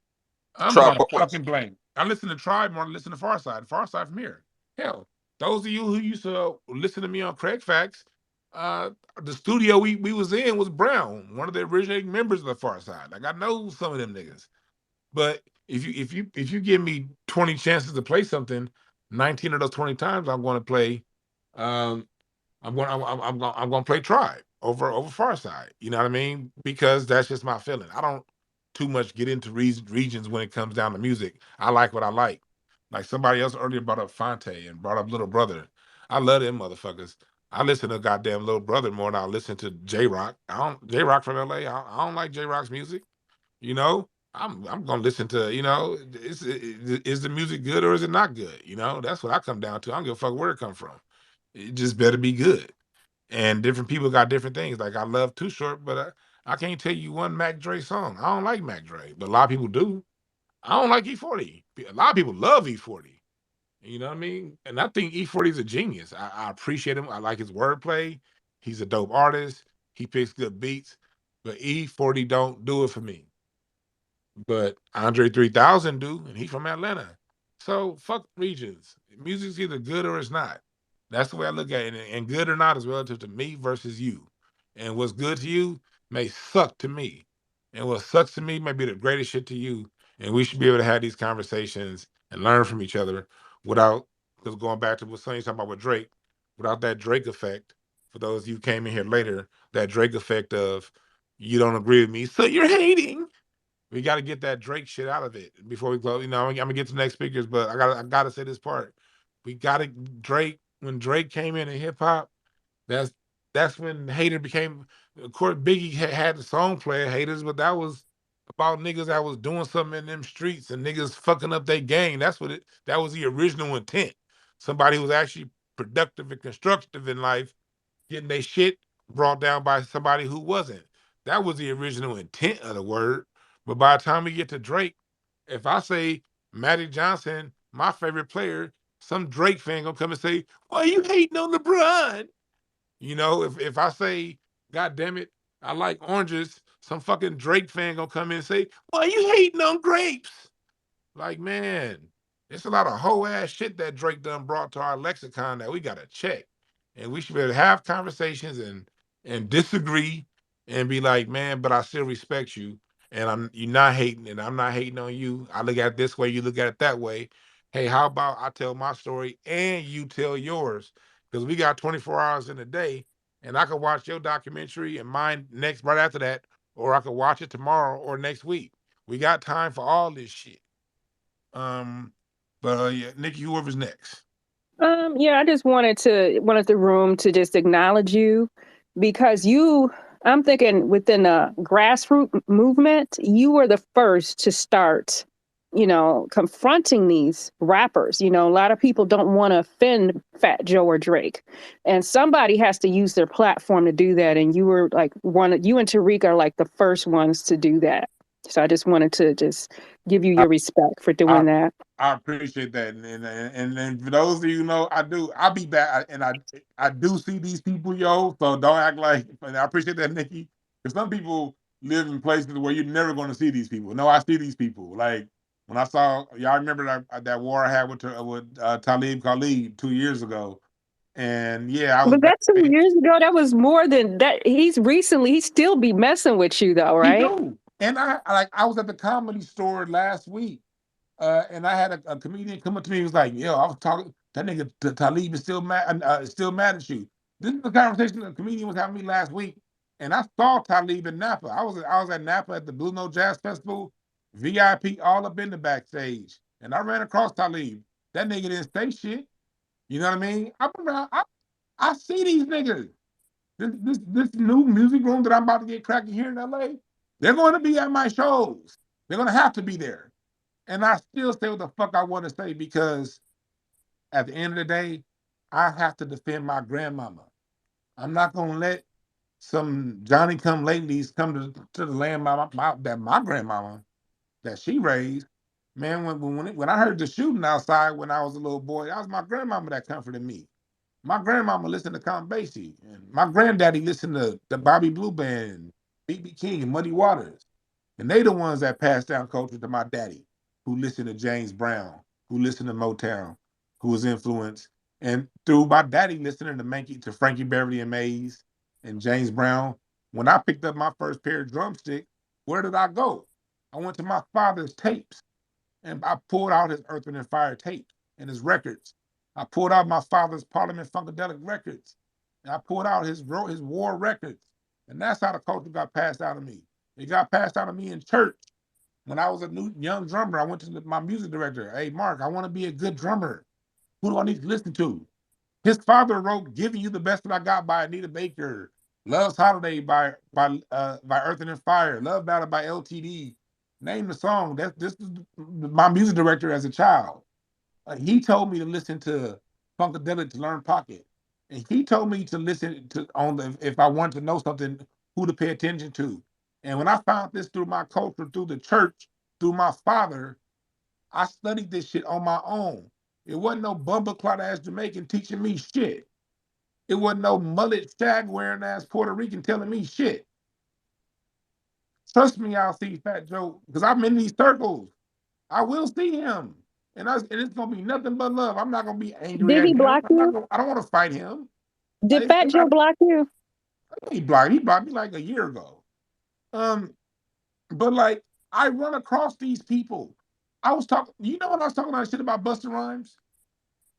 I'm Tribe drawing a Called Quest. fucking blank. I listen to Tribe more than listen to Far Side. Far Side from here. Hell, those of you who used to listen to me on Craig Facts, uh, the studio we was in was Brown, one of the originating members of the Far Side. Like I know some of them niggas. But if you give me 20 chances to play something, 19 of those 20 times I'm going to play um I'm gonna play Tribe over Far Side. You know what I mean? Because that's just my feeling. I don't too much get into regions when it comes down to music. I like what I like. Like somebody else earlier brought up Fonte and brought up Little Brother. I love them motherfuckers. I listen to goddamn Little Brother more than I listen to J Rock. I don't J Rock from LA. I don't like J Rock's music. You know, I'm gonna listen to, is the music good or is it not good? You know, that's what I come down to. I don't give a fuck where it come from. It just better be good. And different people got different things. Like I love Too Short, but I can't tell you one Mac Dre song. I don't like Mac Dre, but a lot of people do. I don't like E40. A lot of people love E40. You know what I mean? And I think E40 is a genius. I appreciate him. I like his wordplay. He's a dope artist. He picks good beats, but E40 don't do it for me. But Andre 3000 do, and he's from Atlanta. So fuck regions. Music's either good or it's not. That's the way I look at it. And good or not is relative to me versus you. And what's good to you may suck to me. And what sucks to me may be the greatest shit to you. And we should be able to have these conversations and learn from each other without, because going back to what Sonny's talking about with Drake, without that Drake effect, for those of you who came in here later, that Drake effect of you don't agree with me, so you're hating. We got to get that Drake shit out of it before we close. I'm gonna get to the next speakers, but I gotta say this part. We got to Drake when Drake came in hip hop. That's that's when Hater became. Of course, Biggie had the song playing Haters, but that was about niggas that was doing something in them streets and niggas fucking up their game. That was the original intent. Somebody who was actually productive and constructive in life getting their shit brought down by somebody who wasn't. That was the original intent of the word. But by the time we get to Drake, if I say Magic Johnson, my favorite player, some Drake fan gonna come and say, "Why you hating on LeBron?" If I say, "God damn it, I like oranges," some fucking Drake fan gonna come in and say, "Why you hating on grapes?" Like, man, it's a lot of whole ass shit that Drake done brought to our lexicon that we gotta check. And we should be able to have conversations and disagree and be like, man, but I still respect you. And you're not hating, and I'm not hating on you. I look at it this way, you look at it that way. Hey, how about I tell my story and you tell yours? Because we got 24 hours in a day, and I can watch your documentary and mine next right after that, or I could watch it tomorrow or next week. We got time for all this shit. Um, but yeah, Nikki, whoever's next. Yeah, I just wanted the room to just acknowledge you because I'm thinking within the grassroots movement, you were the first to start, confronting these rappers. A lot of people don't want to offend Fat Joe or Drake, and somebody has to use their platform to do that. And you were like you and Tariq are like the first ones to do that. So I just wanted to just give you I, your respect for I doing that. I appreciate that, and for those of you who know, I'll be back, and I do see these people, yo. So don't act like. And I appreciate that, Nikki. Because some people live in places where you're never going to see these people. No, I see these people. Like when I saw y'all remember that war I had with Talib Khalid 2 years ago, and yeah, I was Was that 2 backstage. years ago? That was more than that. He still be messing with you though, He right? do, and I was at the Comedy Store last week. And I had a comedian come up to me. He was like, "Yo, I was talking. That nigga Talib is still mad at you." This is the conversation the comedian was having me last week, and I saw Talib in Napa. I was at Napa at the Blue Note Jazz Festival, VIP, all up in the backstage, and I ran across Talib. That nigga didn't say shit. You know what I mean? I'm around. I see these niggas. This new music room that I'm about to get cracking here in LA. They're going to be at my shows. They're going to have to be there. And I still say what the fuck I want to say because at the end of the day, I have to defend my grandmama. I'm not gonna let some Johnny come latelys come to the land that my grandmama that she raised. Man, when I heard the shooting outside when I was a little boy, that was my grandmama that comforted me. My grandmama listened to Count Basie, and my granddaddy listened to the Bobby Blue Band, B.B. King, and Muddy Waters. And they the ones that passed down culture to my daddy, who listened to James Brown, who listened to Motown, who was influenced. And through my daddy listening to Frankie Beverly and Mays and James Brown, when I picked up my first pair of drumsticks, where did I go? I went to my father's tapes and I pulled out his Earth, Wind, and Fire tape and his records. I pulled out my father's Parliament Funkadelic records. And I pulled out his war records. And that's how the culture got passed out of me. It got passed out of me in church. When I was a young drummer, I went to my music director. Hey, Mark, I want to be a good drummer. Who do I need to listen to? His father wrote "Giving You the Best That I Got" by Anita Baker, "Love's Holiday" by Earth and Fire, "Love Ballad" by LTD. Name the song. This is my music director as a child. He told me to listen to Funkadelic to learn pocket, and he told me to listen to if I wanted to know something, who to pay attention to. And when I found this through my culture, through the church, through my father, I studied this shit on my own. It wasn't no bumbleclot ass Jamaican teaching me shit. It wasn't no mullet shag wearing ass Puerto Rican telling me shit. Trust me, I'll see Fat Joe because I'm in these circles. I will see him, and it's gonna be nothing but love. I'm not gonna be angry Did at he him. block you? I don't want to fight him. Did Fat Joe block you? He blocked me like a year ago. Um, but like I run across these people. I was talking. You know when I was talking about shit about Busta Rhymes?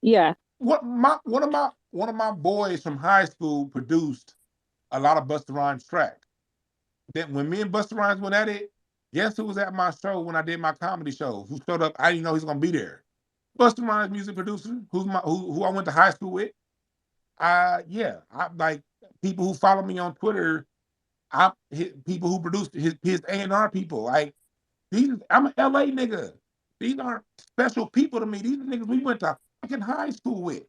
Yeah. One of my boys from high school produced a lot of Busta Rhymes tracks. Then when me and Busta Rhymes went at it, guess who was at my show when I did my comedy show? Who showed up? I didn't know he's gonna be there. Busta Rhymes music producer, who I went to high school with. Yeah, I like people who follow me on Twitter. People who produce his A&R people. Like I'm an LA nigga. These aren't special people to me. These are niggas we went to fucking high school with.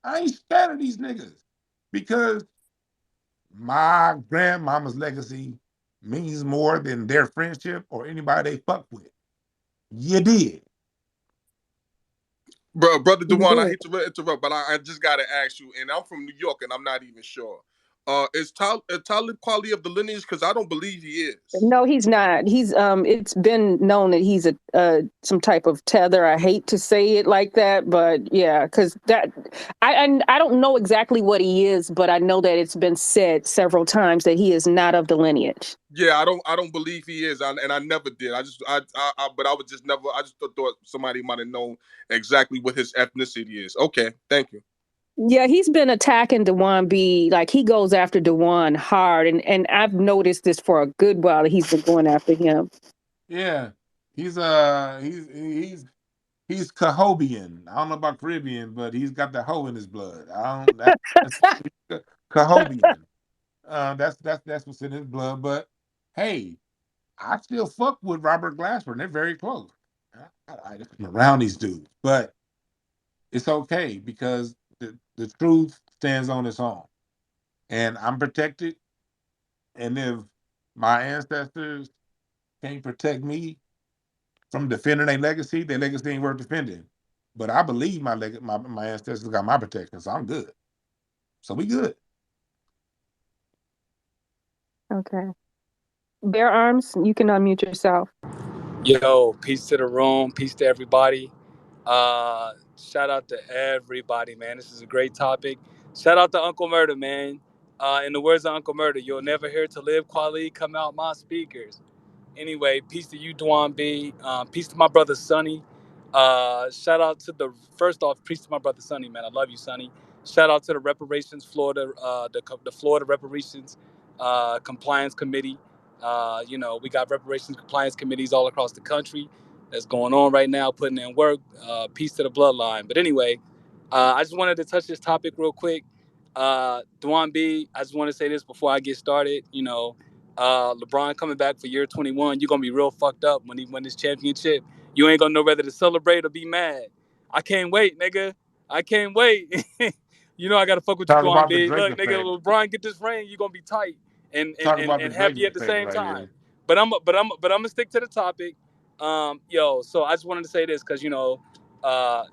I ain't scared of these niggas because my grandmama's legacy means more than their friendship or anybody they fuck with. You did. Brother You Dewan, I did. hate to interrupt, but I just gotta ask you, and I'm from New York, and I'm not even sure. Is Talib Kweli of the lineage? Because I don't believe he is. No, he's not. He's it's been known that he's a some type of tether. I hate to say it like that, but yeah, because that I don't know exactly what he is, but I know that it's been said several times that he is not of the lineage. Yeah, I don't believe he is, and I never did. But I would just never. I just thought somebody might have known exactly what his ethnicity is. Okay, thank you. Yeah, he's been attacking Dewan B. Like he goes after Dewan hard, and I've noticed this for a good while that he's been going after him. Yeah. He's Cahobian. I don't know about Caribbean, but he's got the hoe in his blood. I don't that's Cahobian. That's what's in his blood. But hey, I still fuck with Robert Glasper, and they're very close. I'm around these dudes, but it's okay because the truth stands on its own, and I'm protected. And if my ancestors can't protect me from defending their legacy ain't worth defending. But I believe my ancestors got my protection, so I'm good. So we good. Okay. Bear Arms, you can unmute yourself. Yo, peace to the room, peace to everybody. Shout out to everybody, man. This is a great topic. Shout out to Uncle Murder, man. In the words of Uncle Murder, you'll never hear to live quality come out my speakers. Anyway, peace to you, Dwan B. Peace to my brother Sonny. Shout out to the first off, peace to my brother Sonny, man. I love you, Sonny. Shout out to the reparations, Florida, the Florida reparations compliance committee. We got reparations compliance committees all across the country that's going on right now, putting in work. Peace to the bloodline. But anyway, I just wanted to touch this topic real quick. Dwan B, I just want to say this before I get started. LeBron coming back for year 21, you're gonna be real fucked up when he win this championship. You ain't gonna know whether to celebrate or be mad. I can't wait, nigga. I can't wait. I gotta fuck with you, Talk Dwan about the B. Drake Look, nigga, effect. LeBron get this ring, you gonna be tight Talk about the and Drake happy at the effect same right time. here. But I'm gonna stick to the topic. So I just wanted to say this because uh,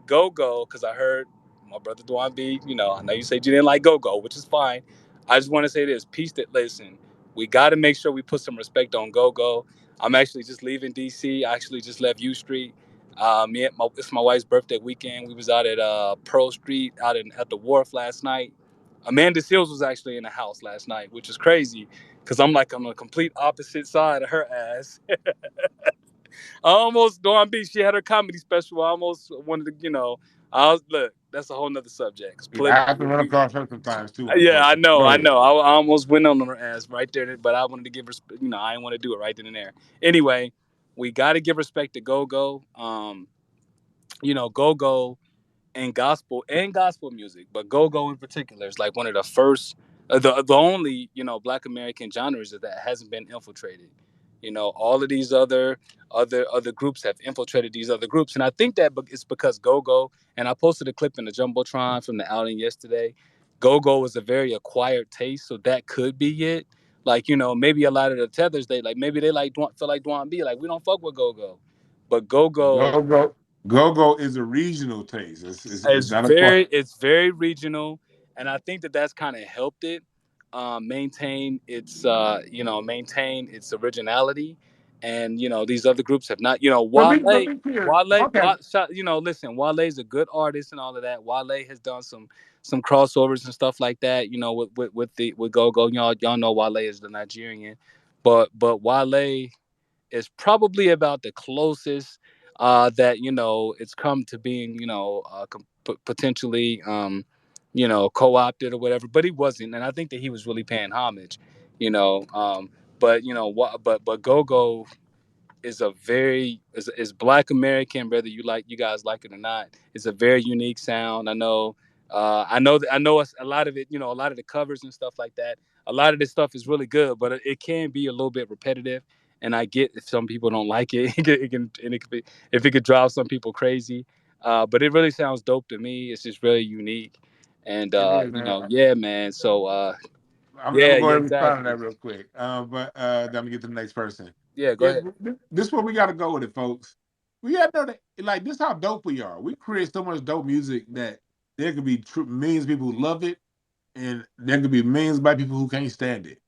go because I heard my brother Dwan B. I know you said you didn't like go, which is fine. I just want to say this: peace. That listen, we got to make sure we put some respect on go. I'm actually just leaving DC. I actually just left U Street. It's my wife's birthday weekend. We was out at Pearl Street, at the wharf last night. Amanda Seals was actually in the house last night, which is crazy because I'm like on the complete opposite side of her ass. I almost Dawn B. She had her comedy special. I almost wanted to, I was look. That's a whole nother subject. 'Cause Yeah, I have to polygamy. run across her sometimes too, Yeah, I unfortunately. know, Go I ahead. know. I almost went on her ass right there, but I wanted to give respect. I didn't want to do it right then and there. Anyway, we got to give respect to Go. Go and gospel music, but go in particular is like one of the first, the only Black American genres that hasn't been infiltrated. All of these other groups have infiltrated these other groups, and I think that it's because go. And I posted a clip in the jumbotron from the outing yesterday. Go was a very acquired taste, so that could be it. Like maybe a lot of the tethers maybe they feel like Dwan B like we don't fuck with go, but go Go is a regional taste. It's it's not a part. very regional, and I think that that's kind of helped it maintain its originality. And these other groups have not. But be clear. Okay, Listen, Wale's a good artist and all of that. Wale has done some crossovers and stuff like that. With Go. Y'all know Wale is the Nigerian, but Wale is probably about the closest that it's come to being potentially co-opted or whatever, but he wasn't, and I think that he was really paying homage. you know um but Go is Black American, whether you guys like it or not. It's a very unique sound. I know a lot of it. A lot of the covers and stuff like that. A lot of this stuff is really good, but it can be a little bit repetitive. And I get if some people don't like it, it could be if it could drive some people crazy. But it really sounds dope to me. It's just really unique, and it is, man. yeah, man. So I'm yeah, gonna go yeah, ahead and respond to exactly. that real quick. But then I'm gonna get to the next person. Yeah, go Yeah, ahead. this is where we gotta go with it, folks. We gotta know that, like, this is how dope we are. We create so much dope music that there could be millions of people who love it, and there could be millions of black people who can't stand it.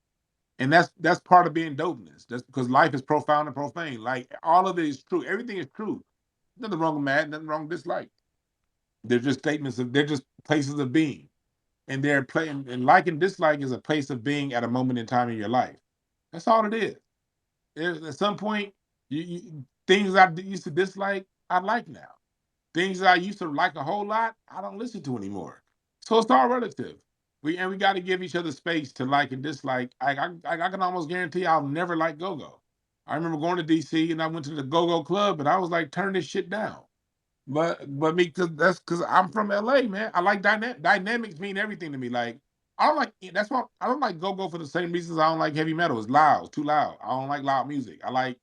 And that's part of being dopeness. That's because life is profound and profane. Like all of it is true. Everything is true. Nothing wrong with mad. Nothing wrong with dislike. They're just statements of. They're just places of being, and they're playing. And like and dislike is a place of being at a moment in time in your life. That's all it is. At some point, things I used to dislike, I like now. Things that I used to like a whole lot, I don't listen to anymore. So it's all relative. We got to give each other space to like and dislike. I can almost guarantee I'll never like Go Go. I remember going to DC and I went to the Go Go Club and I was like, turn this shit down. But me because I'm from LA, man. I like dynamics mean everything to me. Like I don't like that's why I don't like go for the same reasons I don't like heavy metal. It's loud, too loud. I don't like loud music. I like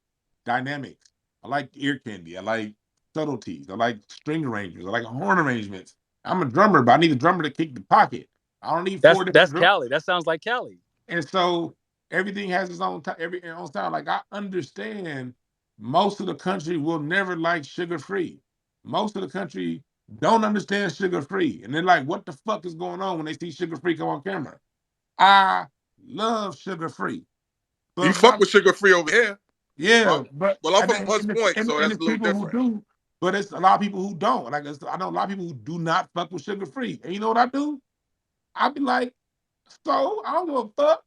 dynamics. I like ear candy. I like subtleties. I like string arrangements. I like horn arrangements. I'm a drummer, but I need a drummer to kick the pocket. I don't need That's four different that's drums. Cali. That sounds like Cali. And so Everything has its own own sound. Like I understand most of the country will never like sugar free. Most of the country don't understand sugar free. And they're like, what the fuck is going on when they see sugar free come on camera? I love sugar free. You But fuck with sugar free over here. yeah, but Well, I'm from Hunts Point, so and that's a it's little people who different. do, but it's a lot of people who don't. Like I know a lot of people who do not fuck with sugar free. And you know what I do? I be like, so I don't give a fuck.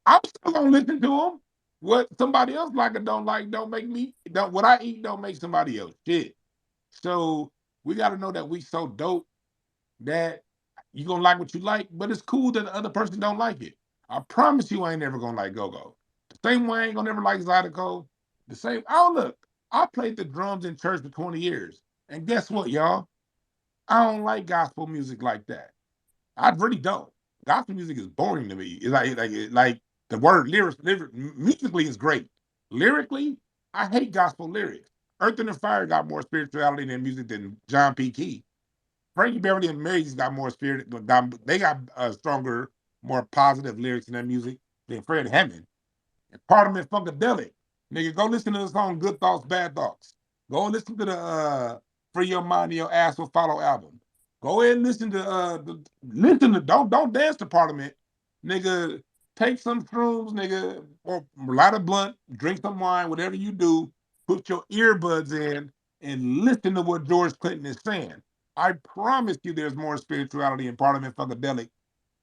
I'm still gonna listen to them. What somebody else like or don't like don't make me. Don't what I eat don't make somebody else shit. So we got to know that we so dope that you gonna like what you like, but it's cool that the other person don't like it. I promise you, I ain't never gonna like go go. The same way I ain't gonna never like Zydeco. The same. Oh look, I played the drums in church for 20 years, and guess what, y'all? I don't like gospel music like that. I really don't. Gospel music is boring to me. It's like the word musically is great. Lyrically, I hate gospel lyrics. Earth and Fire got more spirituality than music than John P. Key. Frankie Beverly and Mary's got more spirit. They got stronger, more positive lyrics in their music than Fred Hammond. And Parliament Funkadelic. Nigga, go listen to the song Good Thoughts, Bad Thoughts. Go and listen to the Free Your Mind and Your Ass Will Follow album. Go ahead and listen to don't dance to Parliament. Nigga, take some shrooms, nigga, or light a blunt, drink some wine, whatever you do, put your earbuds in and listen to what George Clinton is saying. I promise you there's more spirituality in Parliament Funkadelic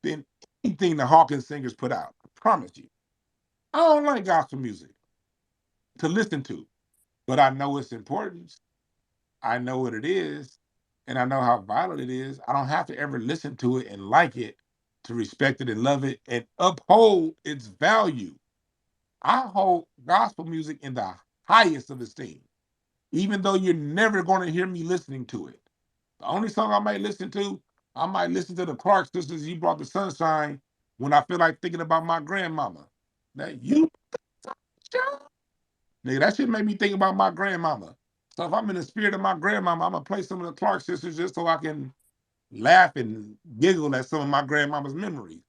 than anything the Hawkins singers put out. I promise you. I don't like gospel music to listen to, but I know its importance. I know what it is, and I know how vital it is. I don't have to ever listen to it and like it to respect it and love it and uphold its value. I hold gospel music in the highest of esteem, even though you're never going to hear me listening to it. The only song I might listen to, I might listen to the Clark Sisters, You Brought the Sunshine, when I feel like thinking about my grandmama. That you nigga, that shit made me think about my grandmama. So if I'm in the spirit of my grandmama, I'm gonna play some of the Clark Sisters just so I can laugh and giggle at some of my grandmama's memories.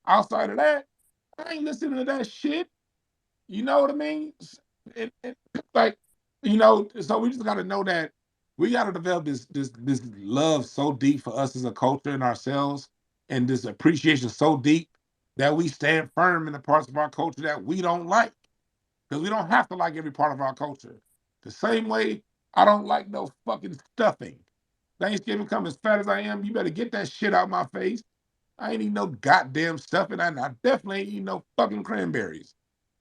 Outside of that, I ain't listening to that shit. You know what I mean? It like, so we just gotta know that we gotta develop this love so deep for us as a culture and ourselves, and this appreciation so deep that we stand firm in the parts of our culture that we don't like. Because we don't have to like every part of our culture. The same way I don't like no fucking stuffing. Thanksgiving come as fat as I am, you better get that shit out my face. I ain't eating no goddamn stuffing, and I definitely ain't eating no fucking cranberries.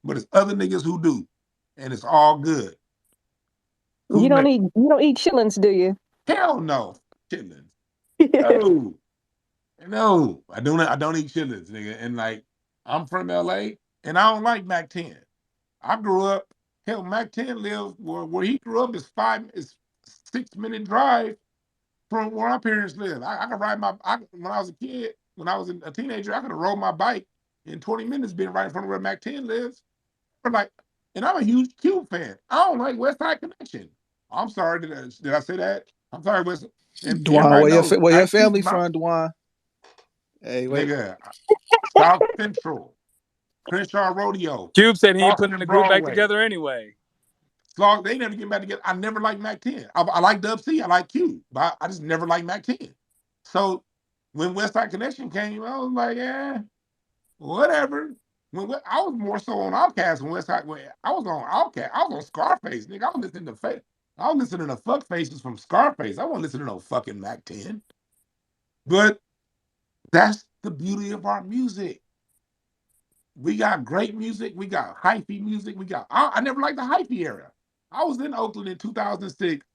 But it's other niggas who do, and it's all good. You don't eat chillins, do you? Hell no, chitlins. No, no, I don't eat chitlins, nigga. And like, I'm from LA, and I don't like Mac 10. I grew up, hell, Mac 10 lived where he grew up is 6 minute drive from where our parents live. I could ride when I was a kid, when I was a teenager, I could have rode my bike in 20 minutes being right in front of where Mac 10 lives. But like, and I'm a huge Cube fan. I don't like West Side Connection. I'm sorry, did I say that? I'm sorry, West. And Dwan, everybody knows where your Ice Cube family is my from, Dwan? Hey, wait. nigga. South Central, Crenshaw Rodeo, Cube said he ain't putting Boston the group back Broadway. together anyway. So they never get back together. I never liked Mac 10. I like Dub C, I like Q, but I just never liked Mac 10. So when West Side Connection came, I was like, yeah, whatever. I was more so on Outkast when West Side. When I was on Outkast, I was on Scarface, nigga. I was listening to fuck faces from Scarface. I wasn't listening to no fucking Mac 10. But that's the beauty of our music. We got great music. We got hyphy music. I never liked the hyphy era. I was in Oakland in 2006.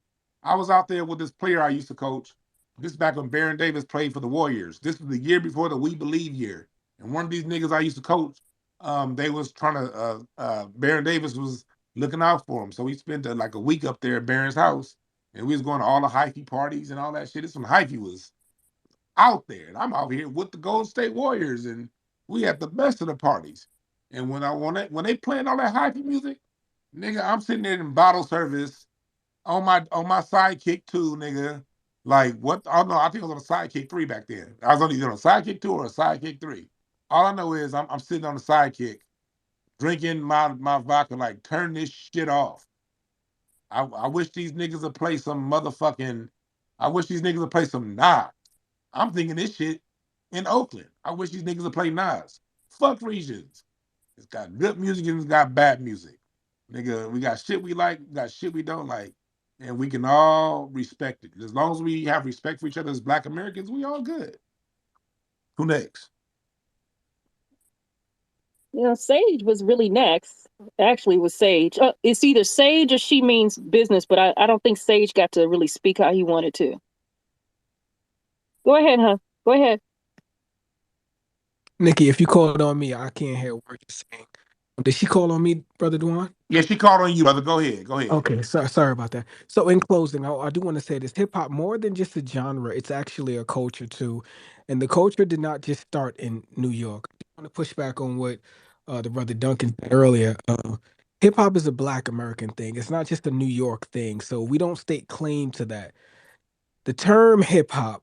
I was out there with this player I used to coach. This is back when Baron Davis played for the Warriors. This was the year before the We Believe year. And one of these niggas I used to coach, they was trying to, Baron Davis was looking out for him. So we spent like a week up there at Baron's house. And we was going to all the hyphy parties and all that shit. This when hyphy was out there. And I'm out here with the Golden State Warriors. And we had the best of the parties. And when they playing all that hyphy music, nigga, I'm sitting there in bottle service on my sidekick 2, nigga. Like what? Oh no, I think I was on a sidekick 3 back then. I was either on a sidekick 2 or a sidekick 3. All I know is I'm sitting on the sidekick, drinking my vodka, like, turn this shit off. I wish these niggas would play some motherfucking. I wish these niggas would play some Nas. I'm thinking this shit in Oakland. I wish these niggas would play Nas. Fuck regions. It's got good music and it's got bad music. Nigga, we got shit we like, we got shit we don't like, and we can all respect it. As long as we have respect for each other as Black Americans, we all good. Who next? You know, Sage was really next. Actually, was Sage. It's either Sage or she means business, but I don't think Sage got to really speak how he wanted to. Go ahead, huh? Go ahead. Nikki, if you called on me, I can't hear what you're saying. Did she call on me, Brother Dwan? Yeah, she called on you, brother. Go ahead. Go ahead. Okay, sorry about that. So in closing, I do want to say this: hip hop more than just a genre; it's actually a culture too, and the culture did not just start in New York. I want to push back on what the brother Duncan said earlier. Hip hop is a Black American thing; it's not just a New York thing. So we don't stake claim to that. The term hip hop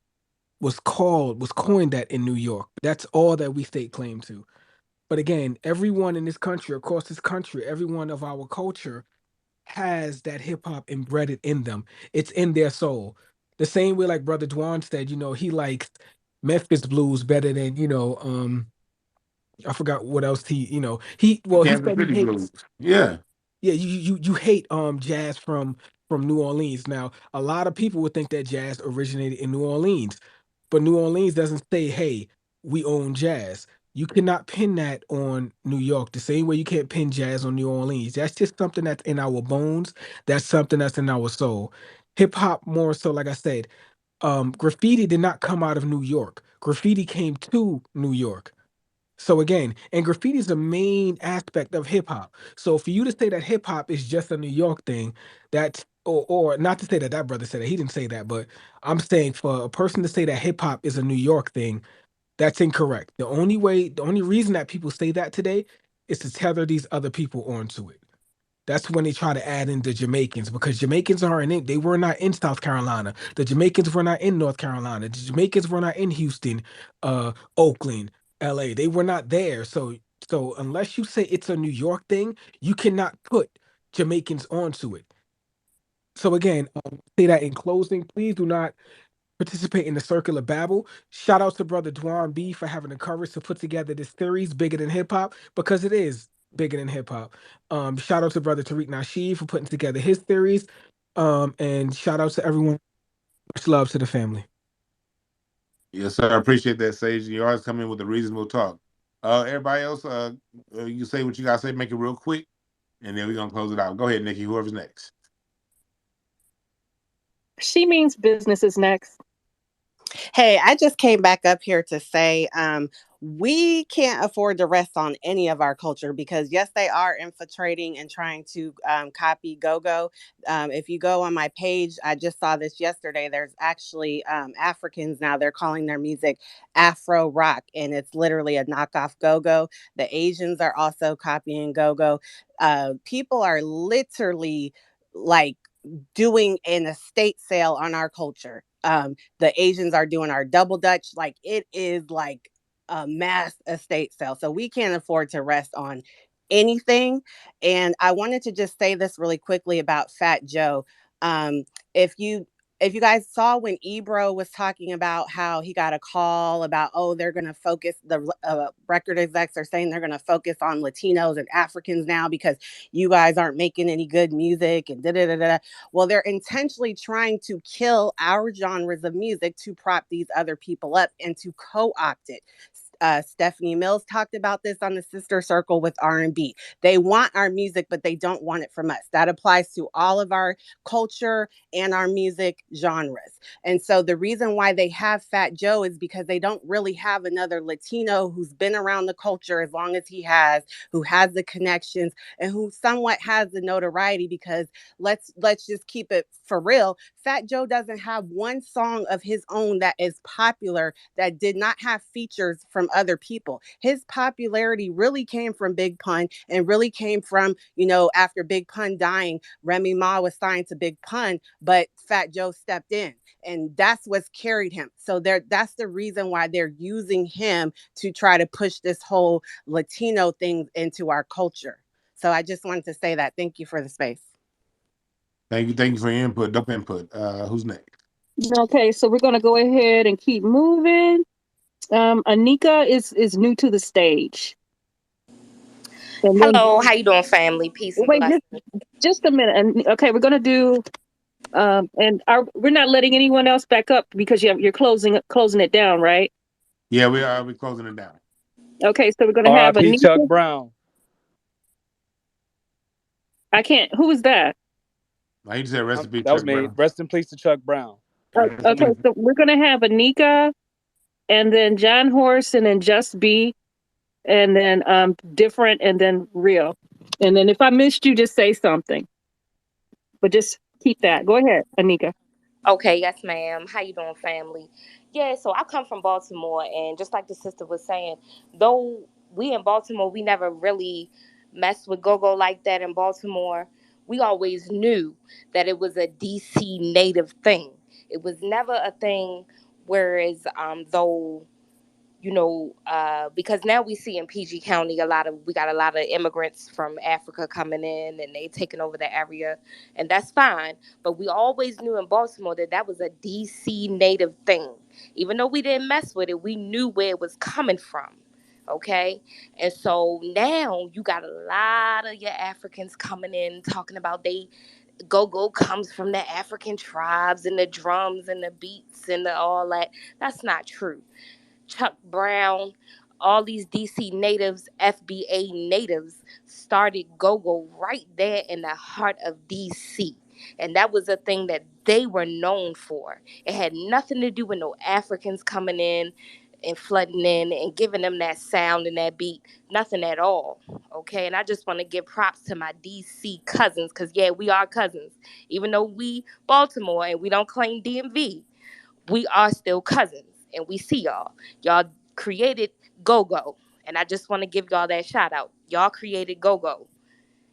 was coined that in New York. That's all that we stake claim to. But again, everyone in this country, across this country, everyone of our culture has that hip hop embedded in them. It's in their soul. The same way, like Brother Dwan said, he likes Memphis blues better than, I forgot what else he Kansas said he City hates. Blues. Yeah. Yeah, you hate jazz from New Orleans. Now, a lot of people would think that jazz originated in New Orleans, but New Orleans doesn't say, "Hey, we own jazz." You cannot pin that on New York the same way you can't pin jazz on New Orleans. That's just something that's in our bones. That's something that's in our soul. Hip hop more so, like I said, graffiti did not come out of New York. Graffiti came to New York. So again, and graffiti is the main aspect of hip hop. So for you to say that hip hop is just a New York thing, that's or not to say that that brother said it, he didn't say that, but I'm saying for a person to say that hip hop is a New York thing, that's incorrect. The only reason that people say that today is to tether these other people onto it. That's when they try to add in the Jamaicans because Jamaicans aren't in. They were not in South Carolina. The Jamaicans were not in North Carolina. The Jamaicans were not in Houston, Oakland, L.A. They were not there. So unless you say it's a New York thing, you cannot put Jamaicans onto it. So again, say that in closing, please do not participate in the circle of babble. Shout out to brother Dwan B for having the courage to put together this series bigger than hip hop because it is bigger than hip hop. Shout out to brother Tariq Nasheed for putting together his theories. And shout out to everyone. Much love to the family. Yes, sir. I appreciate that, Sage. You always come in with a reasonable talk. Everybody else, you say what you gotta say, make it real quick, and then we're gonna close it out. Go ahead, Nikki. Whoever's next. She means business is next. Hey, I just came back up here to say we can't afford to rest on any of our culture because, yes, they are infiltrating and trying to copy go-go. If you go on my page, I just saw this yesterday. There's actually Africans now. They're calling their music Afro rock, and it's literally a knockoff go-go. The Asians are also copying go-go. People are literally like doing an estate sale on our culture. The Asians are doing our double Dutch. Like it is like a mass estate sale. So we can't afford to rest on anything. And I wanted to just say this really quickly about Fat Joe. Um, if you if you guys saw when Ebro was talking about how he got a call about, oh, they're going to focus, the record execs are saying they're going to focus on Latinos and Africans now because you guys aren't making any good music and da da da da. Well, they're intentionally trying to kill our genres of music to prop these other people up and to co-opt it. Stephanie Mills talked about this on the Sister Circle with R&B. They want our music, but they don't want it from us. That applies to all of our culture and our music genres. And so the reason why they have Fat Joe is because they don't really have another Latino who's been around the culture as long as he has, who has the connections and who somewhat has the notoriety, because let's just keep it for real. Fat Joe doesn't have one song of his own that is popular that did not have features from from other people. His popularity really came from Big Pun and really came from, after Big Pun dying, Remy Ma was signed to Big Pun, but Fat Joe stepped in. And that's what's carried him. So that's the reason why they're using him to try to push this whole Latino thing into our culture. So I just wanted to say that. Thank you for the space. Thank you for your input. Dope input. Who's next? Okay, so we're gonna go ahead and keep moving. Anika is new to the stage. And then, Hello, how you doing, family? Peace and wait, blessings. just a minute. And okay, we're gonna do. We're not letting anyone else back up because you're closing it down, right? Yeah, we're closing it down. Okay, so we're gonna have R.I.P. Chuck Anika. Brown. I can't. Who is that? He just said recipe That was Chuck me. Brown. Rest in peace to Chuck Brown. Okay, so we're gonna have Anika, and then John Horse, and then Just B, and then different, and then real. And then if I missed you, just say something. But just keep that. Go ahead, Anika. Okay, yes, ma'am. How you doing, family? Yeah, so I come from Baltimore, and just like the sister was saying, though we in Baltimore, we never really messed with go-go like that in Baltimore. We always knew that it was a DC native thing. It was never a thing, whereas though because now we see in PG County we got a lot of immigrants from Africa coming in and they taking over the area, and that's fine. But we always knew in Baltimore that was a DC native thing. Even though we didn't mess with it, we knew where it was coming from. Okay, and so now you got a lot of your Africans coming in talking about they go comes from the African tribes and the drums and the beats and all that. That's not true. Chuck Brown, all these DC natives, FBA natives started go-go right there in the heart of DC. And that was a thing that they were known for. It had nothing to do with no Africans coming in and flooding in and giving them that sound and that beat. Nothing at all. Okay. And I just want to give props to my DC cousins, because yeah, we are cousins. Even though we Baltimore and we don't claim DMV, we are still cousins, and we see y'all. Y'all created go-go, and I just want to give y'all that shout out. Y'all created go-go.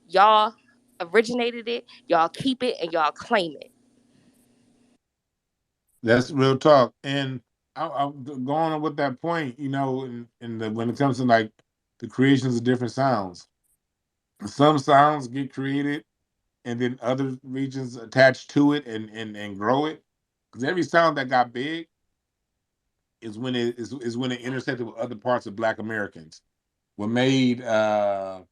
Y'all originated it, y'all keep it, and y'all claim it. That's real talk. And I'm going on with that point, when it comes to like the creations of different sounds, some sounds get created and then other regions attach to it and grow it. Because every sound that got big is when it intersected with other parts of Black Americans. What made the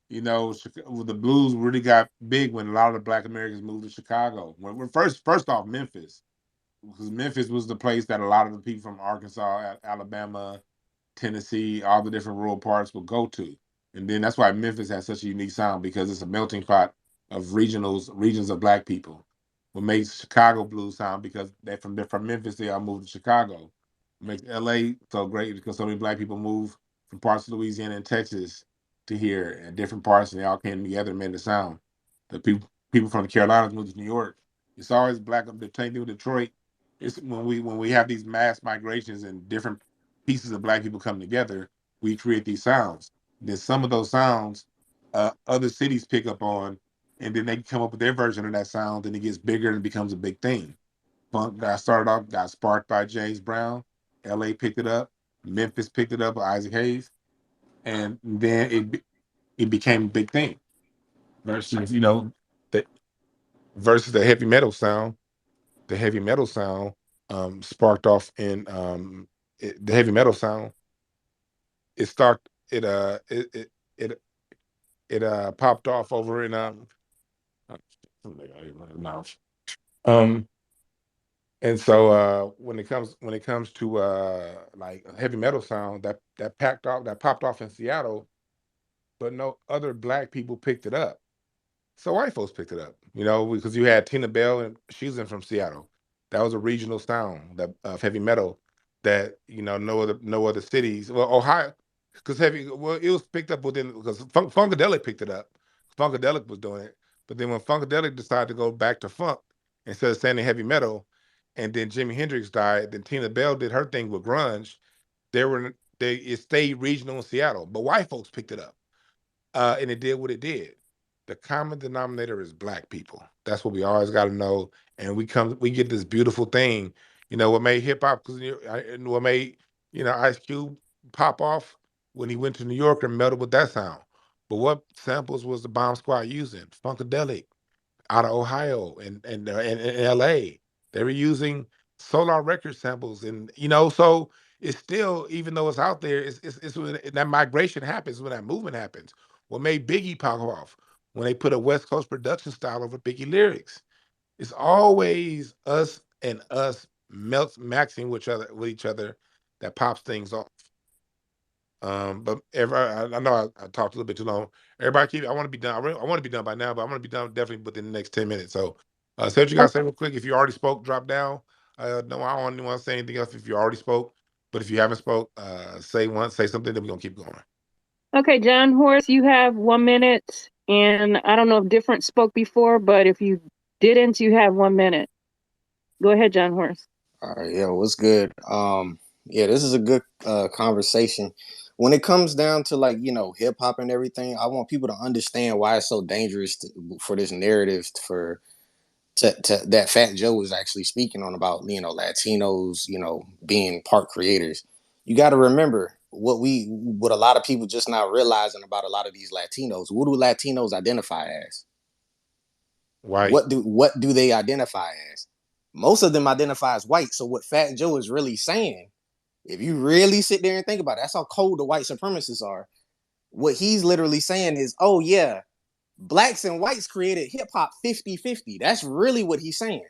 blues really got big when a lot of the Black Americans moved to Chicago. When we're first off Memphis, because Memphis was the place that a lot of the people from Arkansas, Alabama, Tennessee, all the different rural parts would go to. And then that's why Memphis has such a unique sound, because it's a melting pot of regions of Black people. What makes Chicago blues sound, because they're from Memphis, they all moved to Chicago. What makes LA so great because so many Black people move from parts of Louisiana and Texas to here, and different parts, and they all came together and made the sound. The people from the Carolinas moved to New York. It's always Black. The same thing with Detroit. It's when we have these mass migrations and different pieces of Black people come together, we create these sounds. Then some of those sounds, other cities pick up on, and then they come up with their version of that sound, and it gets bigger and it becomes a big thing. Funk got sparked by James Brown. L.A. picked it up. Memphis picked it up by Isaac Hayes, and then it became a big thing. Versus the the heavy metal sound. The heavy metal sound sparked off in the heavy metal sound. It start it it popped off over in um and so when it comes to like heavy metal sound that popped off in Seattle, but no other Black people picked it up. So white folks picked it up, because you had Tina Bell, and she's from Seattle. That was a regional sound that of heavy metal that no other cities. Well, Ohio, because it was picked up within, because Funkadelic picked it up. Funkadelic was doing it, but then when Funkadelic decided to go back to funk instead of saying heavy metal, and then Jimi Hendrix died, then Tina Bell did her thing with grunge. There it stayed regional in Seattle, but white folks picked it up, and it did what it did. The common denominator is black people. That's what we always got to know. And we get this beautiful thing. What made hip hop? And what made Ice Cube pop off when he went to New York and melded with that sound. But what samples was the Bomb Squad using? Funkadelic out of Ohio and LA. They were using Solar Record samples, and so it's still, even though it's out there, it's when that migration happens, when that movement happens. What made Biggie pop off? When they put a West Coast production style over Biggie lyrics. It's always us and us maxing with each other that pops things off. But I know I talked a little bit too long. Everybody, I want to be done. I want to be done by now, but I'm going to be done definitely within the next 10 minutes. So, say what you got to say real quick. If you already spoke, drop down. No, I don't want to say anything else if you already spoke. But if you haven't spoke, say something, then we're going to keep going. Okay, John Horse, you have 1 minute. And I don't know if Different spoke before, but if you didn't, you have 1 minute. Go ahead, John Horse. All right, yeah, what's good? Yeah, this is a good conversation. When it comes down to hip hop and everything, I want people to understand why it's so dangerous for this narrative that Fat Joe was actually speaking on about Latinos being part creators. You got to remember what a lot of people just not realizing about a lot of these Latinos. What do Latinos identify as? White. What do they identify as? Most of them identify as white. So what Fat Joe is really saying, if you really sit there and think about it, that's how cold the white supremacists are. What he's literally saying is, oh yeah, blacks and whites created hip hop 50-50. That's really what he's saying.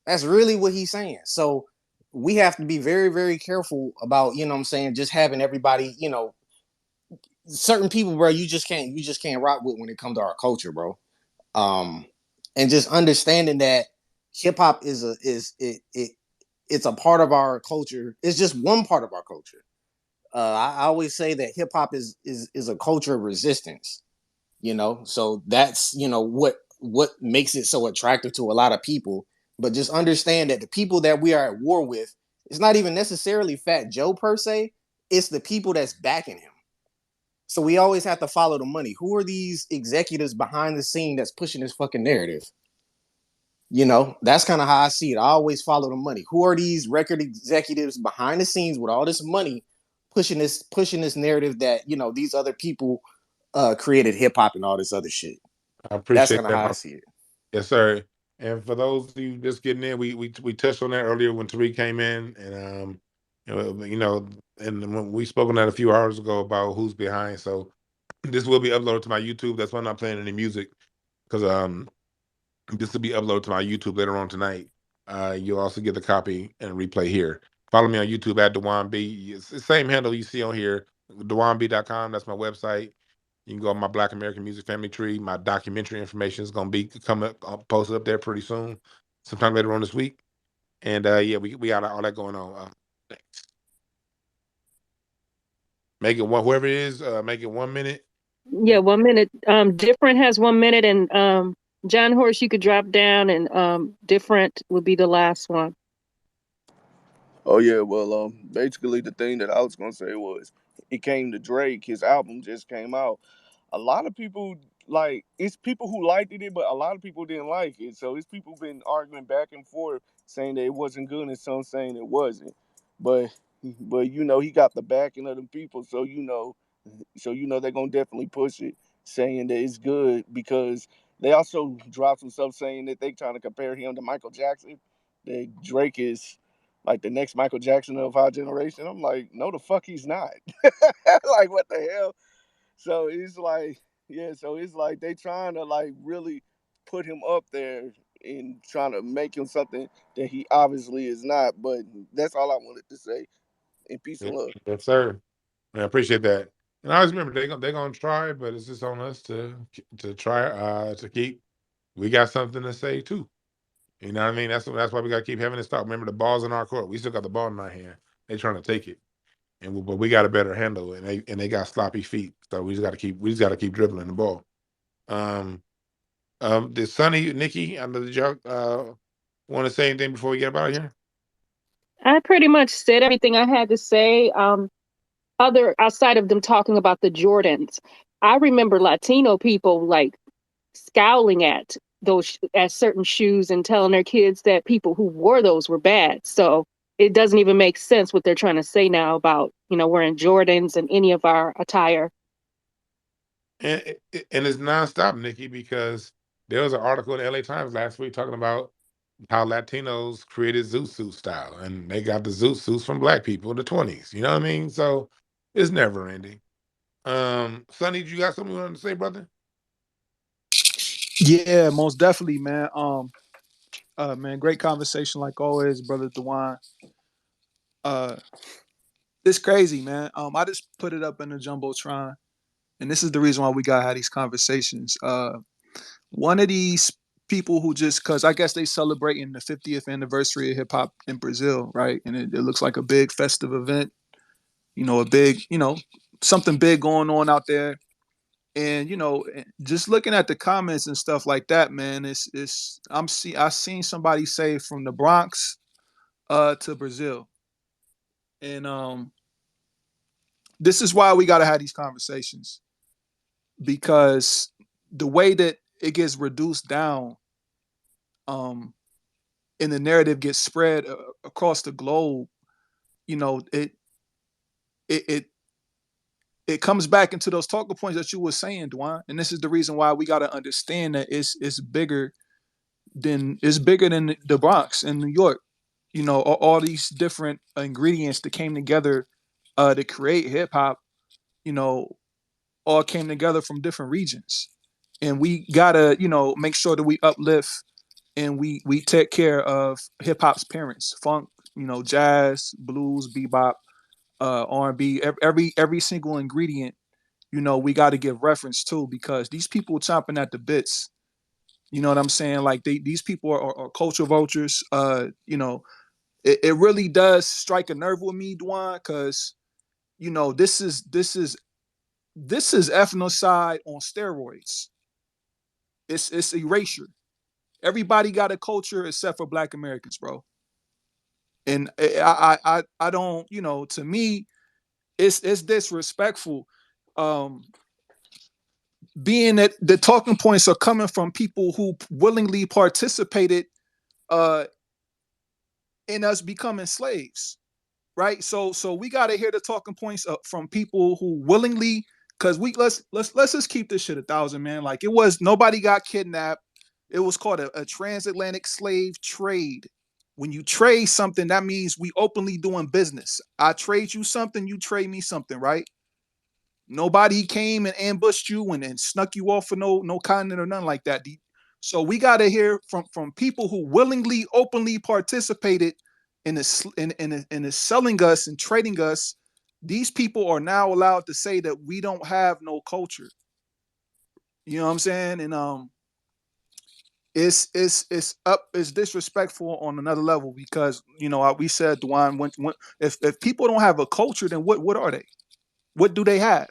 That's really what he's saying. So we have to be very, very careful about, just having everybody, certain people, bro, you just can't rock with when it comes to our culture, bro. And just understanding that hip hop it's a part of our culture. It's just one part of our culture. I always say that hip hop is a culture of resistance. So that's what makes it so attractive to a lot of people. But just understand that the people that we are at war with, it's not even necessarily Fat Joe per se. It's the people that's backing him. So we always have to follow the money. Who are these executives behind the scene that's pushing this fucking narrative? That's kind of how I see it. I always follow the money. Who are these record executives behind the scenes with all this money pushing this narrative that these other people created hip hop and all this other shit? I appreciate That's kind of that. how I see it. Yes, sir. And for those of you just getting in, we touched on that earlier when Tariq came in, and and when we spoke on that a few hours ago about who's behind. So this will be uploaded to my YouTube. That's why I'm not playing any music, because this will be uploaded to my YouTube later on tonight. You'll also get the copy and replay here. Follow me on YouTube at DwannB. It's the same handle you see on here, DwannB.com. That's my website. You can go on my Black American Music Family Tree. My documentary information is going to be coming up, posted up there pretty soon, sometime later on this week. And yeah, we got all that going on. Thanks. Make it one, whoever it is, make it 1 minute. Yeah, 1 minute. Different has 1 minute, and John Horse, you could drop down, and Different would be the last one. Oh yeah, well, basically the thing that I was gonna say was, it came to Drake. His album just came out. A lot of people it's people who liked it, but a lot of people didn't like it. So it's people been arguing back and forth, saying that it wasn't good, and some saying it wasn't. But he got the backing of the people, so they're gonna definitely push it, saying that it's good, because they also dropped some stuff saying that they trying to compare him to Michael Jackson. That Drake is like the next Michael Jackson of our generation. I'm like, no, the fuck he's not. Like, what the hell? So it's like, yeah, so it's like they trying to really put him up there and trying to make him something that he obviously is not. But that's all I wanted to say. And peace and love. Yes, sir. I appreciate that. And I always remember they're gonna try, but it's just on us to try to keep. We got something to say too. You know what I mean? That's why we got to keep having this talk. Remember, the ball's in our court. We still got the ball in our hand. They trying to take it, but we got a better handle, and they got sloppy feet. So we just got to keep dribbling the ball. Did Sonny, Nikki, did y'all want to say anything before we get up out of here? I pretty much said everything I had to say. Other outside of them talking about the Jordans, I remember Latino people like scowling at at certain shoes and telling their kids that people who wore those were bad. So it doesn't even make sense what they're trying to say now about wearing Jordans and any of our attire. And it's nonstop, Nikki, because there was an article in the LA Times last week talking about how Latinos created zoot suit style, and they got the zoot suits from black people in the 20s. You know what I mean? So it's never ending. Sonny, you got something you wanted to say, brother? Yeah, most definitely, man. Man, great conversation like always, brother Dwan. Uh, it's crazy, man. I just put it up in the jumbotron, and this is the reason why we gotta have these conversations. One of these people who just, cause I guess they celebrating the 50th anniversary of hip hop in Brazil, right? And it looks like a big festive event. A big, something big going on out there. And just looking at the comments and stuff like that, man, I seen somebody say from the Bronx to Brazil. And this is why we got to have these conversations, because the way that it gets reduced down, um and the narrative gets spread across the globe, it it it it comes back into those talking points that you were saying, Dwan. And this is the reason why we got to understand that it's bigger than the Bronx in New York. All these different ingredients that came together to create hip hop, you know, all came together from different regions. And we gotta, make sure that we uplift and we take care of hip hop's parents, funk, jazz, blues, bebop, R&B, every single ingredient. We got to give reference to, because these people chomping at the bits. You know what I'm saying? Like these people are culture vultures. It really does strike a nerve with me, Dwan, because this is ethnocide on steroids. It's erasure. Everybody got a culture except for Black Americans, bro. And I don't, to me, it's disrespectful. Um, Being that the talking points are coming from people who willingly participated uh, in us becoming slaves, right? So we got to hear the talking points from people who willingly, because let's just keep this shit 1,000, man. Like, it was, nobody got kidnapped. It was called a transatlantic slave trade. When you trade something, that means we openly doing business. I trade you something, you trade me something, right? Nobody came and ambushed you and snuck you off for no continent or nothing like that. So we got to hear from people who willingly, openly participated in the selling us and trading us. These people are now allowed to say that we don't have no culture. You know what I'm saying? And it's disrespectful on another level, because we said, Dwan, if people don't have a culture, then what are they? What do they have?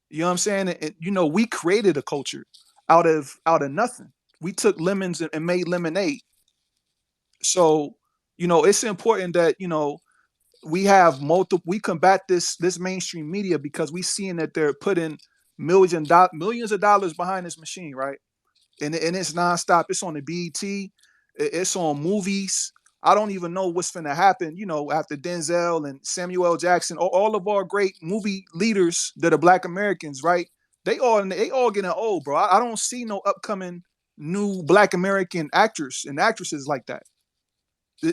You know what I'm saying? We created a culture out of nothing. We took lemons and made lemonade. So, it's important that we have multiple. We combat this mainstream media, because we seeing that they're putting millions of dollars behind this machine, right? And it's nonstop. It's on the BET. It's on movies. I don't even know what's finna happen, after Denzel and Samuel L. Jackson, all of our great movie leaders that are Black Americans, right? They all getting old, bro. I don't see no upcoming new Black American actors and actresses like that.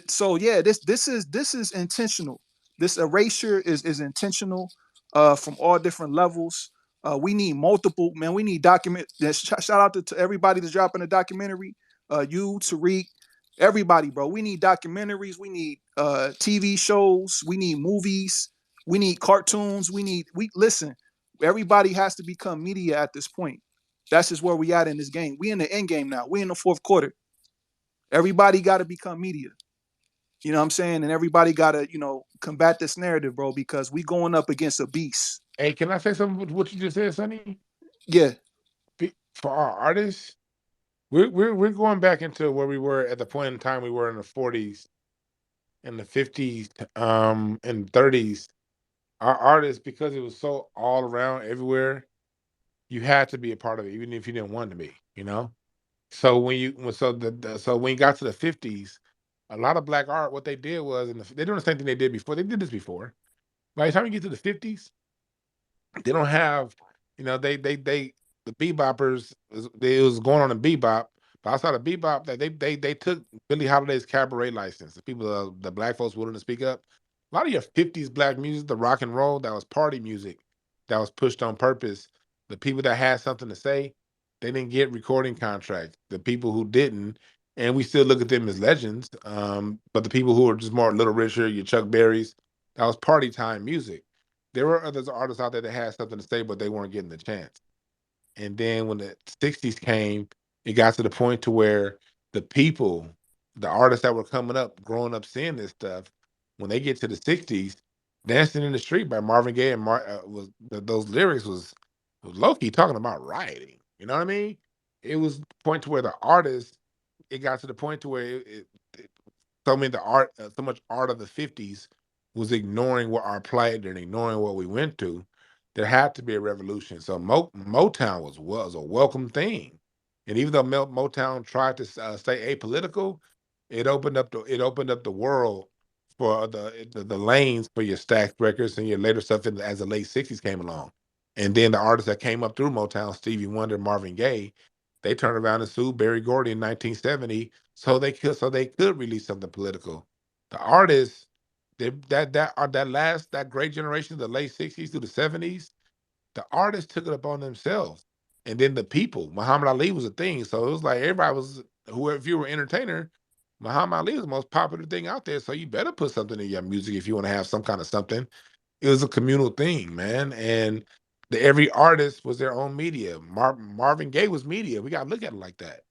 So yeah, this is intentional. This erasure is intentional, from all different levels. We need multiple, man. We need document. Shout out to everybody that's dropping a documentary. You, Tariq, everybody, bro. We need documentaries. We need TV shows. We need movies. We need cartoons. We listen. Everybody has to become media at this point. That's just where we at in this game. We in the end game now. We in the fourth quarter. Everybody got to become media. You know what I'm saying? And everybody got to, combat this narrative, bro, because we going up against a beast. Hey, can I say something with what you just said, Sonny? Yeah. For our artists, we're going back into where we were at the point in time we were in the 40s in the 50s and 30s, our artists, because it was so all around everywhere, you had to be a part of it, even if you didn't want to be, you know? So when you got to the 50s, a lot of black art, what they did was, they're doing the same thing they did before. They did this before. By the time you get to the 50s, they don't have, they the beboppers, it was going on in bebop, but outside of bebop, that they took Billie Holiday's cabaret license. The people, the black folks willing to speak up. A lot of your 50s black music, the rock and roll, that was party music, that was pushed on purpose. The people that had something to say, they didn't get recording contracts. The people who didn't, and we still look at them as legends. But the people who are just more a little richer, your Chuck Berrys, that was party time music. There were other artists out there that had something to say, but they weren't getting the chance. And then when the 60s came, it got to the point to where the people, the artists that were coming up, growing up seeing this stuff, when they get to the 60s, Dancing in the Street by Marvin Gaye and those lyrics was low key talking about rioting. You know what I mean? It was the point to where the artists, it got to the point to where it so many the art, so much art of the 50s was ignoring what our plight and ignoring what we went through. There had to be a revolution. So Motown was a welcome thing, and even though Motown tried to stay apolitical, it opened up the world for the lanes for your Stax records and your later stuff as the late 60s came along. And then the artists that came up through Motown, Stevie Wonder, Marvin Gaye, they turned around and sued Berry Gordy in 1970 so they could release something political. The artists, that great generation, the late 60s through the 70s, the artists took it upon themselves. And then the people, Muhammad Ali was a thing. So it was like everybody was, whoever, if you were an entertainer, Muhammad Ali was the most popular thing out there. So you better put something in your music if you want to have some kind of something. It was a communal thing, man. And every artist was their own media. Marvin Gaye was media. We got to look at it like that.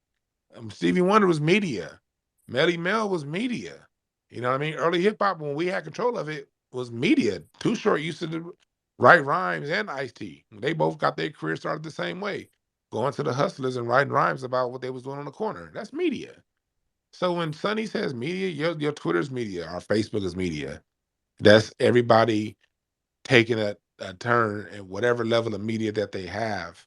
Stevie Wonder was media. Melly Mel was media. You know what I mean? Early hip hop, when we had control of it, was media. Too Short used to write rhymes, and Ice T. They both got their career started the same way, going to the hustlers and writing rhymes about what they was doing on the corner. That's media. So when Sonny says media, your Twitter's media, our Facebook is media. That's everybody taking a turn at whatever level of media that they have,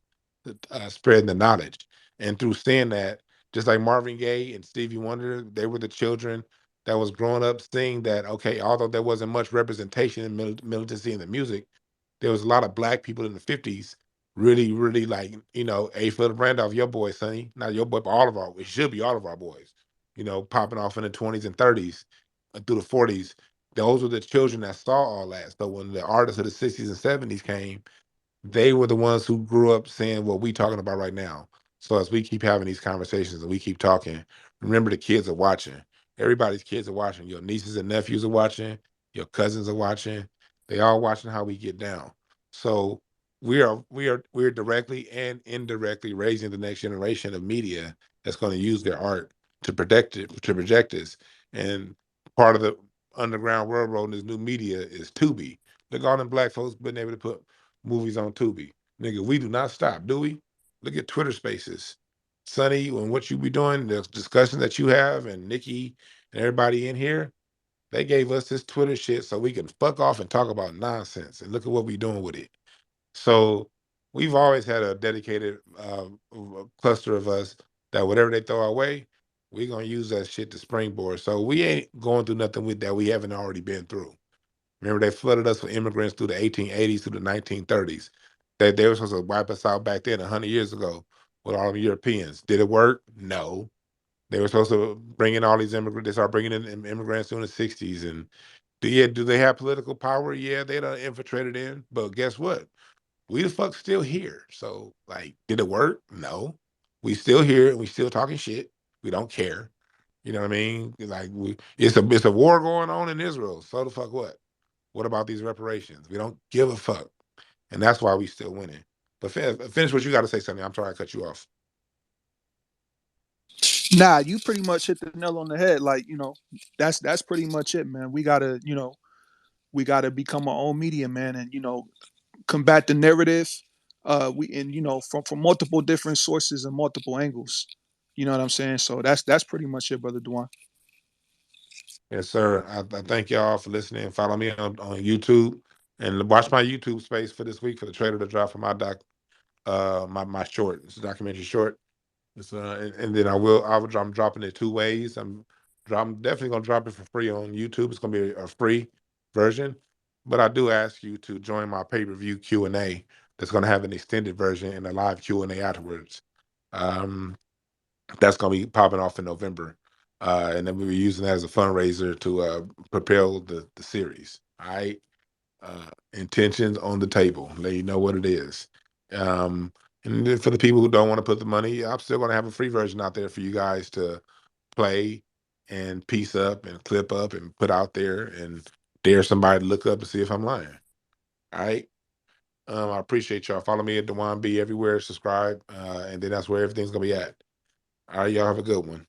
spreading the knowledge. And through seeing that, just like Marvin Gaye and Stevie Wonder, they were the children that was growing up seeing that, okay, although there wasn't much representation in militancy in the music, there was a lot of black people in the 50s really, really like, A. Philip Randolph, your boy, Sonny, not your boy, but it should be all of our boys, popping off in the 20s and 30s through the 40s. Those were the children that saw all that. So when the artists of the 60s and 70s came, they were the ones who grew up saying what we talking about right now. So as we keep having these conversations and we keep talking, remember the kids are watching. Everybody's kids are watching. Your nieces and nephews are watching. Your cousins are watching. They all watching how we get down. So we're directly and indirectly raising the next generation of media that's going to use their art to protect it, to project this. And part of the underground railroad in this new media is Tubi. Look, all them black folks been able to put movies on Tubi. Nigga, we do not stop, do we? Look at Twitter Spaces. Sonny, and what you be doing, the discussion that you have, and Nikki and everybody in here, they gave us this Twitter shit so we can fuck off and talk about nonsense. And look at what we doing with it. So we've always had a dedicated cluster of us that whatever they throw our way, we're gonna use that shit to springboard. So we ain't going through nothing with that we haven't already been through. Remember, they flooded us with immigrants through the 1880s through the 1930s. They were supposed to wipe us out back then 100 years ago with all the Europeans. Did it work? No. They were supposed to bring in all these immigrants. They started bringing in immigrants in the 60s. And do they have political power? Yeah, they done infiltrated in. But guess what? We the fuck still here. So, like, did it work? No. We still here and we still talking shit. We don't care. You know what I mean? Like, it's a war going on in Israel. So the fuck what? What about these reparations? We don't give a fuck. And that's why we still winning. But finish what you got to say, something. I'm trying to cut you off. Nah, you pretty much hit the nail on the head. Like, that's pretty much it, man. We gotta become our own media, man, and combat the narrative. From multiple different sources and multiple angles. You know what I'm saying? So that's pretty much it, brother Dwan. Yes, sir. I thank y'all for listening. Follow me on YouTube and watch my YouTube space for this week for the trailer to drop for my my short. It's a documentary short. It's and then I'm dropping it two ways. I'm definitely gonna drop it for free on YouTube. It's gonna be a free version, but I do ask you to join my pay-per-view Q&A. That's gonna have an extended version and a live Q&A afterwards. Um, that's gonna be popping off in November, and then we were using that as a fundraiser to propel the series. All right, intentions on the table. Let you know what it is. Um, and then for the people who don't want to put the money, I'm still gonna have a free version out there for you guys to play and piece up and clip up and put out there and dare somebody to look up and see if I'm lying. All right. I appreciate y'all. Follow me at DwannB everywhere. Subscribe, and then that's where everything's gonna be at. All right, y'all have a good one.